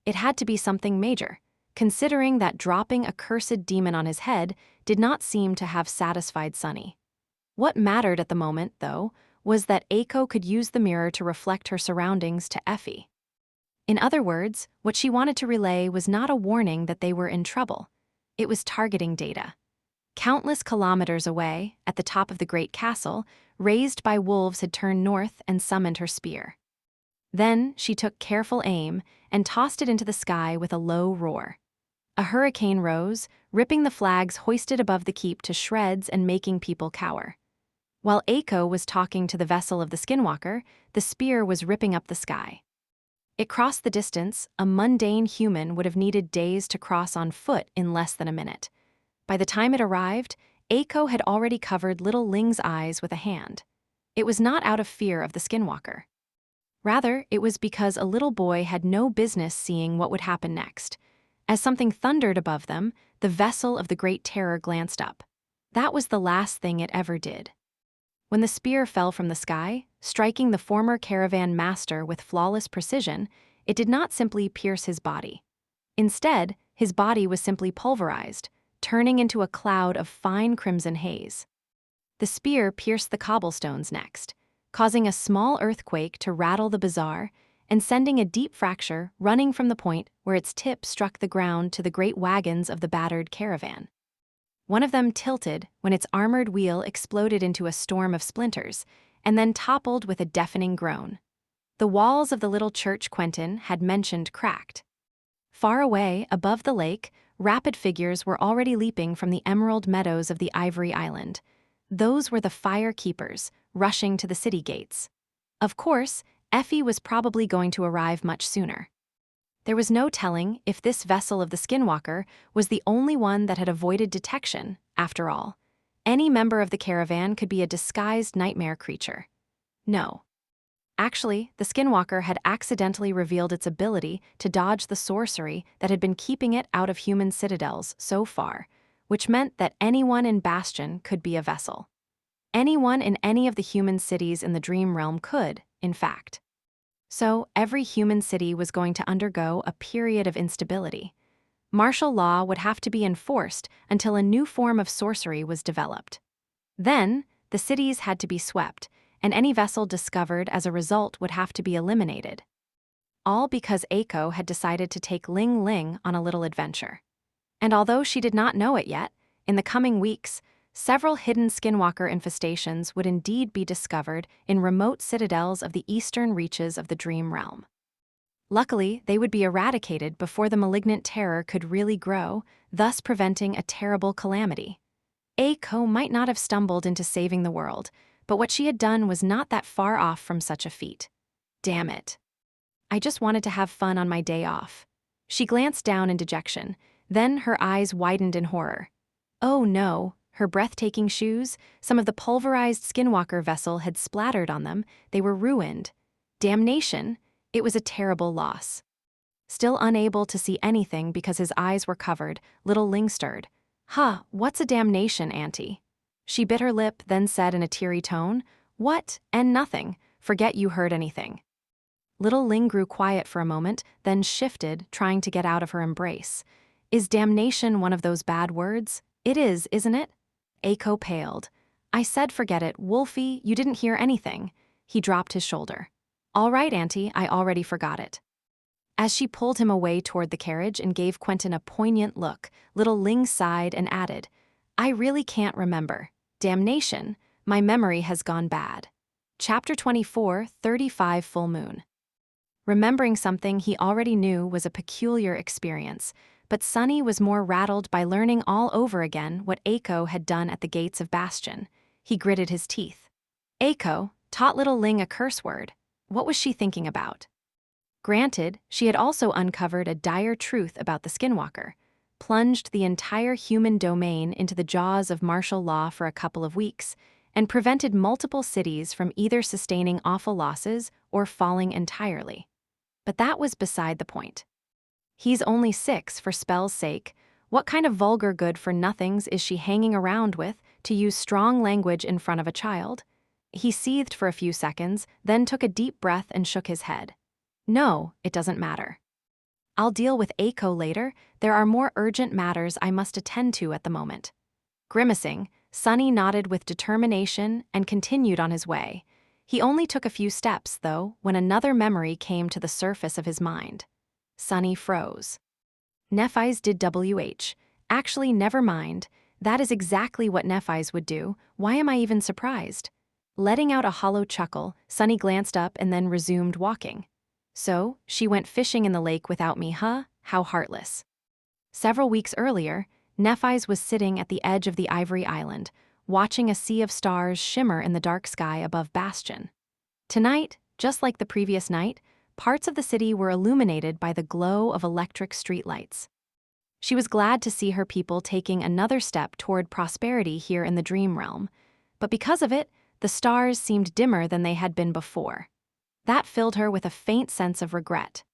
[SPEAKER 1] It had to be something major, considering that dropping a cursed demon on his head did not seem to have satisfied Sunny. What mattered at the moment, though, was that Aiko could use the mirror to reflect her surroundings to Effie. In other words, what she wanted to relay was not a warning that they were in trouble. It was targeting data. Countless kilometers away, at the top of the great castle, raised by wolves had turned north and summoned her spear. Then she took careful aim and tossed it into the sky with a low roar. A hurricane rose, ripping the flags hoisted above the keep to shreds and making people cower. While Aiko was talking to the vessel of the Skinwalker, the spear was ripping up the sky. It crossed the distance a mundane human would have needed days to cross on foot in less than a minute. By the time it arrived, Aiko had already covered little Ling's eyes with a hand. It was not out of fear of the Skinwalker. Rather, it was because a little boy had no business seeing what would happen next. As something thundered above them, the vessel of the Great Terror glanced up. That was the last thing it ever did. When the spear fell from the sky, striking the former caravan master with flawless precision, it did not simply pierce his body. Instead, his body was simply pulverized, turning into a cloud of fine crimson haze. The spear pierced the cobblestones next, causing a small earthquake to rattle the bazaar and sending a deep fracture running from the point where its tip struck the ground to the great wagons of the battered caravan. One of them tilted when its armored wheel exploded into a storm of splinters, and then toppled with a deafening groan. The walls of the little church Quentin had mentioned cracked. Far away, above the lake, rapid figures were already leaping from the emerald meadows of the Ivory Island. Those were the fire keepers, rushing to the city gates. Of course, Effie was probably going to arrive much sooner. There was no telling if this vessel of the Skinwalker was the only one that had avoided detection, after all. Any member of the caravan could be a disguised nightmare creature. No. Actually, the Skinwalker had accidentally revealed its ability to dodge the sorcery that had been keeping it out of human citadels so far, which meant that anyone in Bastion could be a vessel. Anyone in any of the human cities in the Dream Realm could, in fact. So, every human city was going to undergo a period of instability. Martial law would have to be enforced until a new form of sorcery was developed. Then, the cities had to be swept, and any vessel discovered as a result would have to be eliminated. all because Eiko had decided to take Ling Ling on a little adventure. And although she did not know it yet, in the coming weeks, several hidden skinwalker infestations would indeed be discovered in remote citadels of the eastern reaches of the Dream Realm. Luckily, they would be eradicated before the malignant terror could really grow, thus preventing a terrible calamity. Eiko might not have stumbled into saving the world, but what she had done was not that far off from such a feat. Damn it. I just wanted to have fun on my day off. She glanced down in dejection, then her eyes widened in horror. Oh no, her breathtaking shoes, some of the pulverized skinwalker vessel had splattered on them, they were ruined. Damnation, it was a terrible loss. Still unable to see anything because his eyes were covered, little Ling stirred. Huh, what's a damnation, Auntie? She bit her lip, then said in a teary tone, What? And nothing. Forget you heard anything. Little Ling grew quiet for a moment, then shifted, trying to get out of her embrace. Is damnation one of those bad words? It is, isn't it? Eiko paled. I said forget it, Wolfie, you didn't hear anything. He dropped his shoulder. All right, Auntie, I already forgot it. As she pulled him away toward the carriage and gave Quentin a poignant look, little Ling sighed and added, I really can't remember. Damnation, my memory has gone bad. Chapter 24, 35 Full Moon. Remembering something he already knew was a peculiar experience, but Sunny was more rattled by learning all over again what Eiko had done at the gates of Bastion. He gritted his teeth. Eiko taught little Ling a curse word. What was she thinking about? Granted, she had also uncovered a dire truth about the Skinwalker, plunged the entire human domain into the jaws of martial law for a couple of weeks, and prevented multiple cities from either sustaining awful losses or falling entirely. But that was beside the point. He's only 6 for spell's sake. What kind of vulgar good-for-nothings is she hanging around with to use strong language in front of a child? He seethed for a few seconds, then took a deep breath and shook his head. No, it doesn't matter. I'll deal with Eiko later. There are more urgent matters I must attend to at the moment. Grimacing, Sunny nodded with determination and continued on his way. He only took a few steps, though, when another memory came to the surface of his mind. Sunny froze. Nephi's did WH. Actually, never mind. That is exactly what Nephi's would do. Why am I even surprised? Letting out a hollow chuckle, Sunny glanced up and then resumed walking. So, she went fishing in the lake without me, huh? How heartless. Several weeks earlier, Nephi's was sitting at the edge of the Ivory Island, watching a sea of stars shimmer in the dark sky above Bastion. Tonight, just like the previous night, parts of the city were illuminated by the glow of electric streetlights. She was glad to see her people taking another step toward prosperity here in the Dream Realm, but because of it, the stars seemed dimmer than they had been before. That filled her with a faint sense of regret.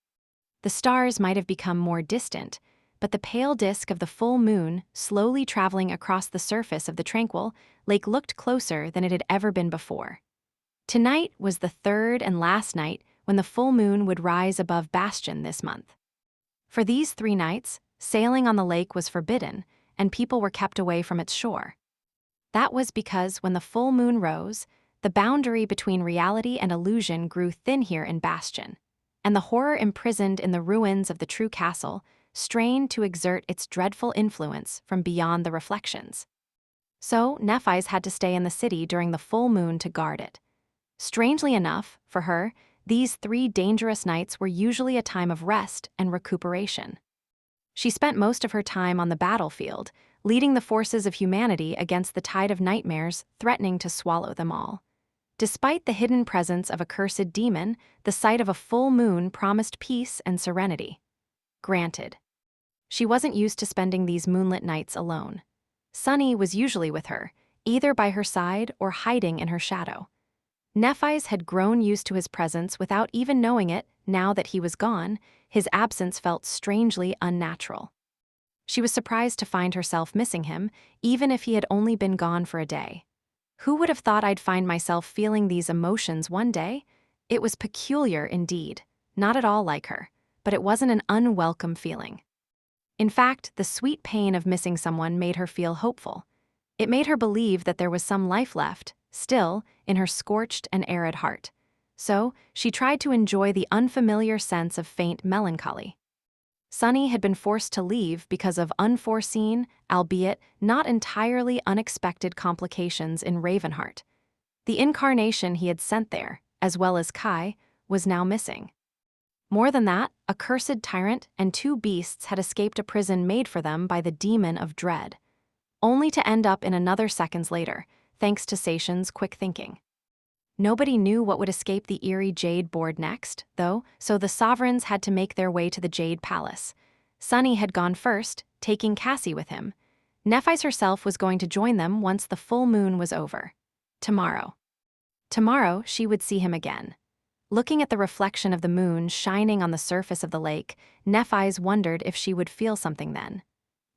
[SPEAKER 1] The stars might have become more distant, but the pale disk of the full moon, slowly traveling across the surface of the tranquil lake, looked closer than it had ever been before. Tonight was the third and last night when the full moon would rise above Bastion this month. For these 3 nights, sailing on the lake was forbidden, and people were kept away from its shore. That was because when the full moon rose, the boundary between reality and illusion grew thin here in Bastion, and the horror imprisoned in the ruins of the true castle strained to exert its dreadful influence from beyond the reflections. So, Nephi's had to stay in the city during the full moon to guard it. Strangely enough, for her, these 3 dangerous nights were usually a time of rest and recuperation. She spent most of her time on the battlefield, leading the forces of humanity against the tide of nightmares threatening to swallow them all. Despite the hidden presence of a cursed demon, the sight of a full moon promised peace and serenity. Granted. She wasn't used to spending these moonlit nights alone. Sunny was usually with her, either by her side or hiding in her shadow. Nephi's had grown used to his presence without even knowing it. Now that he was gone, his absence felt strangely unnatural. She was surprised to find herself missing him, even if he had only been gone for a day. Who would have thought I'd find myself feeling these emotions one day? It was peculiar indeed, not at all like her, but it wasn't an unwelcome feeling. In fact, the sweet pain of missing someone made her feel hopeful. It made her believe that there was some life left, still, in her scorched and arid heart. So, she tried to enjoy the unfamiliar sense of faint melancholy. Sunny had been forced to leave because of unforeseen, albeit not entirely unexpected complications in Ravenheart. The incarnation he had sent there, as well as Kai, was now missing. More than that, a cursed tyrant and two beasts had escaped a prison made for them by the demon of dread, only to end up in another seconds later, thanks to Sation's quick thinking. Nobody knew what would escape the eerie Jade board next, though, so the sovereigns had to make their way to the Jade Palace. Sunny had gone first, taking Cassie with him. Nephise herself was going to join them once the full moon was over. Tomorrow. Tomorrow, she would see him again. Looking at the reflection of the moon shining on the surface of the lake, Nephise wondered if she would feel something then.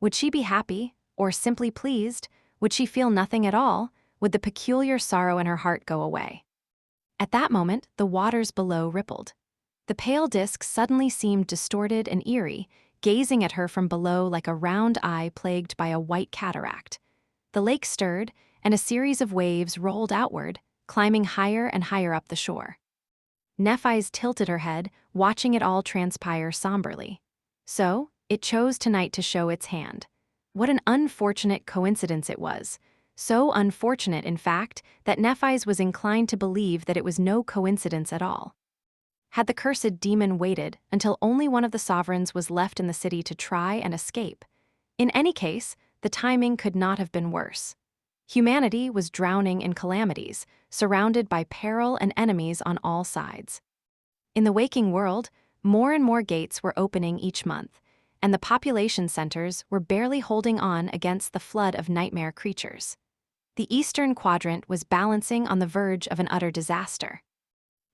[SPEAKER 1] Would she be happy, or simply pleased? Would she feel nothing at all? Would the peculiar sorrow in her heart go away? At that moment, the waters below rippled. The pale disk suddenly seemed distorted and eerie, gazing at her from below like a round eye plagued by a white cataract. The lake stirred, and a series of waves rolled outward, climbing higher and higher up the shore. Nephise tilted her head, watching it all transpire somberly. So, it chose tonight to show its hand. What an unfortunate coincidence it was. So unfortunate, in fact, that Nephise was inclined to believe that it was no coincidence at all. Had the cursed demon waited until only one of the sovereigns was left in the city to try and escape? In any case, the timing could not have been worse. Humanity was drowning in calamities, surrounded by peril and enemies on all sides. In the waking world, more and more gates were opening each month, and the population centers were barely holding on against the flood of nightmare creatures. The eastern quadrant was balancing on the verge of an utter disaster.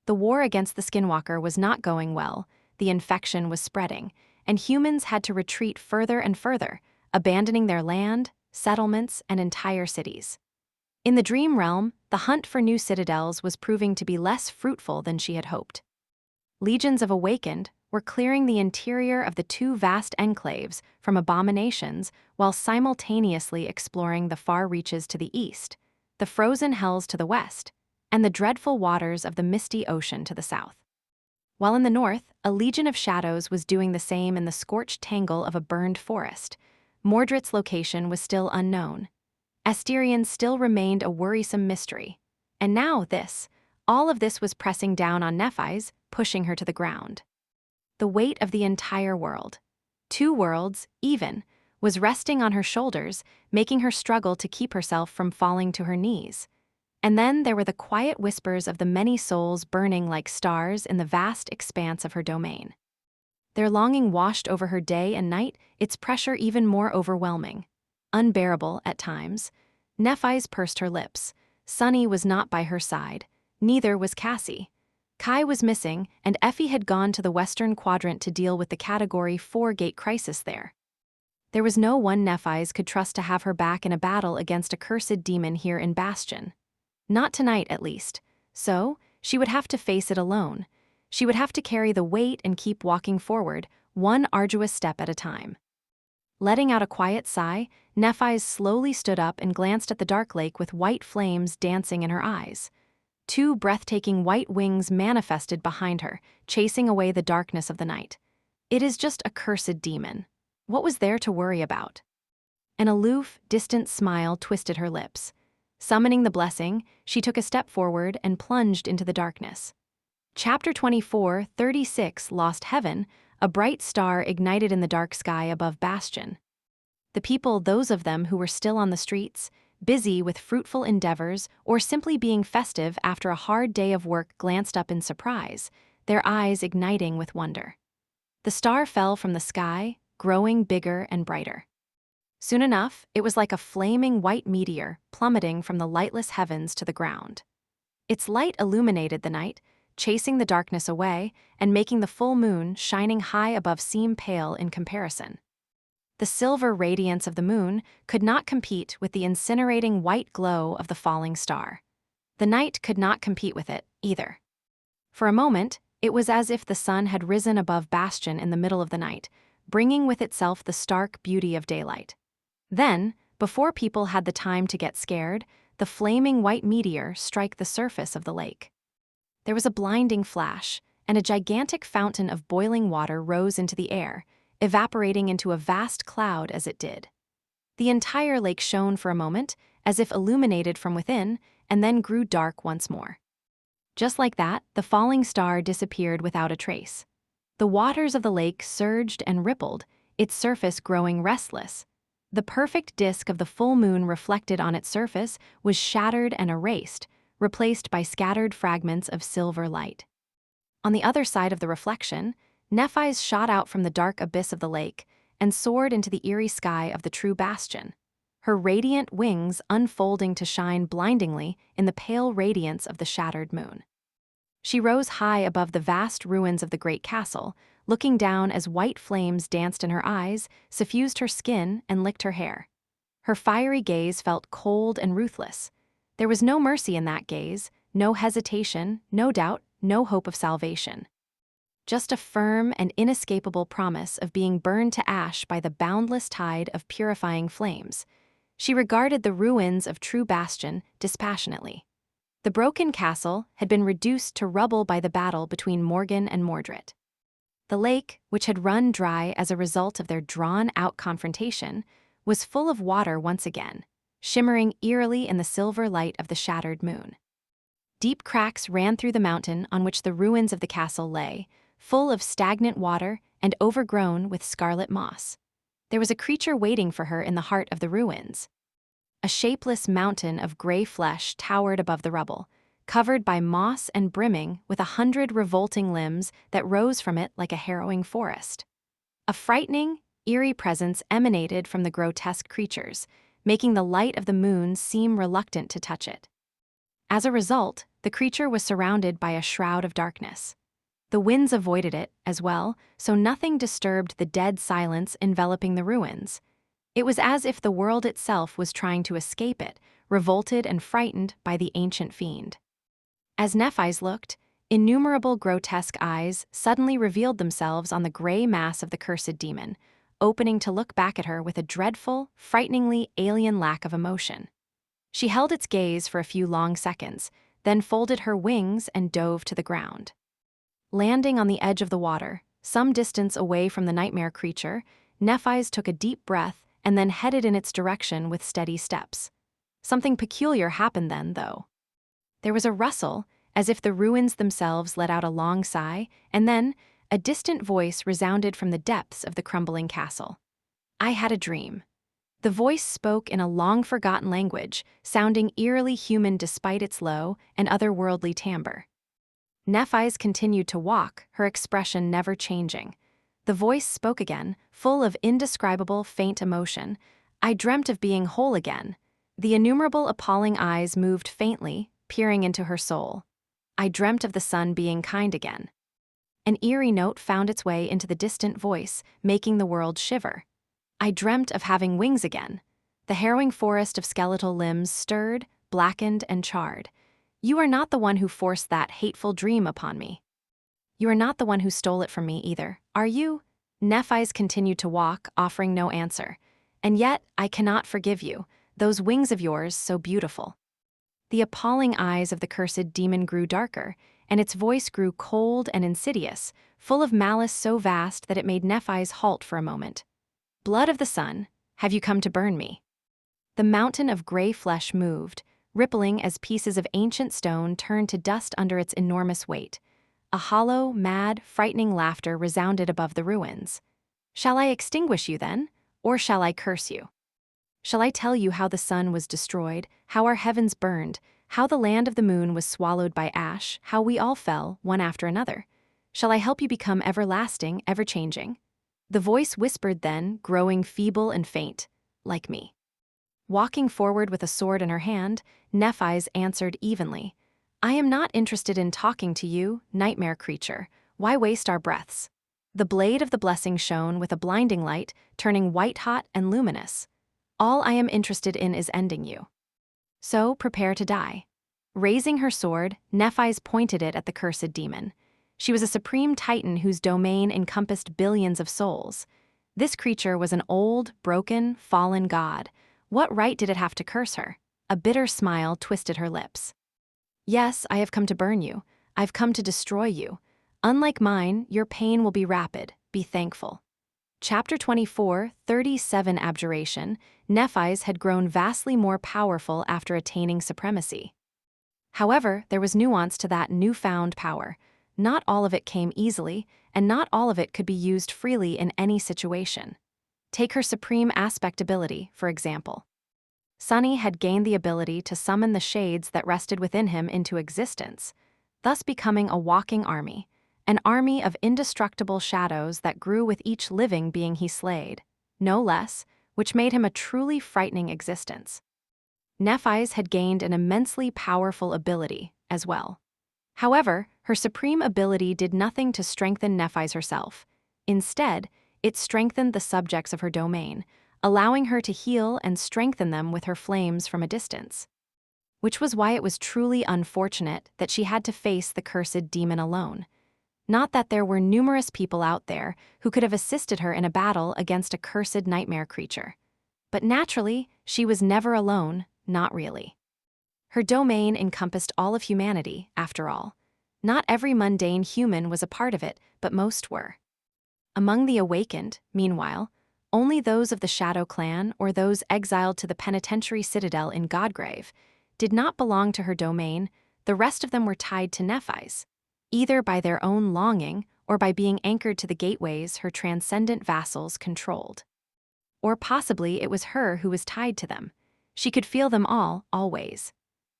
[SPEAKER 1] The war against the Skinwalker was not going well, the infection was spreading, and humans had to retreat further and further, abandoning their land, settlements, and entire cities. In the dream realm, the hunt for new citadels was proving to be less fruitful than she had hoped. Legions of Awakened were clearing the interior of the two vast enclaves from abominations while simultaneously exploring the far reaches to the east, the frozen hells to the west, and the dreadful waters of the misty ocean to the south. While in the north, a legion of shadows was doing the same in the scorched tangle of a burned forest. Mordred's location was still unknown. Asterion still remained a worrisome mystery. And now all of this was pressing down on Nephise, pushing her to the ground. The weight of the entire world, two worlds, even, was resting on her shoulders, making her struggle to keep herself from falling to her knees. And then there were the quiet whispers of the many souls burning like stars in the vast expanse of her domain. Their longing washed over her day and night, its pressure even more overwhelming. Unbearable at times. Nephise pursed her lips. Sunny was not by her side. Neither was Cassie. Kai was missing, and Effie had gone to the western quadrant to deal with the Category 4 gate crisis there. There was no one Nephise could trust to have her back in a battle against a cursed demon here in Bastion. Not tonight, at least. So, she would have to face it alone. She would have to carry the weight and keep walking forward, one arduous step at a time. Letting out a quiet sigh, Nephise slowly stood up and glanced at the dark lake with white flames dancing in her eyes. Two breathtaking white wings manifested behind her, chasing away the darkness of the night. It is just a cursed demon. What was there to worry about? An aloof, distant smile twisted her lips. Summoning the blessing, she took a step forward and plunged into the darkness. Chapter 24, 36, Lost Heaven, a bright star ignited in the dark sky above Bastion. The people, those of them who were still on the streets, busy with fruitful endeavors or simply being festive after a hard day of work, glanced up in surprise, their eyes igniting with wonder. The star fell from the sky, growing bigger and brighter. Soon enough, it was like a flaming white meteor plummeting from the lightless heavens to the ground. Its light illuminated the night, chasing the darkness away and making the full moon shining high above seem pale in comparison. The silver radiance of the moon could not compete with the incinerating white glow of the falling star. The night could not compete with it, either. For a moment, it was as if the sun had risen above Bastion in the middle of the night, bringing with itself the stark beauty of daylight. Then, before people had the time to get scared, the flaming white meteor struck the surface of the lake. There was a blinding flash, and a gigantic fountain of boiling water rose into the air, evaporating into a vast cloud as it did. The entire lake shone for a moment, as if illuminated from within, and then grew dark once more. Just like that, the falling star disappeared without a trace. The waters of the lake surged and rippled, its surface growing restless. The perfect disk of the full moon reflected on its surface was shattered and erased, replaced by scattered fragments of silver light. On the other side of the reflection, Nephis shot out from the dark abyss of the lake and soared into the eerie sky of the true bastion, her radiant wings unfolding to shine blindingly in the pale radiance of the shattered moon. She rose high above the vast ruins of the great castle, looking down as white flames danced in her eyes, suffused her skin, and licked her hair. Her fiery gaze felt cold and ruthless. There was no mercy in that gaze, no hesitation, no doubt, no hope of salvation. Just a firm and inescapable promise of being burned to ash by the boundless tide of purifying flames. She regarded the ruins of True Bastion dispassionately. The broken castle had been reduced to rubble by the battle between Morgan and Mordred. The lake, which had run dry as a result of their drawn-out confrontation, was full of water once again, shimmering eerily in the silver light of the shattered moon. Deep cracks ran through the mountain on which the ruins of the castle lay, full of stagnant water and overgrown with scarlet moss. There was a creature waiting for her in the heart of the ruins. A shapeless mountain of gray flesh towered above the rubble, covered by moss and brimming with 100 revolting limbs that rose from it like a harrowing forest. A frightening, eerie presence emanated from the grotesque creatures, making the light of the moon seem reluctant to touch it. As a result, the creature was surrounded by a shroud of darkness. The winds avoided it, as well, so nothing disturbed the dead silence enveloping the ruins. It was as if the world itself was trying to escape it, revolted and frightened by the ancient fiend. As Nephis looked, innumerable grotesque eyes suddenly revealed themselves on the gray mass of the cursed demon, opening to look back at her with a dreadful, frighteningly alien lack of emotion. She held its gaze for a few long seconds, then folded her wings and dove to the ground. Landing on the edge of the water, some distance away from the nightmare creature, Nephis took a deep breath and then headed in its direction with steady steps. Something peculiar happened then, though. There was a rustle, as if the ruins themselves let out a long sigh, and then a distant voice resounded from the depths of the crumbling castle. "I had a dream." The voice spoke in a long-forgotten language, sounding eerily human despite its low and otherworldly timbre. Nephis continued to walk, her expression never changing. The voice spoke again, full of indescribable, faint emotion. "I dreamt of being whole again." The innumerable appalling eyes moved faintly, peering into her soul. "I dreamt of the sun being kind again." An eerie note found its way into the distant voice, making the world shiver. "I dreamt of having wings again." The harrowing forest of skeletal limbs stirred, blackened, and charred. "You are not the one who forced that hateful dream upon me. You are not the one who stole it from me either, are you?" Nephis continued to walk, offering no answer. "And yet, I cannot forgive you, those wings of yours so beautiful." The appalling eyes of the cursed demon grew darker, and its voice grew cold and insidious, full of malice so vast that it made Nephis halt for a moment. "Blood of the sun, have you come to burn me?" The mountain of gray flesh moved, rippling as pieces of ancient stone turned to dust under its enormous weight. A hollow, mad, frightening laughter resounded above the ruins. "Shall I extinguish you then, or shall I curse you? Shall I tell you how the sun was destroyed, how our heavens burned, how the land of the moon was swallowed by ash, how we all fell, one after another? Shall I help you become everlasting, ever-changing?" The voice whispered then, growing feeble and faint, "Like me." Walking forward with a sword in her hand, Nephis answered evenly, "I am not interested in talking to you, nightmare creature. Why waste our breaths?" The blade of the blessing shone with a blinding light, turning white-hot and luminous. "All I am interested in is ending you. So prepare to die." Raising her sword, Nephis pointed it at the cursed demon. She was a supreme titan whose domain encompassed billions of souls. This creature was an old, broken, fallen god. What right did it have to curse her? A bitter smile twisted her lips. "Yes, I have come to burn you. I've come to destroy you. Unlike mine, your pain will be rapid. Be thankful. Chapter 24, 37 Abjuration. Nephis had grown vastly more powerful after attaining supremacy. However, there was nuance to that newfound power. Not all of it came easily, and not all of it could be used freely in any situation. Take her supreme aspect ability, for example. Sunny had gained the ability to summon the shades that rested within him into existence, thus becoming a walking army, an army of indestructible shadows that grew with each living being he slayed, no less, which made him a truly frightening existence. Nephis had gained an immensely powerful ability as well. However, her supreme ability did nothing to strengthen Nephis herself. Instead, it strengthened the subjects of her domain, allowing her to heal and strengthen them with her flames from a distance. Which was why it was truly unfortunate that she had to face the cursed demon alone. Not that there were numerous people out there who could have assisted her in a battle against a cursed nightmare creature. But naturally, she was never alone, not really. Her domain encompassed all of humanity, after all. Not every mundane human was a part of it, but most were. Among the awakened, meanwhile, only those of the Shadow Clan or those exiled to the penitentiary citadel in Godgrave did not belong to her domain. The rest of them were tied to Nephis, either by their own longing or by being anchored to the gateways her transcendent vassals controlled. Or possibly it was her who was tied to them. She could feel them all, always.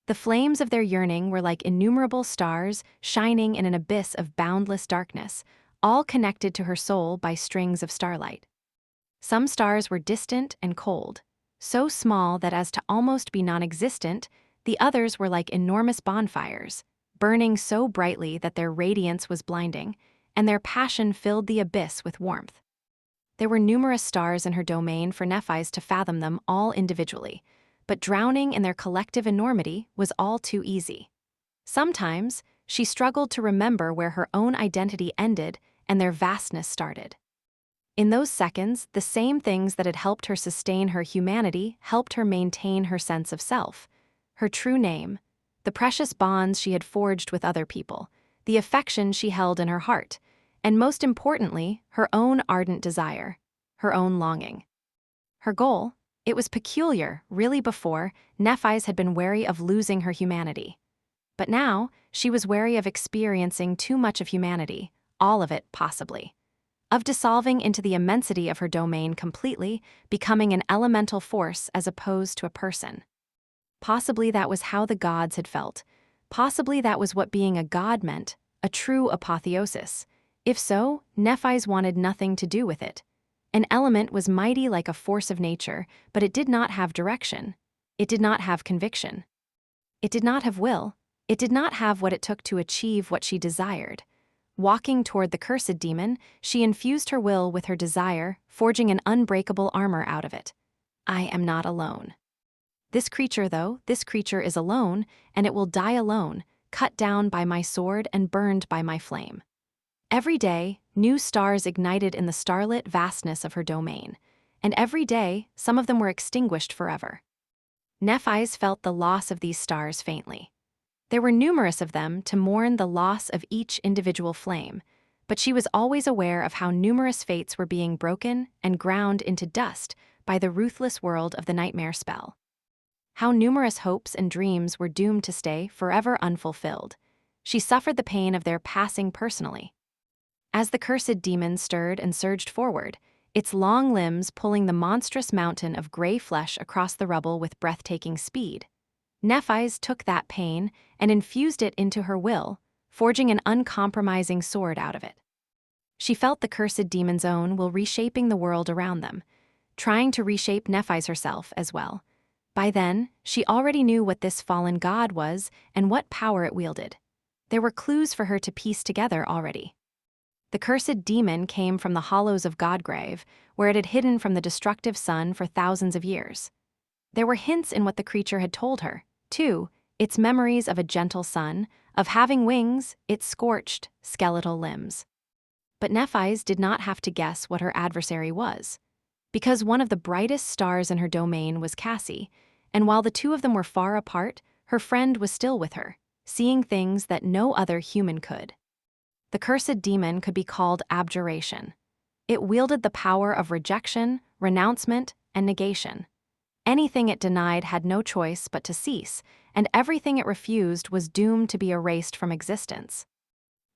[SPEAKER 1] The flames of their yearning were like innumerable stars shining in an abyss of boundless darkness, all connected to her soul by strings of starlight. Some stars were distant and cold, so small that as to almost be non-existent, the others were like enormous bonfires, burning so brightly that their radiance was blinding, and their passion filled the abyss with warmth. There were numerous stars in her domain for Nephis to fathom them all individually, but drowning in their collective enormity was all too easy. Sometimes, she struggled to remember where her own identity ended and their vastness started. In those seconds, the same things that had helped her sustain her humanity helped her maintain her sense of self, her true name, the precious bonds she had forged with other people, the affection she held in her heart, and most importantly, her own ardent desire, her own longing. Her goal? It was peculiar, really before, Nephis had been wary of losing her humanity. But now, she was wary of experiencing too much of humanity, all of it possibly. Of dissolving into the immensity of her domain completely, becoming an elemental force as opposed to a person. Possibly that was how the gods had felt. Possibly that was what being a god meant, a true apotheosis. If so, Nephis wanted nothing to do with it. An element was mighty like a force of nature, but it did not have direction. It did not have conviction. It did not have will. It did not have what it took to achieve what she desired. Walking toward the cursed demon, she infused her will with her desire, forging an unbreakable armor out of it. I am not alone. This creature, though, this creature is alone, and it will die alone, cut down by my sword and burned by my flame. Every day, new stars ignited in the starlit vastness of her domain, and every day, some of them were extinguished forever. Nephis felt the loss of these stars faintly. There were numerous of them to mourn the loss of each individual flame, but she was always aware of how numerous fates were being broken and ground into dust by the ruthless world of the nightmare spell. How numerous hopes and dreams were doomed to stay forever unfulfilled. She suffered the pain of their passing personally. As the cursed demon stirred and surged forward, its long limbs pulling the monstrous mountain of gray flesh across the rubble with breathtaking speed, Nephis took that pain and infused it into her will, forging an uncompromising sword out of it. She felt the cursed demon's own will reshaping the world around them, trying to reshape Nephis herself as well. By then, she already knew what this fallen god was and what power it wielded. There were clues for her to piece together already. The cursed demon came from the hollows of Godgrave, where it had hidden from the destructive sun for thousands of years. There were hints in what the creature had told her, too, its memories of a gentle sun, of having wings, its scorched, skeletal limbs. But Nephis did not have to guess what her adversary was. Because one of the brightest stars in her domain was Cassie, and while the two of them were far apart, her friend was still with her. seeing things that no other human could. The cursed demon could be called abjuration. It wielded the power of rejection, renouncement, and negation. Anything it denied had no choice but to cease, and everything it refused was doomed to be erased from existence.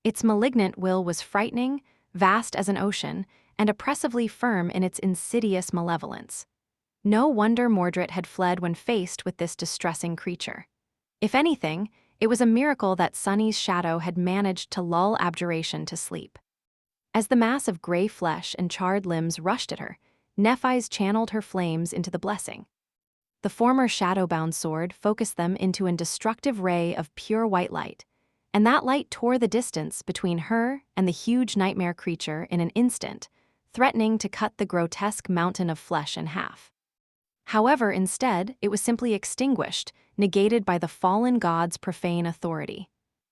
[SPEAKER 1] Its malignant will was frightening, vast as an ocean, and oppressively firm in its insidious malevolence. No wonder Mordred had fled when faced with this distressing creature. If anything, it was a miracle that Sunny's shadow had managed to lull abjuration to sleep. As the mass of gray flesh and charred limbs rushed at her, Nephi's channeled her flames into the blessing. The former shadow-bound sword focused them into an destructive ray of pure white light, and that light tore the distance between her and the huge nightmare creature in an instant, threatening to cut the grotesque mountain of flesh in half. However, instead, it was simply extinguished, negated by the fallen god's profane authority.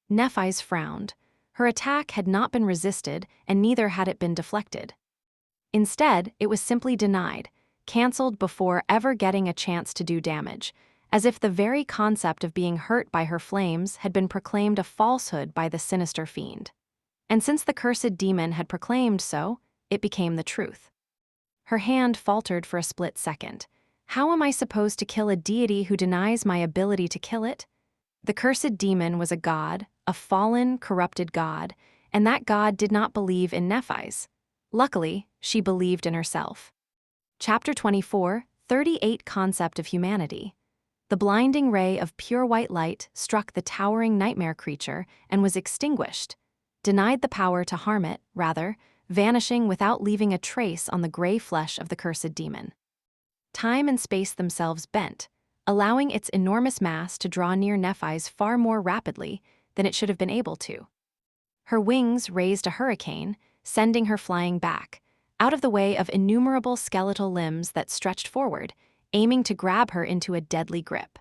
[SPEAKER 1] Nephi's frowned. Her attack had not been resisted, and neither had it been deflected. Instead, it was simply denied, cancelled before ever getting a chance to do damage, as if the very concept of being hurt by her flames had been proclaimed a falsehood by the sinister fiend. And since the cursed demon had proclaimed so, it became the truth. Her hand faltered for a split second. How am I supposed to kill a deity who denies my ability to kill it? The cursed demon was a god, a fallen, corrupted god, and that god did not believe in Nephi's. Luckily, she believed in herself. Chapter 24, 38 Concept of Humanity. The blinding ray of pure white light struck the towering nightmare creature and was extinguished, denied the power to harm it, rather, vanishing without leaving a trace on the gray flesh of the cursed demon. Time and space themselves bent, allowing its enormous mass to draw near Nephi's far more rapidly than it should have been able to. Her wings raised a hurricane, sending her flying back, out of the way of innumerable skeletal limbs that stretched forward, aiming to grab her into a deadly grip.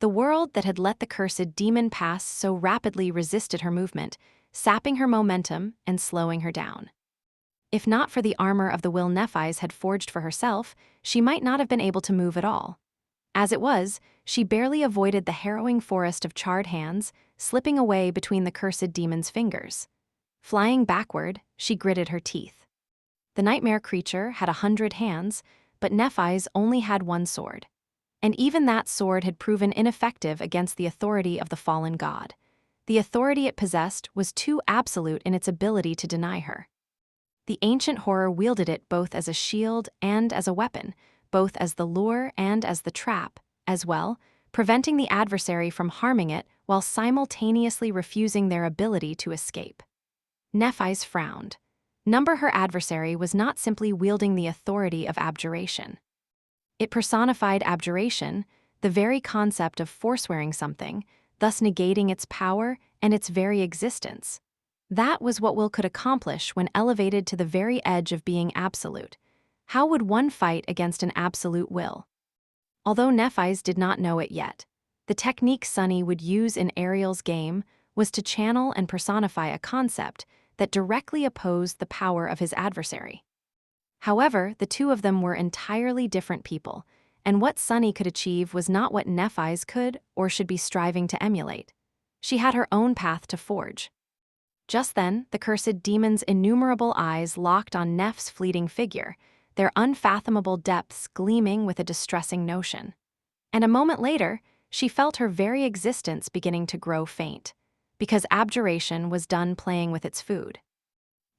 [SPEAKER 1] The world that had let the cursed demon pass so rapidly resisted her movement, sapping her momentum and slowing her down. If not for the armor of the will Nephi's had forged for herself, she might not have been able to move at all. As it was, she barely avoided the harrowing forest of charred hands, slipping away between the cursed demon's fingers. Flying backward, she gritted her teeth. The nightmare creature had 100 hands, but Nephi's only had one sword. And even that sword had proven ineffective against the authority of the fallen god. The authority it possessed was too absolute in its ability to deny her. The ancient horror wielded it both as a shield and as a weapon, both as the lure and as the trap, as well, preventing the adversary from harming it while simultaneously refusing their ability to escape. Nephi's frowned. Her adversary was not simply wielding the authority of abjuration. It personified abjuration, the very concept of forswearing something, thus negating its power and its very existence. That was what will could accomplish when elevated to the very edge of being absolute. How would one fight against an absolute will? Although Nephi's did not know it yet, the technique Sunny would use in Ariel's game was to channel and personify a concept that directly opposed the power of his adversary. However, the two of them were entirely different people, and what Sunny could achieve was not what Nephi's could or should be striving to emulate. She had her own path to forge. Just then, the cursed demon's innumerable eyes locked on Neph's fleeting figure, their unfathomable depths gleaming with a distressing notion. And a moment later, she felt her very existence beginning to grow faint, because abjuration was done playing with its food.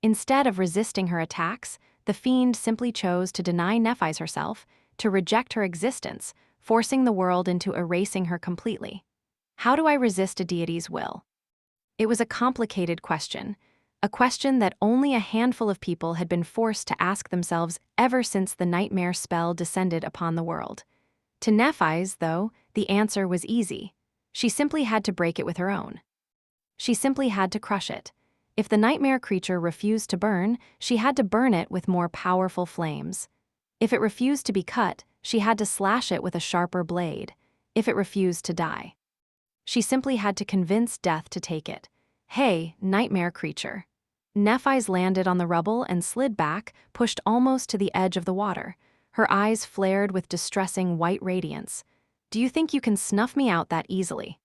[SPEAKER 1] Instead of resisting her attacks, the fiend simply chose to deny Nephi's herself, to reject her existence, forcing the world into erasing her completely. How do I resist a deity's will? It was a complicated question, a question that only a handful of people had been forced to ask themselves ever since the nightmare spell descended upon the world. To Nephi's, though, the answer was easy. She simply had to break it with her own. She simply had to crush it. If the nightmare creature refused to burn, she had to burn it with more powerful flames. If it refused to be cut, she had to slash it with a sharper blade. If it refused to die, she simply had to convince death to take it. Hey, nightmare creature. Nephi's landed on the rubble and slid back, pushed almost to the edge of the water. Her eyes flared with distressing white radiance. Do you think you can snuff me out that easily?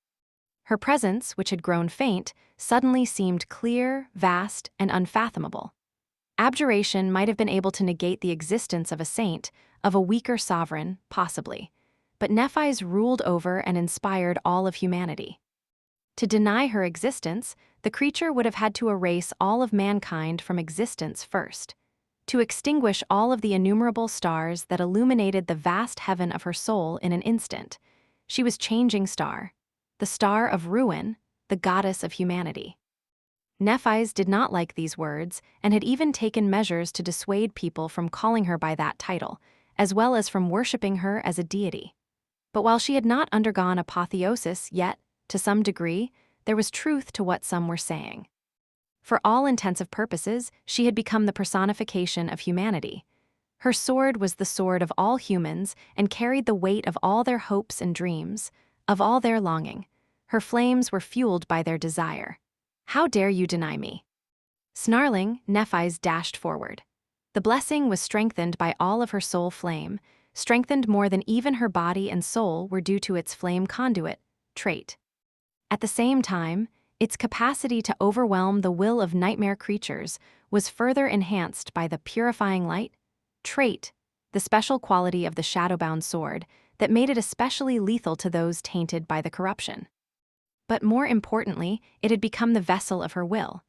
[SPEAKER 1] Her presence, which had grown faint, suddenly seemed clear, vast, and unfathomable. Abjuration might have been able to negate the existence of a saint, of a weaker sovereign, possibly. But Nephis ruled over and inspired all of humanity. To deny her existence, the creature would have had to erase all of mankind from existence first, to extinguish all of the innumerable stars that illuminated the vast heaven of her soul in an instant. She was changing star, the star of ruin, the goddess of humanity. Nephis did not like these words and had even taken measures to dissuade people from calling her by that title, as well as from worshipping her as a deity. But while she had not undergone apotheosis yet, to some degree, there was truth to what some were saying. For all intensive purposes, she had become the personification of humanity. Her sword was the sword of all humans and carried the weight of all their hopes and dreams, of all their longing. Her flames were fueled by their desire. "How dare you deny me?" Snarling, Nephis dashed forward. The blessing was strengthened by all of her soul flame, strengthened more than even her body and soul were due to its flame conduit, trait. At the same time, its capacity to overwhelm the will of nightmare creatures was further enhanced by the purifying light, trait, the special quality of the shadowbound sword that made it especially lethal to those tainted by the corruption. But more importantly, it had become the vessel of her will,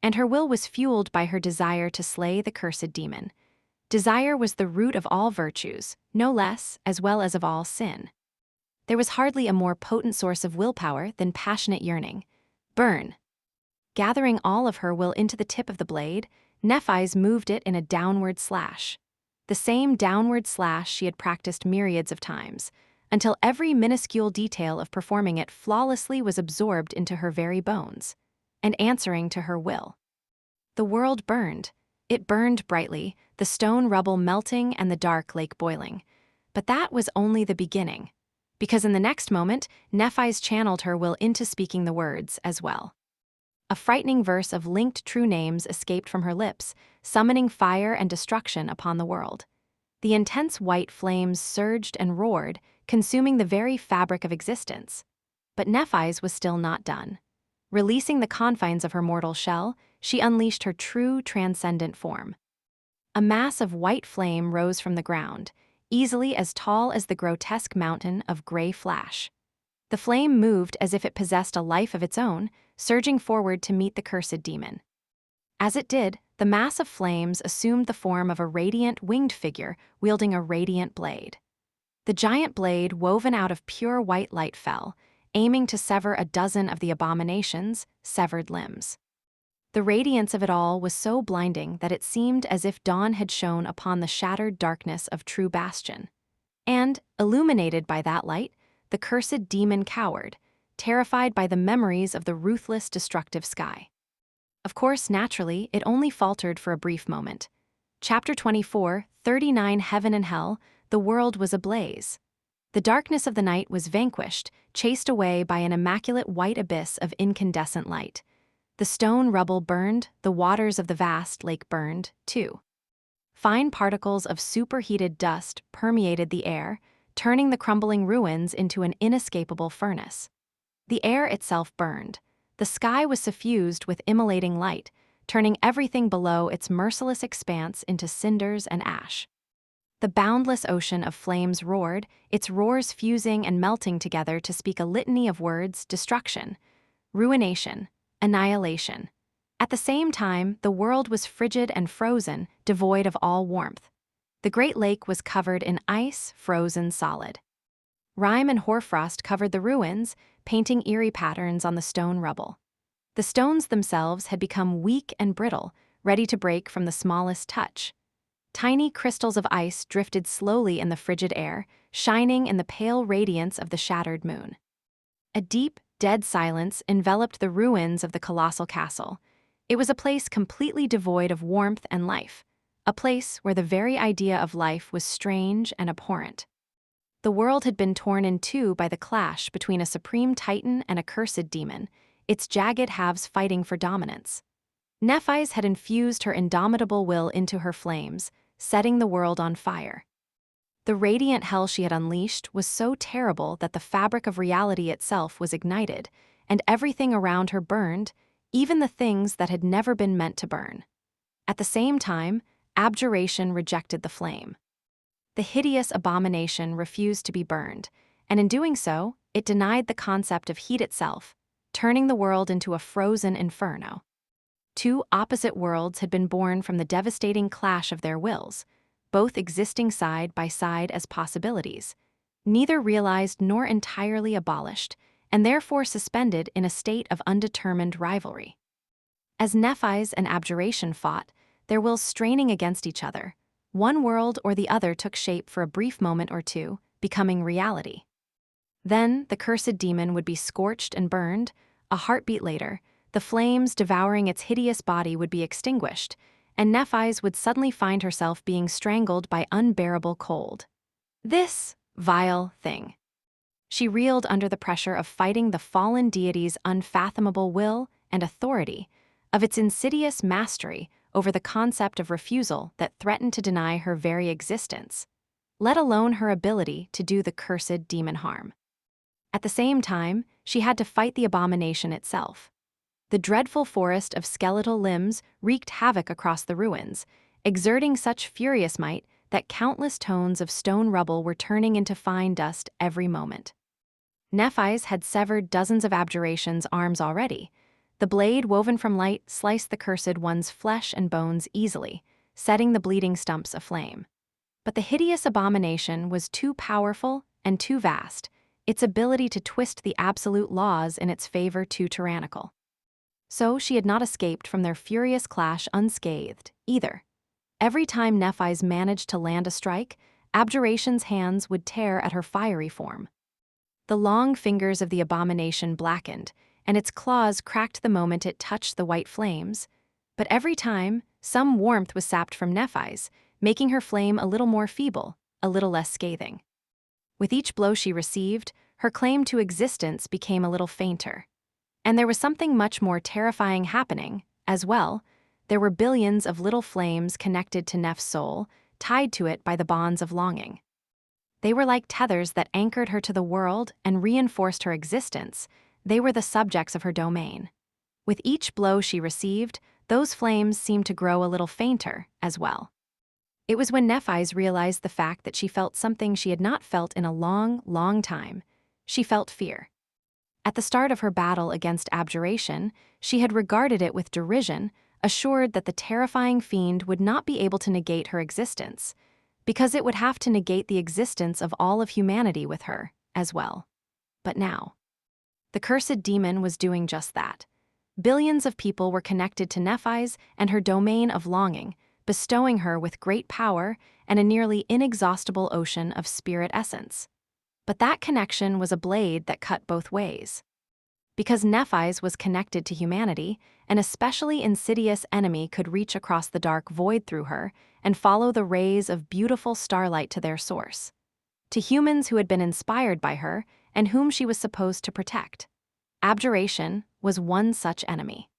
[SPEAKER 1] and her will was fueled by her desire to slay the cursed demon. Desire was the root of all virtues, no less, as well as of all sin. There was hardly a more potent source of willpower than passionate yearning. Burn. Gathering all of her will into the tip of the blade, Nephis moved it in a downward slash. The same downward slash she had practiced myriads of times, until every minuscule detail of performing it flawlessly was absorbed into her very bones, and answering to her will. The world burned. It burned brightly, the stone rubble melting and the dark lake boiling. But that was only the beginning, because in the next moment, Nephis channeled her will into speaking the words as well. A frightening verse of linked true names escaped from her lips, summoning fire and destruction upon the world. The intense white flames surged and roared, consuming the very fabric of existence. But Nephis was still not done. Releasing the confines of her mortal shell, she unleashed her true transcendent form. A mass of white flame rose from the ground, easily as tall as the grotesque mountain of gray flash. The flame moved as if it possessed a life of its own, surging forward to meet the cursed demon. As it did, the mass of flames assumed the form of a radiant winged figure wielding a radiant blade. The giant blade, woven out of pure white light, fell, aiming to sever a dozen of the abomination's severed limbs. The radiance of it all was so blinding that it seemed as if dawn had shone upon the shattered darkness of True Bastion. And, illuminated by that light, the cursed demon cowered, terrified by the memories of the ruthless, destructive sky. Of course, naturally, it only faltered for a brief moment. Chapter 24, 39 Heaven and Hell, the world was ablaze. The darkness of the night was vanquished, chased away by an immaculate white abyss of incandescent light. The stone rubble burned, the waters of the vast lake burned, too. Fine particles of superheated dust permeated the air, turning the crumbling ruins into an inescapable furnace. The air itself burned. The sky was suffused with immolating light, turning everything below its merciless expanse into cinders and ash. The boundless ocean of flames roared, its roars fusing and melting together to speak a litany of words: destruction, ruination, annihilation. At the same time, the world was frigid and frozen, devoid of all warmth. The great lake was covered in ice, frozen solid. Rime and hoarfrost covered the ruins, painting eerie patterns on the stone rubble. The stones themselves had become weak and brittle, ready to break from the smallest touch. Tiny crystals of ice drifted slowly in the frigid air, shining in the pale radiance of the shattered moon. A deep, dead silence enveloped the ruins of the colossal castle. It was a place completely devoid of warmth and life, a place where the very idea of life was strange and abhorrent. The world had been torn in two by the clash between a supreme titan and a cursed demon, its jagged halves fighting for dominance. Nephis had infused her indomitable will into her flames, setting the world on fire. The radiant hell she had unleashed was so terrible that the fabric of reality itself was ignited, and everything around her burned, even the things that had never been meant to burn. At the same time, abjuration rejected the flame. The hideous abomination refused to be burned, and in doing so, it denied the concept of heat itself, turning the world into a frozen inferno. Two opposite worlds had been born from the devastating clash of their wills, both existing side by side as possibilities, neither realized nor entirely abolished, and therefore suspended in a state of undetermined rivalry. As Nephi's and abjuration fought, their wills straining against each other, one world or the other took shape for a brief moment or two, becoming reality. Then the cursed demon would be scorched and burned. A heartbeat later, the flames devouring its hideous body would be extinguished, and Nephi's would suddenly find herself being strangled by unbearable cold. This vile thing. She reeled under the pressure of fighting the fallen deity's unfathomable will and authority, of its insidious mastery over the concept of refusal that threatened to deny her very existence, let alone her ability to do the cursed demon harm. At the same time, she had to fight the abomination itself. The dreadful forest of skeletal limbs wreaked havoc across the ruins, exerting such furious might that countless tons of stone rubble were turning into fine dust every moment. Nephi's had severed dozens of abjuration's arms already. The blade woven from light sliced the cursed one's flesh and bones easily, setting the bleeding stumps aflame. But the hideous abomination was too powerful and too vast, its ability to twist the absolute laws in its favor too tyrannical. So she had not escaped from their furious clash unscathed, either. Every time Nephi's managed to land a strike, abjuration's hands would tear at her fiery form. The long fingers of the abomination blackened, and its claws cracked the moment it touched the white flames. But every time, some warmth was sapped from Nephi's, making her flame a little more feeble, a little less scathing. With each blow she received, her claim to existence became a little fainter. And there was something much more terrifying happening, as well. There were billions of little flames connected to Neph's soul, tied to it by the bonds of longing. They were like tethers that anchored her to the world and reinforced her existence. They were the subjects of her domain. With each blow she received, those flames seemed to grow a little fainter, as well. It was when Nephi's realized the fact that she felt something she had not felt in a long, long time. She felt fear. At the start of her battle against abjuration, she had regarded it with derision, assured that the terrifying fiend would not be able to negate her existence, because it would have to negate the existence of all of humanity with her, as well. But now, the cursed demon was doing just that. Billions of people were connected to Nephi's and her domain of longing, bestowing her with great power and a nearly inexhaustible ocean of spirit essence. But that connection was a blade that cut both ways. Because Nephi's was connected to humanity, an especially insidious enemy could reach across the dark void through her and follow the rays of beautiful starlight to their source. To humans who had been inspired by her and whom she was supposed to protect. Abjuration was one such enemy.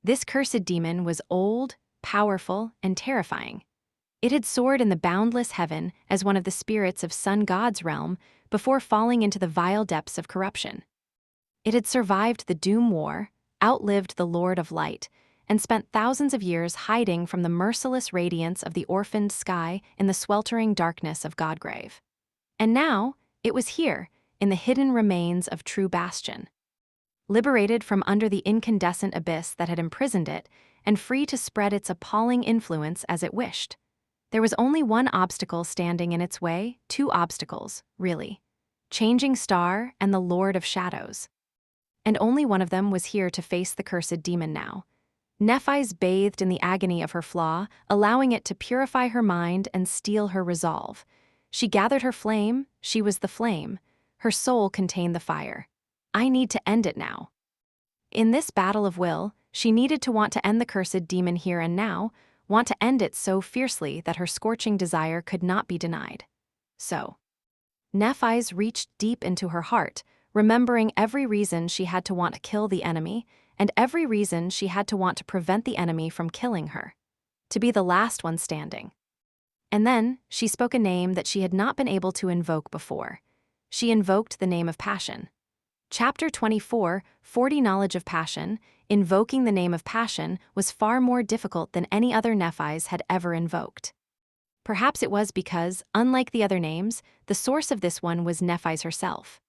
[SPEAKER 1] This cursed demon was old, powerful, and terrifying. It had soared in the boundless heaven as one of the spirits of Sun God's realm before falling into the vile depths of corruption. It had survived the Doom War, outlived the Lord of Light, and spent thousands of years hiding from the merciless radiance of the orphaned sky in the sweltering darkness of Godgrave. And now, it was here, in the hidden remains of True Bastion. Liberated from under the incandescent abyss that had imprisoned it, and free to spread its appalling influence as it wished. There was only one obstacle standing in its way, two obstacles, really. Changing Star and the Lord of Shadows. And only one of them was here to face the cursed demon now. Nephi's bathed in the agony of her flaw, allowing it to purify her mind and steel her resolve. She gathered her flame, she was the flame. Her soul contained the fire. I need to end it now. In this battle of will, she needed to want to end the cursed demon here and now, want to end it so fiercely that her scorching desire could not be denied. So, Nephi's reached deep into her heart, remembering every reason she had to want to kill the enemy, and every reason she had to want to prevent the enemy from killing her. To be the last one standing. And then, she spoke a name that she had not been able to invoke before. She invoked the name of passion. Chapter 24, 40 Knowledge of Passion, invoking the name of passion was far more difficult than any other Nephis had ever invoked. Perhaps it was because, unlike the other names, the source of this one was Nephis herself.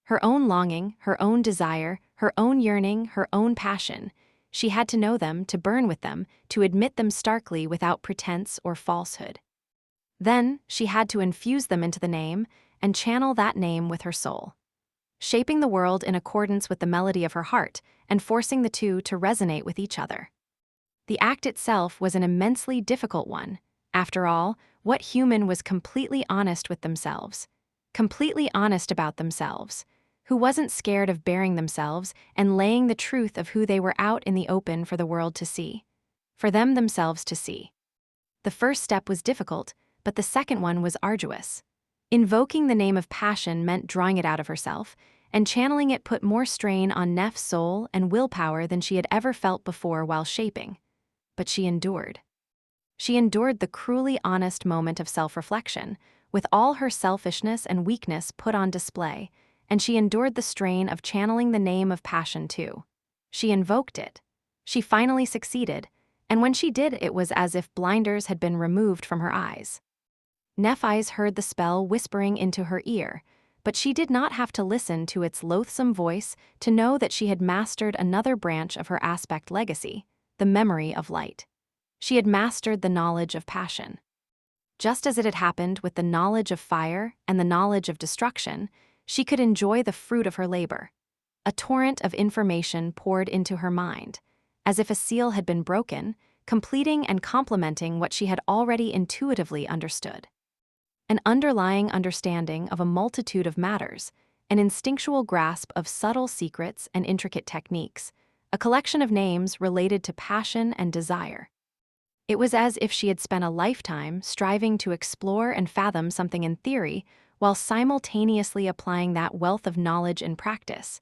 [SPEAKER 1] Her own longing, her own desire, her own yearning, her own passion. She had to know them, to burn with them, to admit them starkly without pretense or falsehood. Then, she had to infuse them into the name and channel that name with her soul, shaping the world in accordance with the melody of her heart and forcing the two to resonate with each other. The act itself was an immensely difficult one. After all, what human was completely honest with themselves? Completely honest about themselves? Who wasn't scared of baring themselves and laying the truth of who they were out in the open for the world to see? For them themselves to see. The first step was difficult, but the second one was arduous. Invoking the name of passion meant drawing it out of herself, and channeling it put more strain on Neph's soul and willpower than she had ever felt before while shaping. But she endured. She endured the cruelly honest moment of self-reflection, with all her selfishness and weakness put on display, and she endured the strain of channeling the name of passion too. She invoked it. She finally succeeded, and when she did, it was as if blinders had been removed from her eyes. Nephis heard the spell whispering into her ear, but she did not have to listen to its loathsome voice to know that she had mastered another branch of her aspect legacy, the memory of light. She had mastered the knowledge of passion. Just as it had happened with the knowledge of fire and the knowledge of destruction, she could enjoy the fruit of her labor. A torrent of information poured into her mind, as if a seal had been broken, completing and complementing what she had already intuitively understood. An underlying understanding of a multitude of matters, an instinctual grasp of subtle secrets and intricate techniques, a collection of names related to passion and desire. It was as if she had spent a lifetime striving to explore and fathom something in theory while simultaneously applying that wealth of knowledge in practice,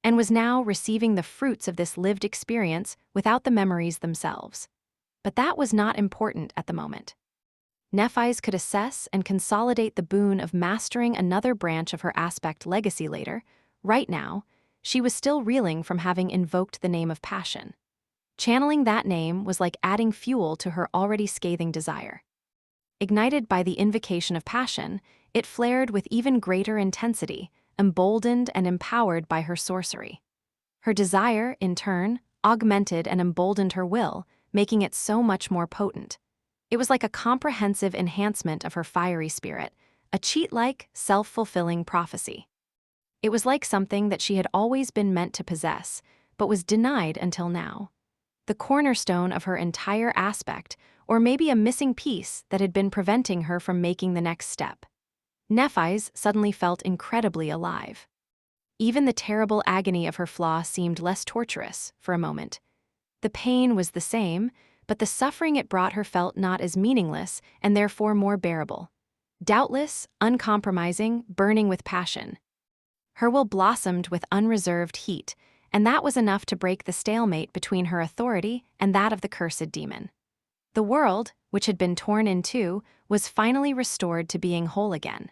[SPEAKER 1] and was now receiving the fruits of this lived experience without the memories themselves. But that was not important at the moment. Nephis could assess and consolidate the boon of mastering another branch of her aspect legacy later. Right now, she was still reeling from having invoked the name of passion. Channeling that name was like adding fuel to her already scathing desire. Ignited by the invocation of passion, it flared with even greater intensity, emboldened and empowered by her sorcery. Her desire, in turn, augmented and emboldened her will, making it so much more potent. It was like a comprehensive enhancement of her fiery spirit, a cheat-like, self-fulfilling prophecy. It was like something that she had always been meant to possess, but was denied until now. The cornerstone of her entire aspect, or maybe a missing piece that had been preventing her from making the next step. Nephis suddenly felt incredibly alive. Even the terrible agony of her flaw seemed less torturous for a moment. The pain was the same, but the suffering it brought her felt not as meaningless and therefore more bearable. Doubtless, uncompromising, burning with passion. Her will blossomed with unreserved heat, and that was enough to break the stalemate between her authority and that of the cursed demon. The world, which had been torn in two, was finally restored to being whole again.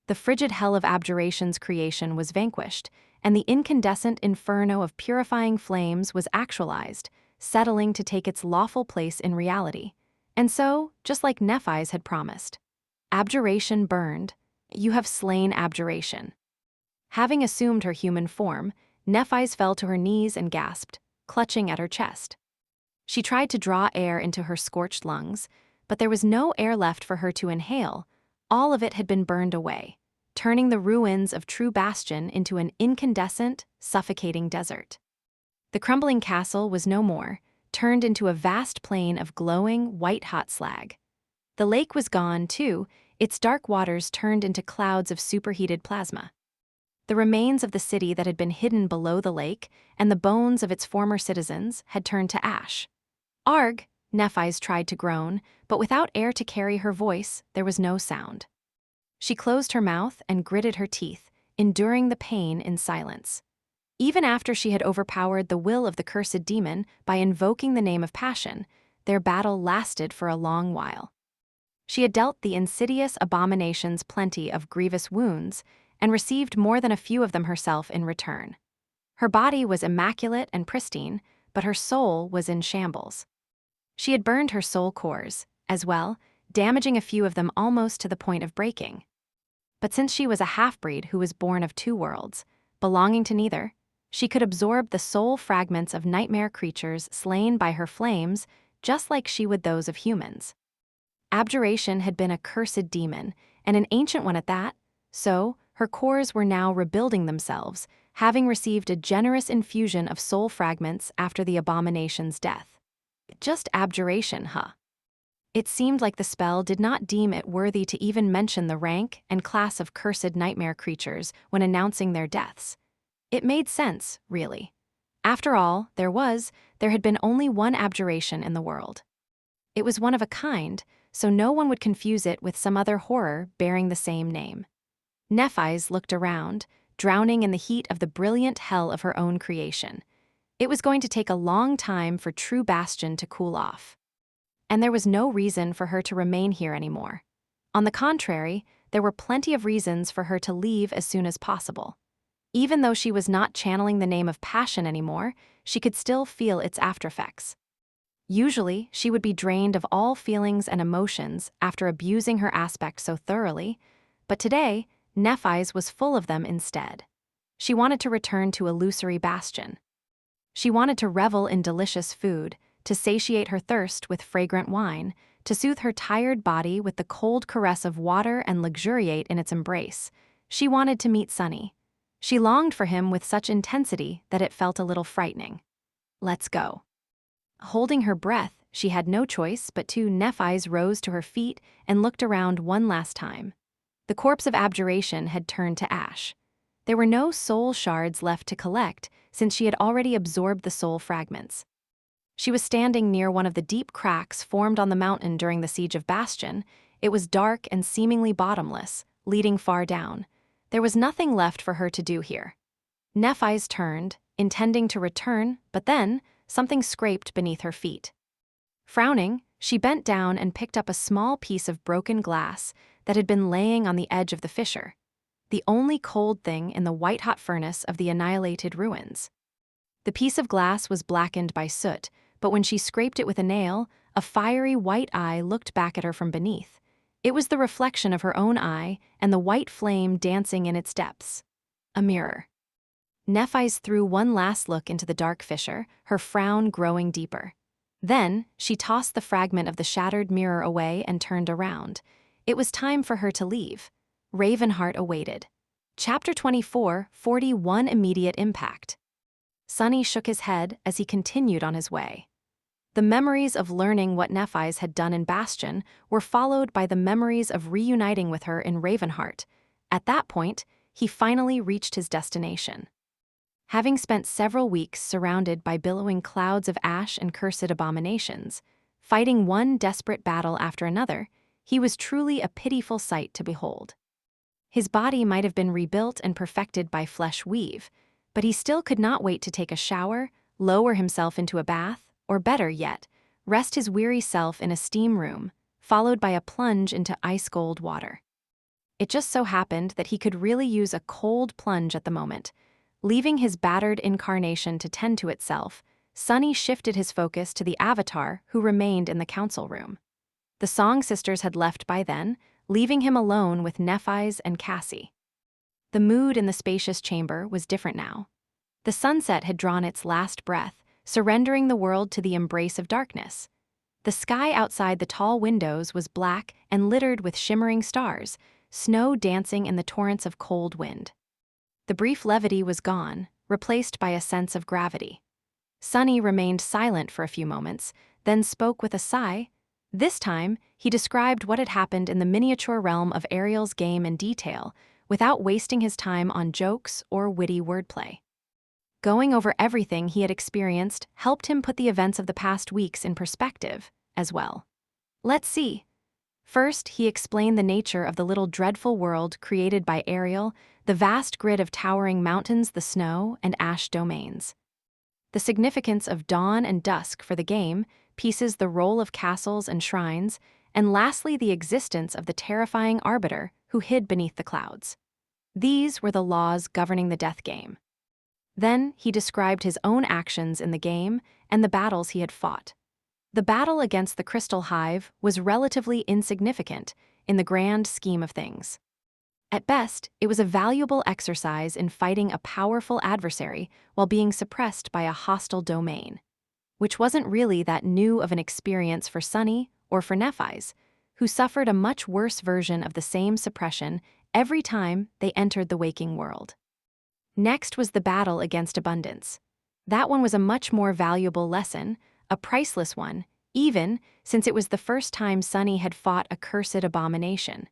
[SPEAKER 1] The frigid hell of abjuration's creation was vanquished, and the incandescent inferno of purifying flames was actualized, settling to take its lawful place in reality. And so, just like Nephis had promised, abjuration burned. You have slain abjuration. Having assumed her human form, Nephis fell to her knees and gasped, clutching at her chest. She tried to draw air into her scorched lungs, but there was no air left for her to inhale. All of it had been burned away, turning the ruins of True Bastion into an incandescent, suffocating desert. The crumbling castle was no more, turned into a vast plain of glowing, white-hot slag. The lake was gone, too, its dark waters turned into clouds of superheated plasma. The remains of the city that had been hidden below the lake and the bones of its former citizens had turned to ash. Arg, Nephis tried to groan, but without air to carry her voice, there was no sound. She closed her mouth and gritted her teeth, enduring the pain in silence. Even after she had overpowered the will of the cursed demon by invoking the name of passion, their battle lasted for a long while. She had dealt the insidious abominations plenty of grievous wounds, and received more than a few of them herself in return. Her body was immaculate and pristine, but her soul was in shambles. She had burned her soul cores, as well, damaging a few of them almost to the point of breaking. But since she was a half-breed who was born of two worlds, belonging to neither, she could absorb the soul fragments of nightmare creatures slain by her flames just like she would those of humans. Abjuration had been a cursed demon, and an ancient one at that, so her cores were now rebuilding themselves, having received a generous infusion of soul fragments after the abomination's death. Just abjuration, huh? It seemed like the spell did not deem it worthy to even mention the rank and class of cursed nightmare creatures when announcing their deaths. It made sense, really. After all, there had been only one abjuration in the world. It was one of a kind, so no one would confuse it with some other horror bearing the same name. Nephis looked around, drowning in the heat of the brilliant hell of her own creation. It was going to take a long time for true Bastion to cool off. And there was no reason for her to remain here anymore. On the contrary, there were plenty of reasons for her to leave as soon as possible. Even though she was not channeling the name of passion anymore, she could still feel its aftereffects. Usually, she would be drained of all feelings and emotions after abusing her aspect so thoroughly, but today, Nephis was full of them instead. She wanted to return to illusory Bastion. She wanted to revel in delicious food, to satiate her thirst with fragrant wine, to soothe her tired body with the cold caress of water and luxuriate in its embrace. She wanted to meet Sunny. She longed for him with such intensity that it felt a little frightening. Let's go. Holding her breath, she had no choice but to. Nephis rose to her feet and looked around one last time. The corpse of abjuration had turned to ash. There were no soul shards left to collect since she had already absorbed the soul fragments. She was standing near one of the deep cracks formed on the mountain during the siege of Bastion. It was dark and seemingly bottomless, leading far down. There was nothing left for her to do here. Nephis turned, intending to return, but then something scraped beneath her feet. Frowning, she bent down and picked up a small piece of broken glass that had been laying on the edge of the fissure, the only cold thing in the white-hot furnace of the annihilated ruins. The piece of glass was blackened by soot, but when she scraped it with a nail, a fiery white eye looked back at her from beneath. It was the reflection of her own eye and the white flame dancing in its depths. A mirror. Nephis threw one last look into the dark fissure, her frown growing deeper. Then, she tossed the fragment of the shattered mirror away and turned around. It was time for her to leave. Ravenheart awaited. Chapter 24, 41 Immediate Impact. Sunny shook his head as he continued on his way. The memories of learning what Nephis had done in Bastion were followed by the memories of reuniting with her in Ravenheart. At that point, he finally reached his destination. Having spent several weeks surrounded by billowing clouds of ash and cursed abominations, fighting one desperate battle after another, he was truly a pitiful sight to behold. His body might have been rebuilt and perfected by flesh weave, but he still could not wait to take a shower, lower himself into a bath, or better yet, rest his weary self in a steam room, followed by a plunge into ice-cold water. It just so happened that he could really use a cold plunge at the moment. Leaving his battered incarnation to tend to itself, Sunny shifted his focus to the avatar who remained in the council room. The Song Sisters had left by then, leaving him alone with Nephis and Cassie. The mood in the spacious chamber was different now. The sunset had drawn its last breath, surrendering the world to the embrace of darkness. The sky outside the tall windows was black and littered with shimmering stars, snow dancing in the torrents of cold wind. The brief levity was gone, replaced by a sense of gravity. Sunny remained silent for a few moments, then spoke with a sigh. This time, he described what had happened in the miniature realm of Ariel's game in detail, without wasting his time on jokes or witty wordplay. Going over everything he had experienced helped him put the events of the past weeks in perspective, as well. Let's see. First, he explained the nature of the little dreadful world created by Ariel, the vast grid of towering mountains, the snow, and ash domains. The significance of dawn and dusk for the game, pieces the role of castles and shrines, and lastly the existence of the terrifying arbiter who hid beneath the clouds. These were the laws governing the death game. Then he described his own actions in the game and the battles he had fought. The battle against the Crystal Hive was relatively insignificant in the grand scheme of things. At best, it was a valuable exercise in fighting a powerful adversary while being suppressed by a hostile domain, which wasn't really that new of an experience for Sunny or for navi's, who suffered a much worse version of the same suppression every time they entered the waking world. Next was the battle against abundance. That one was a much more valuable lesson, a priceless one, even since it was the first time Sunny had fought a cursed abomination.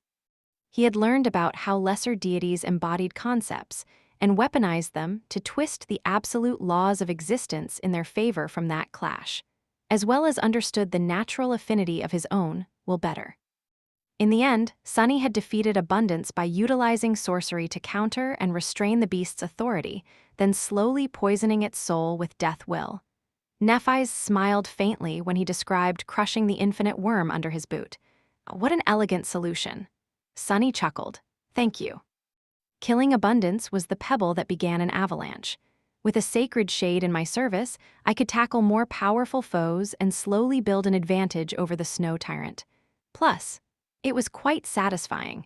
[SPEAKER 1] He had learned about how lesser deities embodied concepts and weaponized them to twist the absolute laws of existence in their favor from that clash, as well as understood the natural affinity of his own will better. In the end, Sunny had defeated abundance by utilizing sorcery to counter and restrain the beast's authority, then slowly poisoning its soul with death will. navi's smiled faintly when he described crushing the infinite worm under his boot. What an elegant solution. Sunny chuckled. Thank you. Killing abundance was the pebble that began an avalanche. With a sacred shade in my service, I could tackle more powerful foes and slowly build an advantage over the snow tyrant. Plus, it was quite satisfying.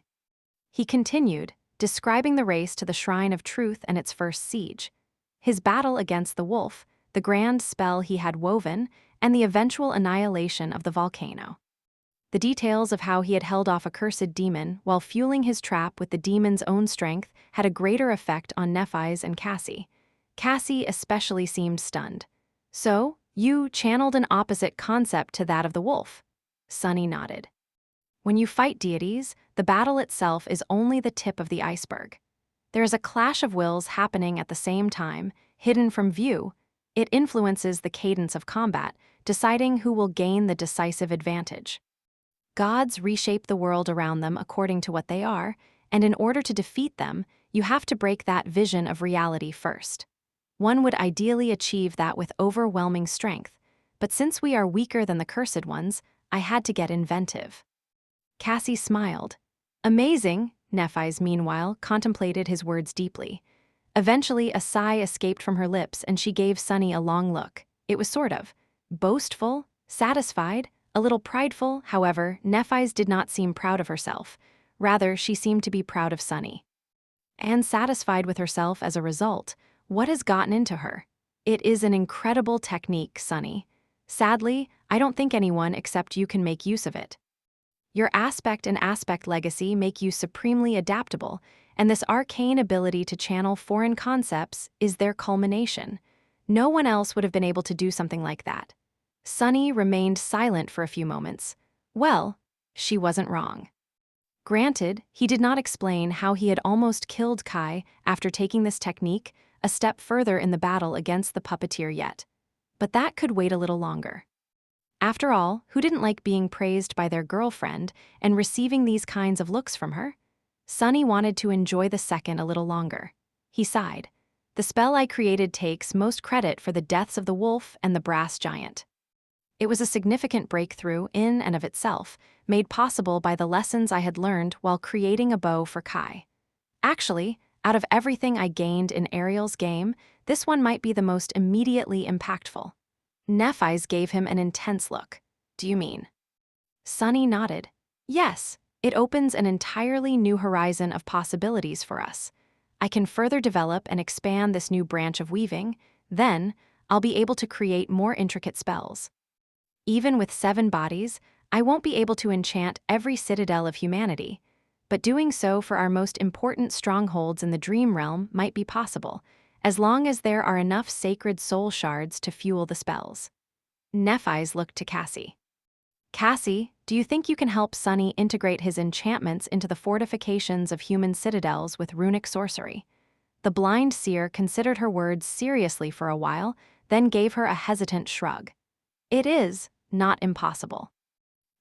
[SPEAKER 1] He continued, describing the race to the Shrine of Truth and its first siege, his battle against the wolf, the grand spell he had woven, and the eventual annihilation of the volcano. The details of how he had held off a cursed demon while fueling his trap with the demon's own strength had a greater effect on navi's and Cassie. Cassie especially seemed stunned. So, you channeled an opposite concept to that of the wolf. Sunny nodded. When you fight deities, the battle itself is only the tip of the iceberg. There is a clash of wills happening at the same time, hidden from view. It influences the cadence of combat, deciding who will gain the decisive advantage. Gods reshape the world around them according to what they are, and in order to defeat them, you have to break that vision of reality first. One would ideally achieve that with overwhelming strength, but since we are weaker than the cursed ones, I had to get inventive. Cassie smiled. Amazing, navi's meanwhile contemplated his words deeply. Eventually, a sigh escaped from her lips and she gave Sunny a long look. It was sort of boastful, satisfied, a little prideful. However, navi's did not seem proud of herself. Rather, she seemed to be proud of Sunny. And satisfied with herself as a result. What has gotten into her? It is an incredible technique, Sunny. Sadly, I don't think anyone except you can make use of it. Your aspect and aspect legacy make you supremely adaptable, and this arcane ability to channel foreign concepts is their culmination. No one else would have been able to do something like that. Sunny remained silent for a few moments. Well, she wasn't wrong. Granted, he did not explain how he had almost killed Kai after taking this technique a step further in the battle against the puppeteer yet. But that could wait a little longer. After all, who didn't like being praised by their girlfriend and receiving these kinds of looks from her? Sunny wanted to enjoy the second a little longer. He sighed. The spell I created takes most credit for the deaths of the wolf and the brass giant. It was a significant breakthrough in and of itself, made possible by the lessons I had learned while creating a bow for Kai. Actually, out of everything I gained in Ariel's game, this one might be the most immediately impactful. navi's gave him an intense look. Do you mean? Sunny nodded. Yes, it opens an entirely new horizon of possibilities for us. I can further develop and expand this new branch of weaving, then I'll be able to create more intricate spells. Even with 7 bodies, I won't be able to enchant every citadel of humanity, but doing so for our most important strongholds in the dream realm might be possible, as long as there are enough sacred soul shards to fuel the spells. navi's looked to Cassie. Cassie, do you think you can help Sunny integrate his enchantments into the fortifications of human citadels with runic sorcery? The blind seer considered her words seriously for a while, then gave her a hesitant shrug. It is not impossible.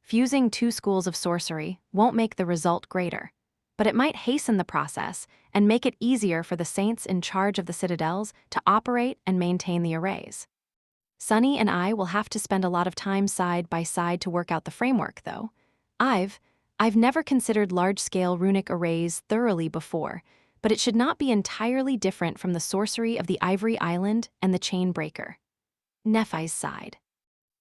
[SPEAKER 1] Fusing 2 schools of sorcery won't make the result greater, but it might hasten the process and make it easier for the saints in charge of the citadels to operate and maintain the arrays. Sunny and I will have to spend a lot of time side by side to work out the framework, though. I've never considered large-scale runic arrays thoroughly before, but it should not be entirely different from the sorcery of the Ivory Island and the Chain Breaker. Nephi sighed.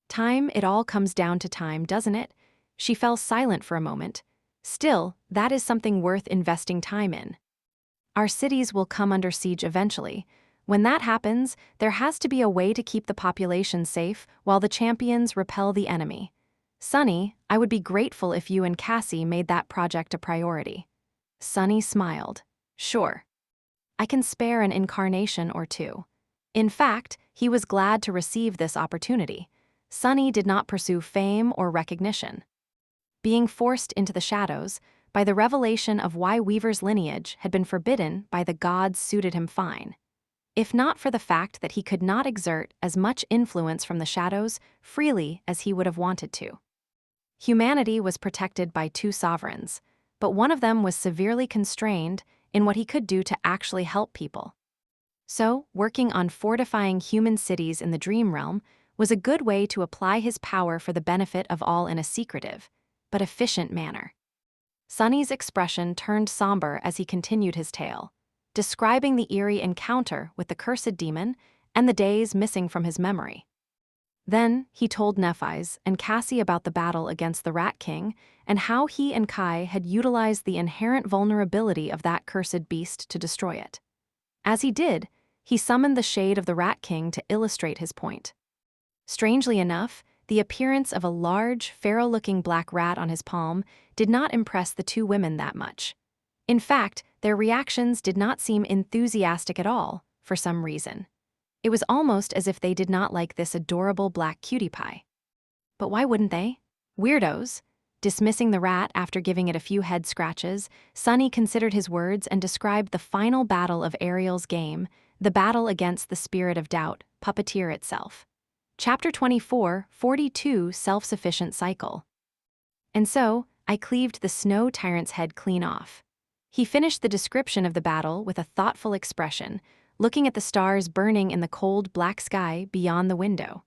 [SPEAKER 1] Time, it all comes down to time, doesn't it? She fell silent for a moment. Still, that is something worth investing time in. Our cities will come under siege eventually. When that happens, there has to be a way to keep the population safe while the champions repel the enemy. Sunny, I would be grateful if you and Cassie made that project a priority. Sunny smiled. Sure. I can spare an incarnation or two. In fact, he was glad to receive this opportunity. Sunny did not pursue fame or recognition. Being forced into the shadows by the revelation of why Weaver's lineage had been forbidden by the gods suited him fine. If not for the fact that he could not exert as much influence from the shadows freely as he would have wanted to. Humanity was protected by two sovereigns, but one of them was severely constrained in what he could do to actually help people. So, working on fortifying human cities in the dream realm was a good way to apply his power for the benefit of all in a secretive, but efficient manner. Sunny's expression turned somber as he continued his tale, describing the eerie encounter with the cursed demon and the days missing from his memory. Then, he told Nephi's and Cassie about the battle against the Rat King and how he and Kai had utilized the inherent vulnerability of that cursed beast to destroy it. As he did, he summoned the shade of the Rat King to illustrate his point. Strangely enough, the appearance of a large, feral-looking black rat on his palm did not impress the two women that much. In fact, their reactions did not seem enthusiastic at all, for some reason. It was almost as if they did not like this adorable black cutie pie. But why wouldn't they? Weirdos. Dismissing the rat after giving it a few head scratches, Sunny considered his words and described the final battle of Ariel's game, the battle against the spirit of doubt, Puppeteer itself. Chapter 24, 42, Self-Sufficient Cycle. And so, I cleaved the snow tyrant's head clean off. He finished the description of the battle with a thoughtful expression, looking at the stars burning in the cold black sky beyond the window.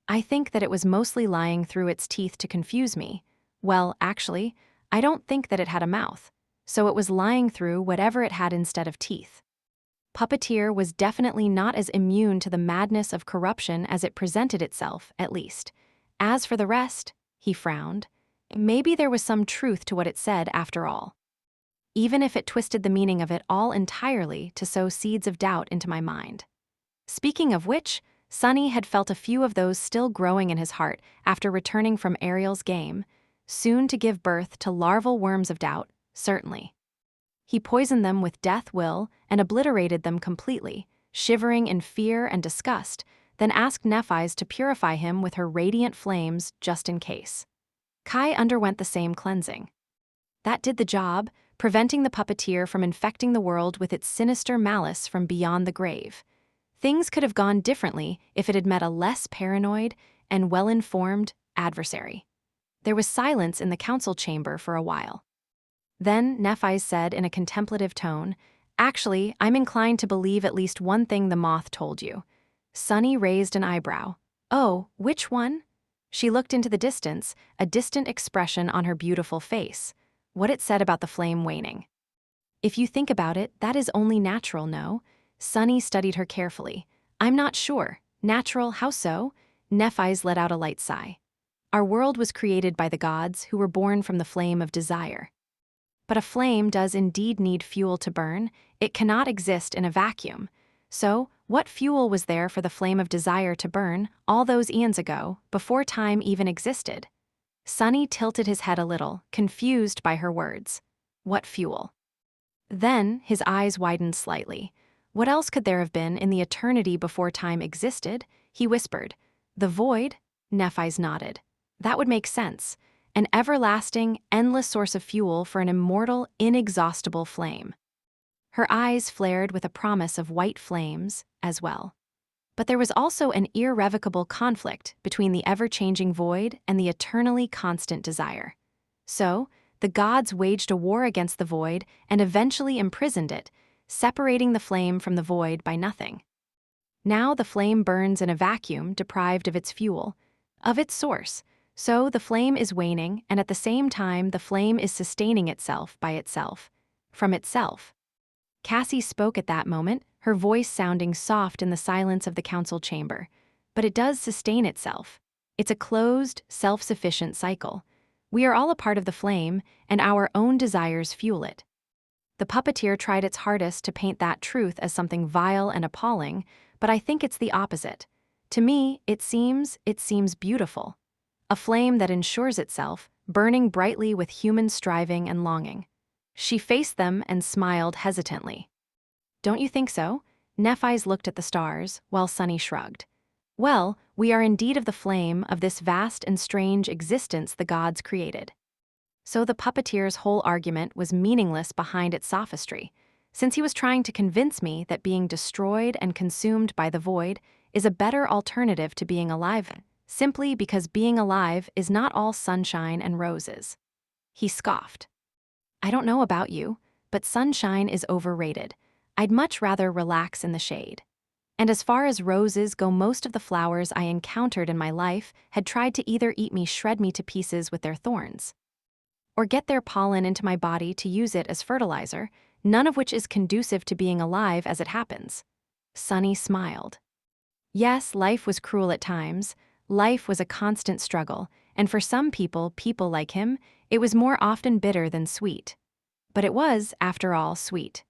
[SPEAKER 1] I think that it was mostly lying through its teeth to confuse me. Well, actually, I don't think that it had a mouth, so it was lying through whatever it had instead of teeth. Puppeteer was definitely not as immune to the madness of corruption as it presented itself, at least. As for the rest, he frowned. Maybe there was some truth to what it said after all. Even if it twisted the meaning of it all entirely to sow seeds of doubt into my mind. Speaking of which, Sunny had felt a few of those still growing in his heart after returning from Ariel's game, soon to give birth to larval worms of doubt, certainly. He poisoned them with death will and obliterated them completely, shivering in fear and disgust, then asked Nephi's to purify him with her radiant flames just in case. Kai underwent the same cleansing. That did the job, preventing the puppeteer from infecting the world with its sinister malice from beyond the grave. Things could have gone differently if it had met a less paranoid and well-informed adversary. There was silence in the council chamber for a while. Then Nephi said in a contemplative tone, "Actually, I'm inclined to believe at least one thing the moth told you." Sunny raised an eyebrow. "Oh, which one?" She looked into the distance, a distant expression on her beautiful face. What it said about the flame waning. If you think about it, that is only natural, no? Sunny studied her carefully. "I'm not sure. Natural, how so?" Nephi's let out a light sigh. "Our world was created by the gods who were born from the flame of desire. But a flame does indeed need fuel to burn. It cannot exist in a vacuum. So, what fuel was there for the flame of desire to burn all those eons ago, before time even existed?" Sunny tilted his head a little, confused by her words. What fuel? Then, his eyes widened slightly. What else could there have been in the eternity before time existed? He whispered. "The void?" Nephi's nodded. "That would make sense. An everlasting, endless source of fuel for an immortal, inexhaustible flame." Her eyes flared with a promise of white flames, as well. But there was also an irrevocable conflict between the ever-changing void and the eternally constant desire. So, the gods waged a war against the void and eventually imprisoned it, separating the flame from the void by nothing. Now the flame burns in a vacuum deprived of its fuel, of its source. So the flame is waning, and at the same time the flame is sustaining itself by itself, from itself. Cassie spoke at that moment, her voice sounding soft in the silence of the council chamber. But it does sustain itself. It's a closed, self-sufficient cycle. We are all a part of the flame, and our own desires fuel it. The puppeteer tried its hardest to paint that truth as something vile and appalling, but I think it's the opposite. To me, it seems beautiful. A flame that ensures itself, burning brightly with human striving and longing. She faced them and smiled hesitantly. Don't you think so? Nephi's looked at the stars, while Sunny shrugged. Well, we are indeed of the flame of this vast and strange existence the gods created. So the puppeteer's whole argument was meaningless behind its sophistry, since he was trying to convince me that being destroyed and consumed by the void is a better alternative to being alive, simply because being alive is not all sunshine and roses. He scoffed. I don't know about you, but sunshine is overrated. I'd much rather relax in the shade. And as far as roses go, most of the flowers I encountered in my life had tried to either eat me, shred me to pieces with their thorns, or get their pollen into my body to use it as fertilizer, none of which is conducive to being alive as it happens. Sunny smiled. Yes, life was cruel at times. Life was a constant struggle, and for some people like him, it was more often bitter than sweet. But it was, after all, sweet.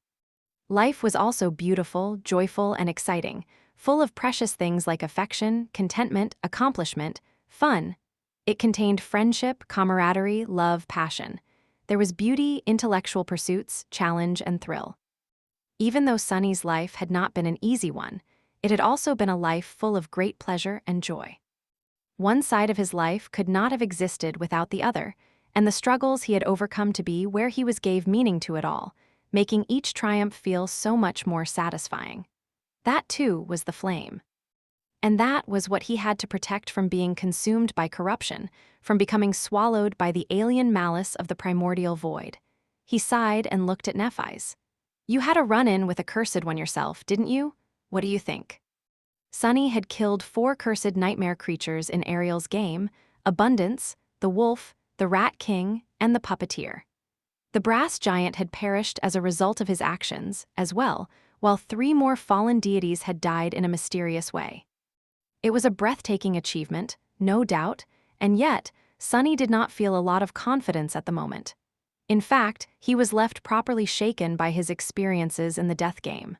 [SPEAKER 1] Life was also beautiful, joyful, and exciting, full of precious things like affection, contentment, accomplishment, fun. It contained friendship, camaraderie, love, passion. There was beauty, intellectual pursuits, challenge, and thrill. Even though Sunny's life had not been an easy one, it had also been a life full of great pleasure and joy. One side of his life could not have existed without the other, and the struggles he had overcome to be where he was gave meaning to it all, making each triumph feel so much more satisfying. That, too, was the flame. And that was what he had to protect from being consumed by corruption, from becoming swallowed by the alien malice of the primordial void. He sighed and looked at Nephi's. You had a run-in with a cursed one yourself, didn't you? What do you think? Sunny had killed 4 cursed nightmare creatures in Ariel's game: Abundance, the Wolf, the Rat King, and the Puppeteer. The brass giant had perished as a result of his actions, as well, while 3 more fallen deities had died in a mysterious way. It was a breathtaking achievement, no doubt, and yet, Sunny did not feel a lot of confidence at the moment. In fact, he was left properly shaken by his experiences in the death game.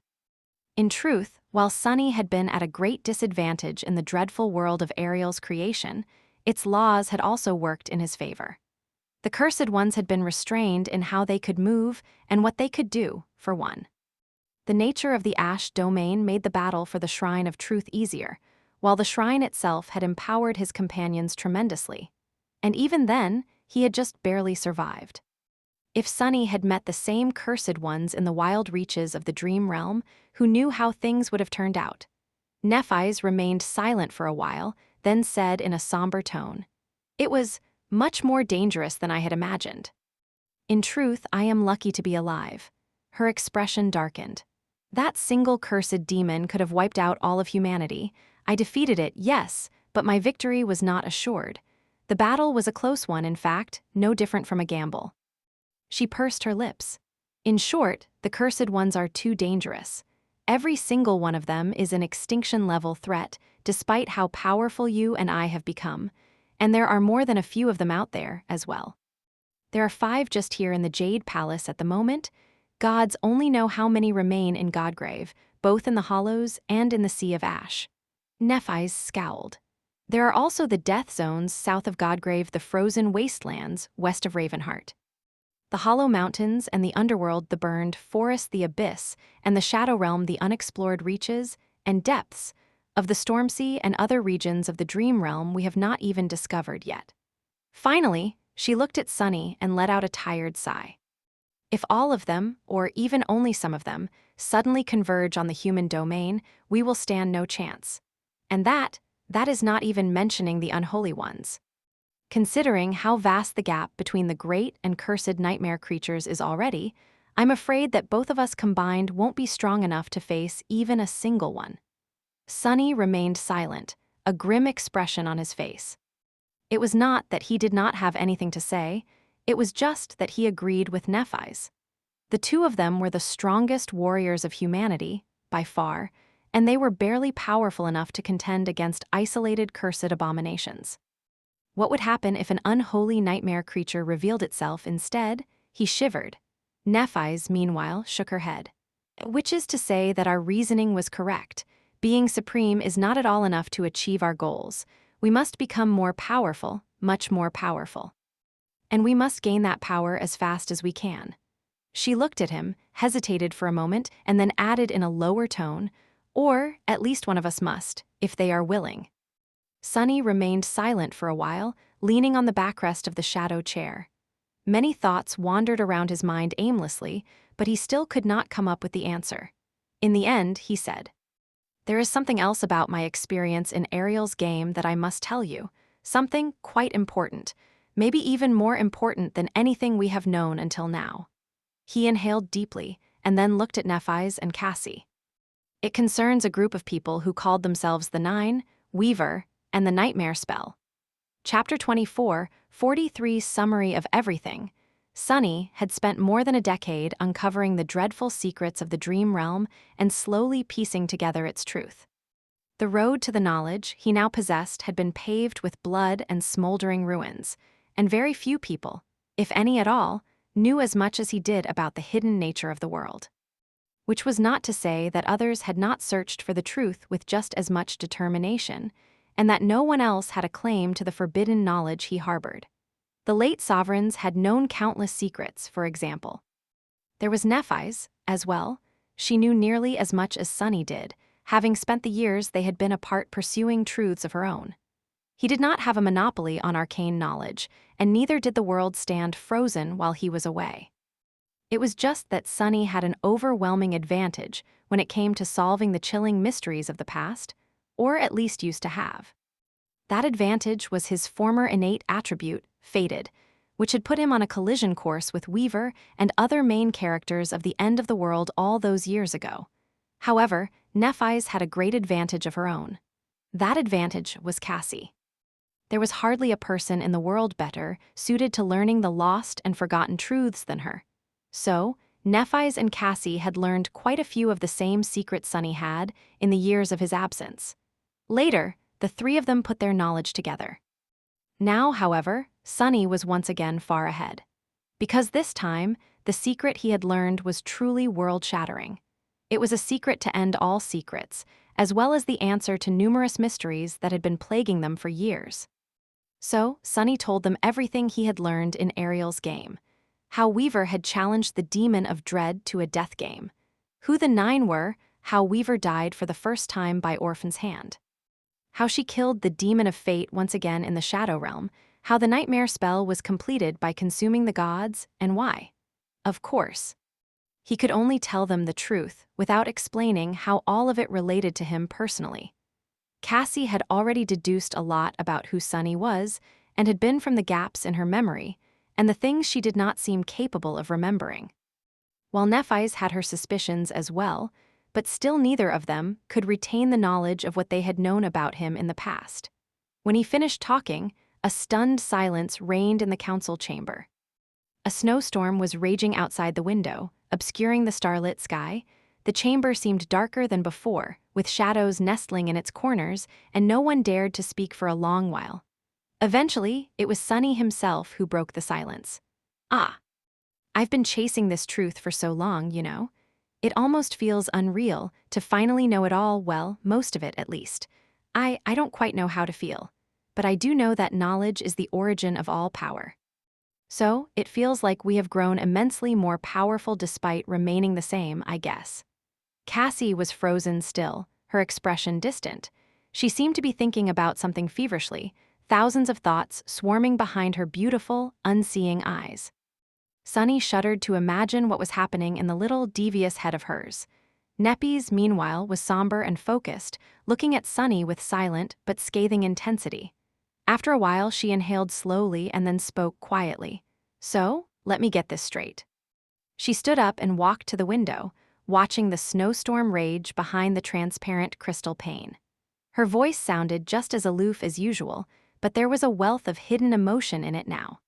[SPEAKER 1] In truth, while Sunny had been at a great disadvantage in the dreadful world of Ariel's creation, its laws had also worked in his favor. The cursed ones had been restrained in how they could move and what they could do, for one. The nature of the Ash domain made the battle for the Shrine of Truth easier, while the shrine itself had empowered his companions tremendously. And even then, he had just barely survived. If Sunny had met the same cursed ones in the wild reaches of the dream realm, who knew how things would have turned out? Nephi's remained silent for a while, then said in a somber tone, "It was much more dangerous than I had imagined. In truth, I am lucky to be alive." Her expression darkened. That single cursed demon could have wiped out all of humanity. I defeated it, yes, but my victory was not assured. The battle was a close one, in fact, no different from a gamble. She pursed her lips. In short, the cursed ones are too dangerous. Every single one of them is an extinction-level threat, despite how powerful you and I have become. And there are more than a few of them out there, as well. There are 5 just here in the Jade Palace at the moment. Gods only know how many remain in Godgrave, both in the Hollows and in the Sea of Ash. Nephi's scowled. There are also the Death Zones south of Godgrave, the Frozen Wastelands west of Ravenheart, the Hollow Mountains and the Underworld, the Burned Forest, the Abyss, and the Shadow Realm, the unexplored reaches and depths of the Stormsea and other regions of the Dream Realm we have not even discovered yet. Finally, she looked at Sunny and let out a tired sigh. If all of them, or even only some of them, suddenly converge on the human domain, we will stand no chance. And that is not even mentioning the unholy ones. Considering how vast the gap between the great and cursed nightmare creatures is already, I'm afraid that both of us combined won't be strong enough to face even a single one. Sunny remained silent, a grim expression on his face. It was not that he did not have anything to say, it was just that he agreed with Nephi's. The two of them were the strongest warriors of humanity, by far, and they were barely powerful enough to contend against isolated cursed abominations. What would happen if an unholy nightmare creature revealed itself instead? He shivered. Nephis, meanwhile, shook her head. Which is to say that our reasoning was correct. Being supreme is not at all enough to achieve our goals. We must become more powerful, much more powerful. And we must gain that power as fast as we can. She looked at him, hesitated for a moment, and then added in a lower tone, or at least one of us must, if they are willing. Sunny remained silent for a while, leaning on the backrest of the shadow chair. Many thoughts wandered around his mind aimlessly, but he still could not come up with the answer. In the end, he said, "There is something else about my experience in Ariel's game that I must tell you, something quite important, maybe even more important than anything we have known until now." He inhaled deeply, and then looked at Nephis and Cassie. "It concerns a group of people who called themselves the Nine, Weaver, and the Nightmare Spell." Chapter 24, 43 Summary of Everything. Sunny had spent more than a decade uncovering the dreadful secrets of the dream realm and slowly piecing together its truth. The road to the knowledge he now possessed had been paved with blood and smoldering ruins, and very few people, if any at all, knew as much as he did about the hidden nature of the world. Which was not to say that others had not searched for the truth with just as much determination, and that no one else had a claim to the forbidden knowledge he harbored. The late sovereigns had known countless secrets, for example. There was Nephis, as well. She knew nearly as much as Sunny did, having spent the years they had been apart pursuing truths of her own. He did not have a monopoly on arcane knowledge, and neither did the world stand frozen while he was away. It was just that Sunny had an overwhelming advantage when it came to solving the chilling mysteries of the past, or at least used to have. That advantage was his former innate attribute, Fated, which had put him on a collision course with Weaver and other main characters of the end of the world all those years ago. However, Nephis had a great advantage of her own. That advantage was Cassie. There was hardly a person in the world better suited to learning the lost and forgotten truths than her. So, Nephis and Cassie had learned quite a few of the same secrets Sunny had in the years of his absence. Later, the three of them put their knowledge together. Now, however, Sunny was once again far ahead. Because this time, the secret he had learned was truly world-shattering. It was a secret to end all secrets, as well as the answer to numerous mysteries that had been plaguing them for years. So, Sunny told them everything he had learned in Ariel's game. How Weaver had challenged the demon of dread to a death game. Who the Nine were, how Weaver died for the first time by Orphan's hand. How she killed the demon of fate once again in the Shadow Realm, how the nightmare spell was completed by consuming the gods, and why. Of course. He could only tell them the truth without explaining how all of it related to him personally. Cassie had already deduced a lot about who Sunny was and had been from the gaps in her memory and the things she did not seem capable of remembering. While Nephis had her suspicions as well, but still neither of them could retain the knowledge of what they had known about him in the past. When he finished talking, a stunned silence reigned in the council chamber. A snowstorm was raging outside the window, obscuring the starlit sky. The chamber seemed darker than before, with shadows nestling in its corners, and no one dared to speak for a long while. Eventually, it was Sunny himself who broke the silence. "Ah, I've been chasing this truth for so long, you know. It almost feels unreal to finally know it all, well, most of it at least. I don't quite know how to feel, but I do know that knowledge is the origin of all power. So, it feels like we have grown immensely more powerful despite remaining the same, I guess." Cassie was frozen still, her expression distant. She seemed to be thinking about something feverishly, thousands of thoughts swarming behind her beautiful, unseeing eyes. Sunny shuddered to imagine what was happening in the little devious head of hers. Nephis, meanwhile, was somber and focused, looking at Sunny with silent but scathing intensity. After a while, she inhaled slowly and then spoke quietly. "So, let me get this straight." She stood up and walked to the window, watching the snowstorm rage behind the transparent crystal pane. Her voice sounded just as aloof as usual, but there was a wealth of hidden emotion in it now.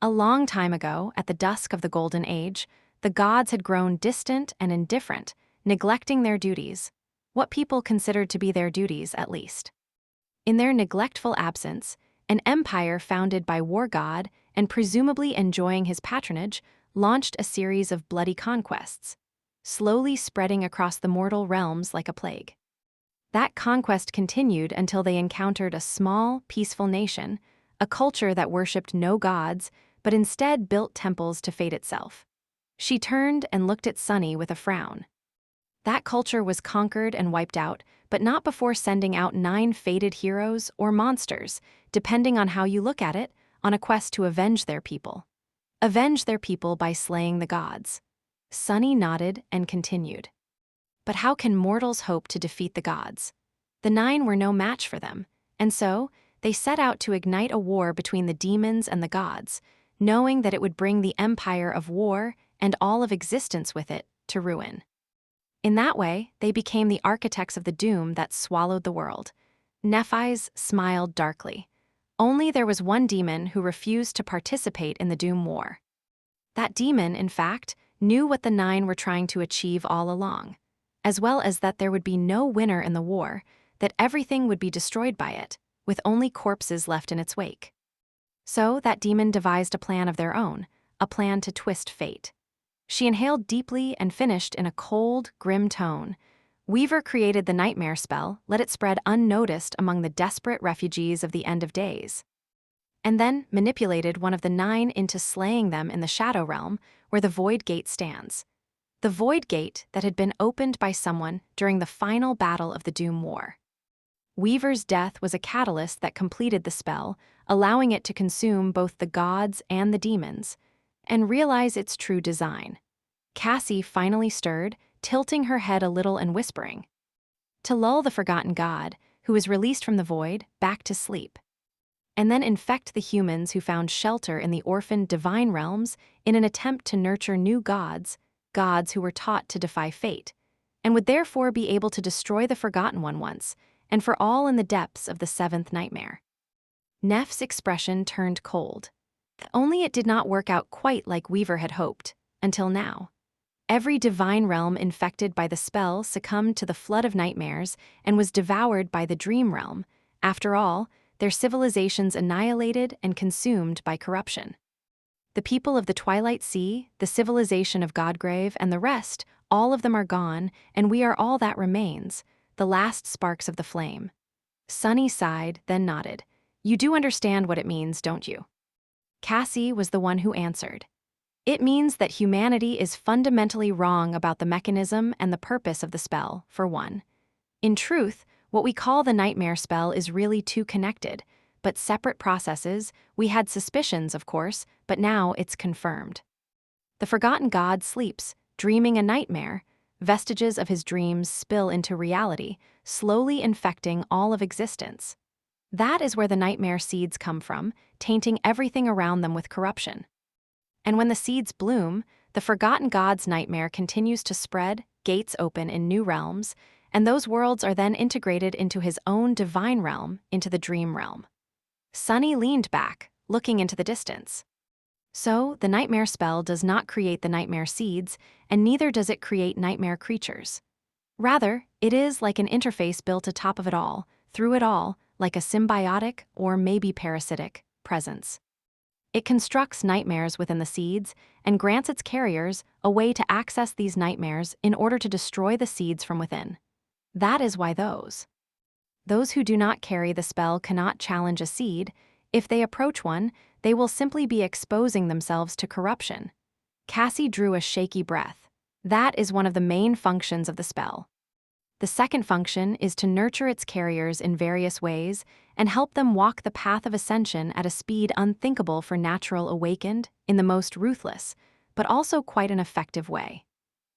[SPEAKER 1] A long time ago, at the dusk of the Golden Age, the gods had grown distant and indifferent, neglecting their duties, what people considered to be their duties at least. In their neglectful absence, an empire founded by war god and presumably enjoying his patronage launched a series of bloody conquests, slowly spreading across the mortal realms like a plague. That conquest continued until they encountered a small, peaceful nation, a culture that worshipped no gods, but instead built temples to fate itself. She turned and looked at Sunny with a frown. That culture was conquered and wiped out, but not before sending out 9 fated heroes or monsters, depending on how you look at it, on a quest to avenge their people. Avenge their people by slaying the gods. Sunny nodded and continued. But how can mortals hope to defeat the gods? The 9 were no match for them, and so they set out to ignite a war between the demons and the gods, knowing that it would bring the empire of war and all of existence with it to ruin. In that way, they became the architects of the doom that swallowed the world. Nephi's smiled darkly. Only there was one demon who refused to participate in the doom war. That demon, in fact, knew what the 9 were trying to achieve all along, as well as that there would be no winner in the war, that everything would be destroyed by it, with only corpses left in its wake. So that demon devised a plan of their own, a plan to twist fate. She inhaled deeply and finished in a cold, grim tone. Weaver created the nightmare spell, let it spread unnoticed among the desperate refugees of the end of days, and then manipulated one of the 9 into slaying them in the Shadow Realm, where the Void Gate stands. The Void Gate that had been opened by someone during the final battle of the Doom War. Weaver's death was a catalyst that completed the spell, allowing it to consume both the gods and the demons, and realize its true design. Cassie finally stirred, tilting her head a little and whispering, to lull the forgotten god, who was released from the void, back to sleep, and then infect the humans who found shelter in the orphaned divine realms in an attempt to nurture new gods, gods who were taught to defy fate, and would therefore be able to destroy the Forgotten One once, and for all in the depths of the 7th nightmare. Neff's expression turned cold. Only it did not work out quite like Weaver had hoped, until now. Every divine realm infected by the spell succumbed to the flood of nightmares and was devoured by the dream realm, after all, their civilizations annihilated and consumed by corruption. The people of the Twilight Sea, the civilization of Godgrave, and the rest, all of them are gone, and we are all that remains, the last sparks of the flame. Sunny sighed, then nodded. You do understand what it means, don't you? Cassie was the one who answered. It means that humanity is fundamentally wrong about the mechanism and the purpose of the spell, for one. In truth, what we call the nightmare spell is really too connected, but separate processes. We had suspicions, of course, but now it's confirmed. The forgotten god sleeps, dreaming a nightmare. Vestiges of his dreams spill into reality, slowly infecting all of existence. That is where the nightmare seeds come from, tainting everything around them with corruption. And when the seeds bloom, the forgotten god's nightmare continues to spread, gates open in new realms, and those worlds are then integrated into his own divine realm, into the dream realm. Sunny leaned back, looking into the distance. So, the nightmare spell does not create the nightmare seeds, and neither does it create nightmare creatures. Rather, it is like an interface built atop of it all, through it all, like a symbiotic, or maybe parasitic, presence. It constructs nightmares within the seeds and grants its carriers a way to access these nightmares in order to destroy the seeds from within. That is why those who do not carry the spell cannot challenge a seed. If they approach one, they will simply be exposing themselves to corruption. Cassie drew a shaky breath. That is one of the main functions of the spell. The second function is to nurture its carriers in various ways and help them walk the path of ascension at a speed unthinkable for natural awakened in the most ruthless, but also quite an effective way.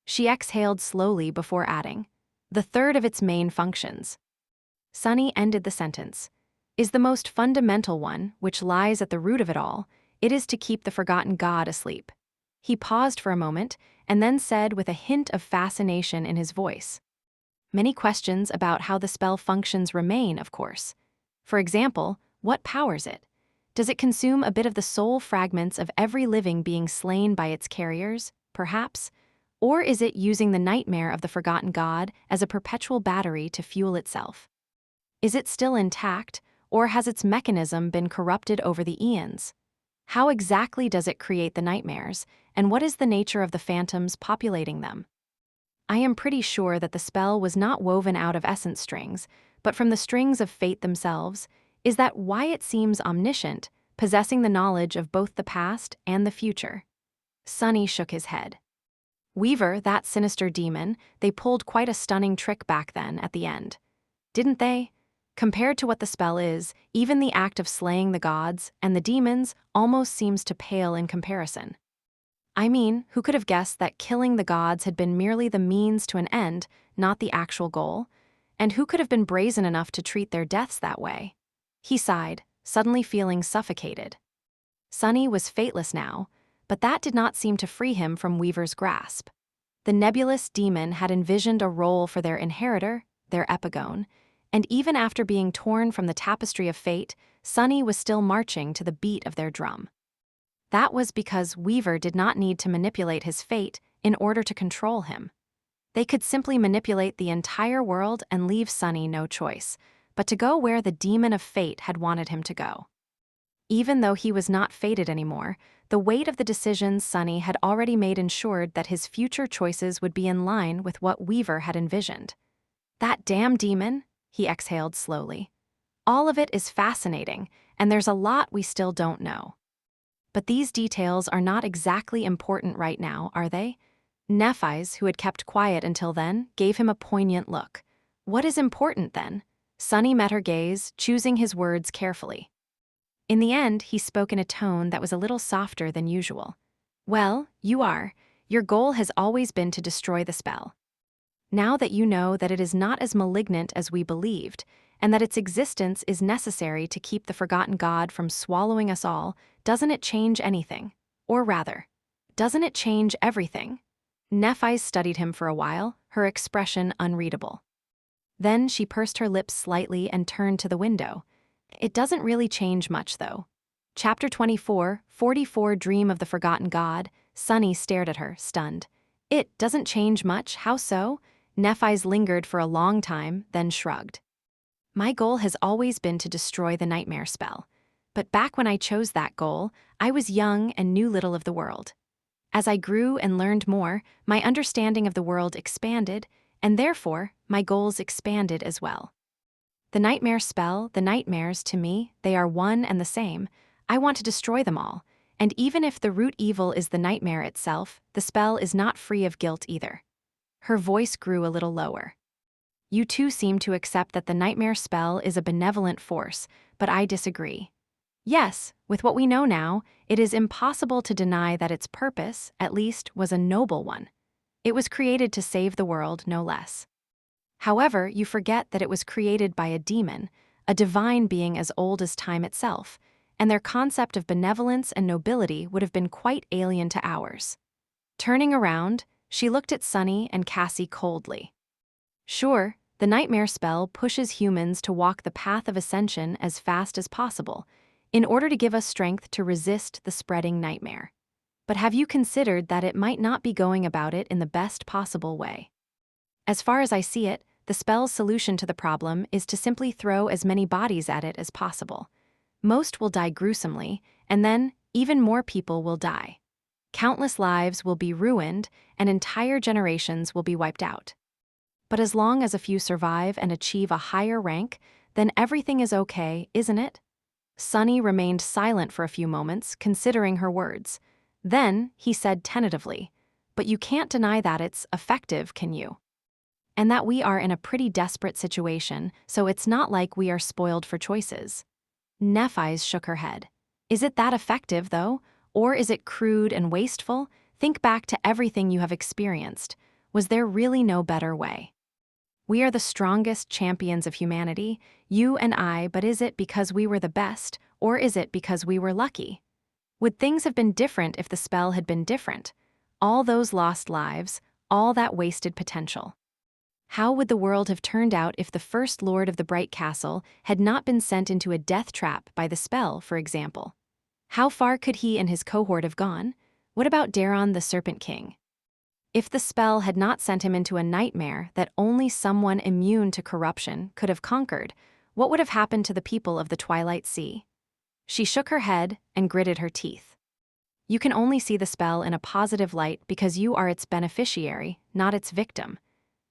[SPEAKER 1] She exhaled slowly before adding, the third of its main functions. Sunny ended the sentence. Is the most fundamental one, which lies at the root of it all. It is to keep the forgotten god asleep. He paused for a moment and then said with a hint of fascination in his voice. Many questions about how the spell functions remain, of course. For example, what powers it? Does it consume a bit of the soul fragments of every living being slain by its carriers? perhaps? Or is it using the nightmare of the forgotten god as a perpetual battery to fuel itself? Is it still intact, or has its mechanism been corrupted over the eons? How exactly does it create the nightmares, and what is the nature of the phantoms populating them? I am pretty sure that the spell was not woven out of essence strings, but from the strings of fate themselves. Is that why it seems omniscient, possessing the knowledge of both the past and the future? Sunny shook his head. Weaver, that sinister demon, they pulled quite a stunning trick back then at the end. Didn't they? Compared to what the spell is, even the act of slaying the gods and the demons almost seems to pale in comparison. I mean, who could have guessed that killing the gods had been merely the means to an end, not the actual goal? And who could have been brazen enough to treat their deaths that way? He sighed, suddenly feeling suffocated. Sunny was fateless now, but that did not seem to free him from Weaver's grasp. The nebulous demon had envisioned a role for their inheritor, their epigone, and even after being torn from the tapestry of fate, Sunny was still marching to the beat of their drum. That was because Weaver did not need to manipulate his fate in order to control him. They could simply manipulate the entire world and leave Sunny no choice, but to go where the demon of fate had wanted him to go. Even though he was not fated anymore, the weight of the decisions Sunny had already made ensured that his future choices would be in line with what Weaver had envisioned. That damn demon, he exhaled slowly. All of it is fascinating, and there's a lot we still don't know. But these details are not exactly important right now, are they? Nephis, who had kept quiet until then, gave him a poignant look. What is important then? Sunny met her gaze, choosing his words carefully. In the end, he spoke in a tone that was a little softer than usual. Well, you are. Your goal has always been to destroy the spell. Now that you know that it is not as malignant as we believed, and that its existence is necessary to keep the forgotten god from swallowing us all, doesn't it change anything? Or rather, doesn't it change everything? Nephis studied him for a while, her expression unreadable. Then she pursed her lips slightly and turned to the window. It doesn't really change much, though. Chapter 24, 44 Dream of the Forgotten God. Sunny stared at her, stunned. It doesn't change much, how so? Nephis lingered for a long time, then shrugged. My goal has always been to destroy the nightmare spell. But back when I chose that goal, I was young and knew little of the world. As I grew and learned more, my understanding of the world expanded, and therefore, my goals expanded as well. The nightmare spell, the nightmares, to me, they are one and the same. I want to destroy them all, and even if the root evil is the nightmare itself, the spell is not free of guilt either. Her voice grew a little lower. You too seem to accept that the nightmare spell is a benevolent force, but I disagree. Yes, with what we know now, it is impossible to deny that its purpose, at least, was a noble one. It was created to save the world, no less. However, you forget that it was created by a demon, a divine being as old as time itself, and their concept of benevolence and nobility would have been quite alien to ours. Turning around, she looked at Sunny and Cassie coldly. Sure, the nightmare spell pushes humans to walk the path of ascension as fast as possible, in order to give us strength to resist the spreading nightmare. But have you considered that it might not be going about it in the best possible way? As far as I see it, the spell's solution to the problem is to simply throw as many bodies at it as possible. Most will die gruesomely, and then even more people will die. Countless lives will be ruined, and entire generations will be wiped out. But as long as a few survive and achieve a higher rank, then everything is okay, isn't it? Sunny remained silent for a few moments, considering her words. Then, he said tentatively, "But you can't deny that it's effective, can you? And that we are in a pretty desperate situation, so it's not like we are spoiled for choices." Nephis shook her head. Is it that effective, though? Or is it crude and wasteful? Think back to everything you have experienced. Was there really no better way? We are the strongest champions of humanity, you and I, but is it because we were the best, or is it because we were lucky? Would things have been different if the spell had been different? All those lost lives, all that wasted potential. How would the world have turned out if the first lord of the Bright Castle had not been sent into a death trap by the spell, for example? How far could he and his cohort have gone? What about Daron the Serpent King? If the spell had not sent him into a nightmare that only someone immune to corruption could have conquered, what would have happened to the people of the Twilight Sea? She shook her head and gritted her teeth. You can only see the spell in a positive light because you are its beneficiary, not its victim.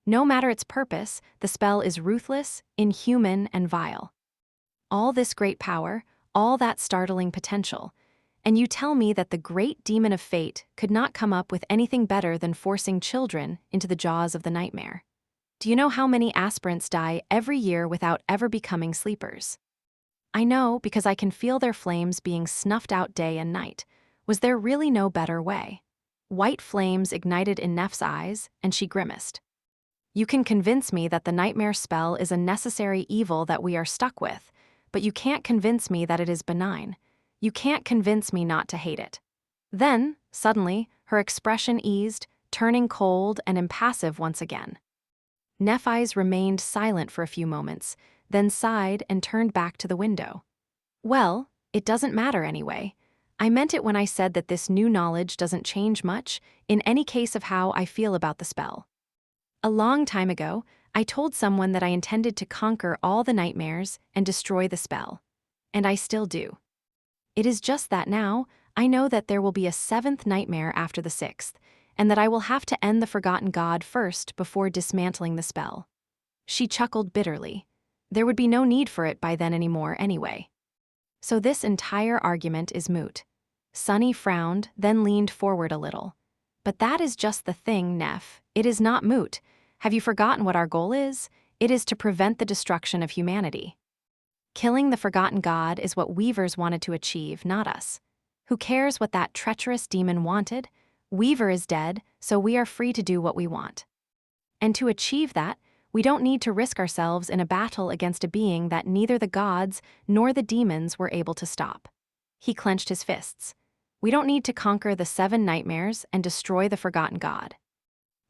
[SPEAKER 1] No matter its purpose, the spell is ruthless, inhuman, and vile. All this great power, all that startling potential, and you tell me that the great demon of fate could not come up with anything better than forcing children into the jaws of the nightmare. Do you know how many aspirants die every year without ever becoming sleepers? I know because I can feel their flames being snuffed out day and night. Was there really no better way? White flames ignited in Neff's eyes, and she grimaced. You can convince me that the nightmare spell is a necessary evil that we are stuck with, but you can't convince me that it is benign. You can't convince me not to hate it. Then, suddenly, her expression eased, turning cold and impassive once again. Neff's eyes remained silent for a few moments, then sighed and turned back to the window. Well, it doesn't matter anyway. I meant it when I said that this new knowledge doesn't change much, in any case of how I feel about the spell. A long time ago, I told someone that I intended to conquer all the nightmares and destroy the spell. And I still do. It is just that now, I know that there will be a seventh nightmare after the sixth, and that I will have to end the forgotten god first before dismantling the spell. She chuckled bitterly. There would be no need for it by then anymore anyway. So this entire argument is moot. Sunny frowned, then leaned forward a little. But that is just the thing, Neff. It is not moot. Have you forgotten what our goal is? It is to prevent the destruction of humanity. Killing the forgotten god is what Weavers wanted to achieve, not us. Who cares what that treacherous demon wanted? Weaver is dead, so we are free to do what we want. And to achieve that, we don't need to risk ourselves in a battle against a being that neither the gods nor the demons were able to stop. He clenched his fists. We don't need to conquer the 7 nightmares and destroy the forgotten god.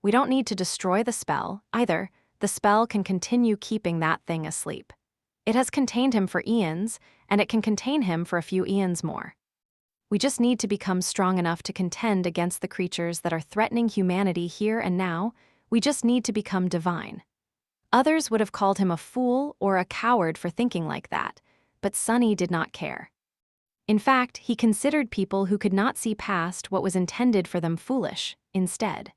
[SPEAKER 1] We don't need to destroy the spell, either. The spell can continue keeping that thing asleep. It has contained him for eons, and it can contain him for a few eons more. We just need to become strong enough to contend against the creatures that are threatening humanity here and now. We just need to become divine. Others would have called him a fool or a coward for thinking like that, but Sunny did not care. In fact, he considered people who could not see past what was intended for them foolish, instead.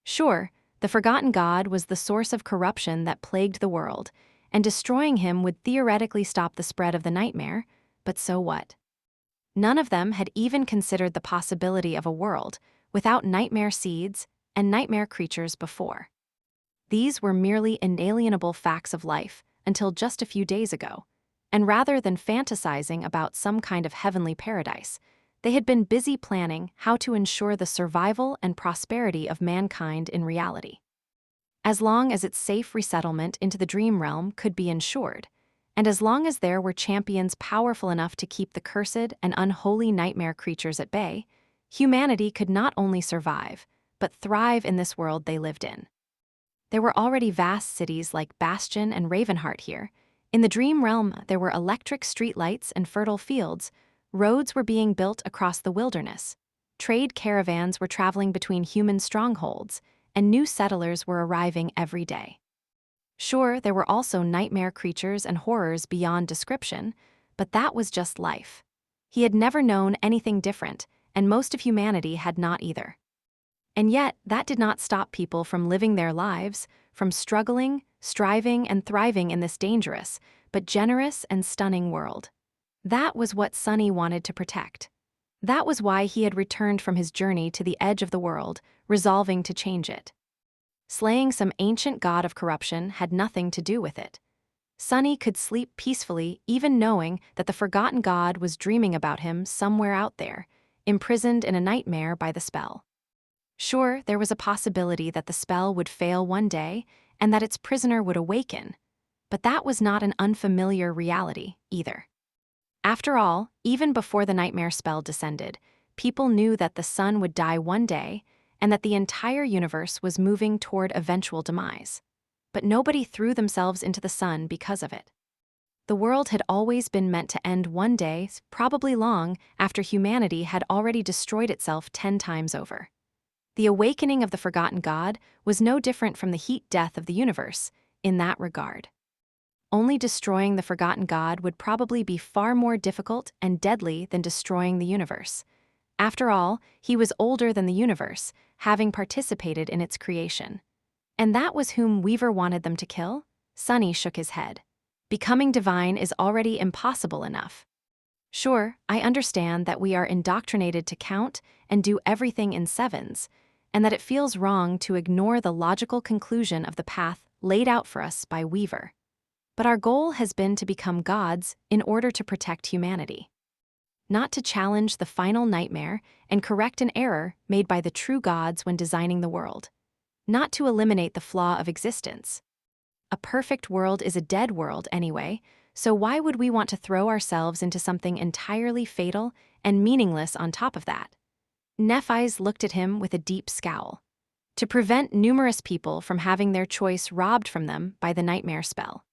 [SPEAKER 1] Sure, the forgotten god was the source of corruption that plagued the world, and destroying him would theoretically stop the spread of the nightmare, but so what? None of them had even considered the possibility of a world without nightmare seeds and nightmare creatures before. These were merely inalienable facts of life until just a few days ago, and rather than fantasizing about some kind of heavenly paradise, they had been busy planning how to ensure the survival and prosperity of mankind in reality. As long as its safe resettlement into the dream realm could be ensured, and as long as there were champions powerful enough to keep the cursed and unholy nightmare creatures at bay, humanity could not only survive, but thrive in this world they lived in. There were already vast cities like Bastion and Ravenheart here. In the dream realm, there were electric streetlights and fertile fields. Roads were being built across the wilderness. Trade caravans were traveling between human strongholds, and new settlers were arriving every day. Sure, there were also nightmare creatures and horrors beyond description, but that was just life. He had never known anything different, and most of humanity had not either. And yet, that did not stop people from living their lives, from struggling, striving, and thriving in this dangerous, but generous and stunning world. That was what Sunny wanted to protect. That was why he had returned from his journey to the edge of the world, resolving to change it. Slaying some ancient god of corruption had nothing to do with it. Sunny could sleep peacefully, even knowing that the forgotten god was dreaming about him somewhere out there, imprisoned in a nightmare by the spell. Sure, there was a possibility that the spell would fail one day and that its prisoner would awaken, but that was not an unfamiliar reality either. After all, even before the nightmare spell descended, people knew that the sun would die one day and that the entire universe was moving toward eventual demise. But nobody threw themselves into the sun because of it. The world had always been meant to end one day, probably long after humanity had already destroyed itself 10 times over. The awakening of the forgotten god was no different from the heat death of the universe in that regard. Only destroying the forgotten god would probably be far more difficult and deadly than destroying the universe. After all, he was older than the universe, having participated in its creation. And that was whom Weaver wanted them to kill? Sunny shook his head. Becoming divine is already impossible enough. Sure, I understand that we are indoctrinated to count and do everything in sevens, and that it feels wrong to ignore the logical conclusion of the path laid out for us by Weaver. But our goal has been to become gods in order to protect humanity. Not to challenge the final nightmare and correct an error made by the true gods when designing the world. Not to eliminate the flaw of existence. A perfect world is a dead world anyway, so why would we want to throw ourselves into something entirely fatal and meaningless on top of that? Nephis looked at him with a deep scowl. To prevent numerous people from having their choice robbed from them by the nightmare spell.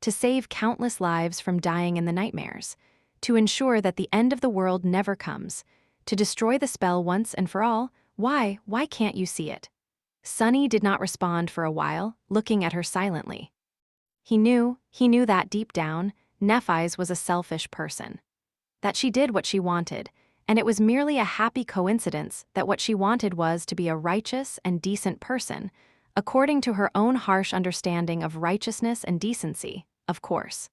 [SPEAKER 1] To save countless lives from dying in the nightmares. To ensure that the end of the world never comes. To destroy the spell once and for all. Why can't you see it? Sunny did not respond for a while, looking at her silently. He knew that deep down, Nephis was a selfish person. That she did what she wanted, and it was merely a happy coincidence that what she wanted was to be a righteous and decent person, according to her own harsh understanding of righteousness and decency, of course.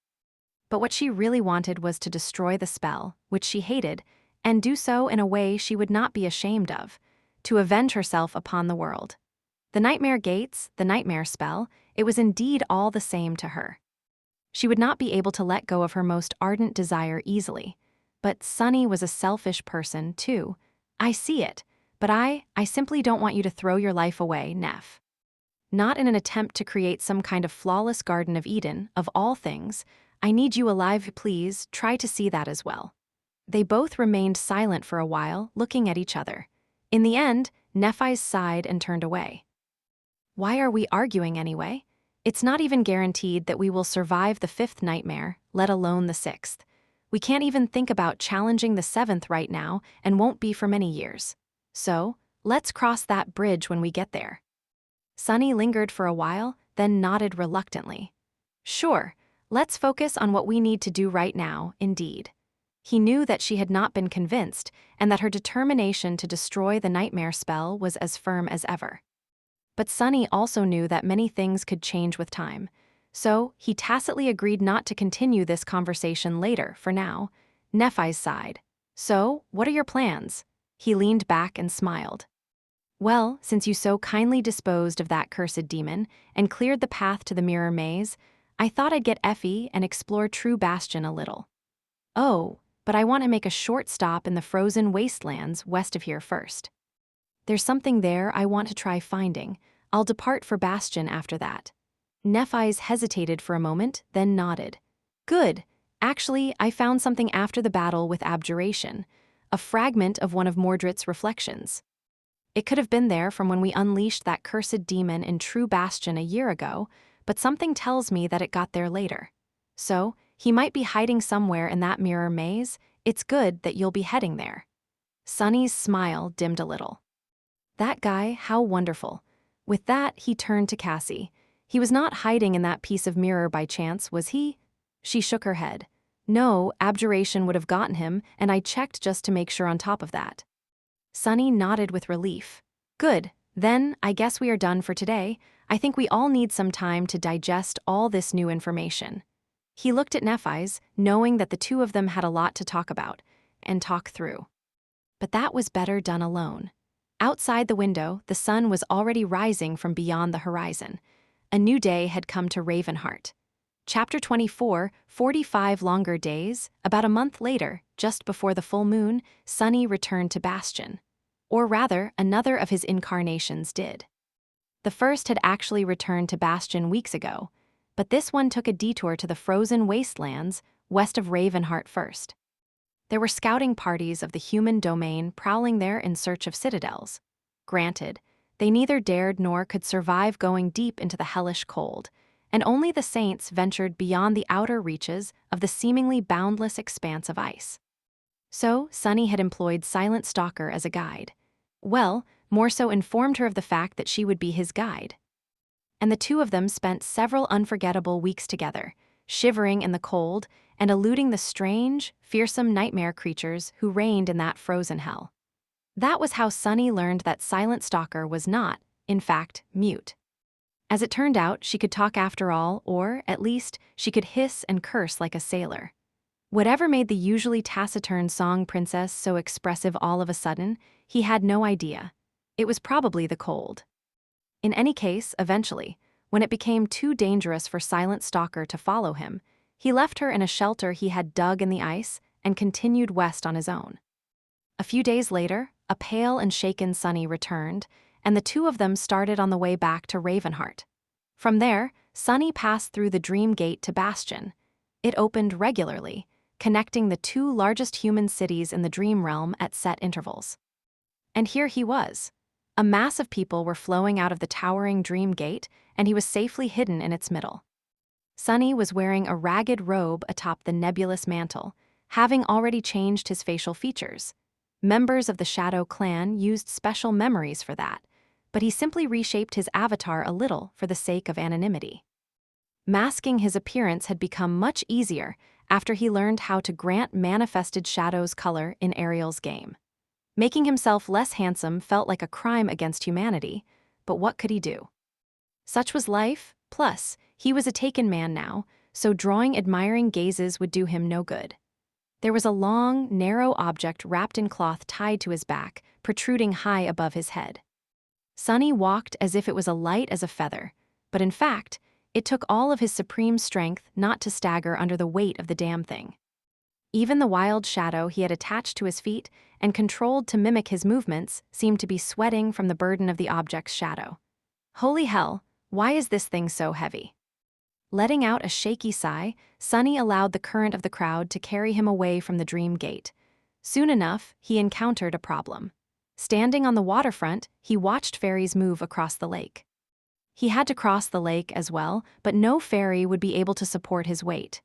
[SPEAKER 1] But what she really wanted was to destroy the spell, which she hated, and do so in a way she would not be ashamed of, to avenge herself upon the world. The nightmare gates, the nightmare spell, it was indeed all the same to her. She would not be able to let go of her most ardent desire easily. But Sunny was a selfish person, too. I see it, but I simply don't want you to throw your life away, Neph. Not in an attempt to create some kind of flawless Garden of Eden, of all things. I need you alive, please, try to see that as well. They both remained silent for a while, looking at each other. In the end, Nephis sighed and turned away. Why are we arguing anyway? It's not even guaranteed that we will survive the 5th nightmare, let alone the 6th. We can't even think about challenging the 7th right now and won't be for many years. So, let's cross that bridge when we get there. Sunny lingered for a while, then nodded reluctantly. Sure, let's focus on what we need to do right now, indeed. He knew that she had not been convinced and that her determination to destroy the nightmare spell was as firm as ever. But Sunny also knew that many things could change with time, so he tacitly agreed not to continue this conversation later for now. Nephis sighed. So, what are your plans? He leaned back and smiled. Well, since you so kindly disposed of that cursed demon and cleared the path to the mirror maze, I thought I'd get Effie and explore True Bastion a little. Oh, but I want to make a short stop in the frozen wastelands west of here first. There's something there I want to try finding. I'll depart for Bastion after that. Nephis hesitated for a moment, then nodded. Good. Actually, I found something after the battle with Abjuration, a fragment of one of Mordred's reflections. It could have been there from when we unleashed that cursed demon in True Bastion a year ago, but something tells me that it got there later. So, he might be hiding somewhere in that mirror maze. It's good that you'll be heading there. Sunny's smile dimmed a little. That guy, how wonderful. With that, he turned to Cassie. He was not hiding in that piece of mirror by chance, was he? She shook her head. No, Abjuration would have gotten him, and I checked just to make sure on top of that. Sunny nodded with relief. Good, then I guess we are done for today. I think we all need some time to digest all this new information. He looked at Nephis, knowing that the two of them had a lot to talk about and talk through. But that was better done alone. Outside the window, the sun was already rising from beyond the horizon. A new day had come to Ravenheart. Chapter 24, 45 longer days. About a month later, just before the full moon, Sunny returned to Bastion. Or rather, another of his incarnations did. The first had actually returned to Bastion weeks ago, but this one took a detour to the frozen wastelands west of Ravenheart first. There were scouting parties of the human domain prowling there in search of citadels. Granted, they neither dared nor could survive going deep into the hellish cold, and only the saints ventured beyond the outer reaches of the seemingly boundless expanse of ice. So, Sunny had employed Silent Stalker as a guide. Well, more so informed her of the fact that she would be his guide. And the two of them spent several unforgettable weeks together, shivering in the cold and eluding the strange, fearsome nightmare creatures who reigned in that frozen hell. That was how Sunny learned that Silent Stalker was not, in fact, mute. As it turned out, she could talk after all, or, at least, she could hiss and curse like a sailor. Whatever made the usually taciturn song princess so expressive all of a sudden, he had no idea. It was probably the cold. In any case, eventually, when it became too dangerous for Silent Stalker to follow him, he left her in a shelter he had dug in the ice and continued west on his own. A few days later, a pale and shaken Sunny returned, and the two of them started on the way back to Ravenheart. From there, Sunny passed through the Dream Gate to Bastion. It opened regularly, connecting the two largest human cities in the Dream Realm at set intervals. And here he was. A mass of people were flowing out of the towering Dream Gate, and he was safely hidden in its middle. Sunny was wearing a ragged robe atop the nebulous mantle, having already changed his facial features. Members of the Shadow clan used special memories for that, but he simply reshaped his avatar a little for the sake of anonymity. Masking his appearance had become much easier after he learned how to grant manifested shadows color in Ariel's game. Making himself less handsome felt like a crime against humanity, but what could he do? Such was life, plus, he was a taken man now, so drawing admiring gazes would do him no good. There was a long, narrow object wrapped in cloth tied to his back, protruding high above his head. Sunny walked as if it was light as a feather, but in fact, it took all of his supreme strength not to stagger under the weight of the damn thing. Even the wild shadow he had attached to his feet and controlled to mimic his movements seemed to be sweating from the burden of the object's shadow. Holy hell, why is this thing so heavy? Letting out a shaky sigh, Sunny allowed the current of the crowd to carry him away from the Dream Gate. Soon enough, he encountered a problem. Standing on the waterfront, he watched ferries move across the lake. He had to cross the lake as well, but no ferry would be able to support his weight.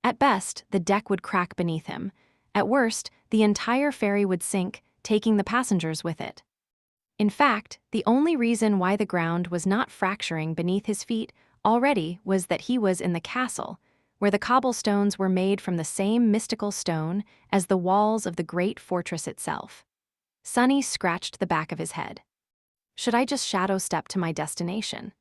[SPEAKER 1] At best, the deck would crack beneath him. At worst, the entire ferry would sink, taking the passengers with it. In fact, the only reason why the ground was not fracturing beneath his feet already was that he was in the castle, where the cobblestones were made from the same mystical stone as the walls of the great fortress itself. Sunny scratched the back of his head. Should I just shadow step to my destination?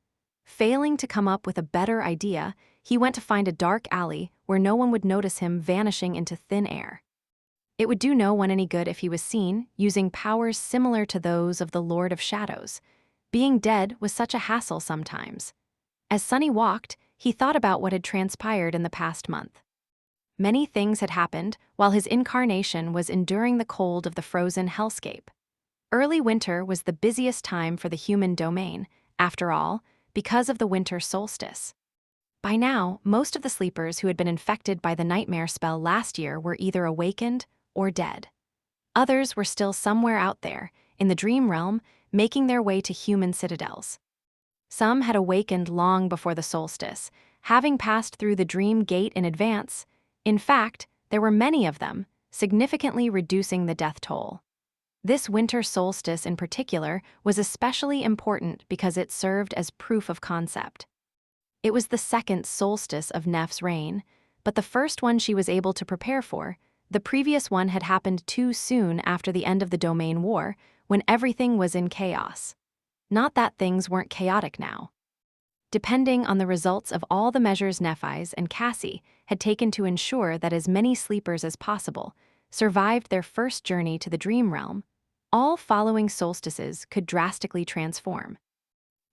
[SPEAKER 1] Failing to come up with a better idea, he went to find a dark alley where no one would notice him vanishing into thin air. It would do no one any good if he was seen using powers similar to those of the Lord of Shadows. Being dead was such a hassle sometimes. As Sunny walked, he thought about what had transpired in the past month. Many things had happened while his incarnation was enduring the cold of the frozen hellscape. Early winter was the busiest time for the human domain, after all, because of the winter solstice. By now, most of the sleepers who had been infected by the nightmare spell last year were either awakened or dead. Others were still somewhere out there, in the dream realm, making their way to human citadels. Some had awakened long before the solstice, having passed through the Dream Gate in advance. In fact, there were many of them, significantly reducing the death toll. This winter solstice in particular was especially important because it served as proof of concept. It was the second solstice of Neff's reign, but the first one she was able to prepare for. The previous one had happened too soon after the end of the Domain War, when everything was in chaos. Not that things weren't chaotic now. Depending on the results of all the measures Nephi's and Cassie had taken to ensure that as many sleepers as possible survived their first journey to the dream realm, all following solstices could drastically transform.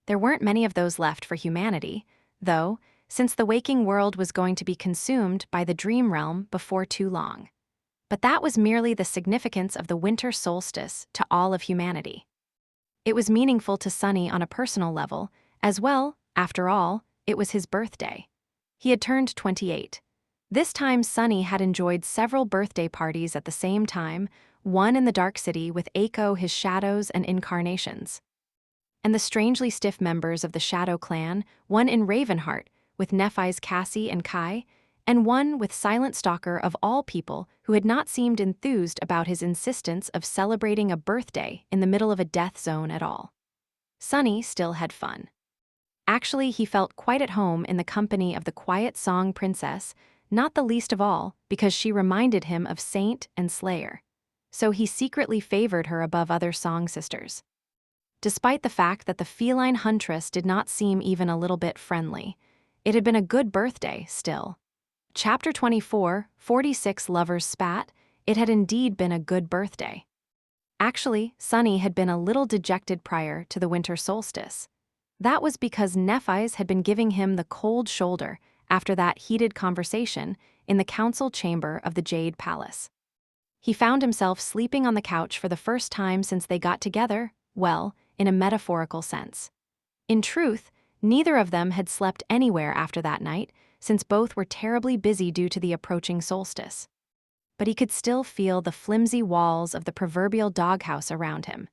[SPEAKER 1] There weren't many of those left for humanity, though, since the waking world was going to be consumed by the dream realm before too long. But that was merely the significance of the winter solstice to all of humanity. It was meaningful to Sunny on a personal level, as well. After all, it was his birthday. He had turned 28. This time Sunny had enjoyed several birthday parties at the same time, one in the Dark City with Aiko, his shadows and incarnations, and the strangely stiff members of the Shadow clan, one in Ravenheart with Nephi's Cassie and Kai, and one with silent stalker of all people who had not seemed enthused about his insistence of celebrating a birthday in the middle of a death zone at all. Sunny still had fun. Actually, he felt quite at home in the company of the quiet song princess, not the least of all because she reminded him of Saint and Slayer. So he secretly favored her above other song sisters. Despite the fact that the feline huntress did not seem even a little bit friendly, it had been a good birthday still. Chapter 24, 46 Lovers Spat. It had indeed been a good birthday. Actually, Sunny had been a little dejected prior to the winter solstice. That was because naviSgate had been giving him the cold shoulder after that heated conversation in the council chamber of the Jade Palace. He found himself sleeping on the couch for the first time since they got together, well, in a metaphorical sense. In truth, neither of them had slept anywhere after that night, since both were terribly busy due to the approaching solstice. But he could still feel the flimsy walls of the proverbial doghouse around him.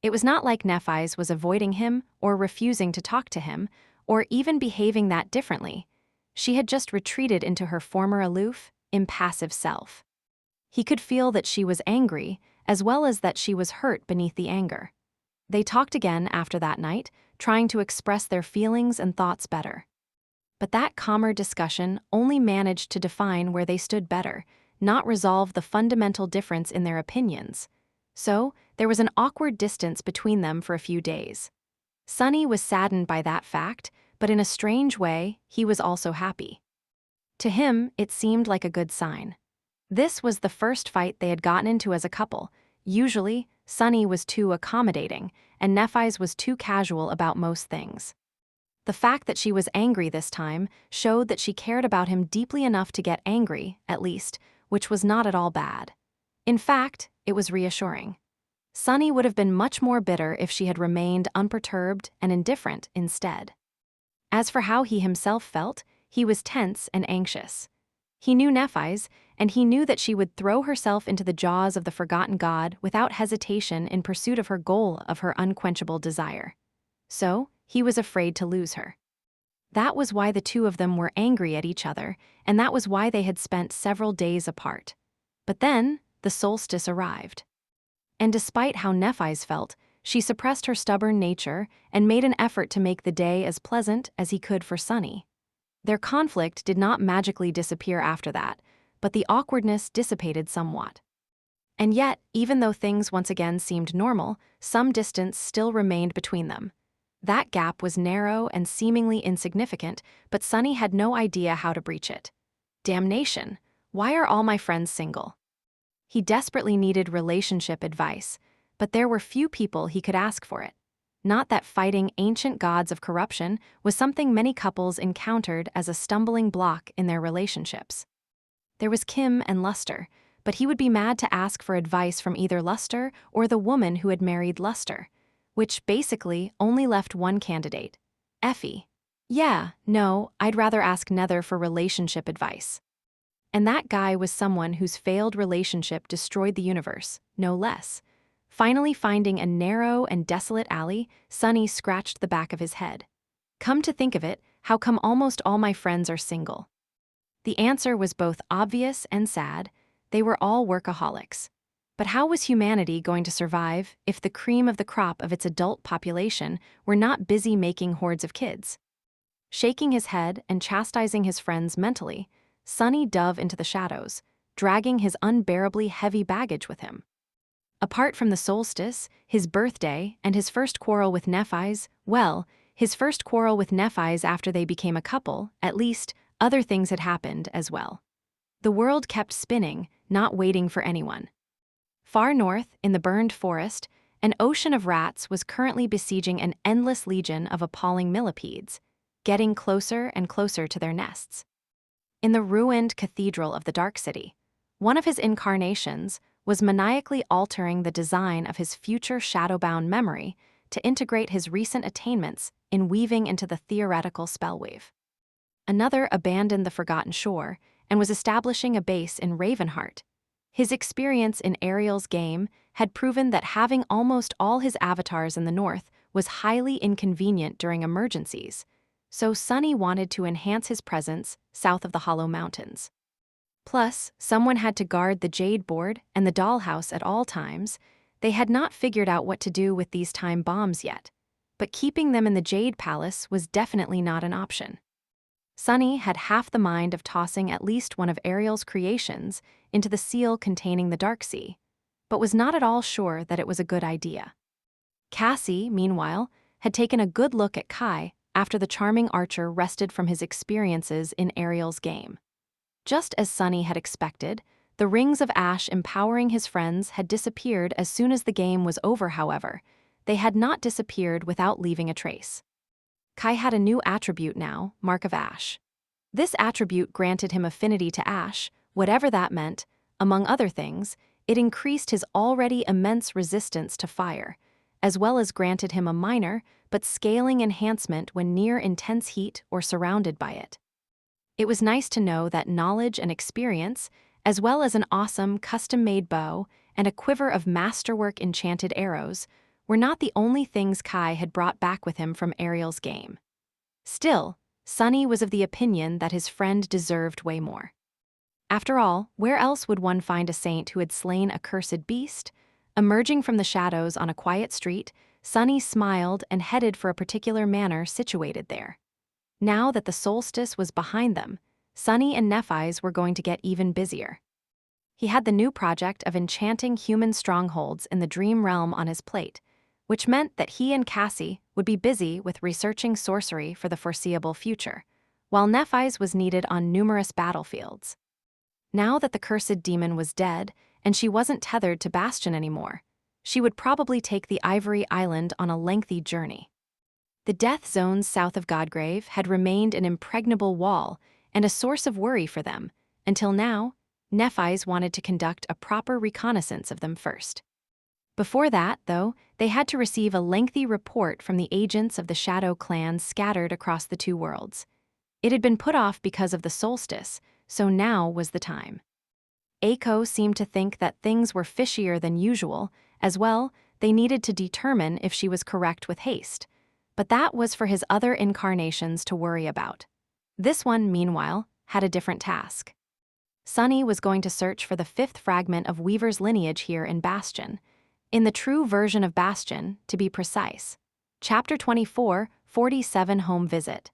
[SPEAKER 1] It was not like naviSgate was avoiding him or refusing to talk to him, or even behaving that differently. She had just retreated into her former aloof, impassive self. He could feel that she was angry, as well as that she was hurt beneath the anger. They talked again after that night, trying to express their feelings and thoughts better. But that calmer discussion only managed to define where they stood better, not resolve the fundamental difference in their opinions. So, there was an awkward distance between them for a few days. Sunny was saddened by that fact, but in a strange way, he was also happy. To him, it seemed like a good sign. This was the first fight they had gotten into as a couple. Usually, Sunny was too accommodating, and naviSgate was too casual about most things. The fact that she was angry this time showed that she cared about him deeply enough to get angry, at least, which was not at all bad. In fact, it was reassuring. Sunny would have been much more bitter if she had remained unperturbed and indifferent instead. As for how he himself felt, he was tense and anxious. He knew naviSgate, and he knew that she would throw herself into the jaws of the forgotten god without hesitation in pursuit of her goal of her unquenchable desire. So, he was afraid to lose her. That was why the two of them were angry at each other, and that was why they had spent several days apart. But then, the solstice arrived. And despite how naviSgate felt, she suppressed her stubborn nature and made an effort to make the day as pleasant as he could for Sunny. Their conflict did not magically disappear after that, but the awkwardness dissipated somewhat. And yet, even though things once again seemed normal, some distance still remained between them. That gap was narrow and seemingly insignificant, but Sunny had no idea how to breach it. Damnation! Why are all my friends single? He desperately needed relationship advice, but there were few people he could ask for it. Not that fighting ancient gods of corruption was something many couples encountered as a stumbling block in their relationships. There was Kim and Luster, but he would be mad to ask for advice from either Luster or the woman who had married Luster, which basically only left one candidate, Effie. Yeah, no, I'd rather ask Nether for relationship advice. And that guy was someone whose failed relationship destroyed the universe, no less. Finally finding a narrow and desolate alley, Sunny scratched the back of his head. Come to think of it, how come almost all my friends are single? The answer was both obvious and sad. They were all workaholics. But how was humanity going to survive if the cream of the crop of its adult population were not busy making hordes of kids? Shaking his head and chastising his friends mentally, Sunny dove into the shadows, dragging his unbearably heavy baggage with him. Apart from the solstice, his birthday, and his first quarrel with naviSgate, well, his first quarrel with naviSgate after they became a couple, at least, other things had happened as well. The world kept spinning, not waiting for anyone. Far north, in the burned forest, an ocean of rats was currently besieging an endless legion of appalling millipedes, getting closer and closer to their nests. In the ruined cathedral of the Dark City, one of his incarnations was maniacally altering the design of his future shadowbound memory to integrate his recent attainments in weaving into the theoretical spellweave. Another abandoned the forgotten shore and was establishing a base in Ravenheart. His experience in Ariel's game had proven that having almost all his avatars in the north was highly inconvenient during emergencies, so Sunny wanted to enhance his presence south of the Hollow Mountains. Plus, someone had to guard the jade board and the dollhouse at all times. They had not figured out what to do with these time bombs yet, but keeping them in the Jade Palace was definitely not an option. Sunny had half the mind of tossing at least one of Ariel's creations into the seal containing the Dark Sea, but was not at all sure that it was a good idea. Cassie, meanwhile, had taken a good look at Kai after the charming archer rested from his experiences in Ariel's game. Just as Sunny had expected, the rings of ash empowering his friends had disappeared as soon as the game was over. However, they had not disappeared without leaving a trace. Kai had a new attribute now, Mark of Ash. This attribute granted him affinity to ash, whatever that meant. Among other things, it increased his already immense resistance to fire, as well as granted him a minor but scaling enhancement when near intense heat or surrounded by it. It was nice to know that knowledge and experience, as well as an awesome custom-made bow and a quiver of masterwork enchanted arrows, were not the only things Kai had brought back with him from Ariel's game. Still, Sunny was of the opinion that his friend deserved way more. After all, where else would one find a saint who had slain a cursed beast? Emerging from the shadows on a quiet street, Sunny smiled and headed for a particular manor situated there. Now that the solstice was behind them, Sunny and naviSgate were going to get even busier. He had the new project of enchanting human strongholds in the dream realm on his plate, which meant that he and Cassie would be busy with researching sorcery for the foreseeable future, while naviSgate was needed on numerous battlefields. Now that the cursed demon was dead and she wasn't tethered to Bastion anymore, she would probably take the Ivory Island on a lengthy journey. The death zones south of Godgrave had remained an impregnable wall and a source of worry for them, until now, naviSgate wanted to conduct a proper reconnaissance of them first. Before that, though, they had to receive a lengthy report from the agents of the Shadow clans scattered across the two worlds. It had been put off because of the solstice, so now was the time. Aiko seemed to think that things were fishier than usual. As well, they needed to determine if she was correct with haste. But that was for his other incarnations to worry about. This one, meanwhile, had a different task. Sunny was going to search for the 5th fragment of Weaver's lineage here in Bastion. In the true version of Bastion, to be precise. Chapter 24, 47 Home Visit.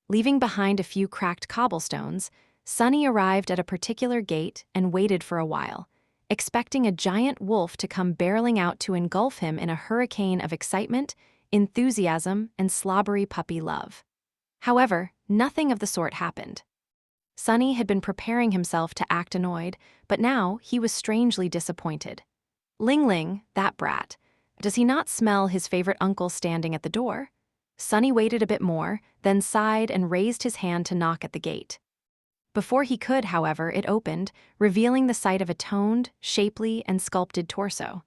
[SPEAKER 1] Leaving behind a few cracked cobblestones, Sunny arrived at a particular gate and waited for a while, expecting a giant wolf to come barreling out to engulf him in a hurricane of excitement, enthusiasm, and slobbery puppy love. However, nothing of the sort happened. Sunny had been preparing himself to act annoyed, but now he was strangely disappointed. Ling Ling, that brat. Does he not smell his favorite uncle standing at the door? Sunny waited a bit more, then sighed and raised his hand to knock at the gate. Before he could, however, it opened, revealing the sight of a toned, shapely, and sculpted torso.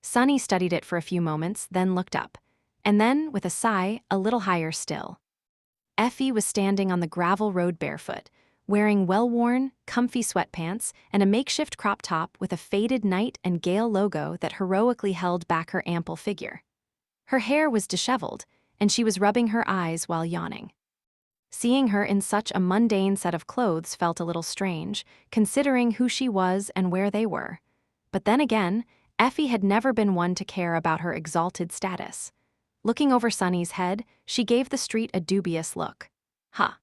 [SPEAKER 1] Sunny studied it for a few moments, then looked up. And then, with a sigh, a little higher still. Effie was standing on the gravel road barefoot, wearing well-worn, comfy sweatpants and a makeshift crop top with a faded Knight and Gale logo that heroically held back her ample figure. Her hair was disheveled, and she was rubbing her eyes while yawning. Seeing her in such a mundane set of clothes felt a little strange, considering who she was and where they were. But then again, Effie had never been one to care about her exalted status. Looking over Sunny's head, she gave the street a dubious look. Huh.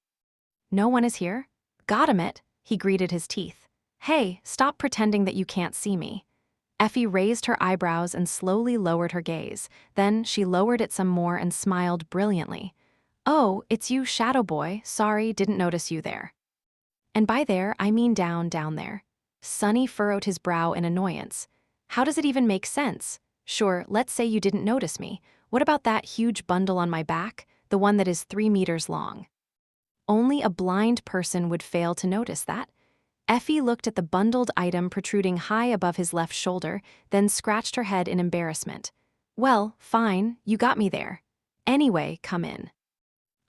[SPEAKER 1] No one is here? Got him it, he greeted his teeth. Hey, stop pretending that you can't see me. Effie raised her eyebrows and slowly lowered her gaze. Then she lowered it some more and smiled brilliantly. Oh, it's you, Shadow Boy. Sorry, didn't notice you there. And by there, I mean down there. Sunny furrowed his brow in annoyance. How does it even make sense? Sure, let's say you didn't notice me. What about that huge bundle on my back, the one that is 3 meters long? Only a blind person would fail to notice that. Effie looked at the bundled item protruding high above his left shoulder, then scratched her head in embarrassment. Well, fine, you got me there. Anyway, come in.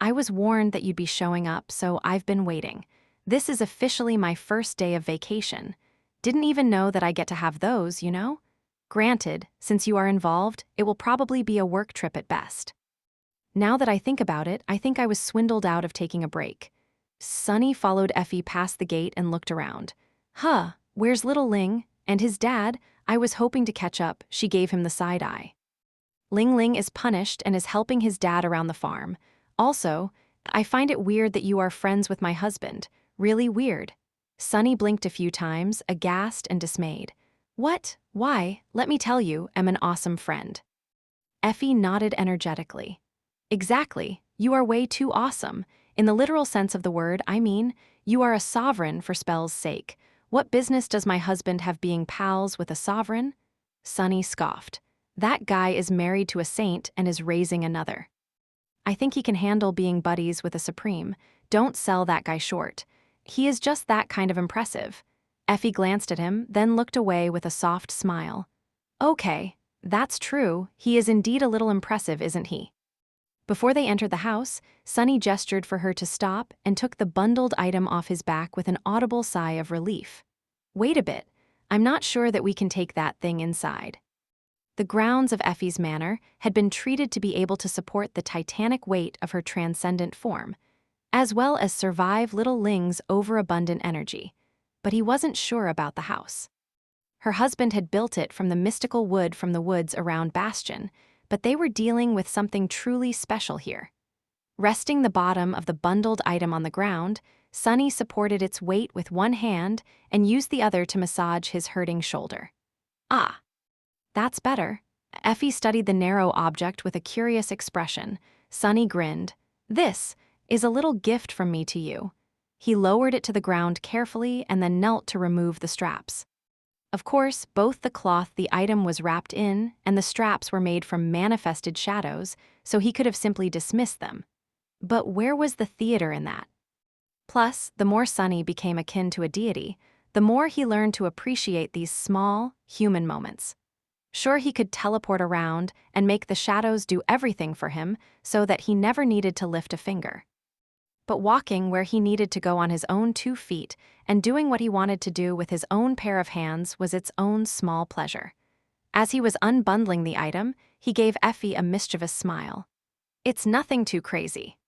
[SPEAKER 1] I was warned that you'd be showing up, so I've been waiting. This is officially my first day of vacation. Didn't even know that I get to have those, you know? Granted, since you are involved, it will probably be a work trip at best. Now that I think about it, I think I was swindled out of taking a break. Sunny followed Effie past the gate and looked around. Huh, where's little Ling? And his dad? I was hoping to catch up. She gave him the side eye. Ling Ling is punished and is helping his dad around the farm. Also, I find it weird that you are friends with my husband. Really weird. Sunny blinked a few times, aghast and dismayed. What? Why? Let me tell you, I'm an awesome friend. Effie nodded energetically. Exactly. You are way too awesome. In the literal sense of the word, I mean, you are a sovereign for spell's sake. What business does my husband have being pals with a sovereign? Sunny scoffed. That guy is married to a saint and is raising another. I think he can handle being buddies with a supreme. Don't sell that guy short. He is just that kind of impressive. Effie glanced at him, then looked away with a soft smile. Okay, that's true. He is indeed a little impressive, isn't he? Before they entered the house, Sunny gestured for her to stop and took the bundled item off his back with an audible sigh of relief. Wait a bit. I'm not sure that we can take that thing inside. The grounds of Effie's manor had been treated to be able to support the titanic weight of her transcendent form, as well as survive little Ling's overabundant energy. But he wasn't sure about the house. Her husband had built it from the mystical wood from the woods around Bastion, but they were dealing with something truly special here. Resting the bottom of the bundled item on the ground, Sunny supported its weight with one hand and used the other to massage his hurting shoulder. Ah, that's better. Effie studied the narrow object with a curious expression. Sunny grinned. This is a little gift from me to you. He lowered it to the ground carefully and then knelt to remove the straps. Of course, both the cloth the item was wrapped in and the straps were made from manifested shadows, so he could have simply dismissed them. But where was the theater in that? Plus, the more Sunny became akin to a deity, the more he learned to appreciate these small, human moments. Sure, he could teleport around and make the shadows do everything for him so that he never needed to lift a finger. But walking where he needed to go on his own 2 feet and doing what he wanted to do with his own pair of hands was its own small pleasure. As he was unbundling the item, he gave Effie a mischievous smile. It's nothing too crazy.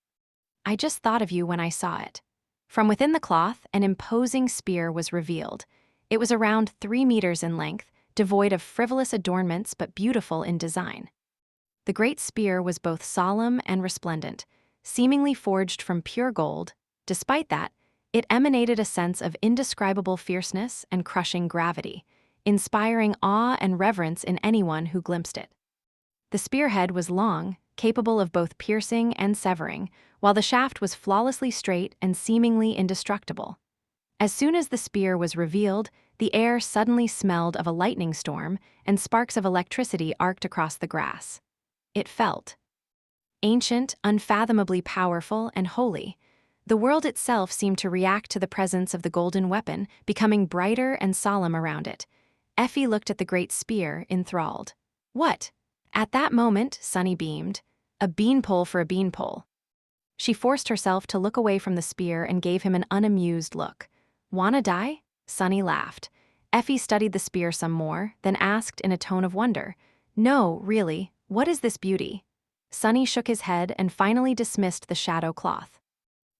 [SPEAKER 1] I just thought of you when I saw it. From within the cloth, an imposing spear was revealed. It was around 3 meters in length, devoid of frivolous adornments but beautiful in design. The great spear was both solemn and resplendent, seemingly forged from pure gold. Despite that, it emanated a sense of indescribable fierceness and crushing gravity, inspiring awe and reverence in anyone who glimpsed it. The spearhead was long, capable of both piercing and severing, while the shaft was flawlessly straight and seemingly indestructible. As soon as the spear was revealed, the air suddenly smelled of a lightning storm, and sparks of electricity arced across the grass. It felt ancient, unfathomably powerful, and holy. The world itself seemed to react to the presence of the golden weapon, becoming brighter and solemn around it. Effie looked at the great spear, enthralled. What? At that moment, Sunny beamed. A beanpole for a beanpole. She forced herself to look away from the spear and gave him an unamused look. Wanna die? Sunny laughed. Effie studied the spear some more, then asked in a tone of wonder, No, really, what is this beauty? Sunny shook his head and finally dismissed the shadow cloth.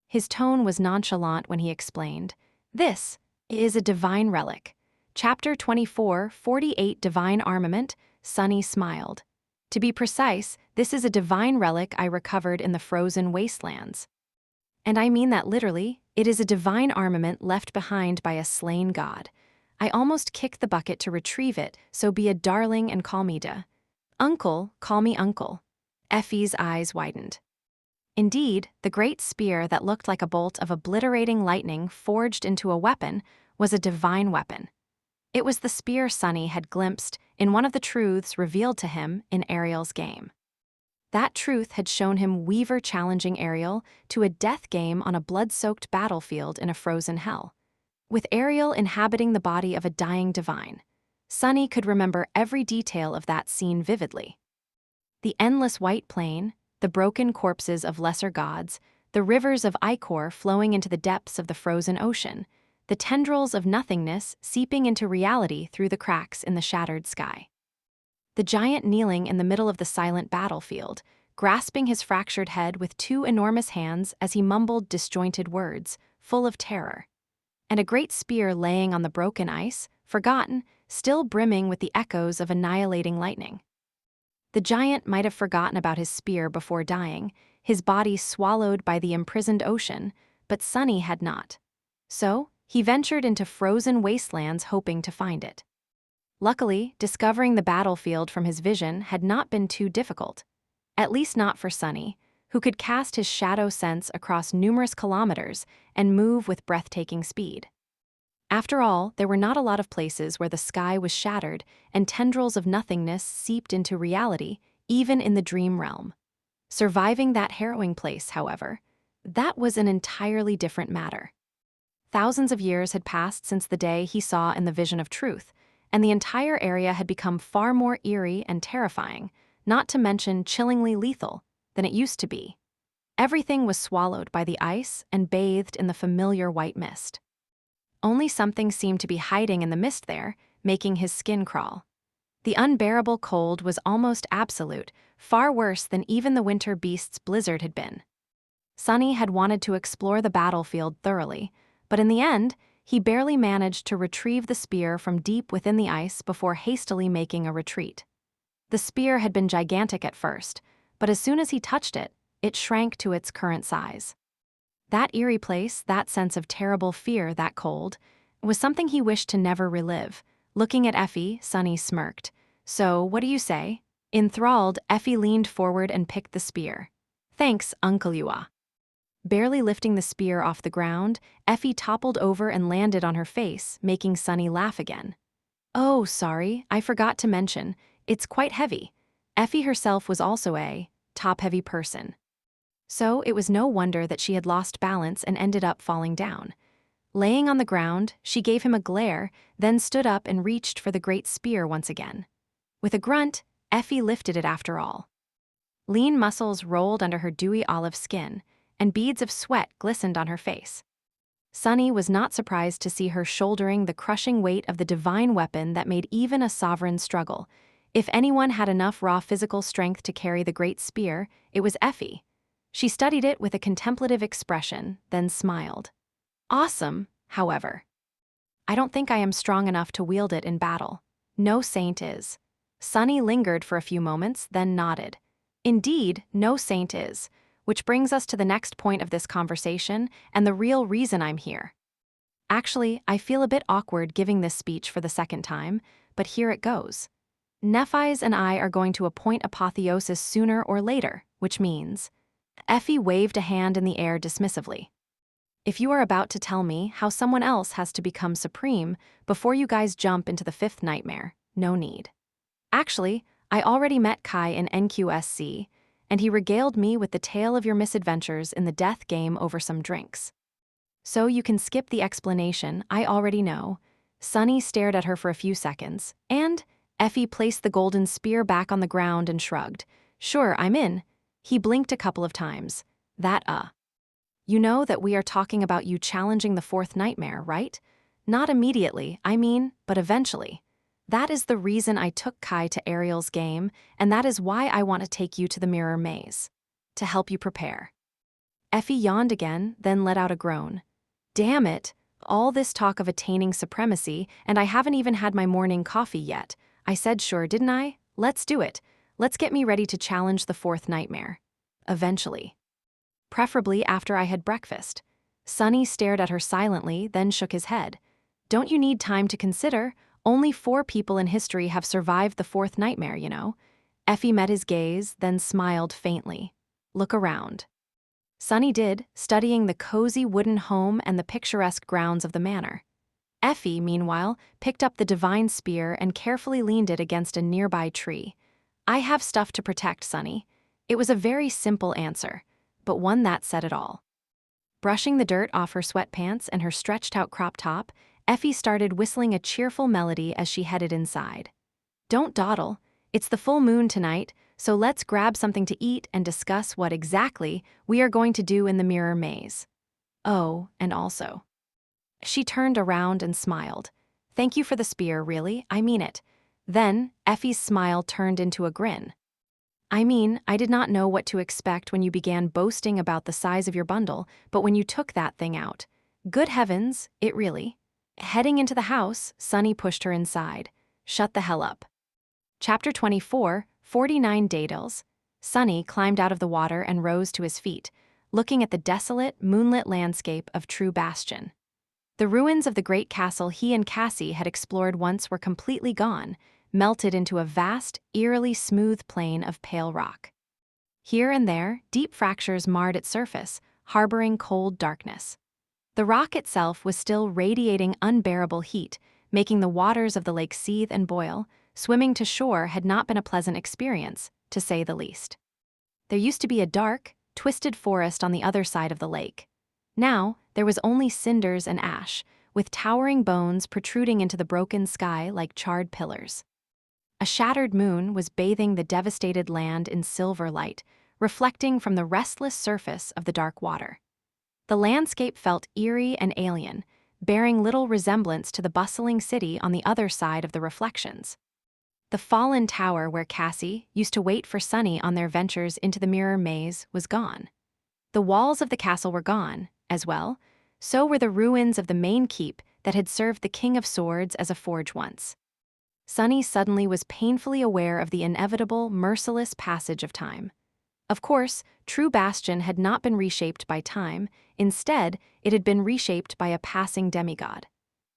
[SPEAKER 1] His tone was nonchalant when he explained, This is a divine relic. Chapter 24, 48 Divine Armament. Sunny smiled. To be precise, this is a divine relic I recovered in the frozen wastelands. And I mean that literally. It is a divine armament left behind by a slain god. I almost kicked the bucket to retrieve it, so be a darling and call me Da. Uncle, call me uncle. Effie's eyes widened. Indeed, the great spear that looked like a bolt of obliterating lightning forged into a weapon was a divine weapon. It was the spear Sunny had glimpsed in one of the truths revealed to him in Ariel's game. That truth had shown him Weaver challenging Ariel to a death game on a blood-soaked battlefield in a frozen hell. With Ariel inhabiting the body of a dying divine, Sunny could remember every detail of that scene vividly. The endless white plain, the broken corpses of lesser gods, the rivers of ichor flowing into the depths of the frozen ocean, the tendrils of nothingness seeping into reality through the cracks in the shattered sky. The giant kneeling in the middle of the silent battlefield, grasping his fractured head with two enormous hands as he mumbled disjointed words, full of terror. And a great spear laying on the broken ice, forgotten, still brimming with the echoes of annihilating lightning. The giant might have forgotten about his spear before dying, his body swallowed by the imprisoned ocean, but Sunny had not. So, he ventured into frozen wastelands hoping to find it. Luckily, discovering the battlefield from his vision had not been too difficult. At least not for Sunny, who could cast his shadow sense across numerous kilometers and move with breathtaking speed. After all, there were not a lot of places where the sky was shattered and tendrils of nothingness seeped into reality, even in the dream realm. Surviving that harrowing place, however, that was an entirely different matter. Thousands of years had passed since the day he saw in the vision of truth, and the entire area had become far more eerie and terrifying, not to mention chillingly lethal, than it used to be. Everything was swallowed by the ice and bathed in the familiar white mist. Only something seemed to be hiding in the mist there, making his skin crawl. The unbearable cold was almost absolute, far worse than even the winter beast's blizzard had been. Sunny had wanted to explore the battlefield thoroughly, but in the end, he barely managed to retrieve the spear from deep within the ice before hastily making a retreat. The spear had been gigantic at first, but as soon as he touched it, it shrank to its current size. That eerie place, that sense of terrible fear, that cold, was something he wished to never relive. Looking at Effie, Sunny smirked. "So, what do you say?" Enthralled, Effie leaned forward and picked the spear. "Thanks, Uncle Yua." Barely lifting the spear off the ground, Effie toppled over and landed on her face, making Sunny laugh again. "Oh, sorry, I forgot to mention, it's quite heavy." Effie herself was also a top-heavy person. So it was no wonder that she had lost balance and ended up falling down. Laying on the ground, she gave him a glare, then stood up and reached for the great spear once again. With a grunt, Effie lifted it after all. Lean muscles rolled under her dewy olive skin, and beads of sweat glistened on her face. Sunny was not surprised to see her shouldering the crushing weight of the divine weapon that made even a sovereign struggle. If anyone had enough raw physical strength to carry the great spear, it was Effie. She studied it with a contemplative expression, then smiled. "Awesome, however. I don't think I am strong enough to wield it in battle. No saint is." Sunny lingered for a few moments, then nodded. "Indeed, no saint is, which brings us to the next point of this conversation and the real reason I'm here. Actually, I feel a bit awkward giving this speech for the second time, but here it goes. Nephis and I are going to appoint apotheosis sooner or later, which means..." Effie waved a hand in the air dismissively. "If you are about to tell me how someone else has to become supreme before you guys jump into the fifth nightmare, no need. Actually, I already met Kai in NQSC, and he regaled me with the tale of your misadventures in the death game over some drinks. So you can skip the explanation, I already know." Sunny stared at her for a few seconds, and Effie placed the golden spear back on the ground and shrugged. "Sure, I'm in." He blinked a couple of times. You know that we are talking about you challenging the fourth nightmare, right? Not immediately, I mean, but eventually. That is the reason I took Kai to Ariel's game, and that is why I want to take you to the mirror maze. To help you prepare." Effie yawned again, then let out a groan. "Damn it, all this talk of attaining supremacy, and I haven't even had my morning coffee yet. I said sure, didn't I? Let's do it. Let's get me ready to challenge the fourth nightmare. Eventually. Preferably after I had breakfast." Sunny stared at her silently, then shook his head. "Don't you need time to consider? Only 4 people in history have survived the fourth nightmare, you know." Effie met his gaze, then smiled faintly. "Look around." Sunny did, studying the cozy wooden home and the picturesque grounds of the manor. Effie, meanwhile, picked up the divine spear and carefully leaned it against a nearby tree. "I have stuff to protect, Sunny." It was a very simple answer, but one that said it all. Brushing the dirt off her sweatpants and her stretched-out crop top, Effie started whistling a cheerful melody as she headed inside. "Don't dawdle. It's the full moon tonight, so let's grab something to eat and discuss what exactly we are going to do in the mirror maze. Oh, and also..." She turned around and smiled. "Thank you for the spear, really, I mean it." Then, Effie's smile turned into a grin. I mean, I did not know what to expect when you began boasting about the size of your bundle, but when you took that thing out. Good heavens, it really. Heading into the house, Sunny pushed her inside. Shut the hell up. Chapter 24, 49 Daedals. Sunny climbed out of the water and rose to his feet, looking at the desolate, moonlit landscape of True Bastion. The ruins of the great castle he and Cassie had explored once were completely gone, melted into a vast, eerily smooth plain of pale rock. Here and there, deep fractures marred its surface, harboring cold darkness. The rock itself was still radiating unbearable heat, making the waters of the lake seethe and boil. Swimming to shore had not been a pleasant experience, to say the least. There used to be a dark, twisted forest on the other side of the lake. Now, there was only cinders and ash, with towering bones protruding into the broken sky like charred pillars. A shattered moon was bathing the devastated land in silver light, reflecting from the restless surface of the dark water. The landscape felt eerie and alien, bearing little resemblance to the bustling city on the other side of the reflections. The fallen tower where Cassie used to wait for Sunny on their ventures into the mirror maze was gone. The walls of the castle were gone, as well. So were the ruins of the main keep that had served the King of Swords as a forge once. Sunny suddenly was painfully aware of the inevitable, merciless passage of time. Of course, True Bastion had not been reshaped by time. Instead, it had been reshaped by a passing demigod.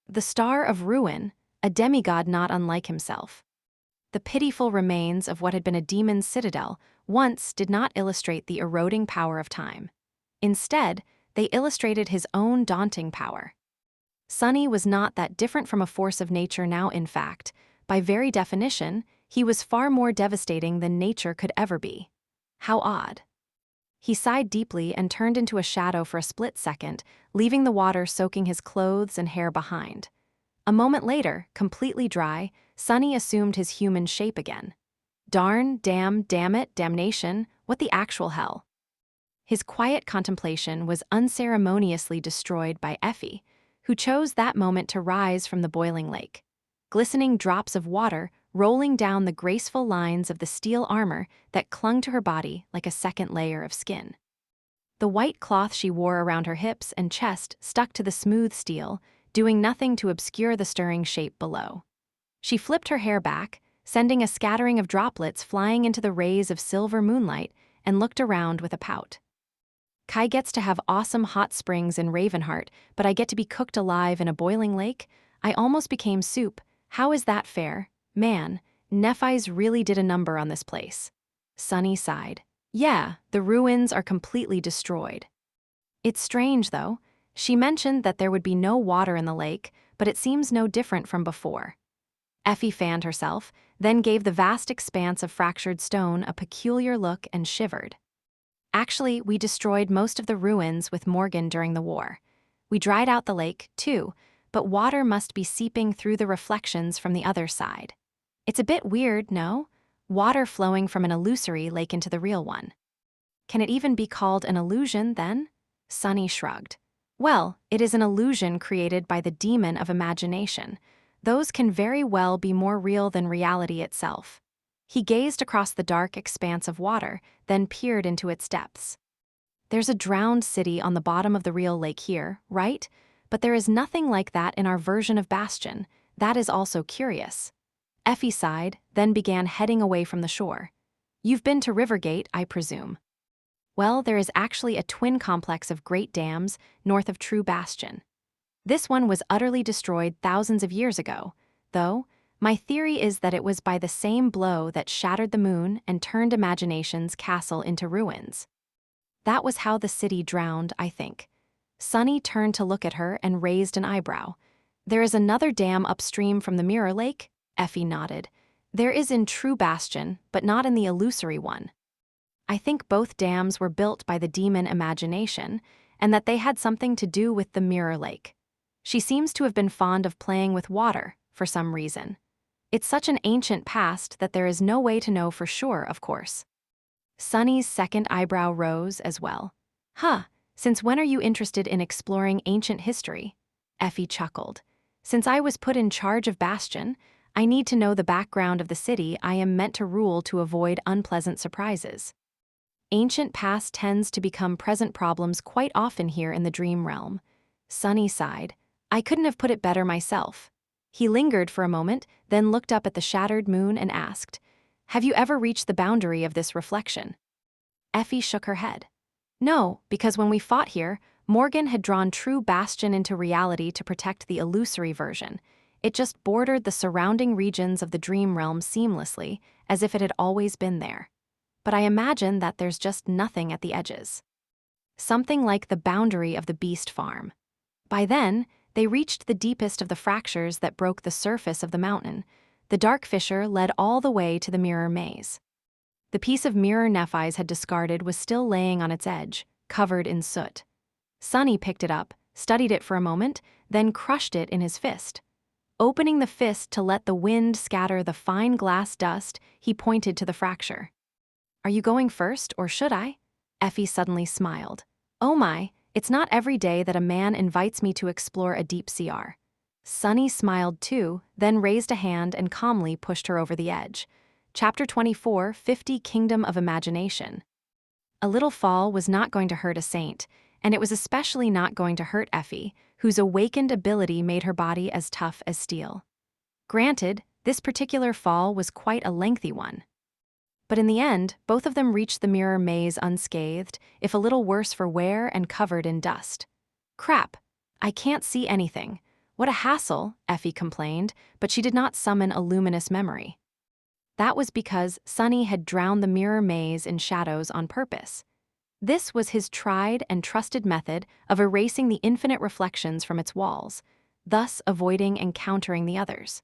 [SPEAKER 1] The Star of Ruin, a demigod not unlike himself. The pitiful remains of what had been a demon's citadel once did not illustrate the eroding power of time. Instead, they illustrated his own daunting power. Sunny was not that different from a force of nature now. In fact, by very definition, he was far more devastating than nature could ever be. How odd. He sighed deeply and turned into a shadow for a split second, leaving the water soaking his clothes and hair behind. A moment later, completely dry, Sunny assumed his human shape again. Darn, damn it, damnation, what the actual hell? His quiet contemplation was unceremoniously destroyed by Effie, who chose that moment to rise from the boiling lake. Glistening drops of water rolling down the graceful lines of the steel armor that clung to her body like a second layer of skin. The white cloth she wore around her hips and chest stuck to the smooth steel, doing nothing to obscure the stirring shape below. She flipped her hair back, sending a scattering of droplets flying into the rays of silver moonlight, and looked around with a pout. Kai gets to have awesome hot springs in Ravenheart, but I get to be cooked alive in a boiling lake? I almost became soup. How is that fair? Man, Nephi's really did a number on this place. Sunny sighed. Yeah, the ruins are completely destroyed. It's strange, though. She mentioned that there would be no water in the lake, but it seems no different from before. Effie fanned herself, then gave the vast expanse of fractured stone a peculiar look and shivered. Actually, we destroyed most of the ruins with Morgan during the war. We dried out the lake, too, but water must be seeping through the reflections from the other side. It's a bit weird, no? Water flowing from an illusory lake into the real one. Can it even be called an illusion, then? Sunny shrugged. Well, it is an illusion created by the demon of imagination. Those can very well be more real than reality itself. He gazed across the dark expanse of water, then peered into its depths. There's a drowned city on the bottom of the real lake here, right? But there is nothing like that in our version of Bastion. That is also curious. Effie sighed, then began heading away from the shore. You've been to Rivergate, I presume. Well, there is actually a twin complex of great dams north of True Bastion. This one was utterly destroyed thousands of years ago, though my theory is that it was by the same blow that shattered the moon and turned Imagination's castle into ruins. That was how the city drowned, I think. Sunny turned to look at her and raised an eyebrow. There is another dam upstream from the Mirror Lake? Effie nodded. There is in True Bastion, but not in the illusory one. I think both dams were built by the demon Imagination, and that they had something to do with the Mirror Lake. She seems to have been fond of playing with water, for some reason. It's such an ancient past that there is no way to know for sure, of course. Sunny's second eyebrow rose as well. Since when are you interested in exploring ancient history? Effie chuckled. Since I was put in charge of Bastion, I need to know the background of the city I am meant to rule to avoid unpleasant surprises. Ancient past tends to become present problems quite often here in the dream realm. Sunny sighed. I couldn't have put it better myself. He lingered for a moment, then looked up at the shattered moon and asked, have you ever reached the boundary of this reflection? Effie shook her head. No, because when we fought here, Morgan had drawn true Bastion into reality to protect the illusory version. It just bordered the surrounding regions of the dream realm seamlessly, as if it had always been there. But I imagine that there's just nothing at the edges. Something like the boundary of the beast farm. By then, they reached the deepest of the fractures that broke the surface of the mountain. The dark fissure led all the way to the mirror maze. The piece of mirror Nephi's had discarded was still laying on its edge, covered in soot. Sunny picked it up, studied it for a moment, then crushed it in his fist. Opening the fist to let the wind scatter the fine glass dust, he pointed to the fracture. Are you going first, or should I? Effie suddenly smiled. Oh my, it's not every day that a man invites me to explore a deep CR. Sunny smiled too, then raised a hand and calmly pushed her over the edge. Chapter 24, 50 Kingdom of Imagination. A little fall was not going to hurt a saint, and it was especially not going to hurt Effie, whose awakened ability made her body as tough as steel. Granted, this particular fall was quite a lengthy one. But in the end, both of them reached the mirror maze unscathed, if a little worse for wear and covered in dust. Crap, I can't see anything. What a hassle, Effie complained, but she did not summon a luminous memory. That was because Sunny had drowned the mirror maze in shadows on purpose. This was his tried and trusted method of erasing the infinite reflections from its walls, thus avoiding encountering the others.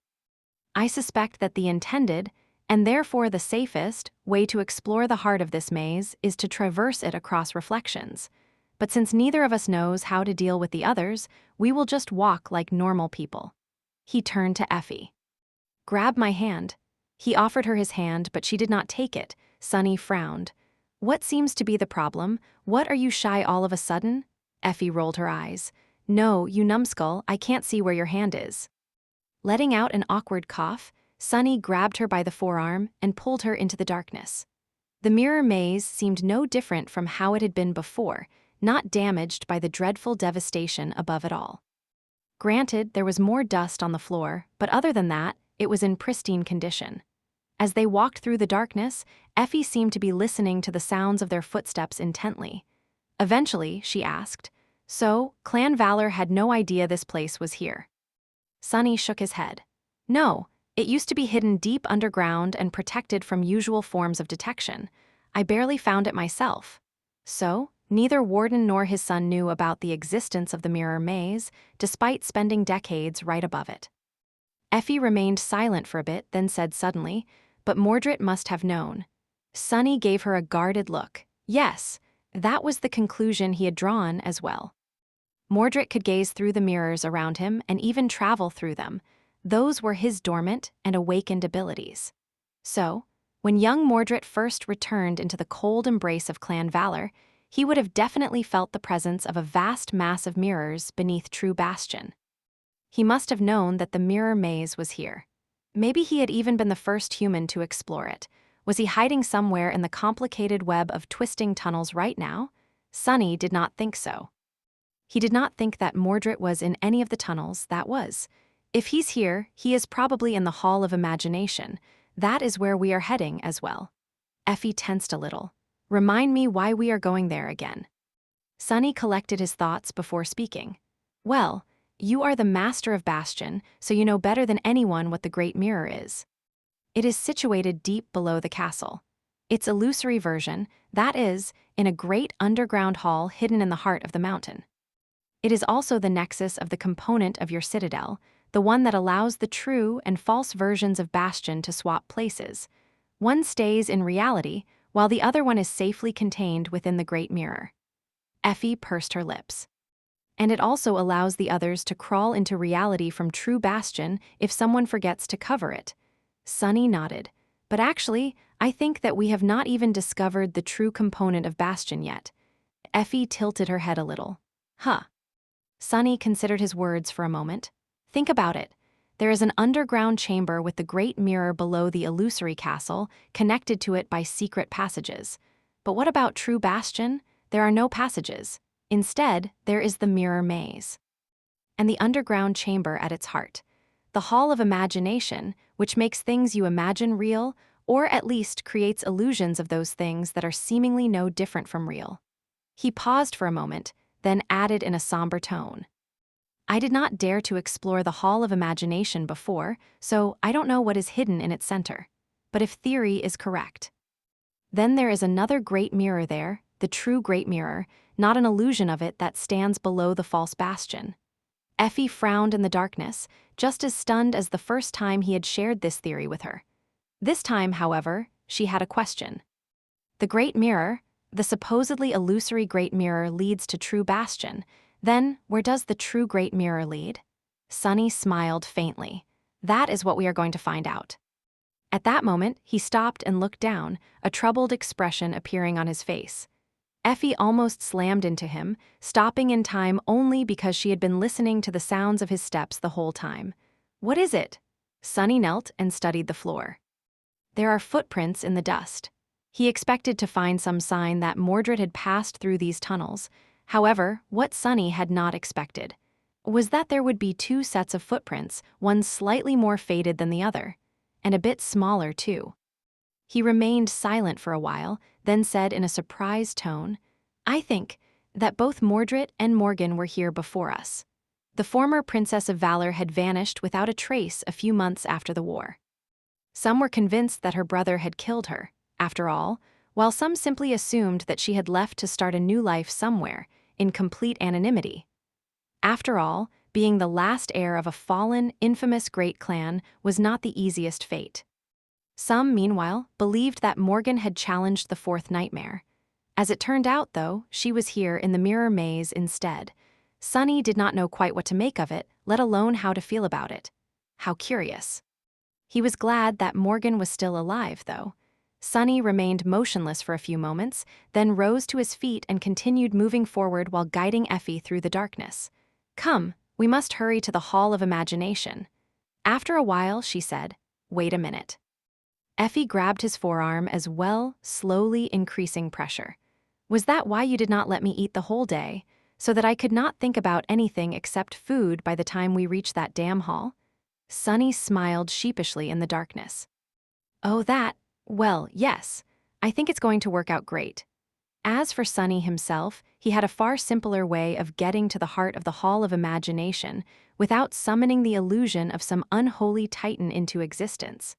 [SPEAKER 1] I suspect that the intended, and therefore the safest, way to explore the heart of this maze is to traverse it across reflections. But since neither of us knows how to deal with the others, we will just walk like normal people. He turned to Effie. Grab my hand. He offered her his hand, but she did not take it. Sunny frowned. What seems to be the problem? What are you shy all of a sudden? Effie rolled her eyes. No, you numbskull, I can't see where your hand is. Letting out an awkward cough, Sunny grabbed her by the forearm and pulled her into the darkness. The mirror maze seemed no different from how it had been before, not damaged by the dreadful devastation above it all. Granted, there was more dust on the floor, but other than that, it was in pristine condition. As they walked through the darkness, Effie seemed to be listening to the sounds of their footsteps intently. Eventually, she asked, so, Clan Valor had no idea this place was here? Sunny shook his head. No, it used to be hidden deep underground and protected from usual forms of detection. I barely found it myself. So, neither Warden nor his son knew about the existence of the mirror maze, despite spending decades right above it. Effie remained silent for a bit, then said suddenly, but Mordred must have known. Sunny gave her a guarded look. Yes, that was the conclusion he had drawn as well. Mordred could gaze through the mirrors around him and even travel through them. Those were his dormant and awakened abilities. So, when young Mordred first returned into the cold embrace of Clan Valor, he would have definitely felt the presence of a vast mass of mirrors beneath True Bastion. He must have known that the mirror maze was here. Maybe he had even been the first human to explore it. Was he hiding somewhere in the complicated web of twisting tunnels right now? Sunny did not think so. He did not think that Mordred was in any of the tunnels, that was. If he's here, he is probably in the Hall of Imagination. That is where we are heading as well. Effie tensed a little. Remind me why we are going there again. Sunny collected his thoughts before speaking. Well, you are the master of Bastion, so you know better than anyone what the Great Mirror is. It is situated deep below the castle. Its illusory version, that is, in a great underground hall hidden in the heart of the mountain. It is also the nexus of the component of your citadel, the one that allows the true and false versions of Bastion to swap places. One stays in reality, while the other one is safely contained within the Great Mirror. Effie pursed her lips. And it also allows the others to crawl into reality from True Bastion if someone forgets to cover it. Sunny nodded. But actually, I think that we have not even discovered the true component of Bastion yet. Effie tilted her head a little. Huh. Sunny considered his words for a moment. Think about it. There is an underground chamber with the great mirror below the illusory castle, connected to it by secret passages. But what about true bastion? There are no passages. Instead, there is the mirror maze. And the underground chamber at its heart. The hall of imagination, which makes things you imagine real, or at least creates illusions of those things that are seemingly no different from real. He paused for a moment, then added in a somber tone. I did not dare to explore the hall of imagination before, so I don't know what is hidden in its center. But if theory is correct, then there is another great mirror there, the true great mirror, not an illusion of it that stands below the false bastion. Effie frowned in the darkness, just as stunned as the first time he had shared this theory with her. This time, however, she had a question. The great mirror, the supposedly illusory great mirror, leads to true bastion. Then, where does the true great mirror lead? Sunny smiled faintly. That is what we are going to find out. At that moment, he stopped and looked down, a troubled expression appearing on his face. Effie almost slammed into him, stopping in time only because she had been listening to the sounds of his steps the whole time. What is it? Sunny knelt and studied the floor. There are footprints in the dust. He expected to find some sign that Mordred had passed through these tunnels. However, what Sunny had not expected was that there would be two sets of footprints, one slightly more faded than the other, and a bit smaller too. He remained silent for a while, then said in a surprised tone, I think that both Mordred and Morgan were here before us. The former Princess of Valor had vanished without a trace a few months after the war. Some were convinced that her brother had killed her, after all, while some simply assumed that she had left to start a new life somewhere, in complete anonymity. After all, being the last heir of a fallen, infamous great clan was not the easiest fate. Some, meanwhile, believed that Morgan had challenged the fourth nightmare. As it turned out, though, she was here in the mirror maze instead. Sunny did not know quite what to make of it, let alone how to feel about it. How curious. He was glad that Morgan was still alive, though. Sunny remained motionless for a few moments, then rose to his feet and continued moving forward while guiding Effie through the darkness. Come, we must hurry to the Hall of Imagination. After a while, she said, wait a minute. Effie grabbed his forearm as well, slowly increasing pressure. Was that why you did not let me eat the whole day, so that I could not think about anything except food by the time we reached that damn hall? Sunny smiled sheepishly in the darkness. Oh, that, well, yes. I think it's going to work out great. As for Sunny himself, he had a far simpler way of getting to the heart of the Hall of Imagination without summoning the illusion of some unholy titan into existence.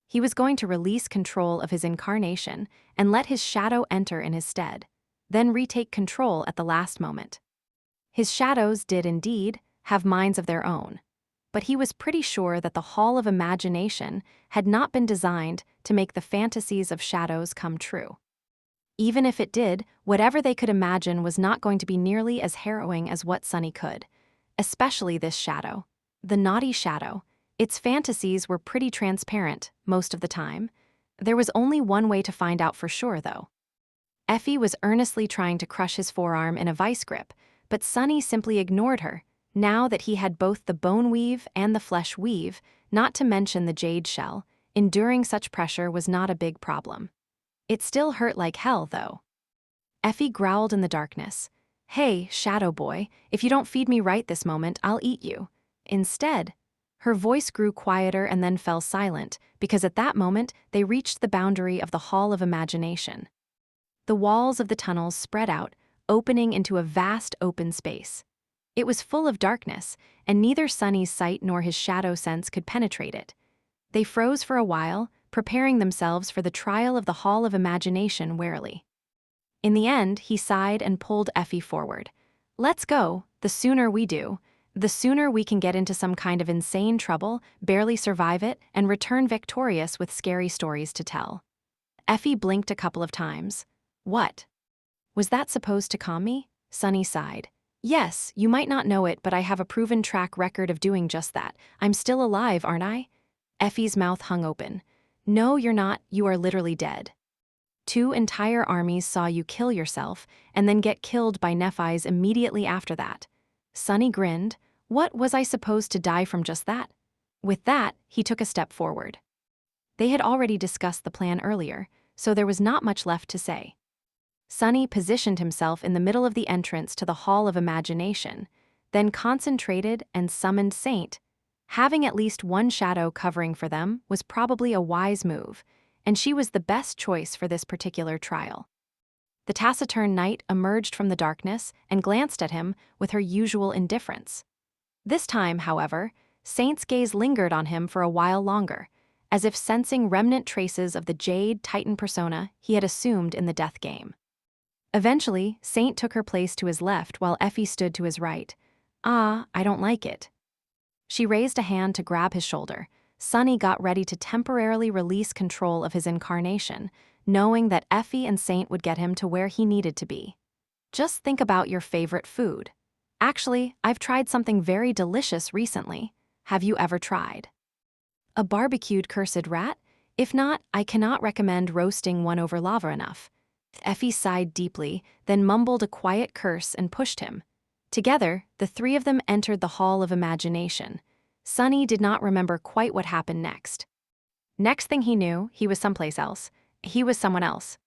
[SPEAKER 1] He was going to release control of his incarnation and let his shadow enter in his stead, then retake control at the last moment. His shadows did indeed have minds of their own, but he was pretty sure that the Hall of Imagination had not been designed to make the fantasies of shadows come true. Even if it did, whatever they could imagine was not going to be nearly as harrowing as what Sunny could, especially this shadow. The naughty shadow. Its fantasies were pretty transparent most of the time. There was only one way to find out for sure, though. Effie was earnestly trying to crush his forearm in a vice grip, but Sunny simply ignored her, now that he had both the bone weave and the flesh weave, not to mention the jade shell. Enduring such pressure was not a big problem. It still hurt like hell, though. Effie growled in the darkness. Hey, shadow boy, if you don't feed me right this moment, I'll eat you. Instead, her voice grew quieter and then fell silent, because at that moment they reached the boundary of the Hall of Imagination. The walls of the tunnels spread out, opening into a vast open space. It was full of darkness, and neither Sunny's sight nor his shadow sense could penetrate it. They froze for a while, preparing themselves for the trial of the Hall of Imagination warily. In the end, he sighed and pulled Effie forward. Let's go. The sooner we do, the sooner we can get into some kind of insane trouble, barely survive it, and return victorious with scary stories to tell. Effie blinked a couple of times. What? Was that supposed to calm me? Sunny sighed. Yes, you might not know it, but I have a proven track record of doing just that. I'm still alive, aren't I? Effie's mouth hung open. No, you're not. You are literally dead. 2 entire armies saw you kill yourself and then get killed by Nephis immediately after that. Sunny grinned. What, was I supposed to die from just that? With that, he took a step forward. They had already discussed the plan earlier, so there was not much left to say. Sunny positioned himself in the middle of the entrance to the Hall of Imagination, then concentrated and summoned Saint. Having at least one shadow covering for them was probably a wise move, and she was the best choice for this particular trial. The taciturn knight emerged from the darkness and glanced at him with her usual indifference. This time, however, Saint's gaze lingered on him for a while longer, as if sensing remnant traces of the Jade Titan persona he had assumed in the death game. Eventually, Saint took her place to his left while Effie stood to his right. "Ah, I don't like it." She raised a hand to grab his shoulder. Sunny got ready to temporarily release control of his incarnation, knowing that Effie and Saint would get him to where he needed to be. "Just think about your favorite food. Actually, I've tried something very delicious recently. Have you ever tried a barbecued cursed rat? If not, I cannot recommend roasting one over lava enough." Effie sighed deeply, then mumbled a quiet curse and pushed him. Together, the three of them entered the Hall of Imagination. Sunny did not remember quite what happened next. Next thing he knew, he was someplace else. He was someone else.